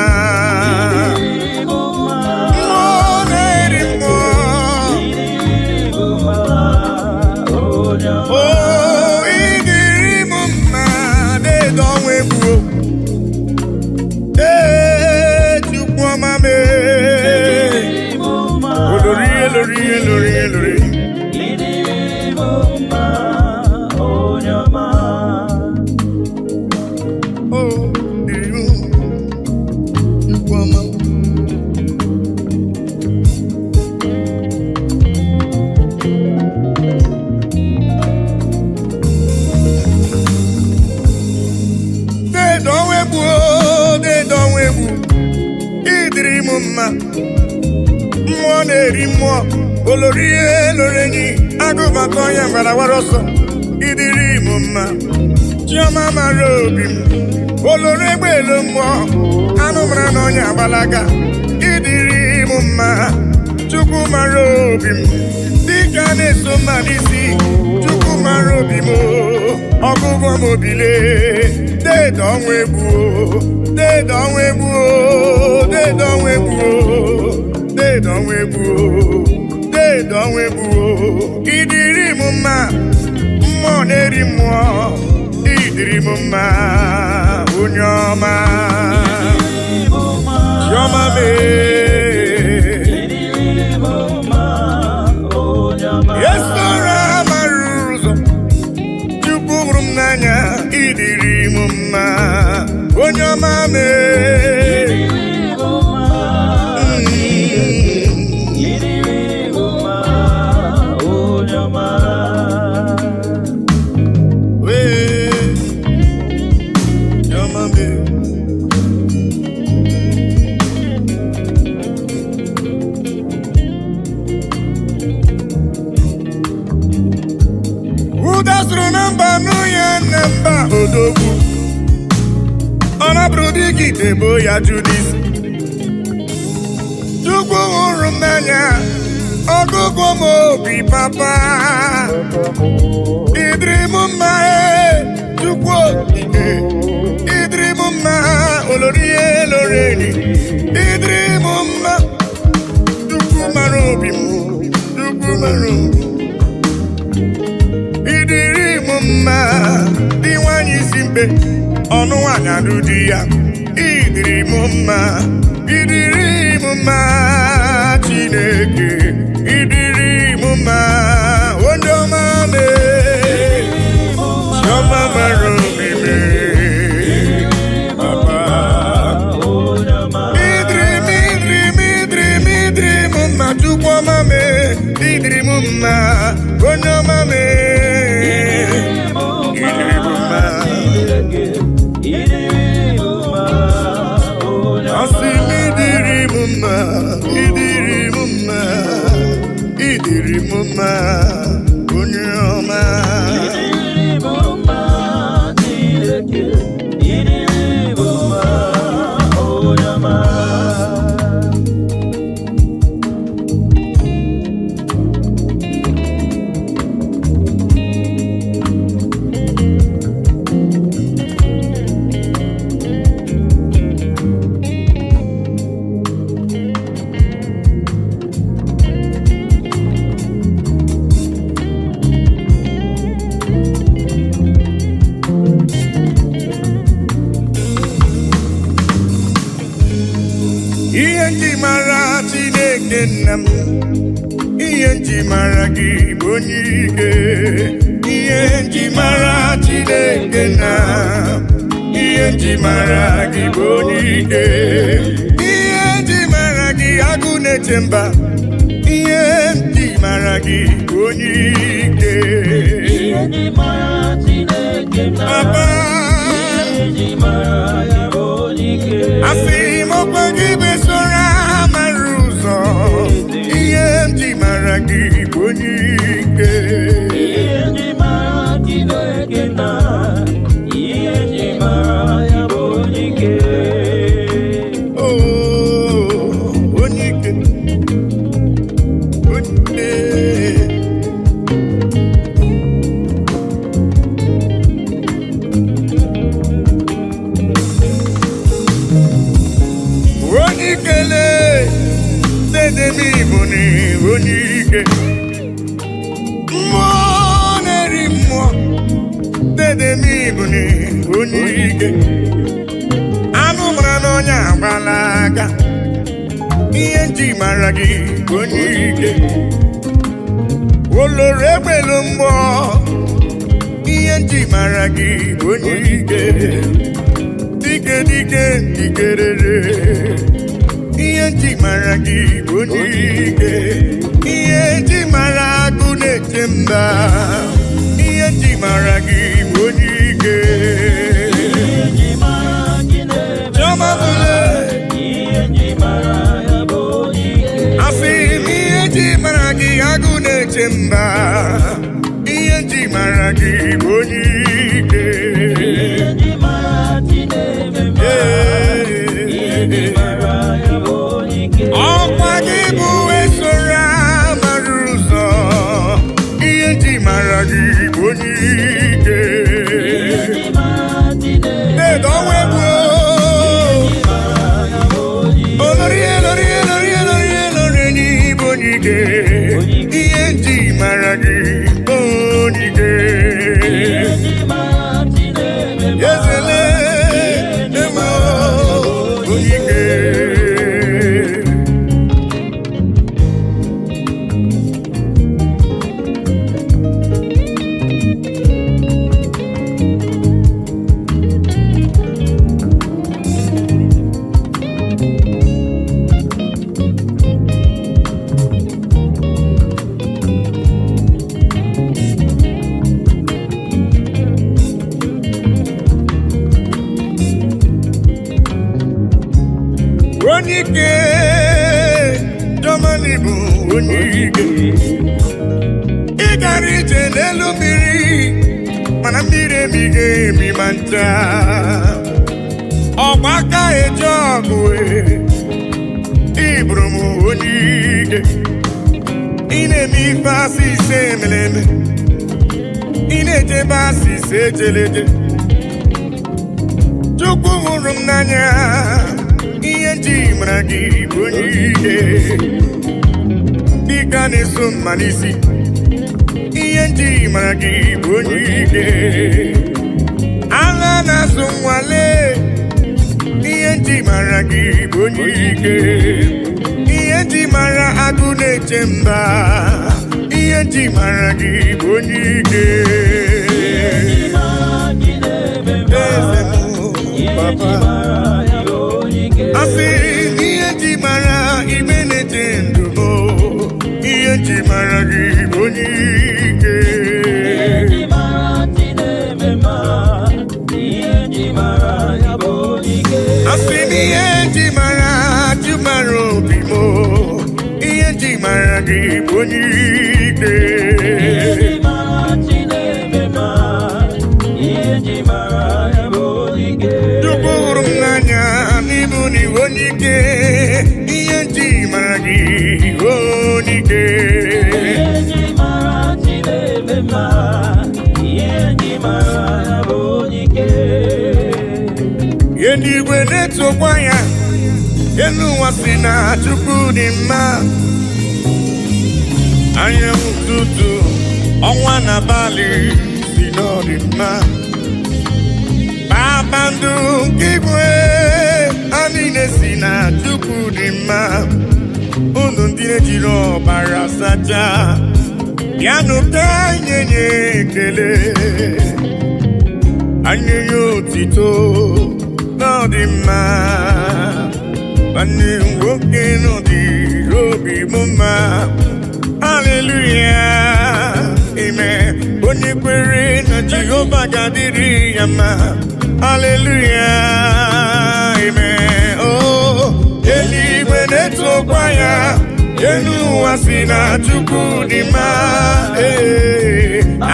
mma mmụọ na-eri mmụọ olorie lorenyi agụbata ọnya mbarawara ọsọ ịdịrị m mma chiọma mara obi m oloro egbe elu mmụọ anụ mara na ọnya agbalaga ịdịrị m mma chukwu mara obi m dịka na-eso mma n'isi chukwu mara obi m ọgụgụ m obile deede ọnwa egwu deede ọnwa egwu deede ọnwa egwu deede ọnwa egwu deede ọnwa egwu ịdịrị m mma mmụọ na-eri mmụọ ịdịrị m mma onye ọma chiọma esora mara ụzọ chukwu hụrụ m n'anya ịdịrị m mma onye ọma udasuru na mba n'ụya na mba odogwu ọ na-abụrụ dịka itebo ya judis chukwu hụrụ m n'anya ọgụgụ m obi papa ịdịrị m mma chukwu okike ịdịrị m mma olorie loreni ịdịrị m mma chukwu mara obi m chukwu mara obi ịdịrị m mma dị nwanyị isi mkpe ọnụ nwanyị alụ di ya ịdịrị m mma ịdịrị m mma Chineke ịdịrị m mma onye ọma mee chiọma mara obi mee papa ịdịrị m mma chukwu ọma mee ịdịrị m mma onye ọma mee ịdịrị m mma onye ọma ihe nji mara Chineke nna m ihe nji mara gị bụ onye ike ihe nji mara Chineke nna ihe nji mara gị bụ onye ike ihe nji mara gị agụ na-eche mba ihe nji mara gị bụ onye ike ihe nji mara Chineke nna papa ihe nji mara gị bụ onye ike asị m ọkwa gị besora mara ụzọ ihe nji mara gị bụ onye ike ihe nji mara Chineke na ihe nji mara ya bụ onye ike onye ike onye ikele dede m Igbo na onye ike mmụọ na-eri mmụọ dede m Igbo na onye ike anụ mara n'ọnya agbala aka ihe nji mara gị onye ike oloro egbelu mmụọ ihe nji mara gị onye ike dike dike dikerere ihe nji mara gị onye ike ihe nji mara agụ na-eche mba ihe nji mara gị onye ike chiọma bụle ihe nji mara ya bụ mba ihe nji mara gị bụ onye ike ọkwa gị bụ esoro mara ụzọ ihe nji mara gị bụ onye ike edowe bụ olori n'ịbụ onye ike ihe nji mara gị onye ike ezele eme onye ike onye ike Germany bụ onye ike ị gara ije n'elu mmiri mana mmiri emighị emi ma ncha ọgbaka eji ọgụ ịbụrụ m onye ike ị na-eme ife asị ise emeleme ị na-ejebe asị ise ejeleje Chukwu hụrụ m n'anya ihe nji mara gị bụ onye ike dịka na-eso mma n'isi ihe nji mara gị bụ onye ike agha na-azụ nwale ihe nji mara gị bụ onye ike ihe nji mara agụ na-eche mba ihe nji mara gị bụ onye ike eze m papa asị ihe nji mara ime na-eche ndụ m ihe nji mara gị bụ onye ike asị ihe nji mara jụ mara obi m ihe nji mara gị bụ onye ike Chukwu hụrụ m n'anya n'ịbụ n'iwe onye ike ihe nji mara gị onye ike ihe ndị igwe na-etokwa ya elu ụwa si na Chukwu dị mma anyanwụ ụtụtụ ọnwa na abalị si n'ọdị mma kpakpando nke igwe ha niile si na Chukwu dị mma unu ndị na-ejiri ọbara sacha bịanụ ka anyị nye ekele anyị nye otito n'ọdị mma nwanne nwoke n'ọdịrị obi m mma haleluya ime onye kwere na Jehova ga-adịrị ya mma haleluya ime eluigwe na-etokwa ya elu ụwa si na Chukwu dị mma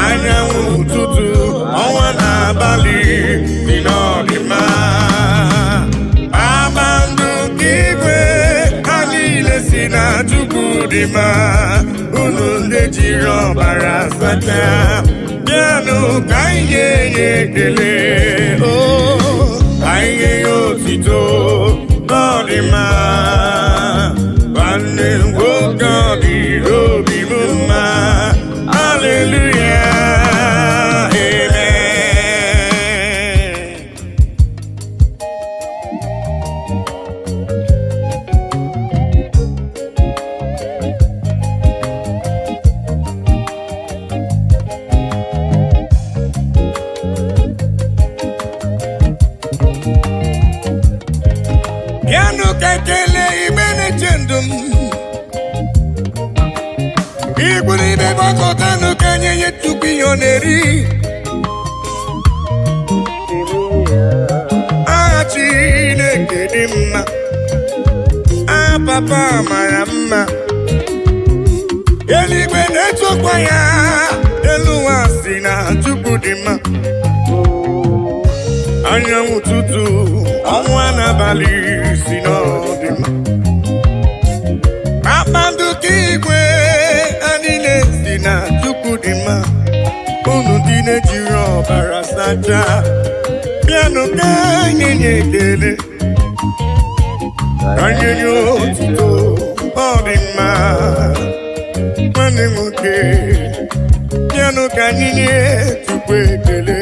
anyanwụ ụtụtụ ọnwa na abalị dị n'ọdị mma kpakpando nke igwe ha niile si na Chukwu dị mma unu ndị jiri ọbara sacha bịanụ ka anyị nye ya ekele ka anyị nye ya otito n'ọdị mma nwanne nwoke ọ dịrị obi m mma haleluya amen bịanụ ka ekele igbe na-eche ndụ m igwere ibe gbakọtanụ ka anyị nye Chukwu ihe ọ na-eri aha Chineke dị mma aha papa mara mma eluigwe na-etokwa ya, elu ụwa si na Chukwu dị mma. Anyanwụ ụtụtụ, ọnwa n'abalị si na ọ dị mma. Kpakpando nke igwe niile si na Chukwu dị mma. Unu ndị na-ejiri ọbara sachaa, bịanụ ka anyị nye ekele, ka anyị nye otuto, ọ dị mma. Nwanne m nwoke, bịanụ ka anyị nye Chukwu ekele.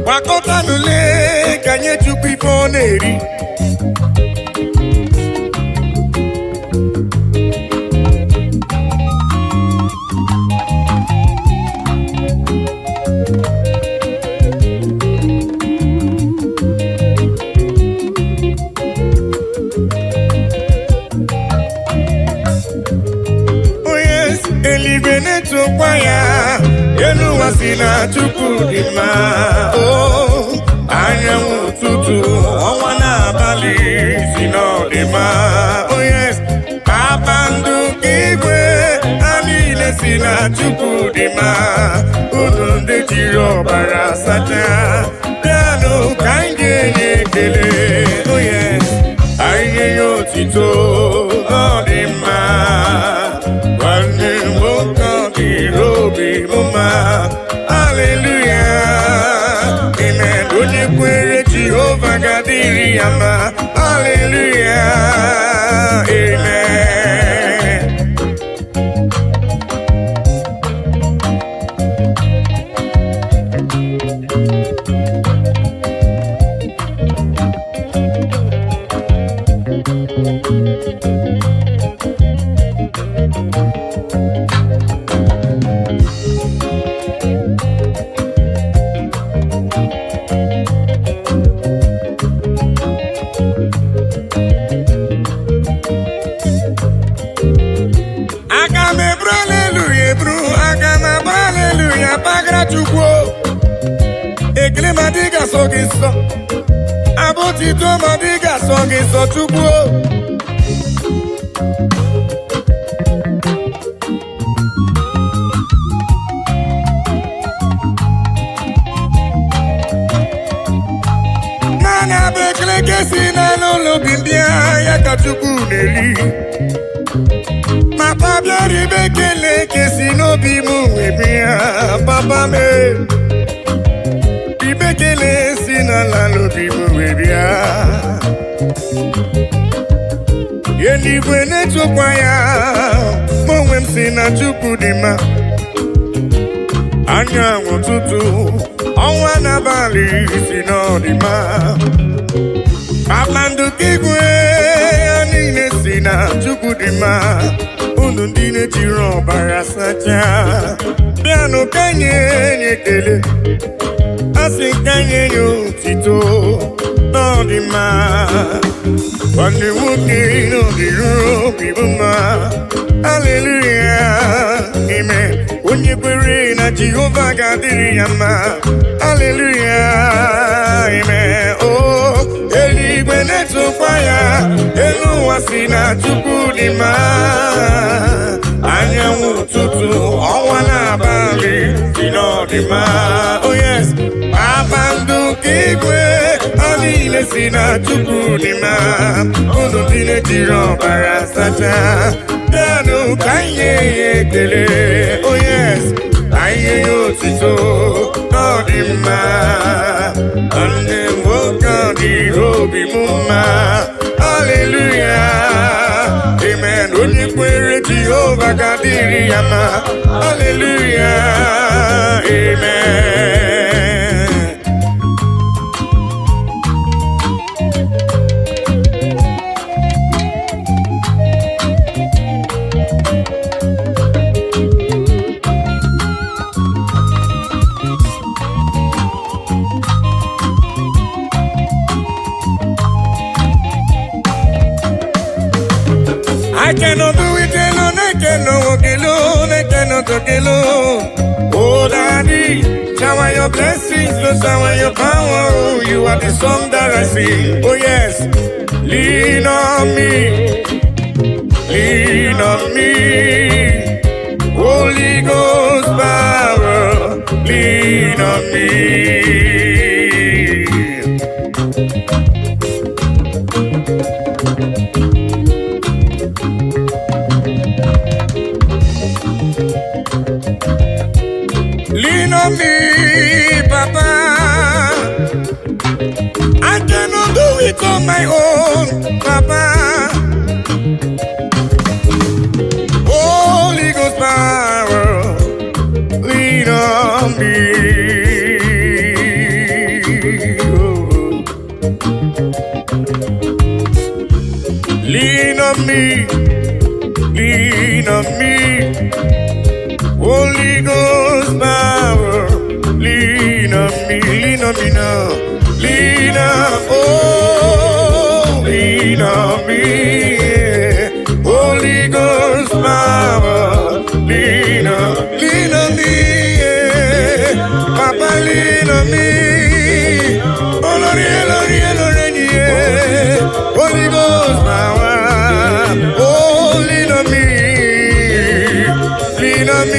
Gbakọtanụ lee ka nye Chukwu ife ọ na-eri. Eluigwe na-etokwa ya, elu ụwa si na Chukwu dị mma. Anyanwụ ụtụtụ, ọnwa n'abalị si na ọ dị mma. Kpakpando nke igwe niile si na Chukwu dị mma. Unu ndị jiri ọbara sachaa, bịanụ ka anyị ga-enye ekele. Anyị nye ya otito, ọ dị mma. Nwanne m nwoke ọ dịrị obi m mma. Hallelujah, amen. Onye kwere Jehova ga-adịrị ya mma. Hallelujah, amen. Chukwu ekele ma dị ga-asọ gị nsọ, abụtito ma dị ga-asọ gị nsọ. Chukwu naanị abụ ekele ka esi n'ụlọ obi ndị ya ka Chukwu na-eri. Papa bịara ibe ekele ka esi n'obi m webe ya. Papa m ibe ekele si n'ala n'obi m webe ya. Eluigwe na-etokwa ya, mụ onwe m si na Chukwu dị mma. Anyanwụ ụtụtụ, ọnwa n'abalị si na ọ dị mma. Kpakpando nke igwe niile si na Chukwu dị mma. Unu ndị na-ejiri ọbara sachaa, bịanụ ka nye ekele. Asị ka nye ya otito, ọ dị mma. Nwanne nwoke na ọ dịrị obi m mma. Hallelujah, amen. Onye kwere na Jehova ga-adịrị ya mma. Hallelujah, amen. Eluigwe na-etokwa ya, elu ụwa si na Chukwu dị mma. Anyanwụ ụtụtụ, ọnwa n'abalị si na ọ dị mma. Kpakpando nke igwe niile si na Chukwu dị mma. Unu ndị na-ejiri ọbara sachaa, bịanụ ka anyị nye ya ekele. Anyị nye ya otito, ọ dị mma. Nwanne m nwoke ọ dịrị obi m mma. Hallelujah, amen. Onye kwere Jehova ga-adịrị ya mma. Hallelujah, amen. I cannot do it alone, I cannot walk alone, I cannot talk alone. Oh, Daddy, shower your blessings, Lord, shower your power. Oh, you are the song that I sing. Oh, yes, lean on me. lean on me. Holy Ghost power, lean on me. Lean on me, Papa. I cannot do it on my own, Papa. Holy Ghost power, lean on me. Oh. Lean on me, lean on me. Holy Ghost power, lean on me now. Lean on, oh, lean on me. Yeah. Holy Ghost power, lean on me. Yeah. Papa, lean on me. Oh, Lord, yeah, Lord, yeah, Lord, yeah. Holy Ghost power, oh, lean on me. Lean on me.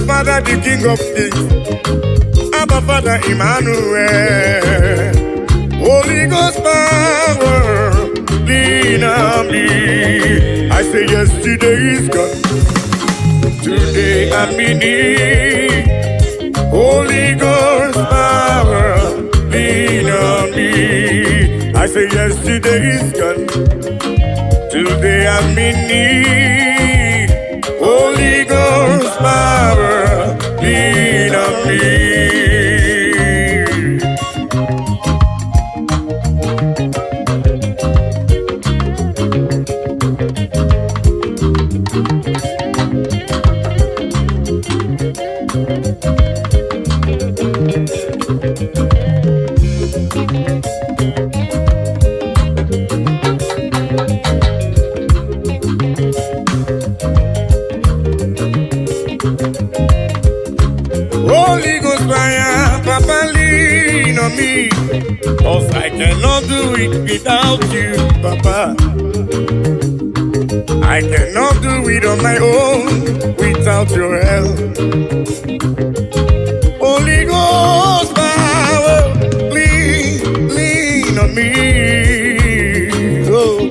Father, the King of Kings, Abba Father Emmanuel, Holy Ghost power, lean on me. I say yesterday is gone, today I'm in need. Holy Ghost power, lean on me. I say yesterday is gone, today I'm in need. Holy Ghost power, lean on me. Holy Ghost fire, Papa, lean on me. 'Cause I cannot do it without you, Papa. I cannot do it on my own without your help. Holy Ghost power, lean on me. Oh.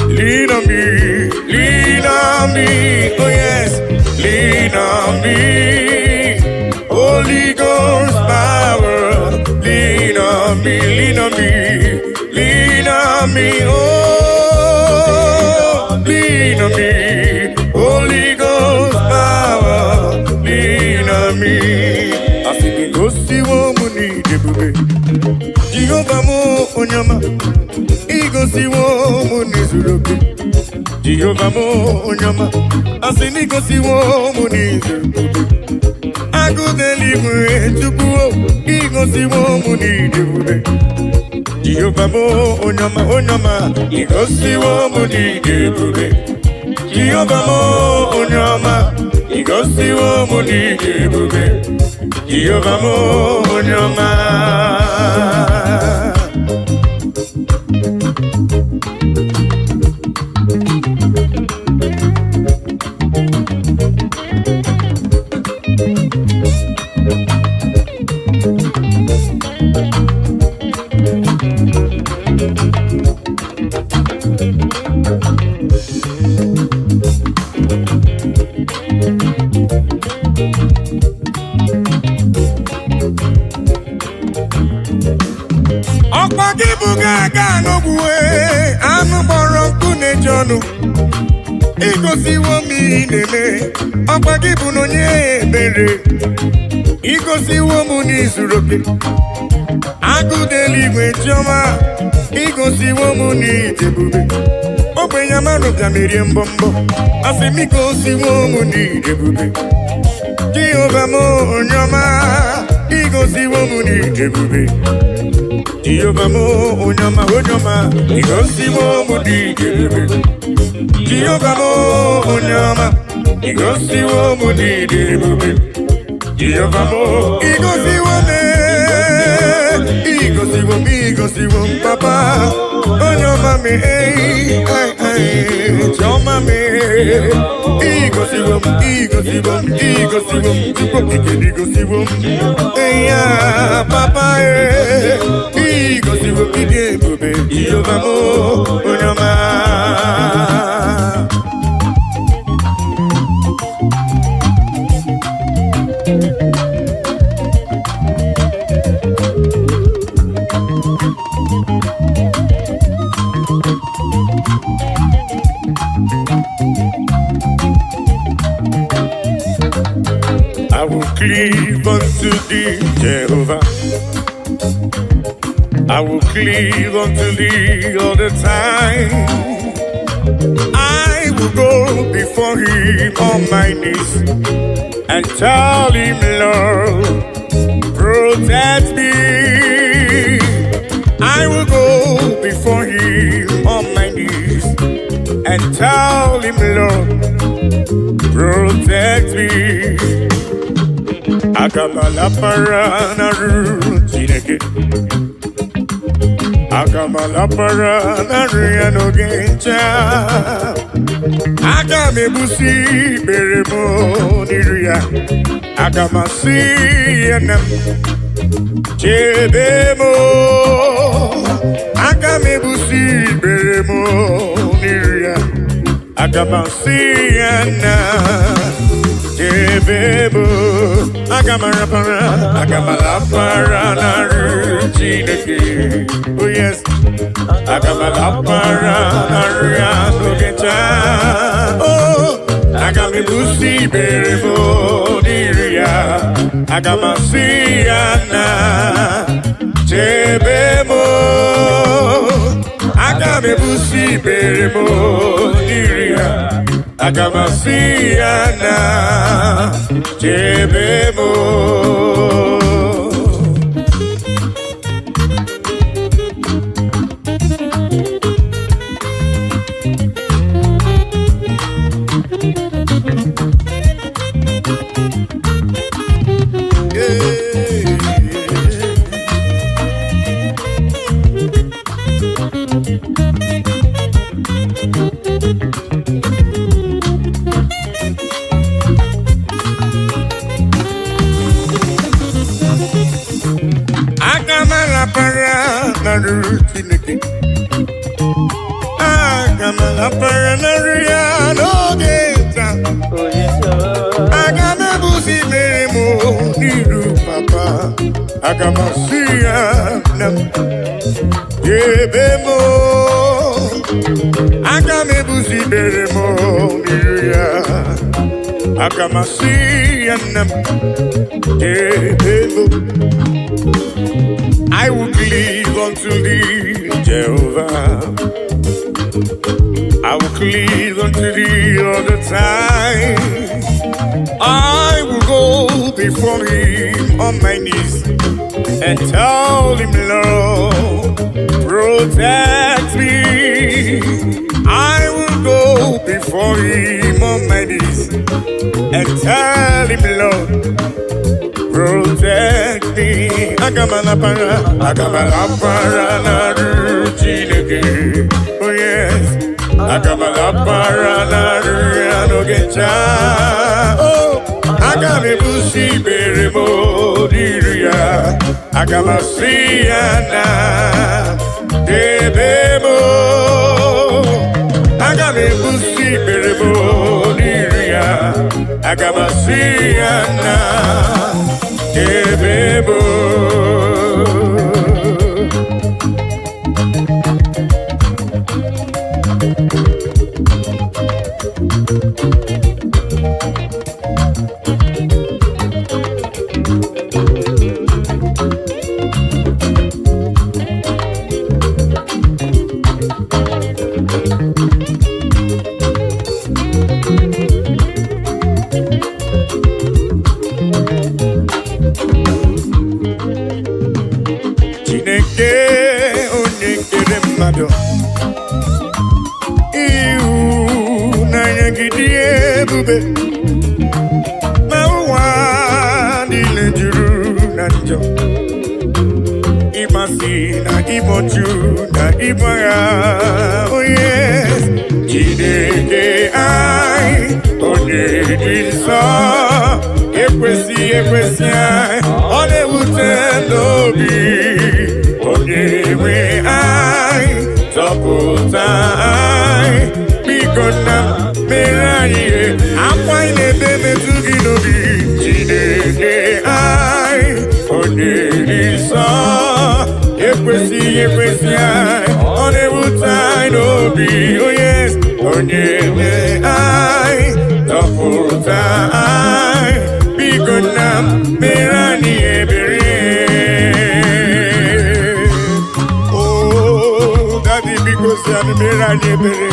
Lean on me, oh yes, lean on me. Holy Ghost power, lean on me, oh, lean on me. Holy Ghost power, lean on me. I think it goes to woman, Jehovah mo onyama. Igosi wo munizuruke Jehovah mo onyama Asini gosi wo munizuruke Agudeliwe chukuo Igosi wo munizuruke Jehovah mo onyama Igosi wo munizuruke Jehovah mo onyama Igosi wo munizuruke Jehovah mo onyama. Okpagibuga n'ogwue anụ gbọrọ nkụ na-eji ọnụ igosiwo m ihe na-eme Okpagibu n'onye ebere igosiwo m n'izuru oke Agudeli Choma, Igosiwo Muni Debube, Openyamano Camerian Bombo, Asemiko Siwo Muni Debube, Jehovah Mo Onyama, Igosiwo Muni Debube, Jehovah Mo Onyama Onyama, Igosiwo Muni Debube, Jehovah Mo Onyama, Igosiwo Muni Debube, Jehovah Mo, Igosiwo Me. Igosiwo, papa, on your mommy, your mommy. Igosiwo, yeah, papa, Igosiwo, bebe, your mamo, on your ma. I will cleave unto thee, Jehovah. I will cleave unto thee all the time. I will go before him on my knees and tell him, Lord, protect me. I will go before him on my knees and tell him, Lord, protect me. Akamala parana rutineke. Akamala parana riano gencha. Akame busi beremo niria. Akamasi enam chebemo. Akame busi beremo niria. Akamasi enam. Bebo, agamala para na rutineke. Oh yes, agamala para na rutineke. Oh, agami busi bebo diria. Agamasi ana chebemo. Agami busi bebo diria. Agamasiana Jebemo. Agamala paranaria no geta. Agame busi meremo niru papa. Agamasia nam jebemo. Agame busi meremo niruya. Agamasia nam jebemo. I will cleave unto thee, Jehovah. I will cleave unto thee all the time. I will go before him on my knees and tell him, Lord, protect me. I will go before him on my knees and tell him, Lord, protect me. Agamala para na rutineke. Oh yes, agamala para na riano gencha. Oh, agame busi beremo diria. Agamasiana debemo. Agame busi beremo diria. Agamasiana Bebo. na imochu na imara. Oh yes, Chineke ai onye dị nsọ ekwesị ai ọ na-ewute n'obi onye nwe ai zọpụta ai biko na mere anyị akwa anyị na-ebe metụ gị n'obi. Chineke ai onye dị nsọ ekwesị ai ọ na-ewute anyị n'obi. Oh yes, onye nwe ai zọpụta ai biko na mere anyị ebere. Oh daddy, biko si anyị mere anyị ebere.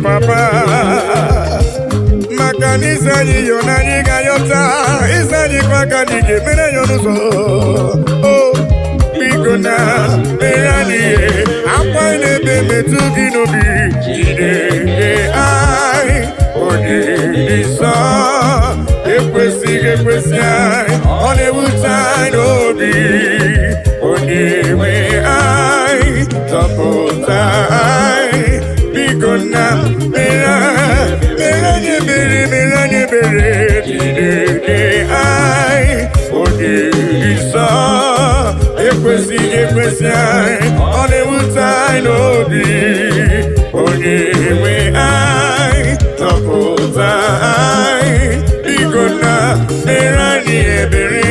Papa, makanisa yo nani gayota, isani kwakani ke mena yonuso. Oh, bigona merani, apane bebe tugi nobi. Chineke ai, onye isa, ekwesi ai, one wutai nobi, onye we ai, tapota ai. Bigona meranye bere Chineke ai onye isa ekwesi ai ọ na-ewute anyị n'obi onye nwe ai zọpụta anyị bigona meranye ebere.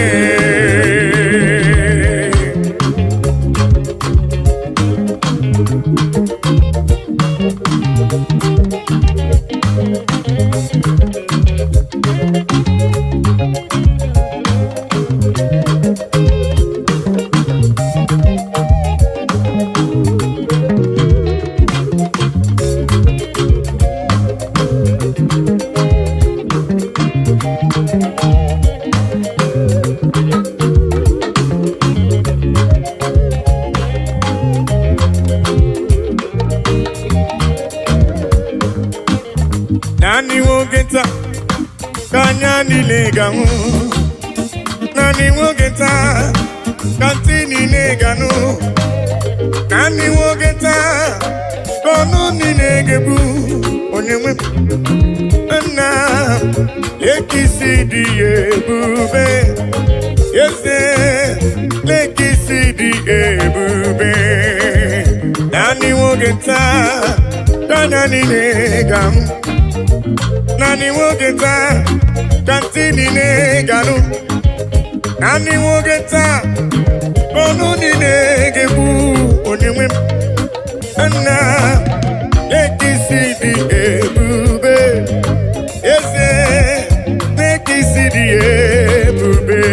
Nani wogeta kanya nilegamu, nani wogeta kantini neganu, nani wogeta kono nilegebu onyewe na lekisi di ebube yese lekisi di ebube nani wogeta kanya nilegamu. Nani wogeta kantini neganu, nani wogeta kono ni negebu onyewe na lekisi di ebube yese lekisi di ebube.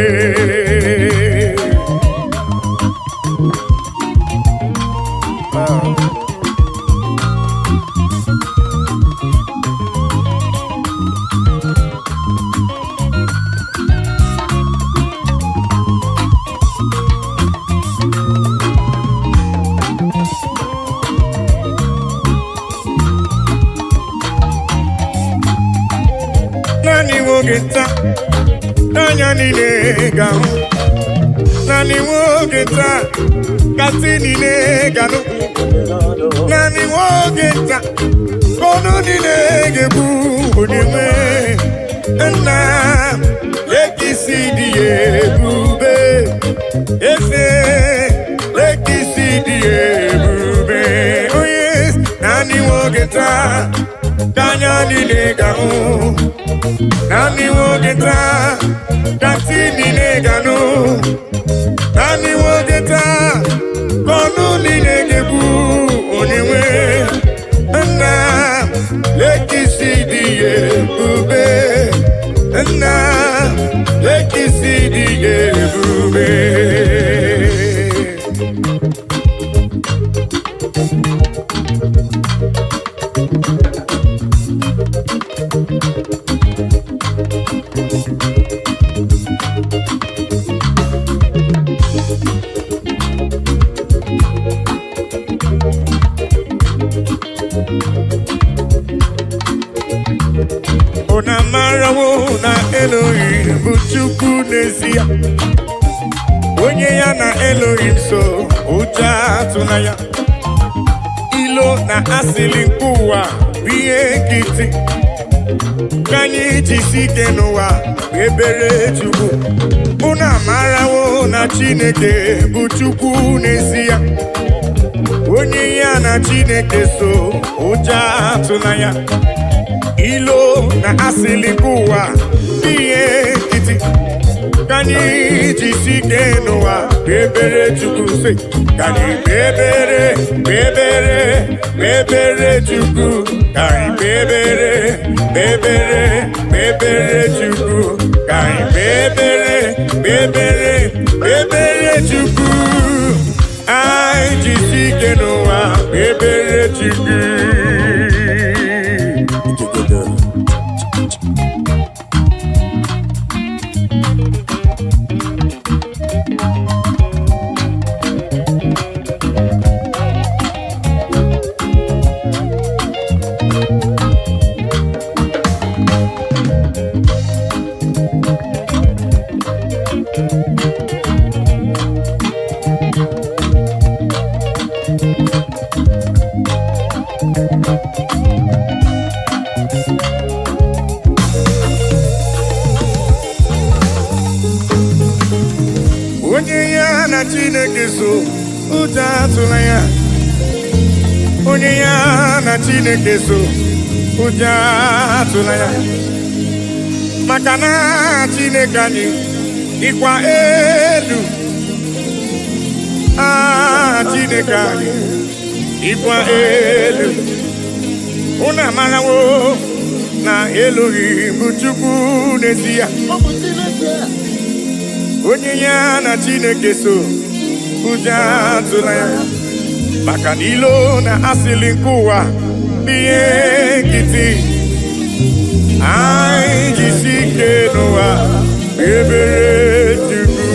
Nani wogeta kanya nilegamu, nani wogeta katini neganu, nani wogeta kono nilegebu onyewe na lekisi di ebube ese lekisi dị ebube. Oh yes, naanị nwoke taa ka anya niile ga-ahụ. Naanị nwoke taa ka ntị niile ga-anụ. Naanị nwoke taa ka ọnụ niile ga-ekwu onye nwe. Nna lekisi dị ebube. Nna lekisi dị ebube. Ona marawo na Elohim bụ Chukwu n'ezie. Onye ya na Elohim so ụjọ atụla ya. Ilo na asịlị nke ụwa bụ ihe nkịtị. Ka anyị jisi ike n'ụwa ebere Chukwu. Unu amarawo na Chineke bụ Chukwu n'ezie. Onye ya na Chineke so ụjọ atụla ya. Ilo na asịlị nke ụwa ihe nkịtị. Ka anyị jisi ike n'ụwa ebere Chukwu sị. Ka anyị kpebere Chukwu. Ka anyị kpebere Chukwu. Ka anyị kpebere Chukwu. Anyị jisi ike n'ụwa ebere Chukwu. Onye ya na Chineke so ụjọ atụla ya. Onye ya na Chineke so ụjọ atụla ya. Maka na Chineke anyị dịkwa elu. Chineke anyị dịkwa elu. Unu amarawo na Elohim bụ Chukwu n'ezie. Onye ya na Chineke so ụjọ atụla ya. Maka na ilo na asịlị nke ụwa bụ ihe nkịtị. Anyị jisi ike n'ụwa ebere Chukwu.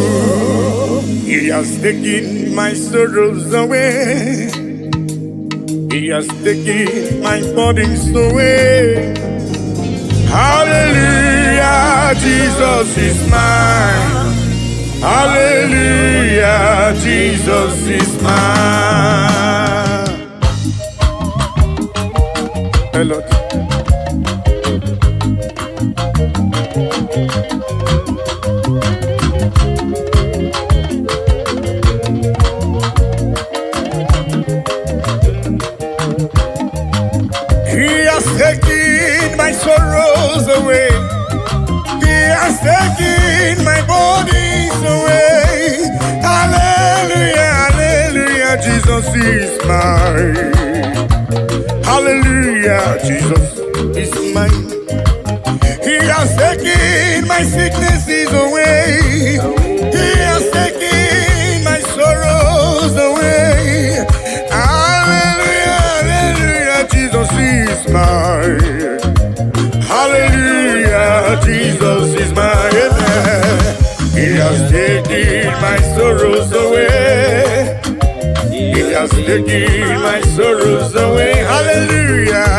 He has taken my sorrows away. He has taken my burdens away. Hallelujah, Jesus is mine. Hallelujah, Jesus is mine. Hey, Lord. He has taken my sorrows away. He has taken my bodies away. Hallelujah, hallelujah, Jesus is mine. Hallelujah, Jesus is mine. He has taken my sicknesses away. He has taken my sorrows away. Hallelujah, hallelujah, Jesus is mine. Hallelujah, Jesus is mine. He has taken my sorrows away. He has taken my sorrows away. Hallelujah,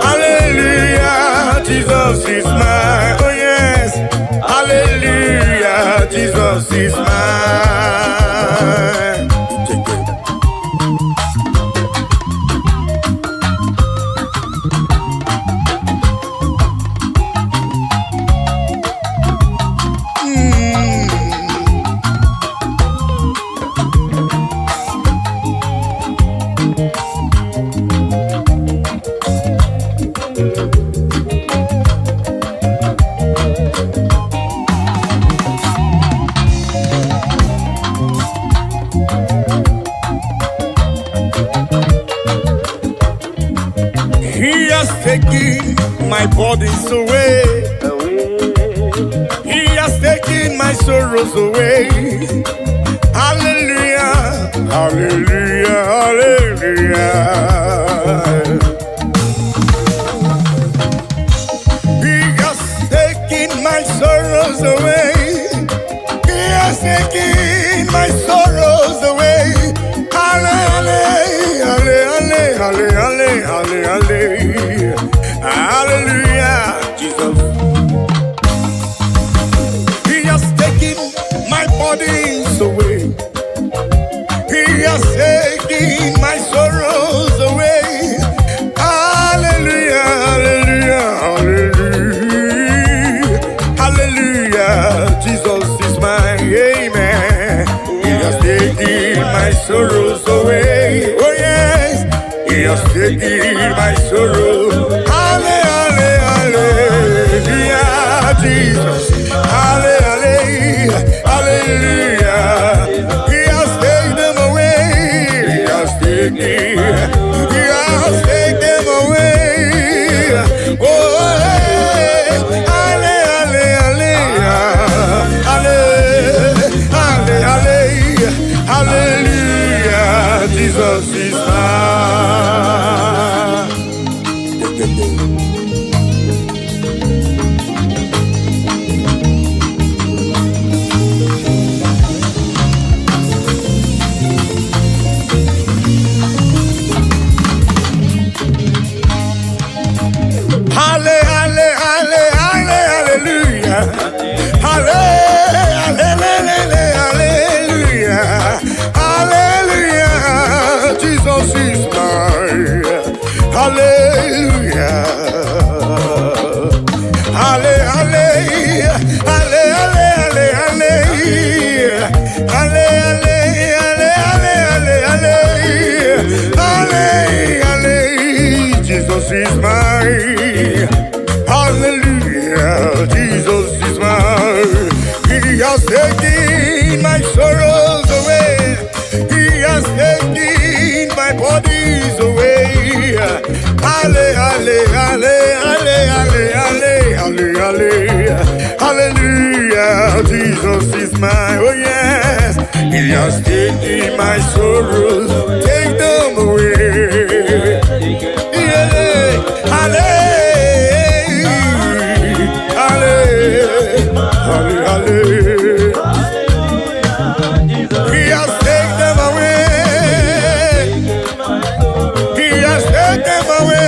hallelujah, Jesus is mine. Oh yes, hallelujah, Jesus is mine. my burdens away. He has taken my sorrows away. Hallelujah, hallelujah, hallelujah. He has taken my sorrows away. He has taken my sorrows away. Hallelujah, hallelujah, hallelujah, hallelujah, Jesus. He has taken my burdens away. He has taken my sorrows away. Hallelujah, hallelujah, hallelujah, hallelujah. Jesus is my amen. He has taken my sorrows away. Oh yes, He has taken my sorrow. Hallelujah, hallelujah, Jesus. Hallelujah, hallelujah. He has taken them away. He has taken them away. Oh, hallelujah, hallelujah, hallelujah. Jesus is mine. Hallelujah, hallelujah, hallelujah, hallelujah, Jesus is mine. Hallelujah, Jesus is mine. He has taken my sorrows away. He has taken my bodies away. Hallelujah, Jesus is mine. Oh yes, He has taken my sorrows, take them away. Hallelujah. He has taken them away. He has taken them away.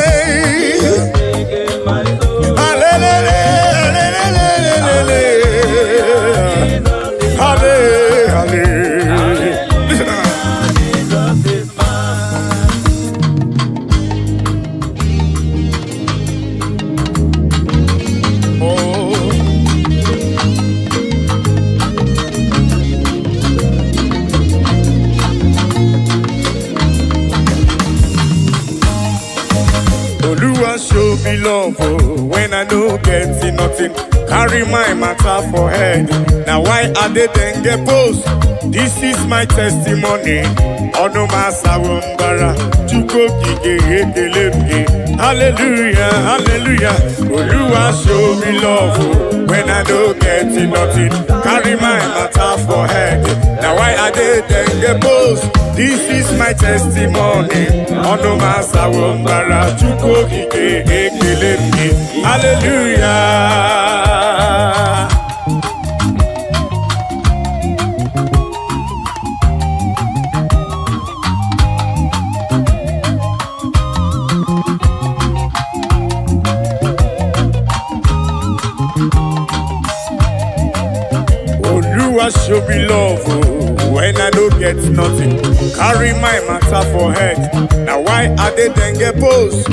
Show me love when I no getting nothing. Carry my matter for head. Now why are they then get post? This is my testimony. Ono masawumbara chuko kike ekelemge. Hallelujah, hallelujah. Oluwa show me love when I no getting nothing. Carry my matter for head. Now why are they then get post? This is my testimony. Ono masawumbara chuko kike ekelemge. Hallelujah. Show me love when I don't get nothing. Carry my matter for head. Now why are they then get post?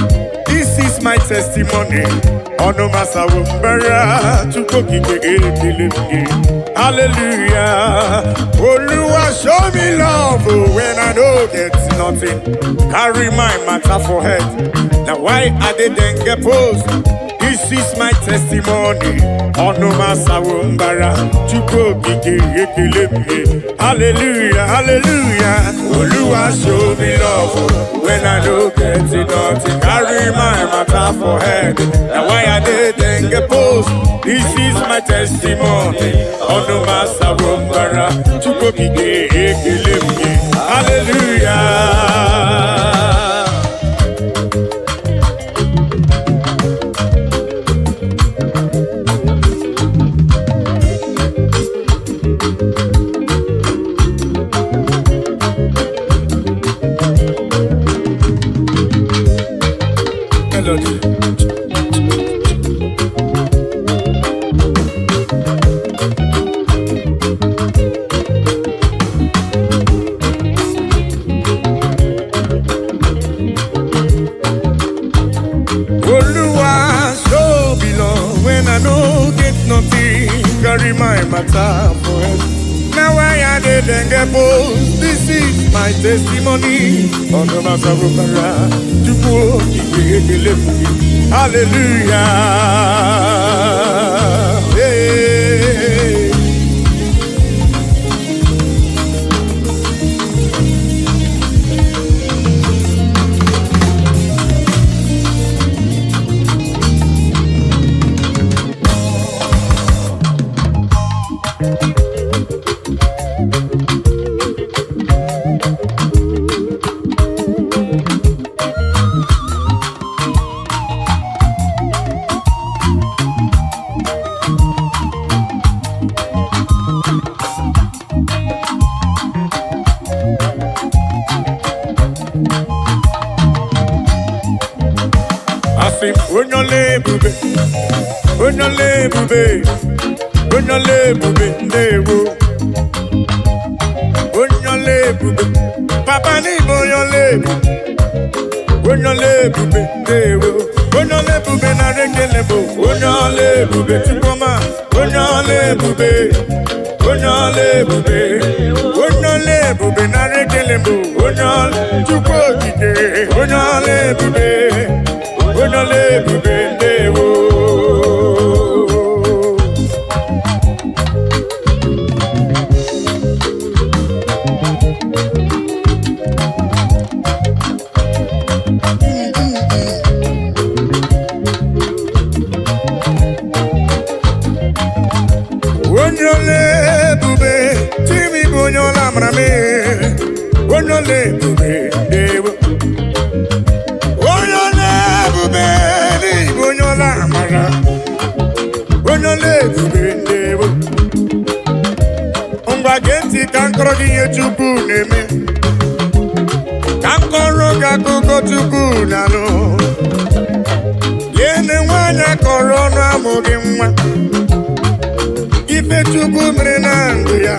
This is my testimony. Ono masawumbara chuko kike. Hallelujah. Oluwa show me love when I don't get nothing. Carry my matter for head. Now why are they then get post? This This is my testimony. Onuma sawumbara, chukwu okike ekele m. Hallelujah, hallelujah. Oluwa show me love when I don't get enough to carry my matter for head. Now why I didn't get post? This is my testimony. Onuma sawumbara, chukwu okike ekele m. Hallelujah. Carry my matter for it. Now I didn't get bold. This is my testimony. On the matter of hallelujah. Hey. Papa ni boyole bube dewo onyole bube na rekele bo onyole bube tukoma onyole bube na rekele bo onyole tukokike onyole bube dewo. Kankoro giye chukwu neme kankoro gakuko chukwu nalo yene nwanya koro na amụghị nwa ife chukwu mere na ndụ ya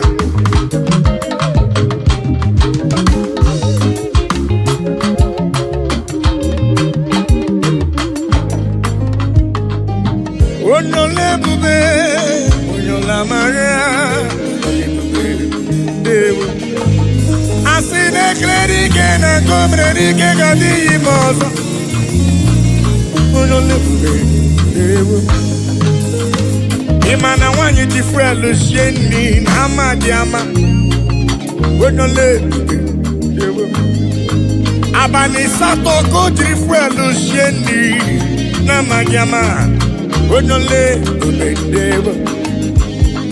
onyole bube onyola mara así de creer que no comprendí que gadí mozo uno le veo y mana wanyi ti frelo sheni na madiama uno le veo abani sato ko ti frelo sheni na madiama uno le veo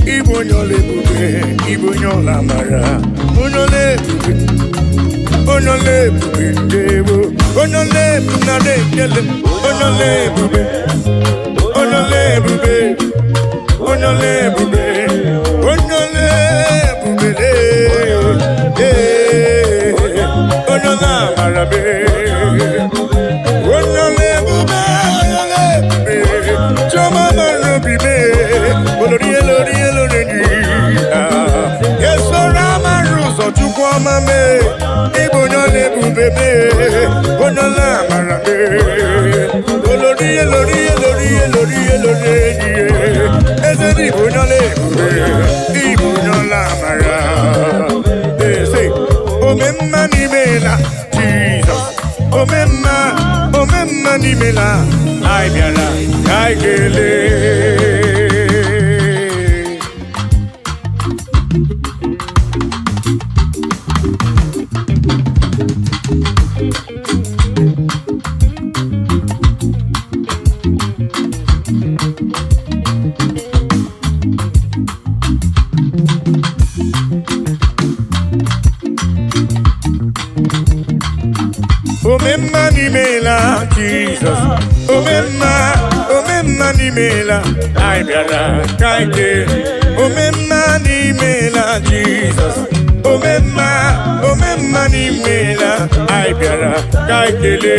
Igbo nyole bube, Igbo nyola mara. Onyole bube dewo. Onyole bube na rekele. Onyole bube dewo. Onyola mara be. Onyole bube. Choma mara bibe. Olori. Mame, Igbo nyole bube me, onyola mara me, olori, eze Igbo nyole bube, Igbo nyola mara, eze, omemma ni mela, Jesus, omemma ni mela, I biara I gele. Omemma ni mela Jesus, Omemma ni mela, I biara kaike. Omemma ni mela Jesus, Omemma ni mela, I biara kaikele.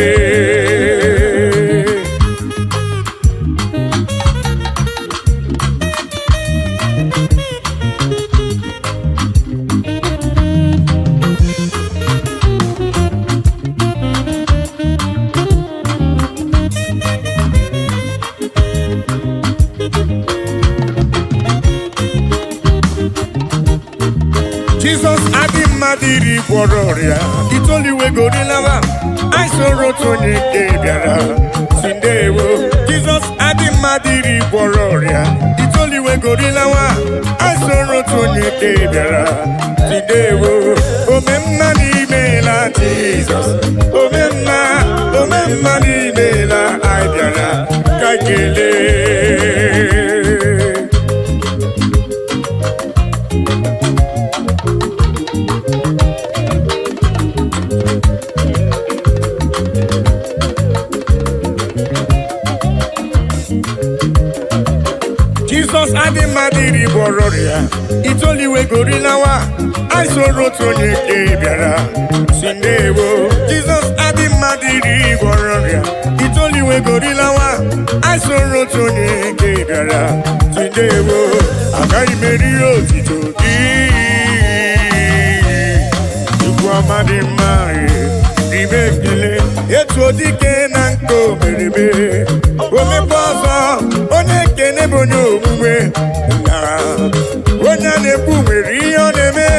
Jesus Adimadiri Wororia, it's only we go to lava. I saw Rotoni Gabiara, Sindewo. Jesus Adimadiri Wororia, it's only we go to lava. I saw Rotoni Gabiara, Sindewo. Omemma ni mela Jesus, Omemma ni mela Aibiara, Kaikele. Jesus Adimadiri Wororia, it's only we go to lava. I saw Rotoni Gabiara, Sindewo. Jesus Adimadiri Wororia, it's only we go to lava. I saw Rotoni Gabiara, Sindewo. Akai Merio Titoki, Tukwamadi Mari, Ribekele, Etodike Nanko Meribe, Omepozo, Onekene Bonyo Mume, Onyane Bumeri Oneme,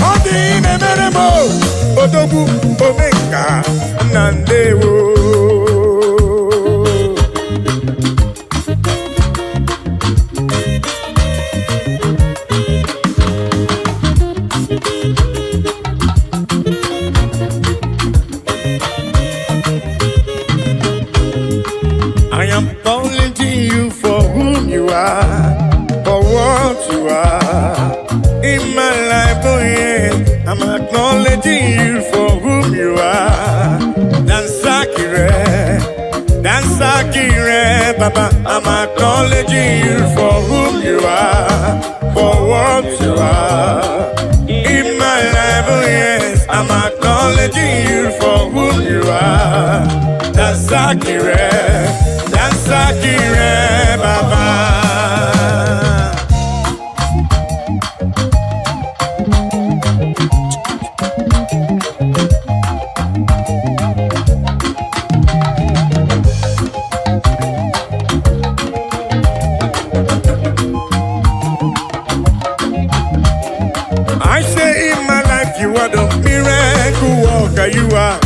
Odi Nemeremo, Odobu Omeka, Nandewo. I am acknowledging you for whom you are, for what you are in my life. Oh yeah, I'm acknowledging you for whom you are. Dansakire, Baba. I'm acknowledging you for whom you are, for what you are in my life. Oh yes, I'm acknowledging you for whom you are. Dansakire, Baba. I say in my life you are the miracle worker, you are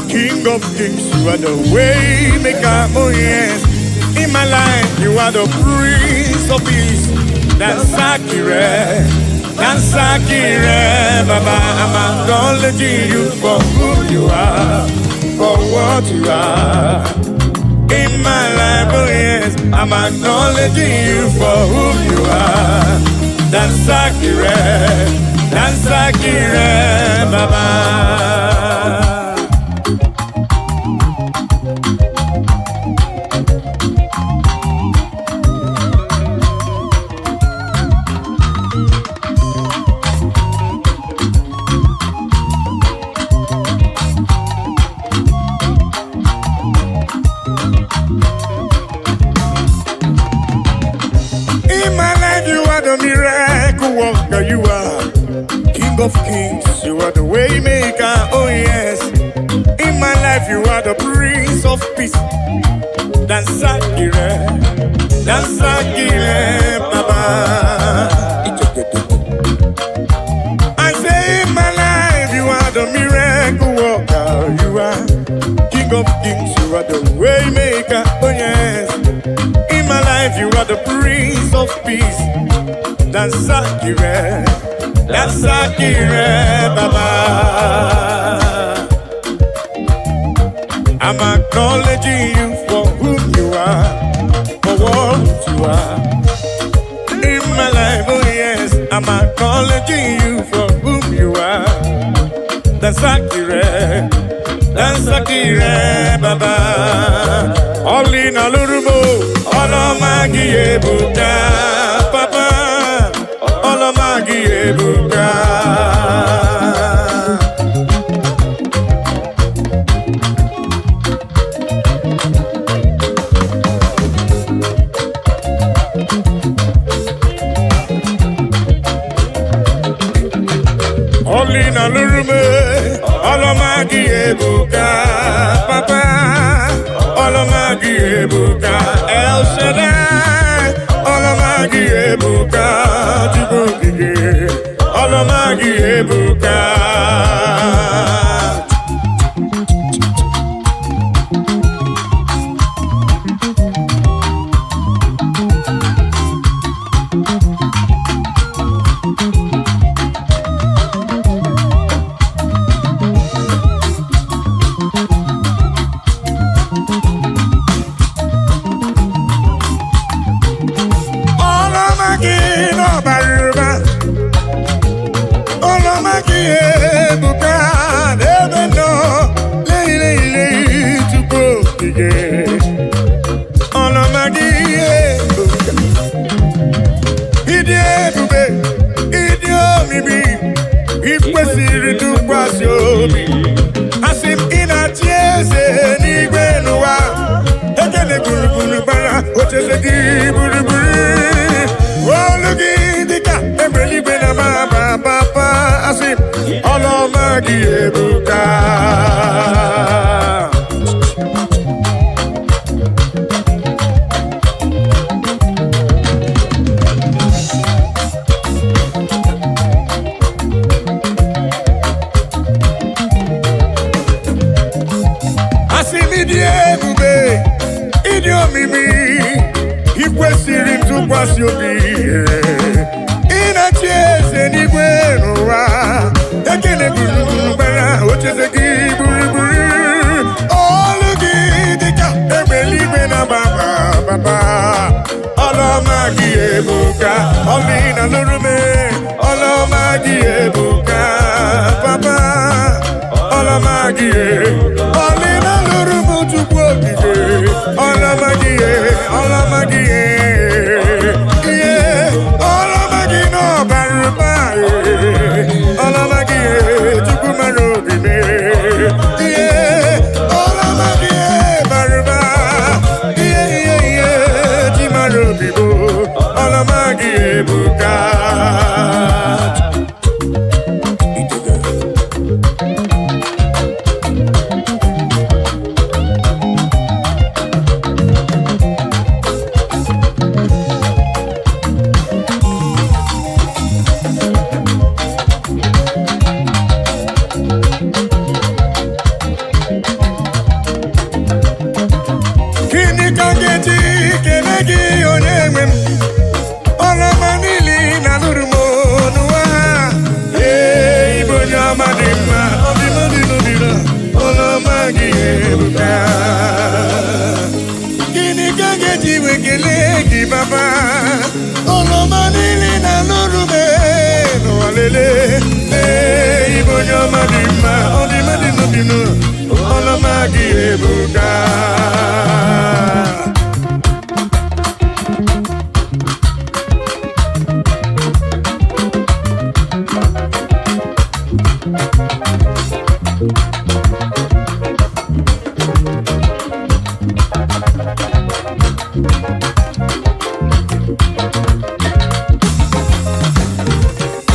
King of Kings, you are the way maker, oh yes. In my life, you are the Prince of Peace. Dansakire, Baba. I'm acknowledging you for who you are, for what you are. In my life, oh yes, I'm acknowledging you for who you are. Dansakire, Baba. Miracle worker, you are King of Kings, you are the way maker, oh yes. In my life, you are the Prince of Peace. Dansakire, Baba. I say in my life, you are the miracle worker, you are King of Kings, you are the way maker, oh yes. Dansakire, Baba. I'm acknowledging you for who you are, for what you are. In my life, oh yes, I'm acknowledging you for who you are. Dansakire, Baba. All in a lurubo, all of my buka, Papa. All of my buka. Olina lurume, olomagi ebuka, Papa, olomagi ebuka, El Shaddai, olomagi ebuka, Jibukige, olomagi ebuka.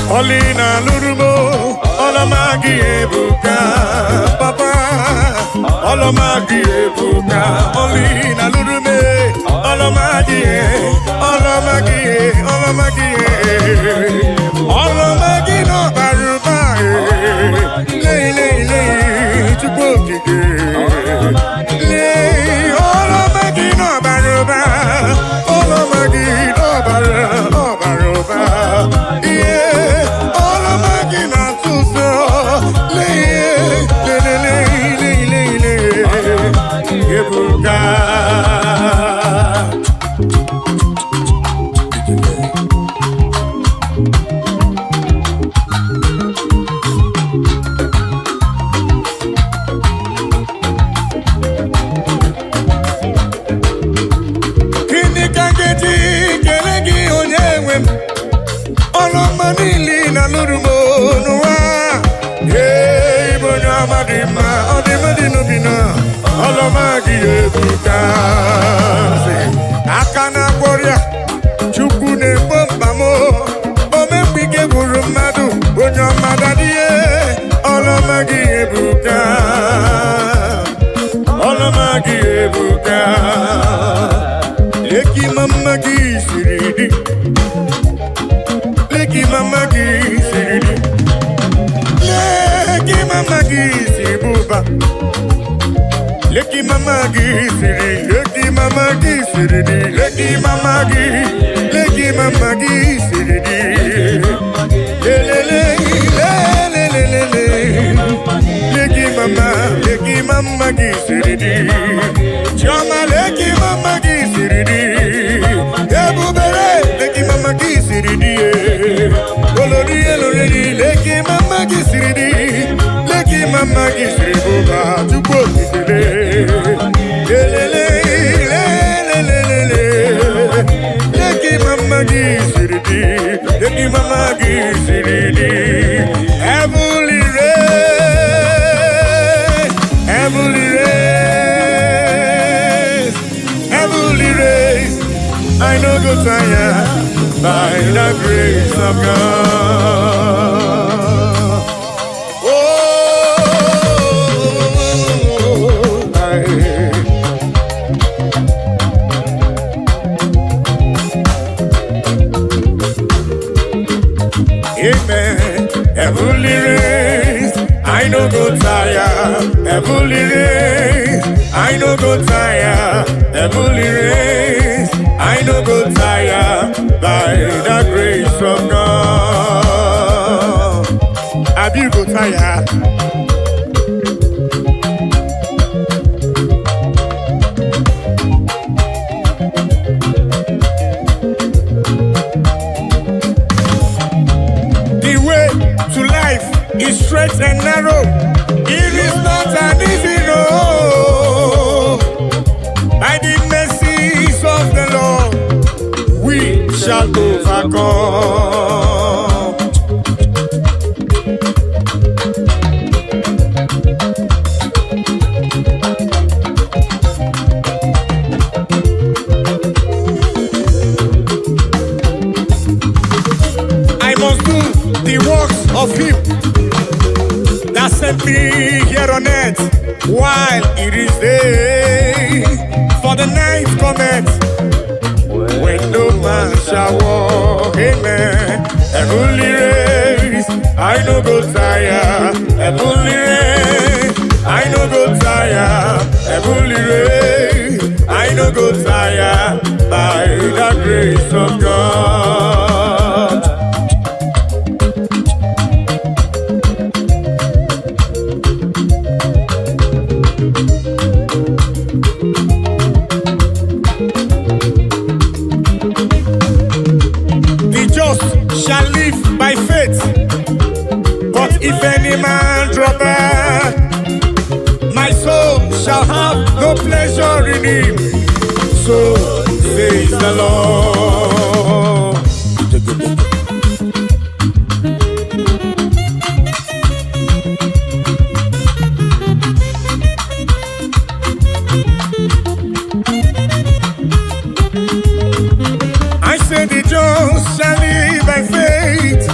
Olina lurubo, olomagi ebuka, Papa, olomagi ebuka, olina lurume, olomagi, olomagi, olomagi, olomagi no baruba, le, chupokike, le, olomagi no baruba, olomagi no baruba. Yeah, all of my gina to so. Ebuka. Akana Korea, Chukune Bombamo, Omepike Burumadu, Bunyo Madadie, Olomagi Ebuka, Olomagi Ebuka, Leki Mamagi Siridi, Leki Mamagi Siridi, Leki Mamagi Sibuba. Leki mama gisiri, leki mama gisiri, leki mama gisiri, leki mama gisiri, chama leki mama gisiri, ebubere leki mama gisiri, olori elori leki mama gisiri, leki mama gisiri buba tuko. Leki mama gisiridi, leki mama gisiridi. Heavenly race, heavenly race, heavenly race. I know go tired by the grace of God. Amen. Heavenly race, I no go tire. Heavenly race, I no go tire. Heavenly race, I no go tire. By the grace of God, have you go tire? Is straight and narrow. It is not an easy road. By the mercies of the Lord, we shall overcome. I must do the works of Him that sent me here on earth while it is day. For the night cometh when no man shall walk. Amen. Heavenly race, I no go tire. Heavenly race, I no go tire. Heavenly race, I no go tire. By the grace of God. Shall live by faith, but if any man drop back, my soul shall have no pleasure in him. So says the Lord. I say the just shall live by faith,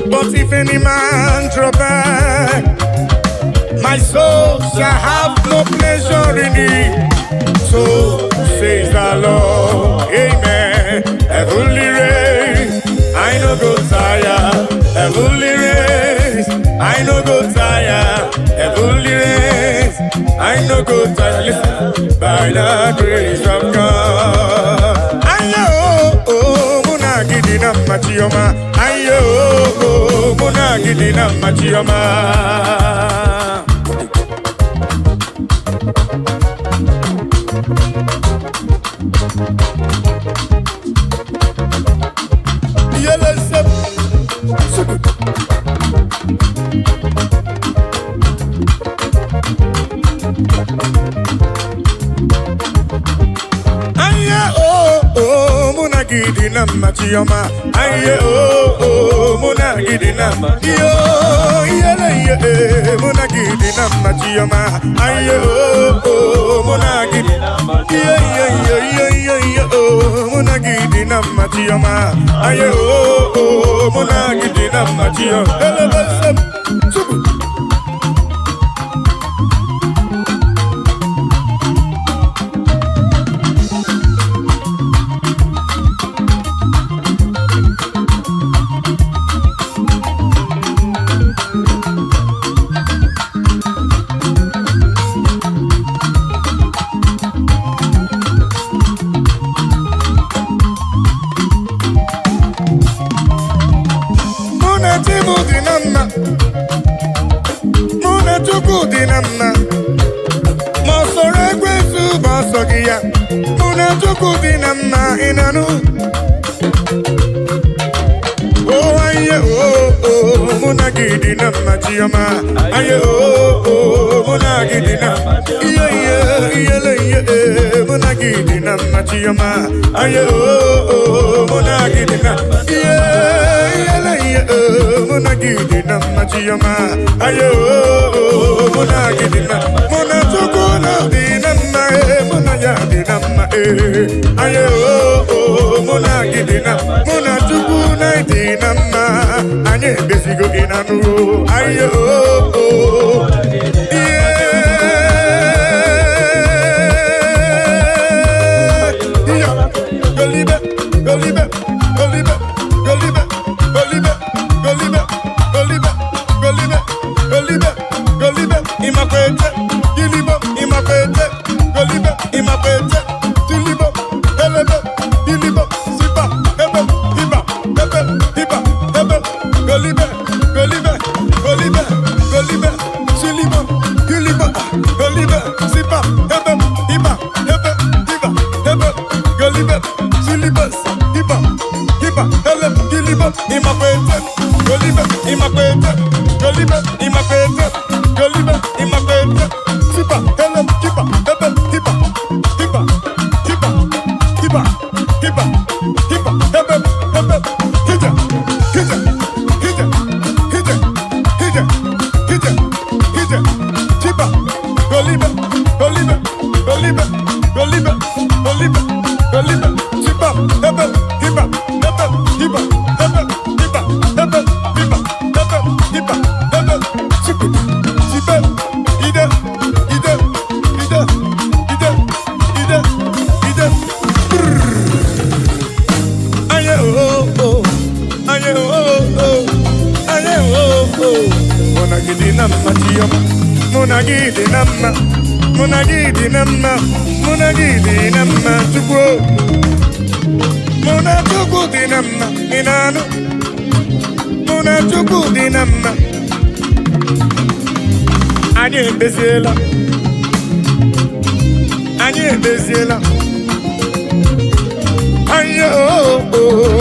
but if any man draw back, my soul shall have no pleasure in it. So says the Lord. Amen. Heavenly race, I no go tire. Heavenly race, I no go tire. Heavenly race, I no go tire. Listen, by the grace of God. I know, oh, Munagidi na machioma. Ayo, muna gidi na machioma. Gidi na machioma, aye muna gidi na yo yele muna gidi na machioma, aye muna gidi muna gidi na machioma, aye muna gidi na machioma. Oh, aye, muna gidi na machioma. Aye, muna gidi na muna gidi na machioma. Aye, muna gidi na muna gidi na machioma. Aye, muna gidi na muna tukuna di na muna ya di na aye muna gidi na muna tukuna di na anye besigo inanu. Aye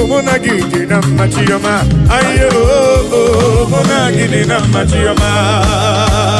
muna gidi na machioma. Aye muna gidi na machioma.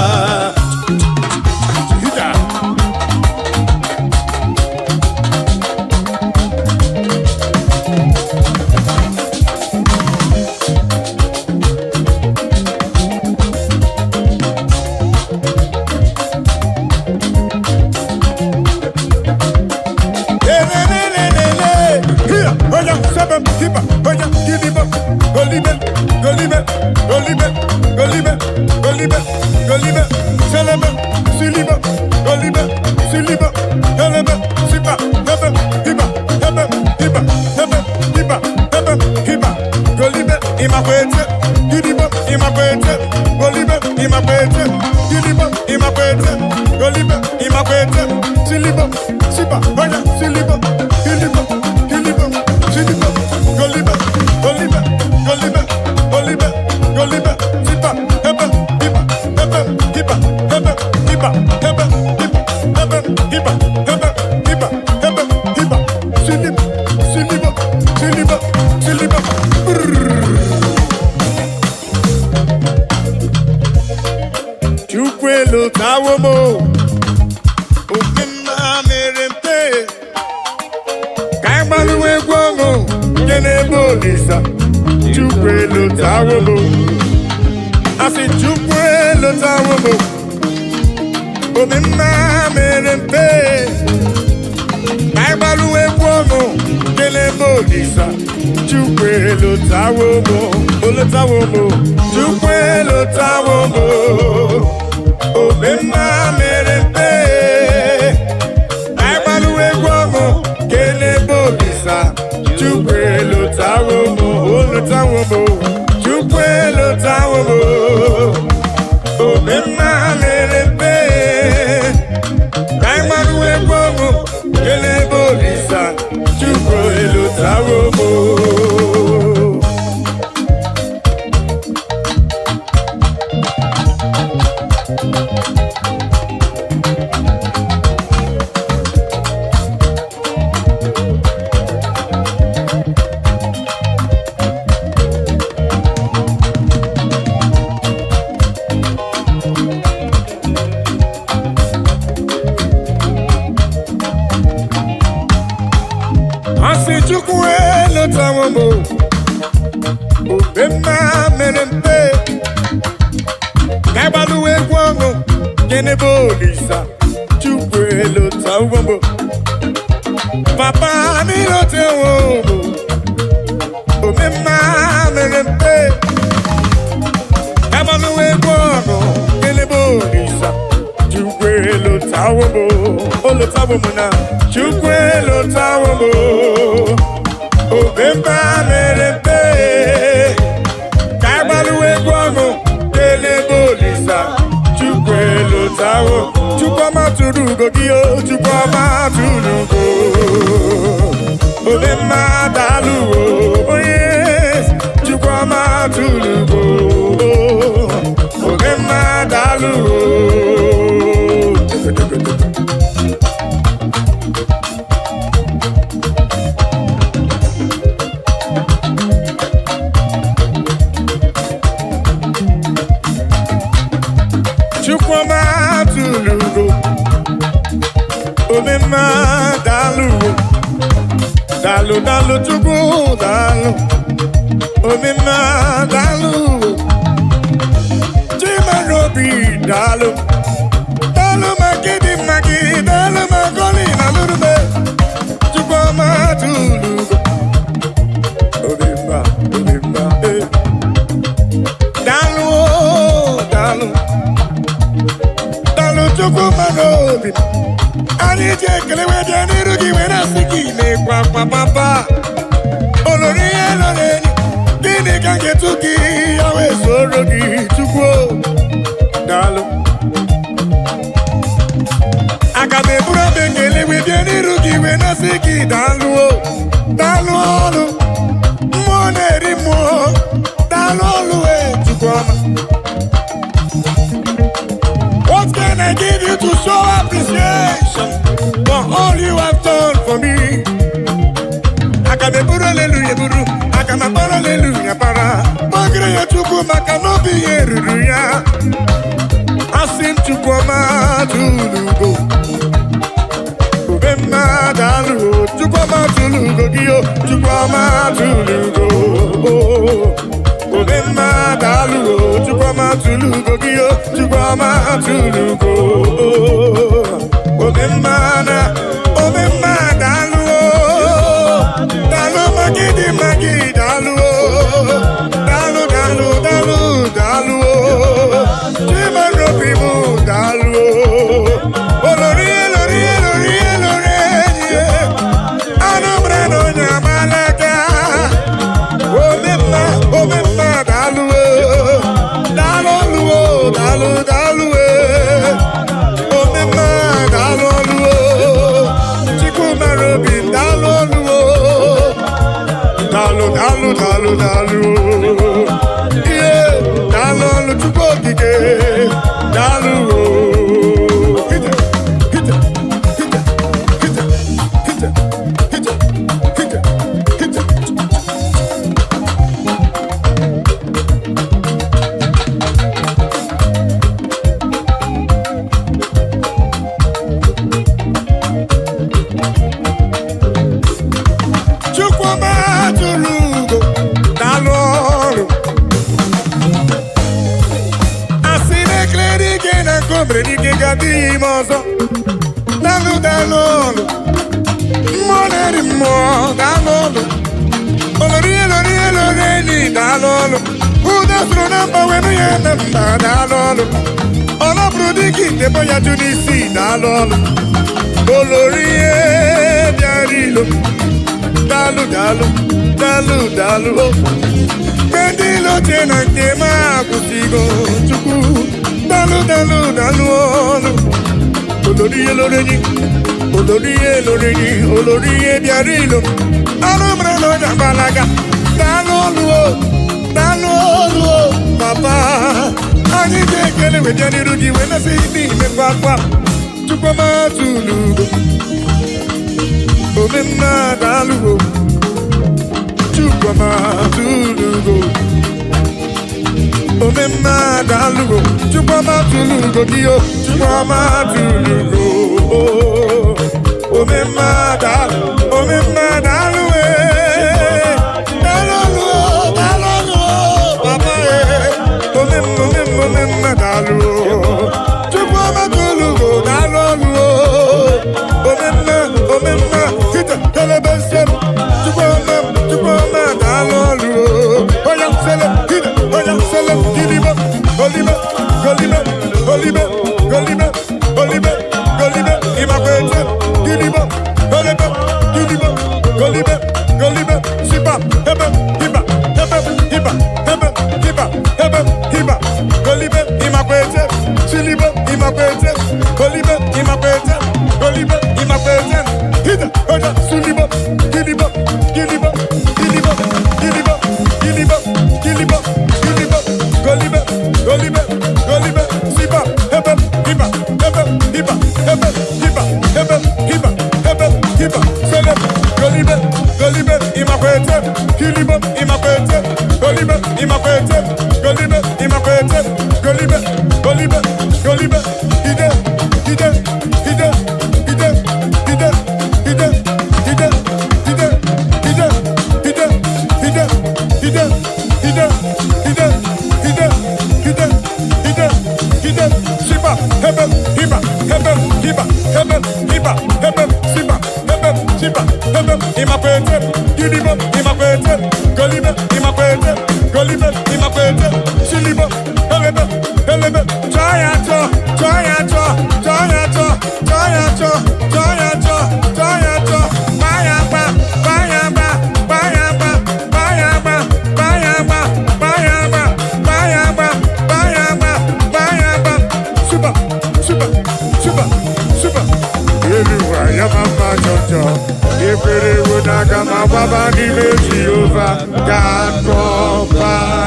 tawomo. Omema merempe. Kaimaluwe guomo. Kenebo lisa. Chukwelo tawomo. Asi chukwelo tawomo. Omema merempe. Kaimaluwe guomo. Kenebo lisa. Chukwelo tawomo. Olo tawomo. Chukwelo tawomo. Omema merempe. Kaimaluwe guomo. Kenebo lisa. Chukwelo tawomo. Olo tawomo. Chukwelo tawomo. Omema merempe. Kaimaluwe guomo. Kenebo lisa. Chukwelo tawomo. Asi chukwelo tawomo. Omema merempe. Kaimaluwe guomo. Kenebo lisa. Chukwelo tawomo. Papa mi lo tawomo. Omema merempe. Kaimaluwe guomo. Kenebo lisa. Chukwelo tawomo. Olo tawomo na. Chukwelo tawomo. Omema merempe. Kaimaluwe guomo. Kenebo lisa. Chukwelo tawo. Chukwama turugo giyo. Chukwama turugo. Omema daluwo. Oh yes. Chukwama turugo. Omema daluwo. Chukwama tulugo. Omema daluwo. Dalu dalu chukwu dalu. Omema daluwo. Chimarobi dalu. Dalu magidi magi. Dalu magoli na lurube. Chukwama tulugo. Omema eh. Dalu dalu. Dalu chukwuma robi. Ani je kelewe je nirugi wena siki ne kwa papa. Olori eloreni. Dini kange tuki yawe sorogi chukwo. Dalu. Akabe bura bekelewe je nirugi wena siki dalu o. Dalu olu. Moneri mo. Dalu olu e chukwama. What can I give you to show appreciation for all you have done for me? Akameburu hallelujah buru, akamabara hallelujah para. Magre ya chuku makanobi yeruru ya. Asim chukwama tulugo. Omema dalu, chukwama tulugo giyo, chukwama tulugo. Omema dalu, chukwama tulugo giyo, chukwama tulugo. Omema dalu, dalu magidi magi dalu, dalu dalu dalu dalu. Chimarobi mu dalu. Olori elori elori elori enye. Anobrano nyamalaka. Omema dalu. Dalu dalu dalu. Omema dalu. dalolo moneri mo dalolo olori dalolo uda sro namba wenu yenda dalolo ola brudiki debo ya junisi dalolo olori biarilo dalu Pendilo tena kema kusigo chuku dalu olori biarilo alumra no jambalaga dalu papa ani kele wejani ruji wena sidi me papa chuko matulugo omemma dalu chuko matulugo omemma dalu chuko matulugo dio chuko matulugo omemma dalu papa omemma dalu chuko matulugo dalu omemma kita telebesem chuko dalu oya sele gidiba Golibe imakwete gidiba Golibe sipa hebe hiba Golibe imakwete siliba imakwete Golibe imakwete hida oya suliba gidiba Golibe sipa hebe hiba sele Golibe imakwete kiliba imakwete Golibe imakwete Golibe ide sipa hebe hiba imakwete gidiba imakwete Golibe imakwete siliba helebe joyato super ya mama jojo ifere wonaga ma baba ni meji over God proper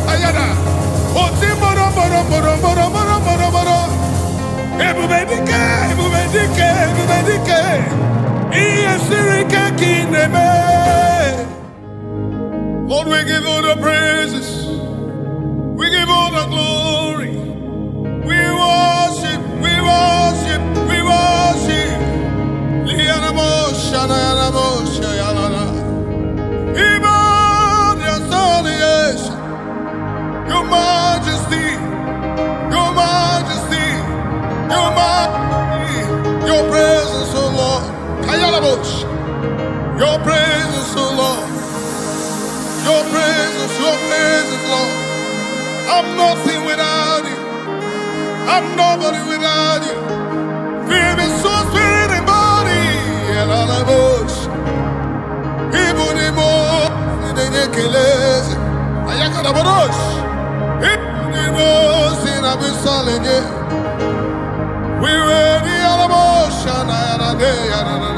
ayada oti moro ebubedike iye sirike kineme. Lord, we give all the praises, we give all the glory, we worship. Your majesty, your presence, oh Lord. Your presence, oh Lord. Your presence, Lord. I'm nothing without you. I'm nobody without you. Feel me, soul, spirit, and body. And all I wish. Even more than you can listen. I got a bush. Even more than I've been selling you. We're ready on a motion. I had a day. I don't know.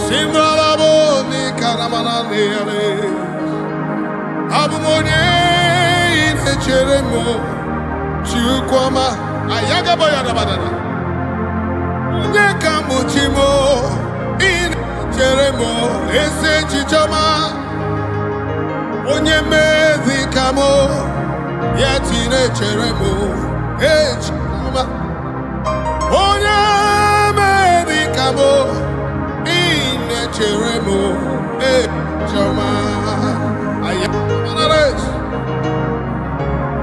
Simralaboni karamanane Abumonye inecheremo Chukwama ayagaboya dabadana Nyekamuchimo inecheremo Ese chichoma Onye mezikamo Yetinecheremo Echama Onye mezikamo Nikamo, Inecheremo, Choma, Ayanares,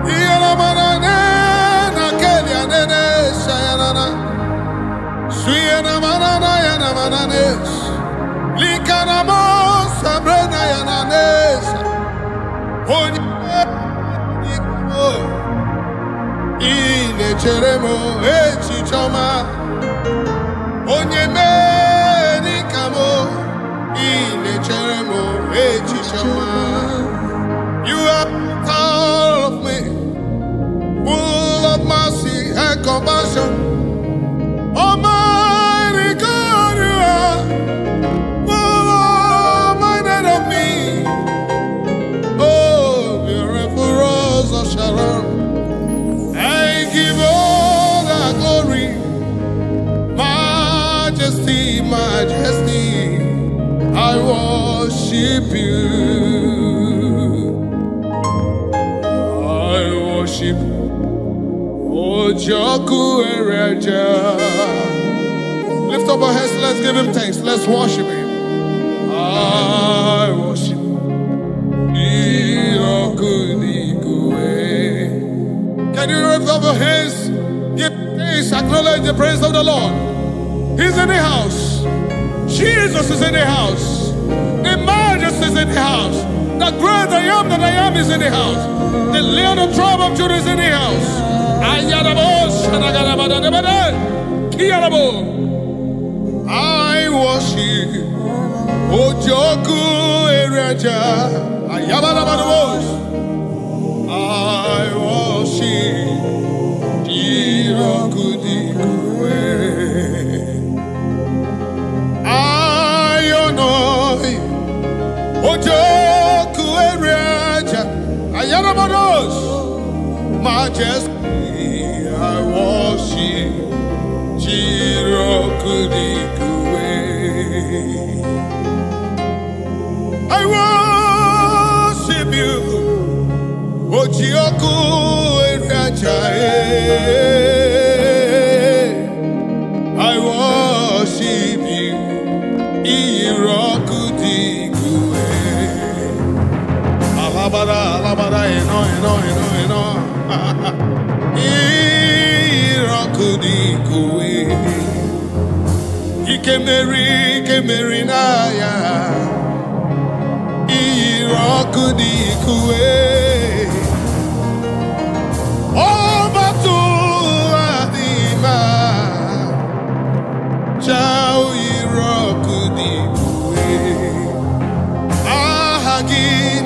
Yanamanane, Nakelia Nene, Sayanana, Suyana Manana, Yanamananes, Likanamo, Sabrina Yananes, Nikamo, Inecheremo, Chichoma. Onye meni kamo, inecheremo, echichoma. You are all of me, full of mercy and compassion. Almighty God, you are full minded of me. Oh, beautiful rose of Sharon, I give all the glory. Majesty, I worship you. I worship Ojoku Ereja. Lift up our hands, let's give him thanks, let's worship him. I worship Irokunikue. Can you lift up your hands? Give thanks, acknowledge the praise of the Lord. He's in the house. Jesus is in the house. The Majesty is in the house. The great I am that I am is in the house. The Lion of tribe of Judah is in the house. I worship Ojoku Ereja. I worship Jirokudikue. Ojoku Ereja, Ayanabados, Majesty, I worship Jirokudikue. I worship you, Ojoku Ereja. I worship you, Irokudikue. Alabada, eno. Irakudikue. Ikemeri naya. Irakudikue. Obatu adima. Chao Irakudikue.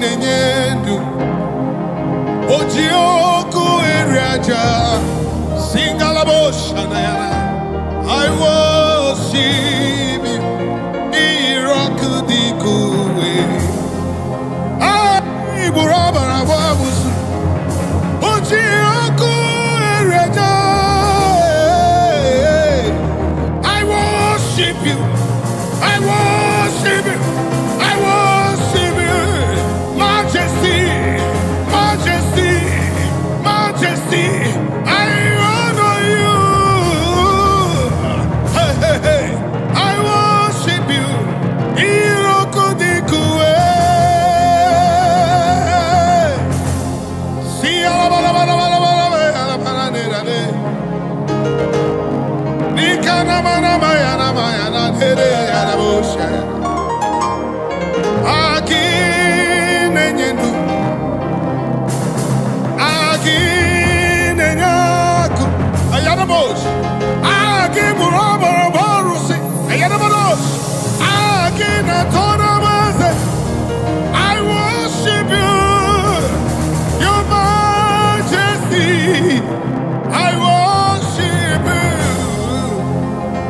Nenyendu Ojoku Ereja Singalaboshanayana. I worship you Irakudikue. I burabara wabusu Ojoku Ereja. I worship you. I worship you. I worship you. Majesty, I honor you. Hey, I worship you. Irokudikue. See, I worship you, your majesty. I worship you.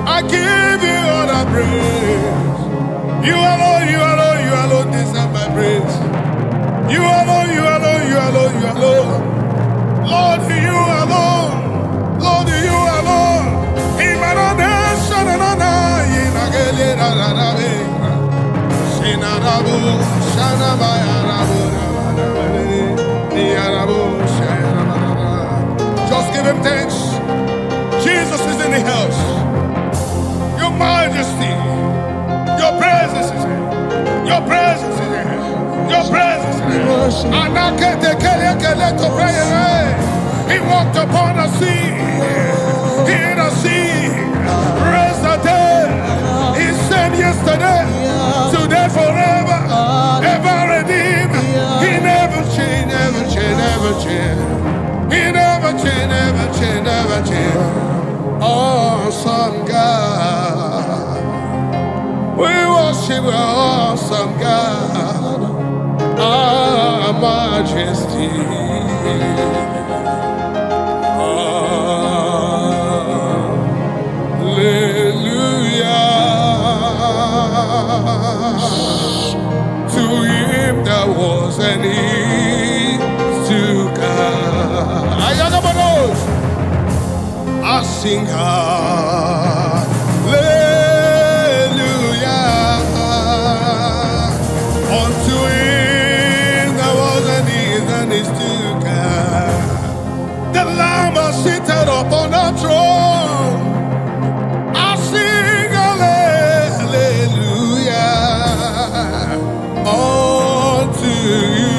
I give you all the praise. You alone deserve my praise. You alone. Lord, you alone. Just give him thanks. Jesus is in the house. Your majesty. He walked upon the sea. In the sea, raised the dead. He said yesterday, today, forever, ever redeemed. He never changed, never changed, never changed. He never changed, never changed, never changed. Awesome God. We worship our awesome God. Our majesty. To him that was and is to come. I sing hallelujah unto him that was and is to come. The Lamb is seated upon the throne. I sing hallelujah unto you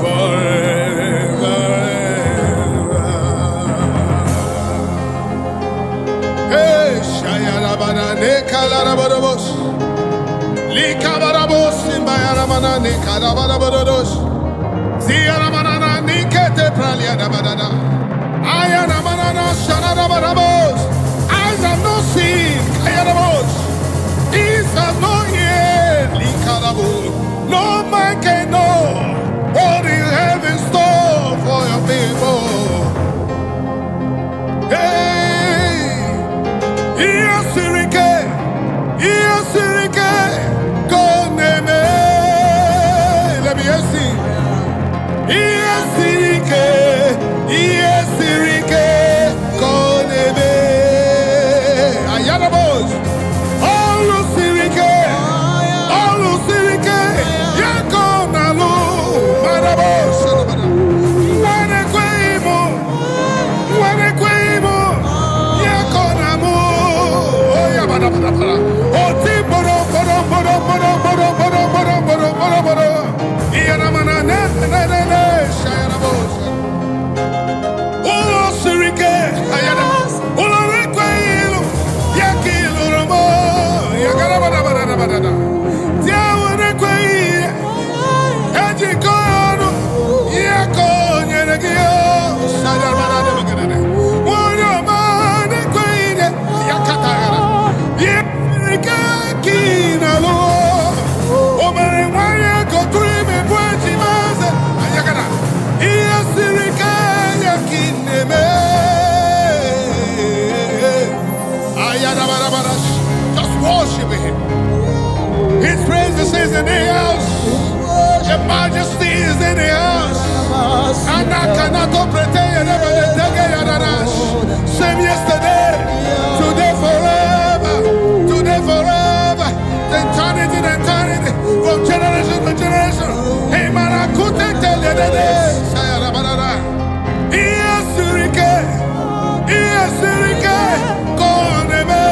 forever. Hey, Shayarabana Nekalarabos, Likabarabos, Simbayaramana Nekarabarabos, Ziaramana Nikete Praliadabada, Ayaramana Shanarabarabos, eyes have not seen, Kayarabos, ears have not heard, Likarabo, no man can know what you have in store for your people. Hey, Sirike, go neme, let me see. Sirike, go neme, Ayarabos, all Sirike, Yakonalu, Marabos, Wanequemo, Yakonamu, oh, Timboro, Yaramana, Shayarabos, oh, Sirike, Ayanas, Ularequelo, Yakilo, Yagarabada, Tiawaneque, Ajikono, Yakon, Yanagio, Sayarabada, Wanaman, Yakatara, Yakinalo, Omarewaya, go dream and watch him as Ayagana, Sirika, Yakineme, Ayadabara, just worship him. His presence is in the house. Your majesty is in the house. And I cannot pretend same yesterday, today forever, eternity, from generation to generation. Hey, man, I couldn't tell you that. Sirike, Koneme.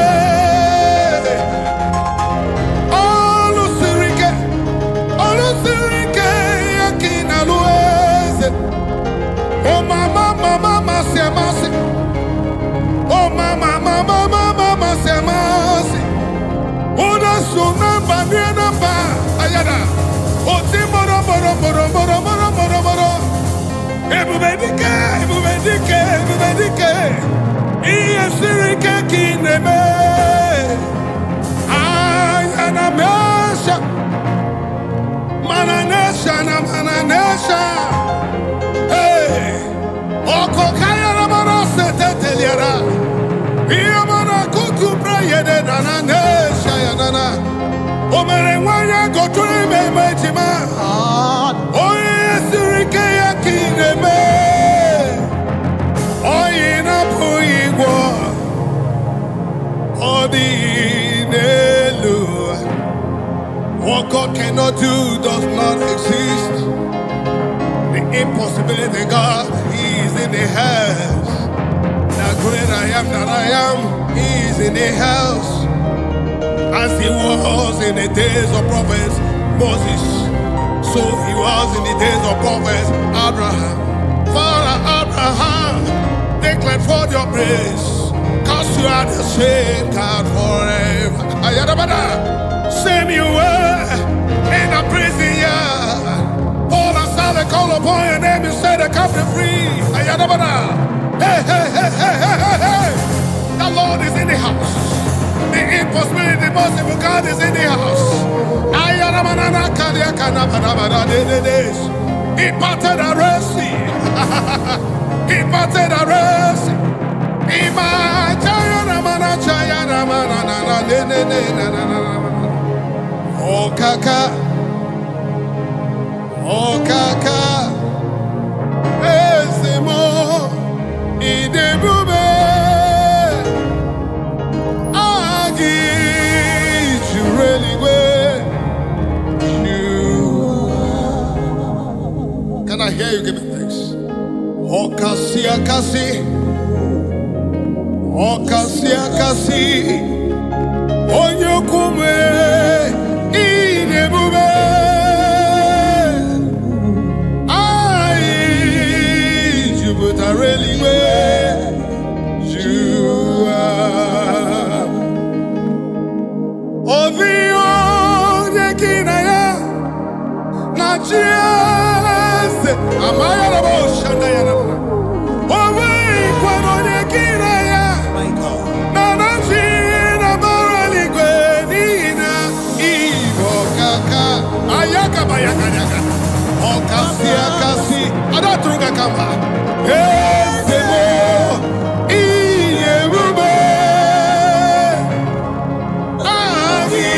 Sirike, Yakinalueze. Oh, mama, siamasi. Oh, mama, siamasi. Una sunamba, nienamba, ayada. Oh, timboro. Ebubedike. Sirike, kineme. Ayana mesha. Mananesha. Hey, Okokaya Ramana Seteliara. Yamana Kuku Prayede Nananesha Yanana. Omerewaya go to me, Majima. Oh, yes, Rikaya Kineme. Oh, Yina Puigwa. Oh, the Nelu. What God cannot do does not exist. The impossibility God, He is in the house. The great I am that I am, He is in the house. As He was in the days of prophets Moses, So he was in the days of prophets Abraham. Father Abraham, declared for your praise, cause you are the same God forever. Same you were in a prison yard. Paul and Silas call upon your name and say they come free. Hey, hey, hey, hey, hey, hey, hey. The Lord is in the house. The impossibility, the possible God is in the house. He parted the Red Sea. He parted the Red Sea. Oh kaka, oh kaka, ezemo idebube, agi jureligwe. Can I hear you give me thanks? Oh kasi akasi. Okasi akasi onyokume inebube ai jubutareliwe jua ovio yekinaya na chiese amaya rabo shanda yana owe kwano yekinaya Okasi akasi adatruga kamba ezemo iyebube ami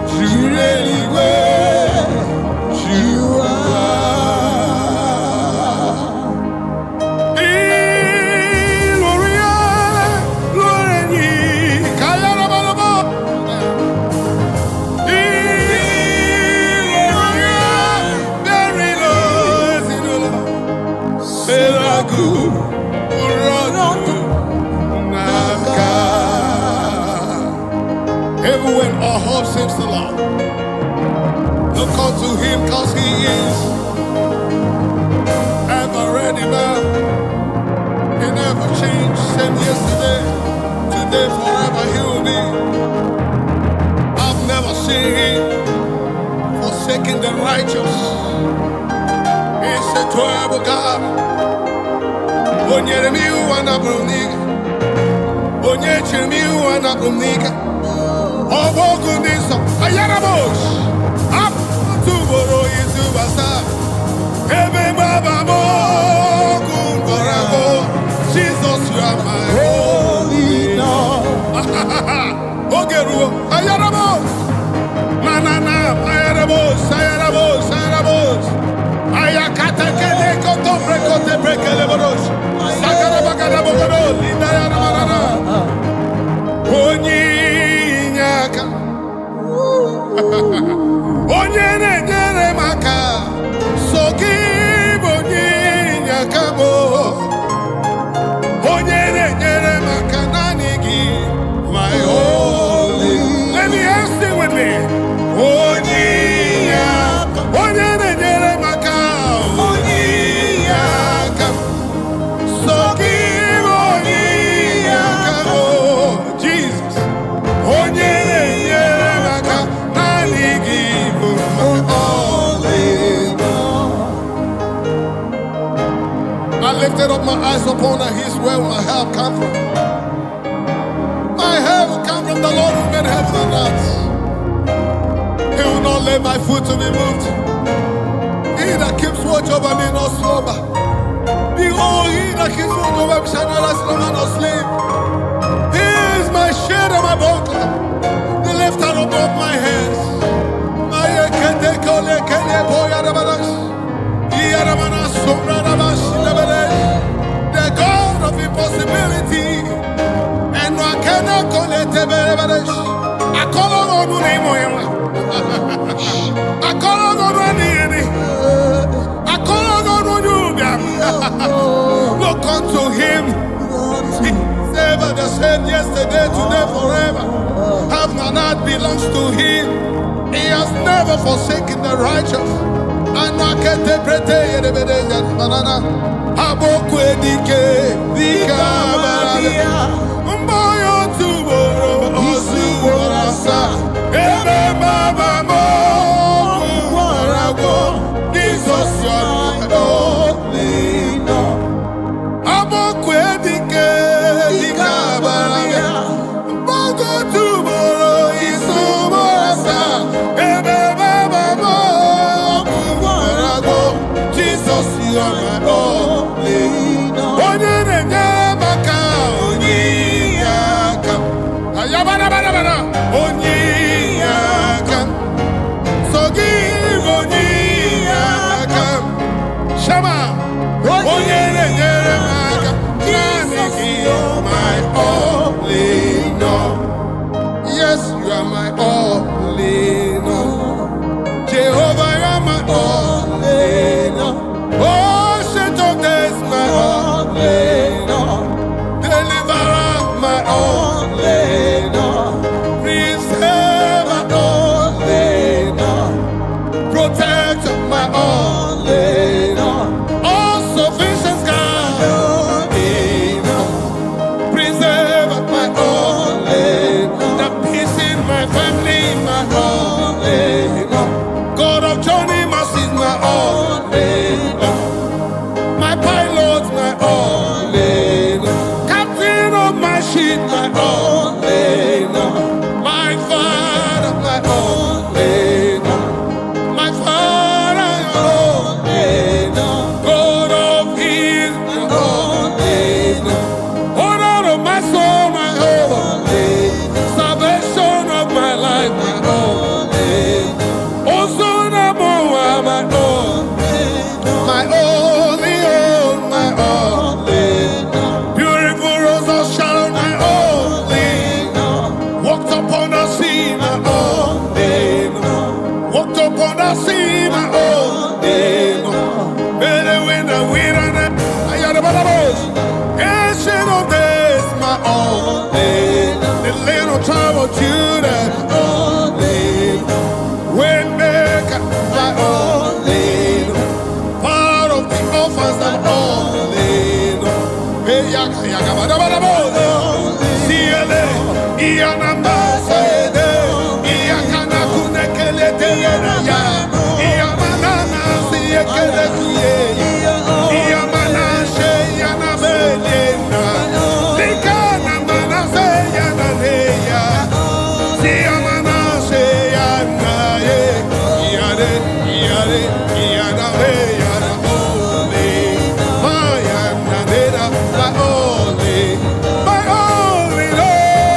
jureligwe jua iloria loreni kayarabalabo even when our hope seems to lie, look unto him cause he is ever ready man. He never changed, same yesterday, today, forever he will be. I've never seen him forsaking the righteous. He's a terrible God. Onyeremiu anabrumnika, onyechemiu anabrumnika. Obokuniso, ayarabosh, up to Boro Yizubasa, Ebe Baba Mokungorabo, Jesus, you are my holy Lord. Ogeru, ayarabosh, Manana, ayarabosh, ayarabosh, ayarabosh, Ayakata Kele Koto Brekote Brekelebosh, Sakarabakara Bogoro, Linda Yaramarana, Oni. Onye na-enyere m aka, so gị bụ onye inyeaka m. Onye na-enyere m aka, naanị gị, my holy. Let me ask you with me. Onye inyeaka, onye na-enyere m aka, onye inyeaka m. So gị bụ onye inyeaka m, Jesus. Onye na-enyere m aka, naanị gị bụ I lifted up my eyes upon the hills where my help come from. My help will come from the Lord who made heaven and earth. He will not let my foot to be moved. He that keeps watch over me not slumber. Behold, he that keeps watch over me shall not slumber nor sleep. He is my shade and my buckler, the lifter above my heads. The God of impossibility, and I cannot call it a I call on the name I call on the name. I call on you. Look unto him. He's ever the same yesterday, today, forever. Have not belongs to him. He has never forsaken the righteous. Anakete prete yedebede banana. Abokwe dike dika barabia. Mboyo tuboro osuborasa. Ebe baba mo warago. Jesus yano lino. Abokwe dike dika barabia. Mbogo tuboro isuborasa. Ebe baba mo warago. Jesus yano lino. Onye nyamaka onyiyaka. Ayabana bana bana. Onyiyaka. So give onyiyaka. Shama. Onye nyamaka. Jesus, you're my only no. Yes, you are my only no. Jehovah, you are my only no. Oh, shit of this, my only no. Deliverer, my only no. Preserve, my only no. Protect, my only no. All sufficient God, only no. Preserve, my only no. The peace in my family, my only no. God of Johnny Mercy's my only no. My pilot, my only no. Captain of my ship, my only no. My father, my only no. My father, my only no. God of his, my only no. Honor of my soul, my only no. Salvation of my life, my only no. Also, number one, my only no. My only own, my only no. Beautiful rose of Sharon, my only no. Walked upon the sea, my only no. Walked upon the sea, my only no. Better when the wind and the I got about the bush. Ancient of days, my only no. The little tribe of Judah, my only no. Waymaker, my only no. Part of the orphans, my only no. Hey, yaga yaga bada bada bada. Siele, iyanamba sede, iyakana kunekele teyena ya, iyamanana siyekele kuye, iyamana sheyana belena, likana mana seyana neya, siyamana sheyana ye, iyade iyade iyana beyana ole, mayana nena la ole, my only Lord,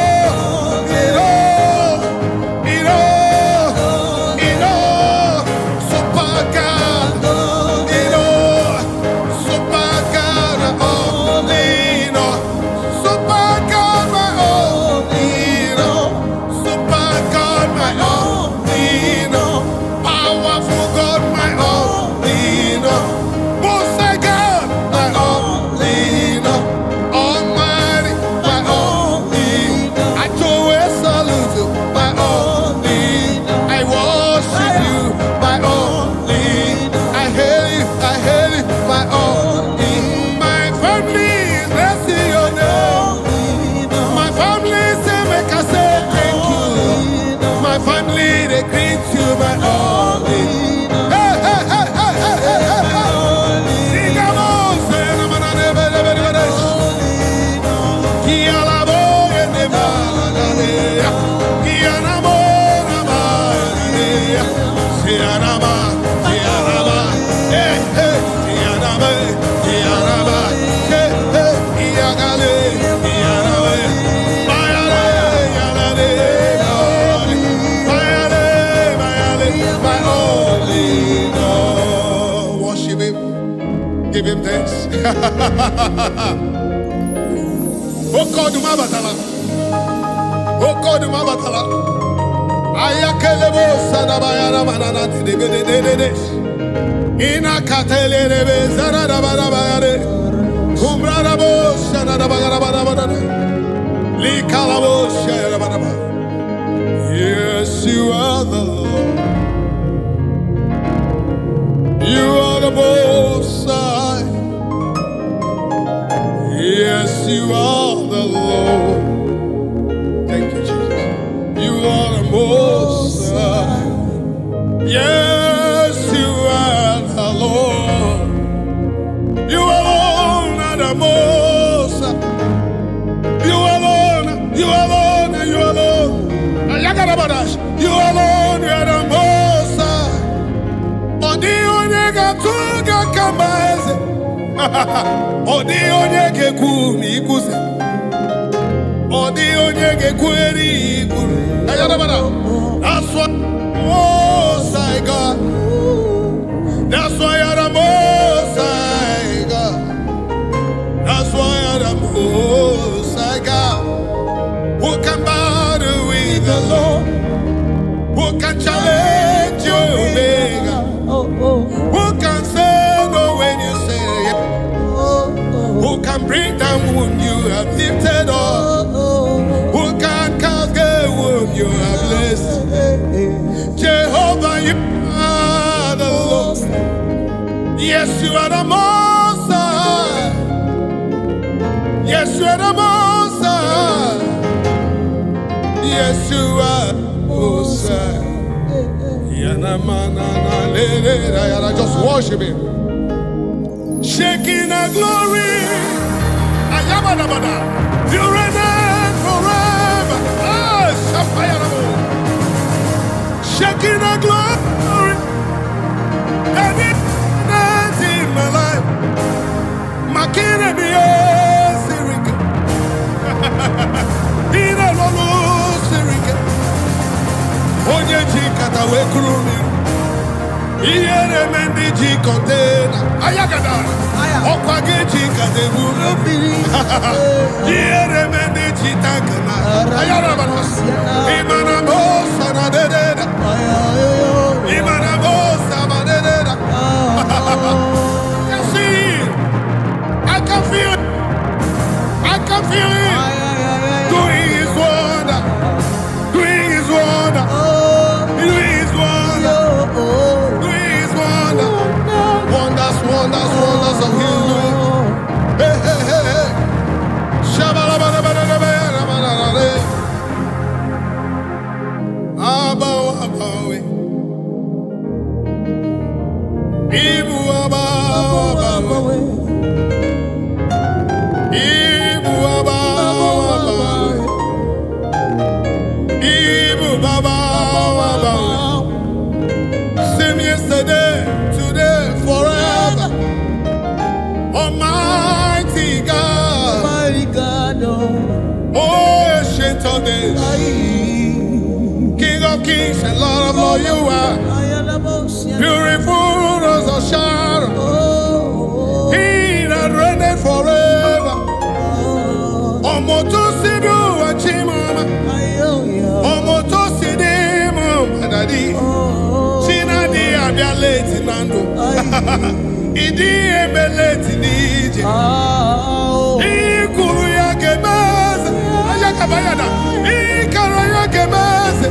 super God, super God, my only Lord, super God, my only Lord, super God, my only Lord, powerful God, my only Lord, most high God, my only Lord, almighty, my only Lord, I do a salute to my only Lord, I worship you, my only Lord, I hail you, my only, my family is blessing your name, my family say make I say thank you, my family they greet you, my only. Hey, hey, hey, hey, hey, hey, hey, hey. Sing along, say, na, na, na, na, na, na, na, na. Kia la bo, ye, ne, ma, na, ne, ya. Kia na mo, na, ma, na, ne, ya. Sia na ma, hey, hey. Sia na ma, hey, hey. Ia ga le, ia na me. Ma, ya le, ya la le, ya le. Ma, ya le, my only Lord. Worship him. Give him thanks. Oh God, my batala. Oh God, my batala. Ayakelebo sanabayana manana de. Ina katele rebe zanada barabayare. Kumbrana bo shanada bagara. Likalabo shayara baraba. Yes, you are the Lord. You are the Most High. Yes, you are the Lord. Thank you, Jesus. You are the Most High. Yes, you are the Lord. You alone are the Most High. You alone, you alone, you alone. You alone, you are the Most High. Odi onyega tuga kambaze. Odi onyege kumi ikuze. Odi onyege kweri ikuru. That's why Most High God. That's why you're the Most High God. That's why you're the Most High God. Who can battle with the Lord? Who can challenge you, Omega? Who can say no when you say yes? Who can bring down whom you have lifted up? Who can cast away whom you have blessed? Jehovah, you are the Lord. Yes, you are the Most High. Yes, you are the Most High. Yes, you are Most High. Just worship Him. Shaking our glory. You reign forever. Shaking our glory. Everything in my life. Makina be Sirika. Ina Lolo Sirika. Onye Jikata Wekrumi. Iere Mendi Jikontena. Ayagada. Okwage Jikatebu. Iere Mendi Jitakana. Ayarabanos. Imanamo Sanadeda. Imanamo Samadeda. You see, I can feel it. I can feel it. Doing His wonder. Doing His wonder. Doing His wonder. Doing His wonder. Wonders, wonders, wonders of His doing. Hey, hey, hey, hey. Shabalabalabalabalabalabalabalabala. Abaw, abawi. Ibu abaw, abawi. Ibu abaw, abawi. Ibu abaw, abawi. Same yesterday, today, forever. Almighty God. Mighty God, Oh, ancient of days. King of kings and Lord of lords, you are. Beautiful rose of Sharon. He that reigneth forever. Omoto sidu achimama. Omoto sidimu madadi. Chinadi abialeti nando. Idi ebeleti nije. Ikuru ya kebeze. Ayakabayada. Ikara ya kebeze.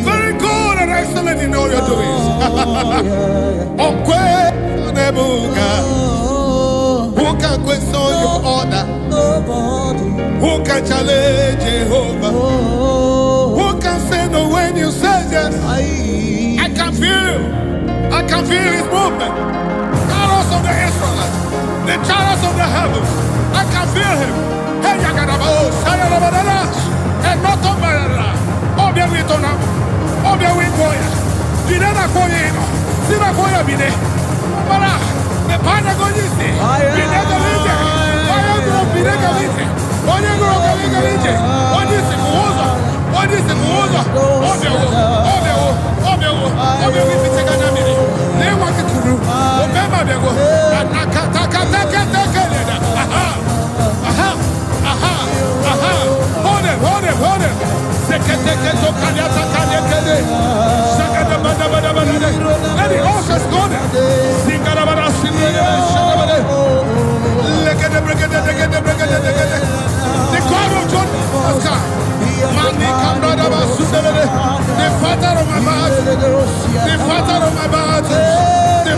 Very good and excellent in all your doings. Okwe nebuga. Who can question your order? Who can challenge Jehovah? Who can say no when you say yes? I can feel you. I can feel His movement. Chariots of the Israelites, the chariots of the heavens. I can feel Him. Hey, Yagadabo, Sayarabadash, and not on Barara. Obia Witona, Obia Wikoya, Dinana Koyeno, Sina Koya Bide, Bara, the Panagonisi, Binega Lite, Bayagro Binega Lite, Oyagro Galega Lite, what is it? What is it? Obia, Witikagamini, they wanted to do, Obama Bego, and Nakataka, aha, hold it. Let the horses go there. The God of John has come. The father of my battles. The father of my battles. The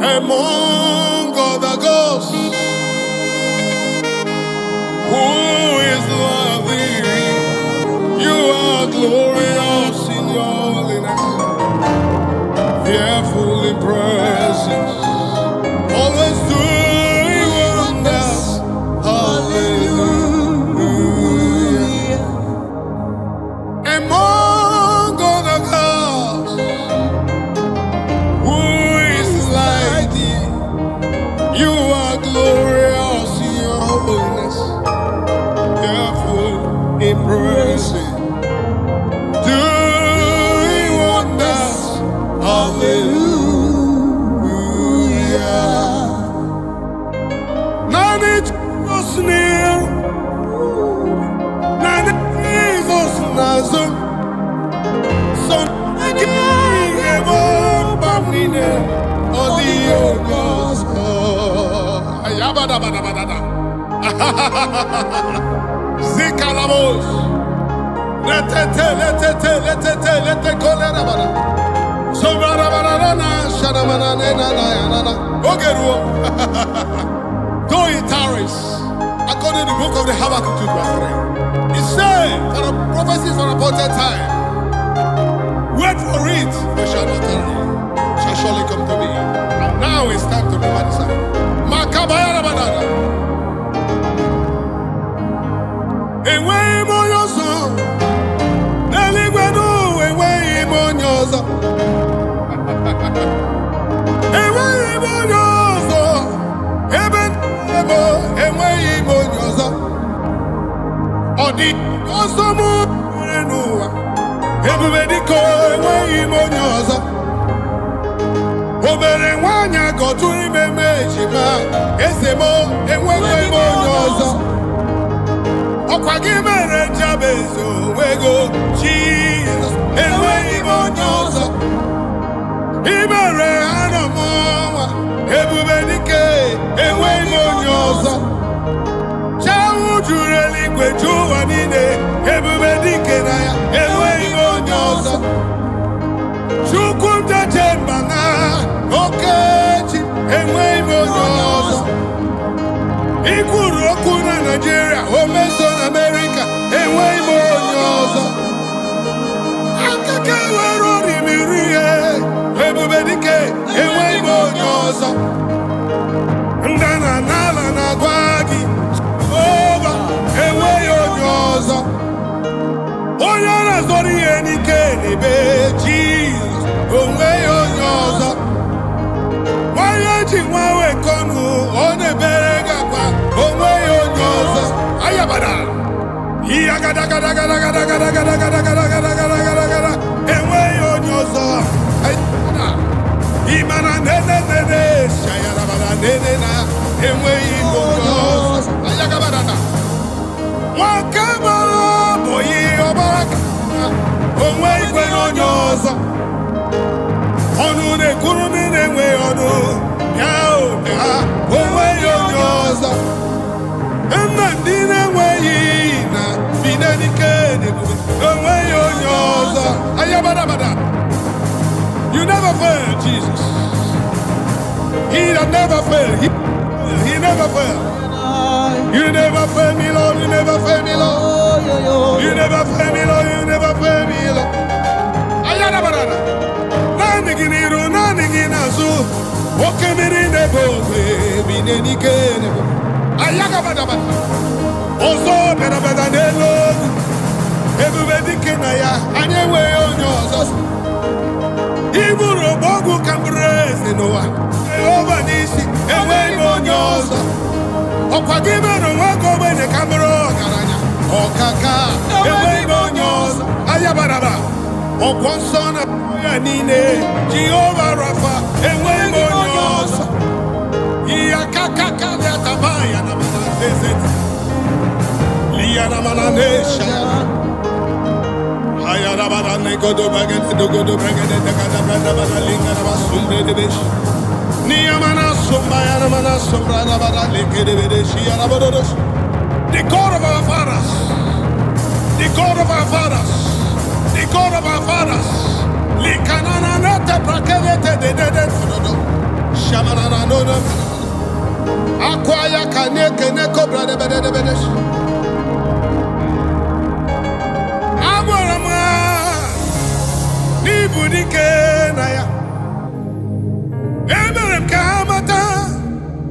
among other gods, who is like thee? You are glorious in your holiness, fearful in praises, always doing wonders. Hallelujah. Among other gods, who is like thee? You are glorious in your holiness, fearful in praises, doing wonders. Hallelujah. None is near, none is Nazar. So I can't give up on me now. All the old gods. Ayabadabadabadada. Zikalamos. Letete kolerabada. Sobrarabarana shadamanana. Ogeruo. Though it tarries, according to the book of the Habakkuk 2:3, it said, for the prophecies for appointed time, wait for it, but shall not tarry, shall surely come to me. And now it's time to remember the sign. Makabayarabanana. Away on your song, Neligwenu, away on your song. Away on your song, Heaven, away on your song. Odi, Osamu, Renua, everybody go away on your song. Obere wanya go to remember Jima, Esemo, away on your song. Okwagimere Jabezo, Wego, Jesus, away on your song. Ibere Anamoma, everybody go away on your song. Chawu Jureli, Juanine, everybody can away on your song. Chukunta Jembana, okay, away on your song. Ikurokuna Nigeria, Omeson America, away on your song. Akakawa Rodi Mirie, everybody can away on your song. Ndana Nala Nagwagi, over, away on your song. Oyana Zori any candy, Jesus, away on your song. Why are you Konu on the Berega? Away on your song. Ayabada. Away on your song. Imana nene, Shayarabada nene, away on your song. Ayagabada. Wakabara, boy, Obaka. Away on your song. Onu ne kurune way on. Yao, away on your song. And then dinner way na binanike away on your song. Ayabada. You never fail, Jesus. He that never fail. He never fail. You never fail me, Lord. You never fail me, Lord. You never fail me, Lord. You never fail me, Lord. Ayabada. Naniginazu. Okemiri nebo binanike. Ayagabada. Ozo beda nelo. Everybody kenaya. Anyewe on yours. Iburo bogu kambrese noa. Over nisi. Away on yours. Okwagime no wako bene kamro karanya. Okaka. Away on yours. Ayabada. Okwonsona nine. Jehovah Rapha. Away on yours. Iyakaka ya tabaya na manasese. Liana mananesha. Ayana manane godo bagete godo bagete takada branda badalinga na basumbre de besh. Niya mana sumbaya na mana sumbra na badalinga de besh ya na bodos. The God of our fathers. The God of our fathers. The God of our fathers. Likanana nete prakevete de dodo. Shamana no. Akwaya kane cobra de bedesh. Agwarama ni budike na ya. Emerem kamata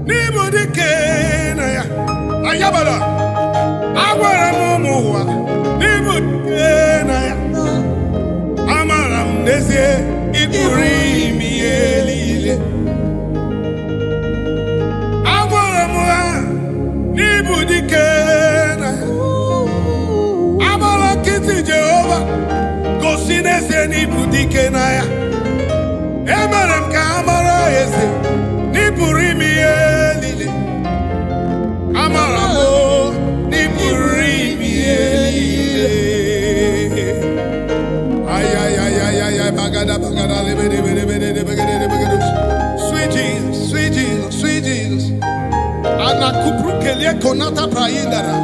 ni budike na ya. Ayabala. Agwarama muwa ni budike na ya. Amaram nezie ikuri mi elile. Abala kiti Jehovah, go sinese ni budike na ya. Emerem ka amara ese, ni purimi elile. Amara mo, ni purimi elile. Ay, bagada, sweet Jesus. Ana kuprukelie konata praindara.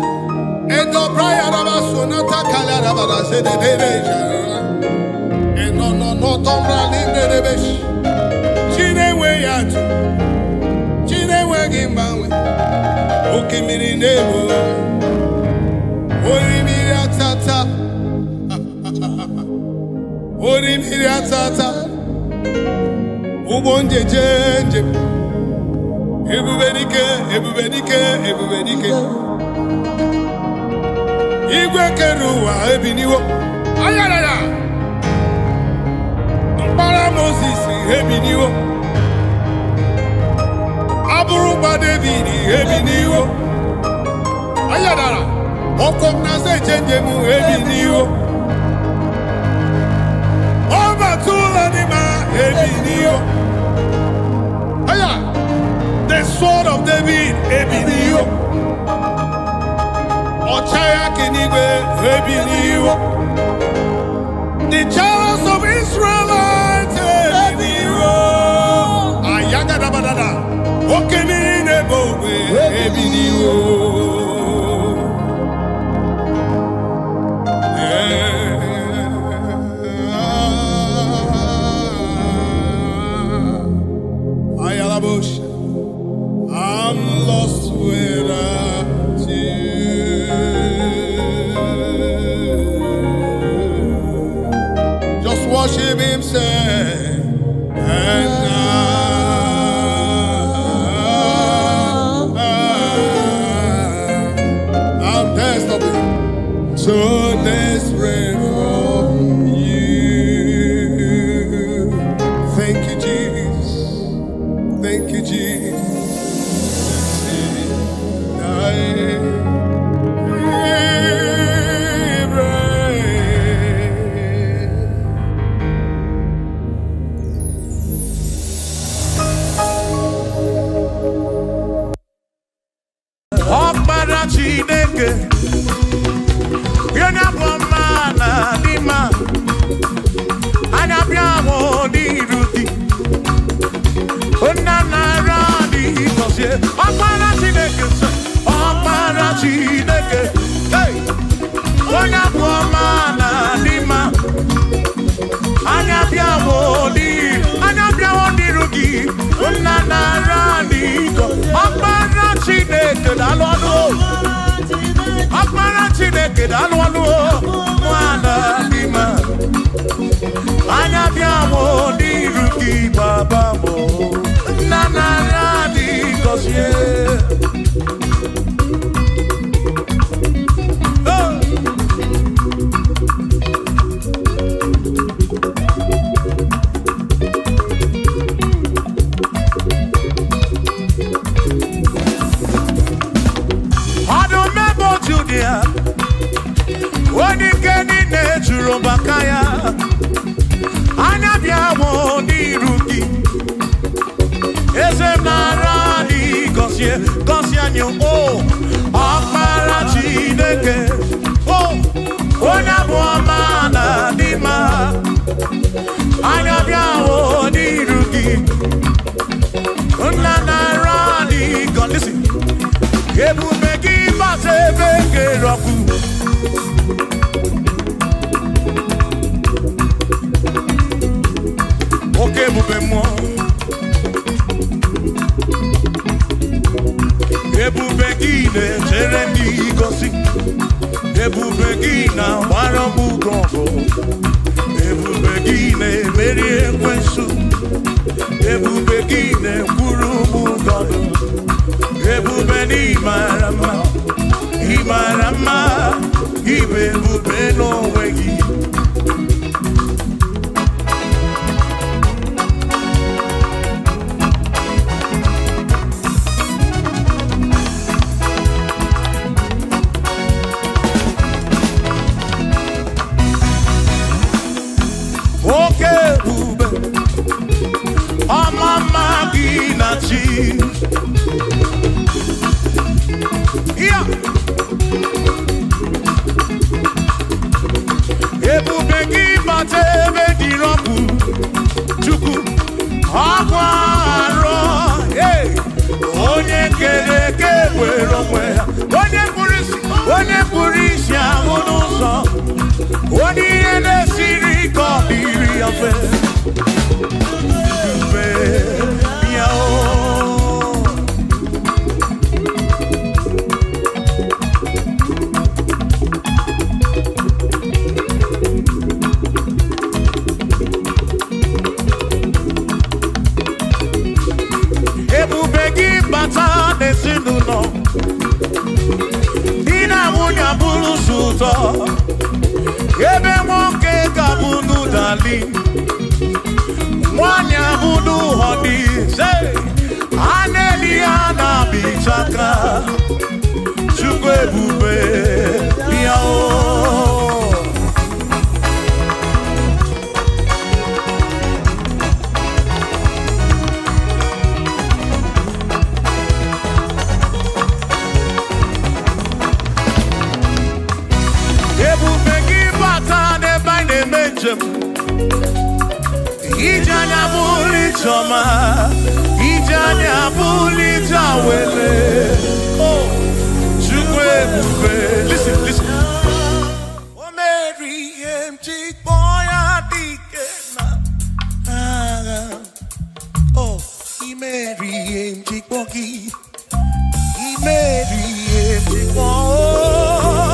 Endo prayara basonata kalara bada sededeja. Eno no tombra linde debesh. Chinewe yatu. Chinewe gimbawe. Okimiri nebo. Orimiri atata. Orimiri atata. Ubonje jenje. Ebubedike. Igwe keruwa ebiniwo. Ayarara. Mpara Moses ebiniwo. Aburuba David ebiniwo. Ayarara. Okomnase chenjemu ebiniwo. Obatula nima ebiniwo. Aya. The sword of David, Ebiniwo. Ochaya Kenigwe, Ebiniwo. The chariots of Israelites, Ebiniwo. Ayaga Dabadada. Okemiri Nebo, Ebiniwo. Ayalabush. I'm lost without you. Just worship him, say, and I'm desperate, so desperate for you. Thank you, Jesus. Thank you, Jesus. gị na-echere ndị gosi, ebube gị na-agbara m ọgụ, ebube gị na-emeri ekwensu, ebube gị na-ekwuru m ụgọdụ, ebube na ịmara mma, ịmara mma, ibe ebube n'onwe gị. Oke ebube ọmama gị na chi, ya ebube gị bata ebe dị rọpụ, Chukwu ọgwụ arụ, onye kere eke were onwe ya, onye pụrụ isi ahụ n'ụzọ, onye ihe na-esiri ike ọ dịrị ya mfe. Ebube ya ebube gị bata n'ezinụlọ, di na nwunye abụrụ ụzọ, ebe nwoke ga-abụ n'ụdali, nwanyị abụ n'ụhọdị, a na-eli ya na-abịchaka. Chukwu ebube ya ebube gị bata n'ebe anyị na-eme njem, ije anya bụrụ ijeọma, ije anya bụrụ ije awele. Chukwu ebube, listen, listen. O mere ihe m ji kpọọ ya dike na agha. Oh, I mere ihe m ji kpọọ gị, I mere ihe m ji kpọọ.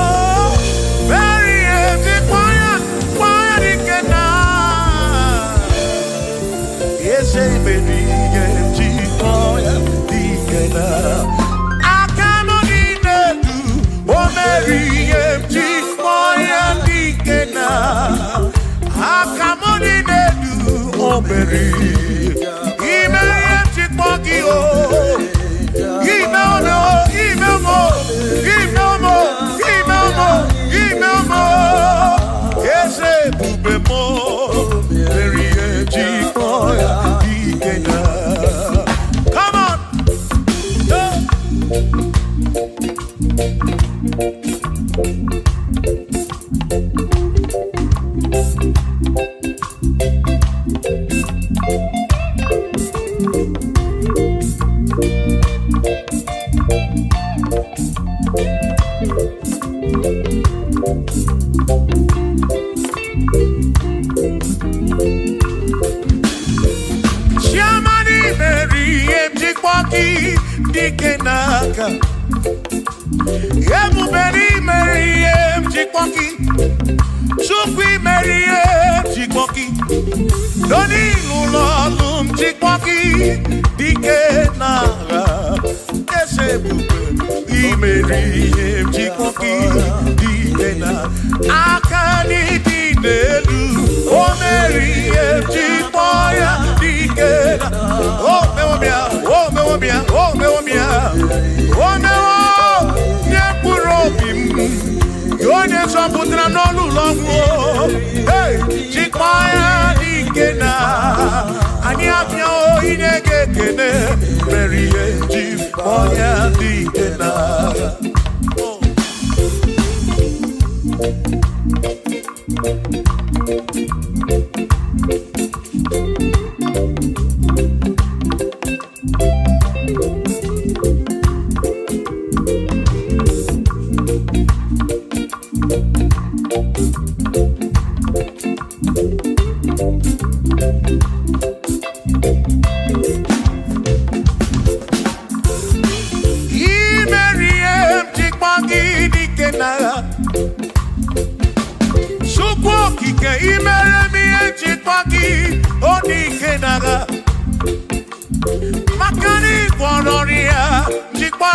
Mary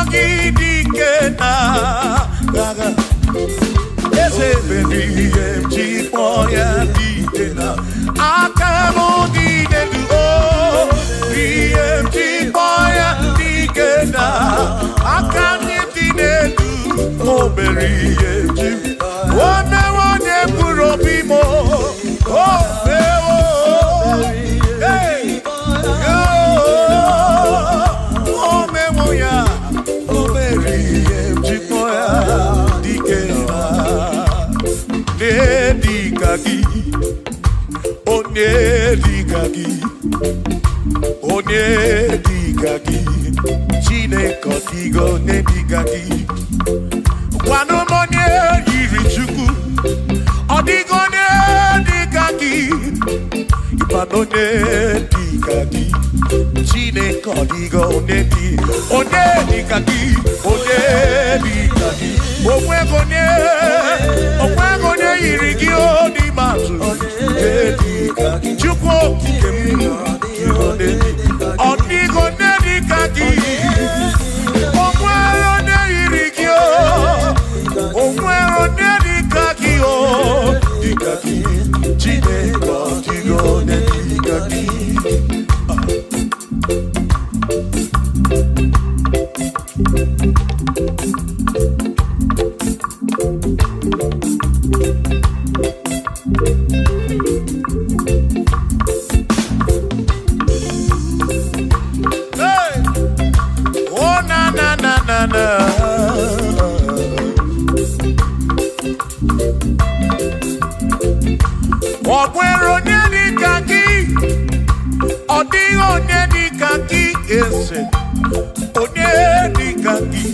Ogidikena Gaga Ese baby empty for ya dikena Akamogide oh the empty for ya dikena Akamogide oh very empty oh me one puro bimo oh hey oh me moya oh very empty for ya dikena Nedikagi Onedikagi Onedikagi Chineke digo Nedikagi Wano monye yirichuku Odigo Nedikagi Ibano Nedikagi Chineke digo Nedi Onedikagi Onedikagi Omwegone yirigi oni matu Nedikagi Chukwu kikemu Odigo Nedikagi Omwegone yirigi Omwegone Nedikagi Dikagi Chineke digo Nedikagi Ogwero Nedikagi Odigo Nedikagi Ese Onedikagi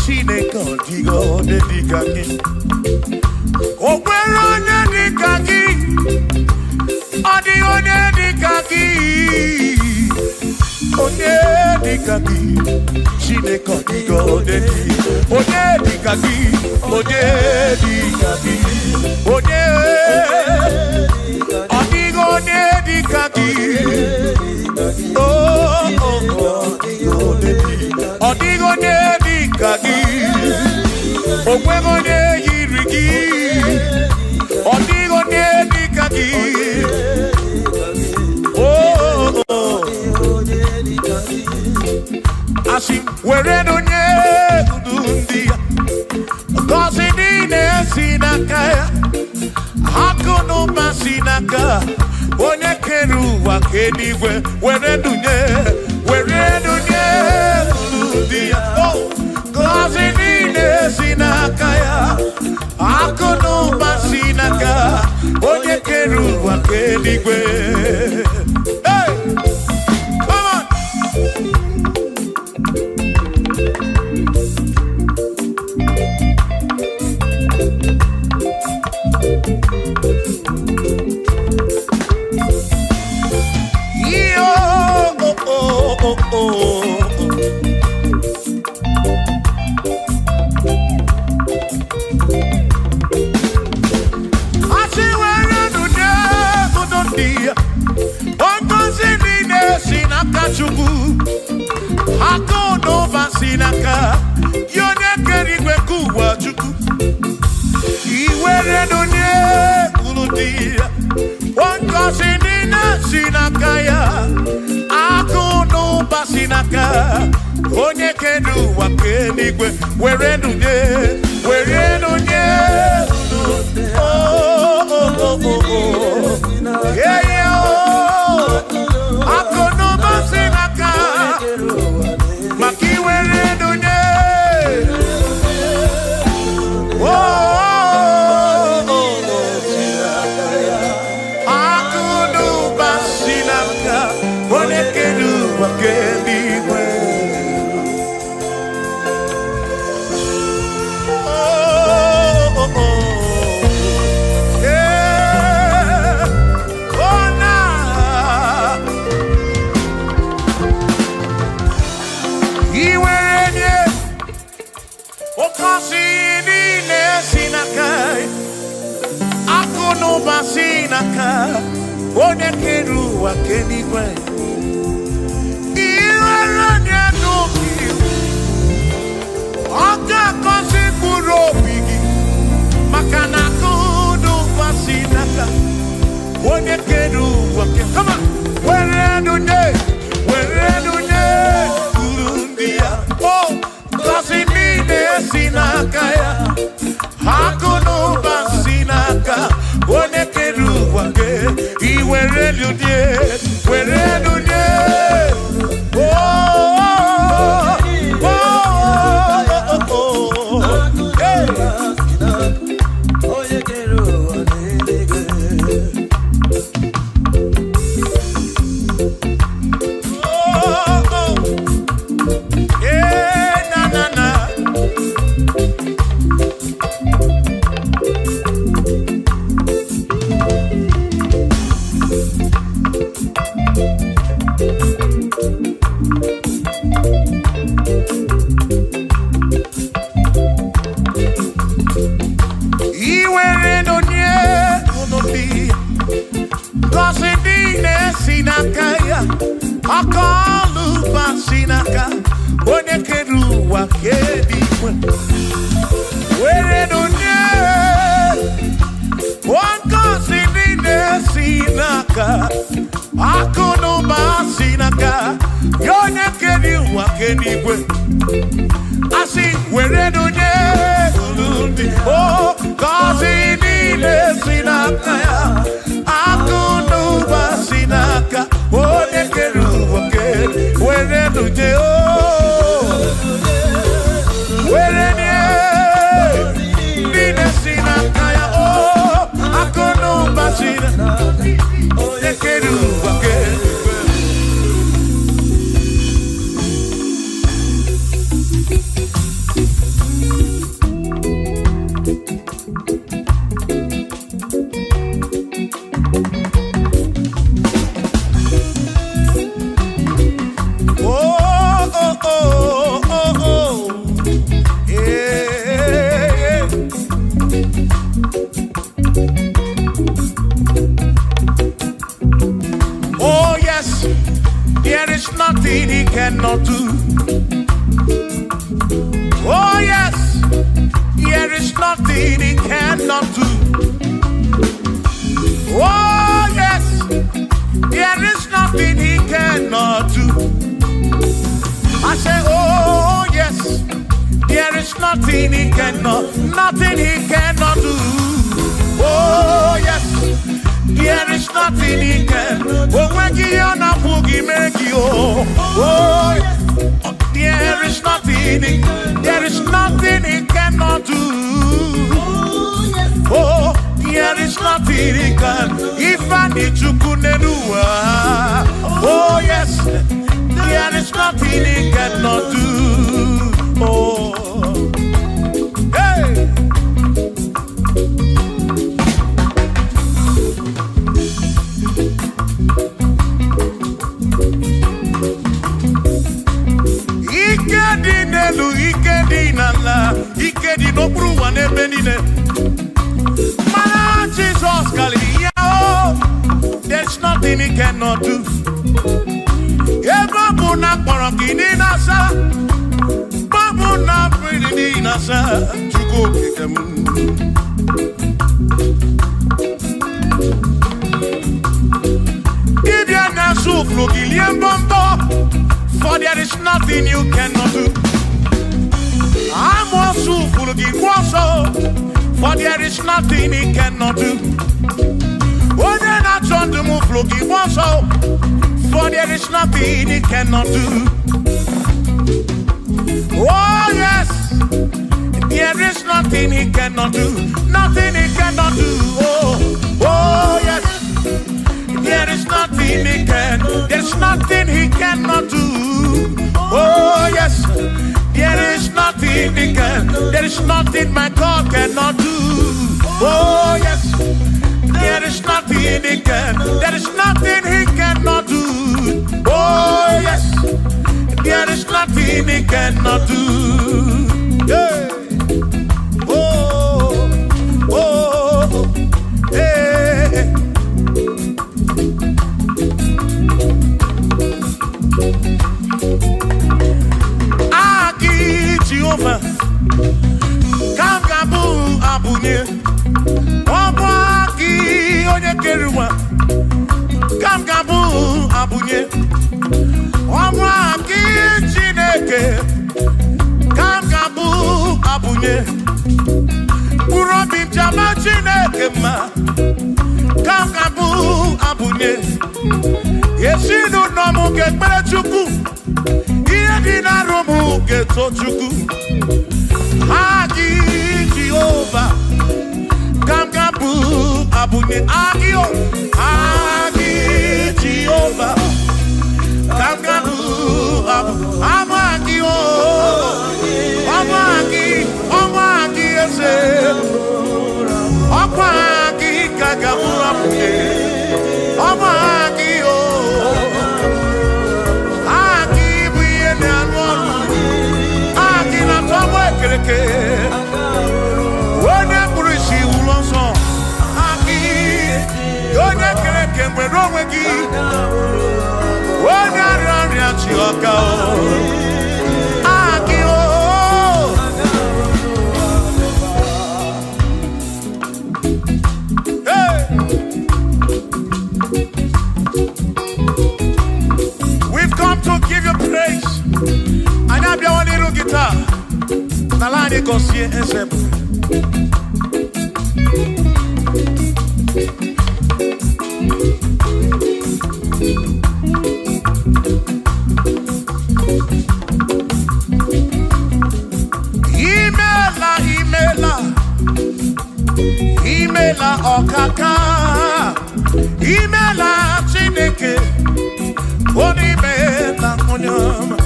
Chineke digo Nedikagi Ogwero Nedikagi Odigo Nedikagi Onedikagi Chineke digo Nedikagi Onedikagi Onedikagi Odigo Nedikagi Odigo Nedikagi Ogwegone yirigi Odigo Nedikagi Asi wereno nye udundia Gozi nine sinakaya Hakono masinaka Onye keru wakenigwe wereno nye udundia Gozi nine sinakaya Hakono masinaka Onye keru wakenigwe Hey! Come on! Hakono basinaka Yone kerigwe kuwa chuku Iwere nunye kuludia Wanko sinina sinakaya Hakono basinaka Onye kedu wakenigwe Were nunye Yeah, yeah Hakono basinaka Makiwere nunye Hakono basinaka Onye kedu wakenigwe Basinaka, one keru wakenigwe. Iwaranya no kiu, onye kedu wake. Come on. Where do they? Oh, kasi mine sinakaya. Hakuno basinaka. Onye kedu wake. Where do they? For there is nothing you cannot do. I'm also full of for there is nothing he cannot do. Oh, then I turn to move, for there is nothing he cannot do. Oh, yes, there is nothing he cannot do. Nothing he cannot do. Oh, yes, there is nothing he can. There's nothing he cannot do. Oh, yes, there is nothing he can. There is nothing my God cannot do. Oh, yes, there is nothing he can. There is nothing he cannot do. Oh, yes, there is nothing he cannot do. Yeah. Oh, oh, hey. Aki Jehovah, Kangabu Abunye, Obaki Onyekeruwa. Kamgabu abunye Omwa ki Chineke Kamgabu abunye Urobi jama Chineke ma Kamgabu abunye Yeshinu nomu gekpere chukwu Iye dina romu geto chukwu Agi Jehovah Kamgabu abunye Agio Agi Jehovah Kamgabu Amagi Amagi ese Amagi Kagabu abunye Amagi Agi buye ne anwonu Agi na tomo ekereke Wone kurishi ulonso Agi Yone kereke mwero wegi Wone arari achioka Agi We've come to give you praise. And I have one little guitar. Nalani gosie ensemble. Imela okaka. Imela Chineke. Onimela onyama.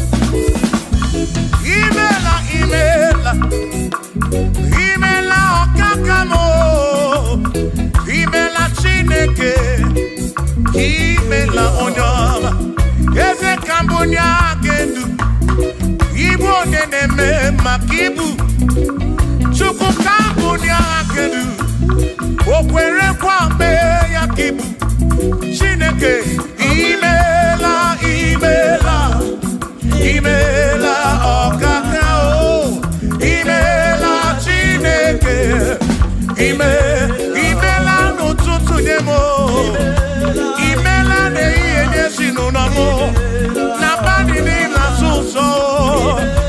Imela okakamo. Imela Chineke. Imela onyama. Eze kambunya gendu. Ibu neneme makibu. Chuku kambunya gendu. Okwere kwa me yakibu. Chineke. Imela okakao. Imela Chineke. Imela n'ụtụtụ nye mo. Imela n'ihe sinunamo. Na bani n'ila suso.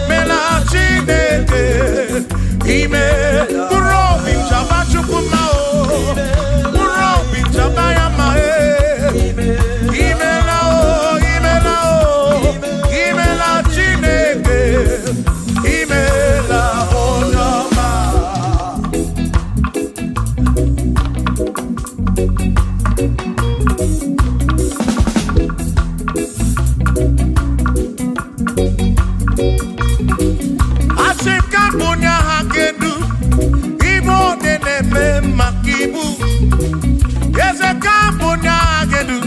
Mela Chineke. Urobi chaba chukuma o. Urobi chaba yama e. Imela o. Imela Chineke. Imela onyama. Asikambunya hakedu. Ibo neneme makibu. Yeze kambunya hakedu.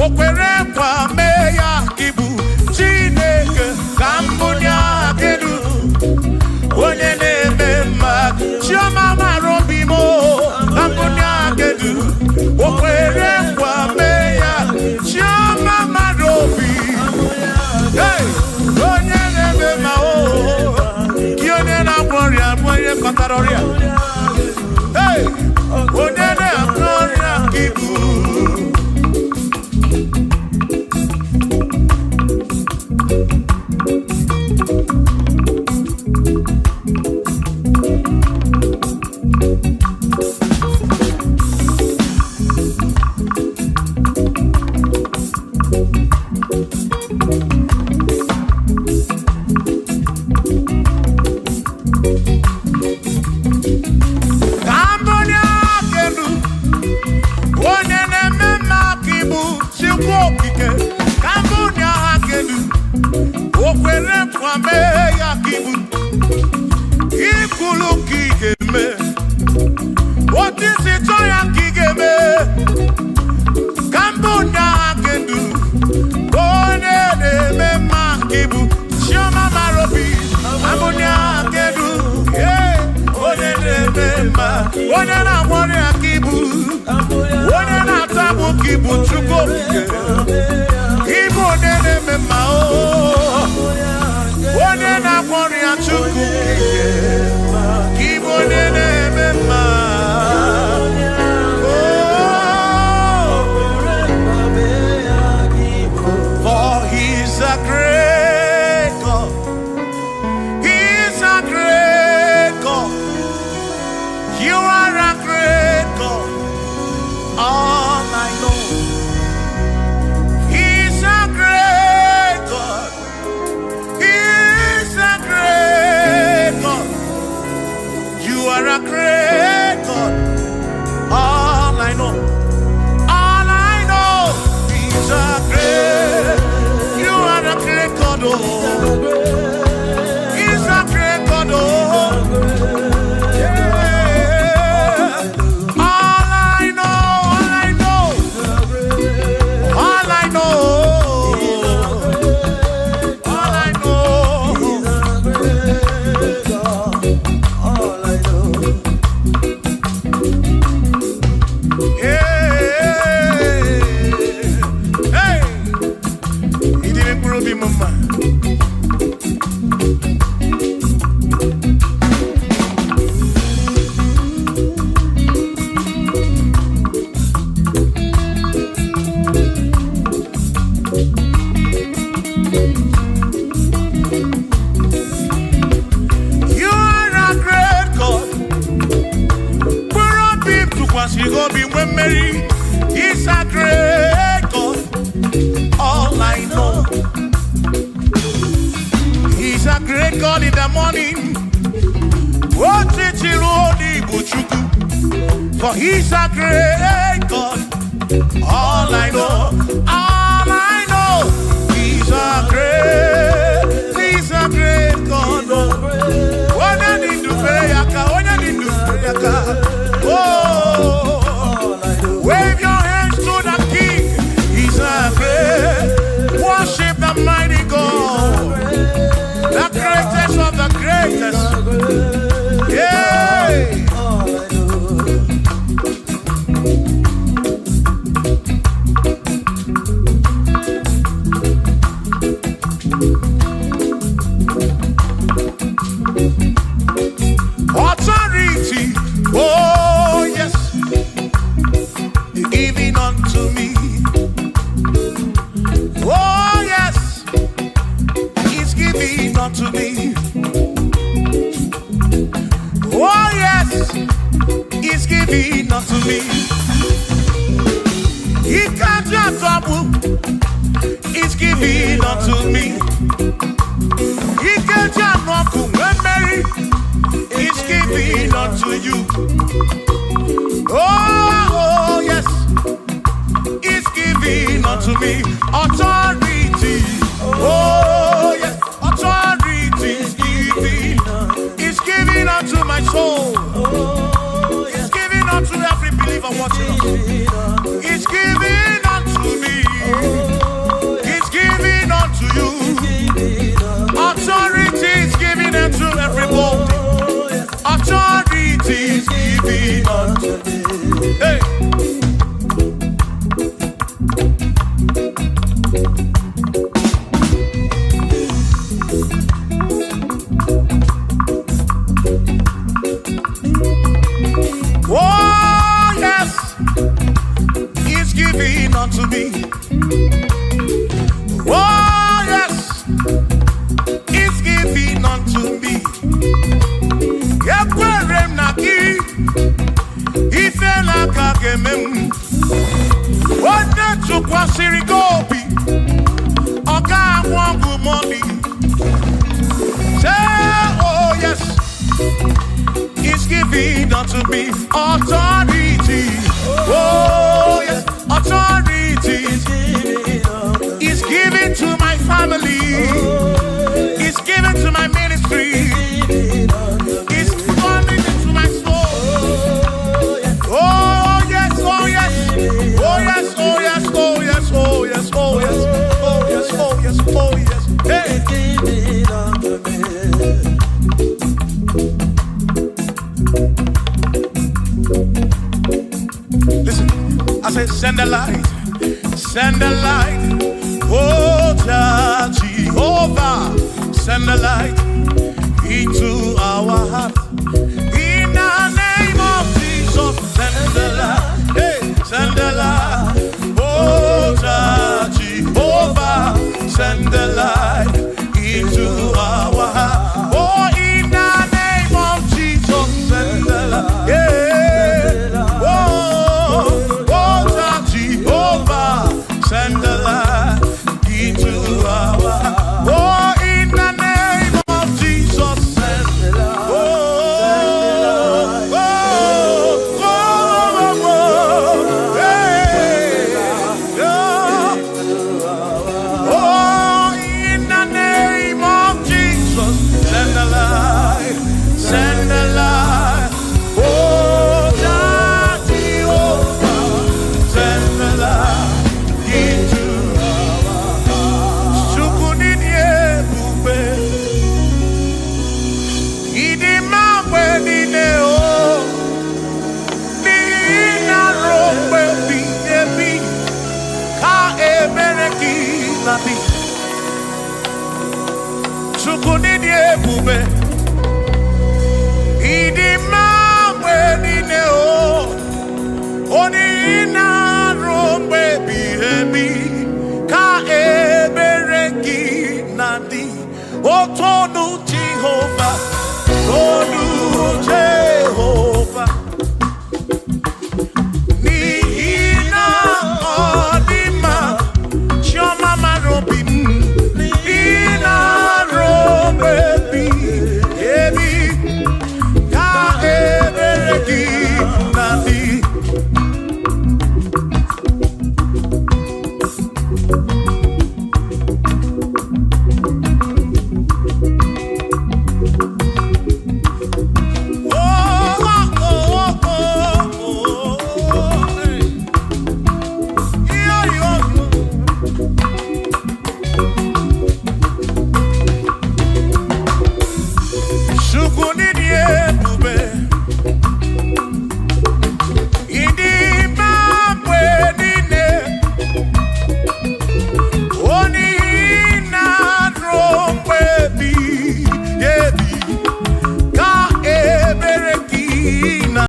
Okwere kwa meya kibu. Chineke kambunya hakedu. Onye neme mak. Chioma marobi mo. Kambunya hakedu. Okwere kwa meya. Chioma marobi. Hey! Onye neme ma o. Kionye na gloria. Mwenye kataroria. Hey! Onye na gloria kibu. What is it? Onye na-agbọrọ ya ka ibu, onye na-atabụ ka ibu Chukwu okike, ibu onye na-eme mma o, onye na-agbọrọ ya Chukwu okike, ibu onye na-eme mma. great God. He's a great God. You are a great God. All I know. He's a great God. He's a great God. You are a great God. All I know. All I know. He's a great. You are a great God. Oh. He's a great God. Oh. You go be when Mary. He's a great God. All I know. He's a great God in the morning. For he's a great God. All I know. All I know. He's a great God. When I need to pray, oh, wave your hands to the King. He's a great. Worship the mighty God, the greatest of the greatest. Yeah. Authority. Oh yes, giving unto me. Oh yes, He's giving unto me. Oh yes, He's giving unto me. He can't just double. He's giving unto me. He can't just walk when Mary. He's giving unto you. Oh, yes, He's giving unto me authority. Oh, yes, authority is giving. He's giving unto my soul. He's giving unto every believer watching us. He's giving unto me. He's giving unto you. Authority is giving unto everybody. Authority is giving unto me. Hey. Oh yes, He's giving unto me. Oh yes, He's giving unto me. Ekwerem na ki ife la kagemem. Wanda chukwa sirigobi oga wangu money. Say oh yes, He's giving unto me authority. Oh yes, authority. He's giving to my family. He's giving to my ministry. He's coming into my soul. Oh yes, oh yes, oh yes, oh yes, oh yes, oh yes, oh yes, oh yes, oh yes, oh yes. Hey. Listen, I say send a light, send a light. Oh Jehovah, send a light into our heart. In the name of Jesus, send a light. Hey, send a light. Oh Jehovah, send a light. Chukuni di ebube. Idi mawe ni neo. Oni na rombe bihebi. Ka ebereki nadi. Otonu ti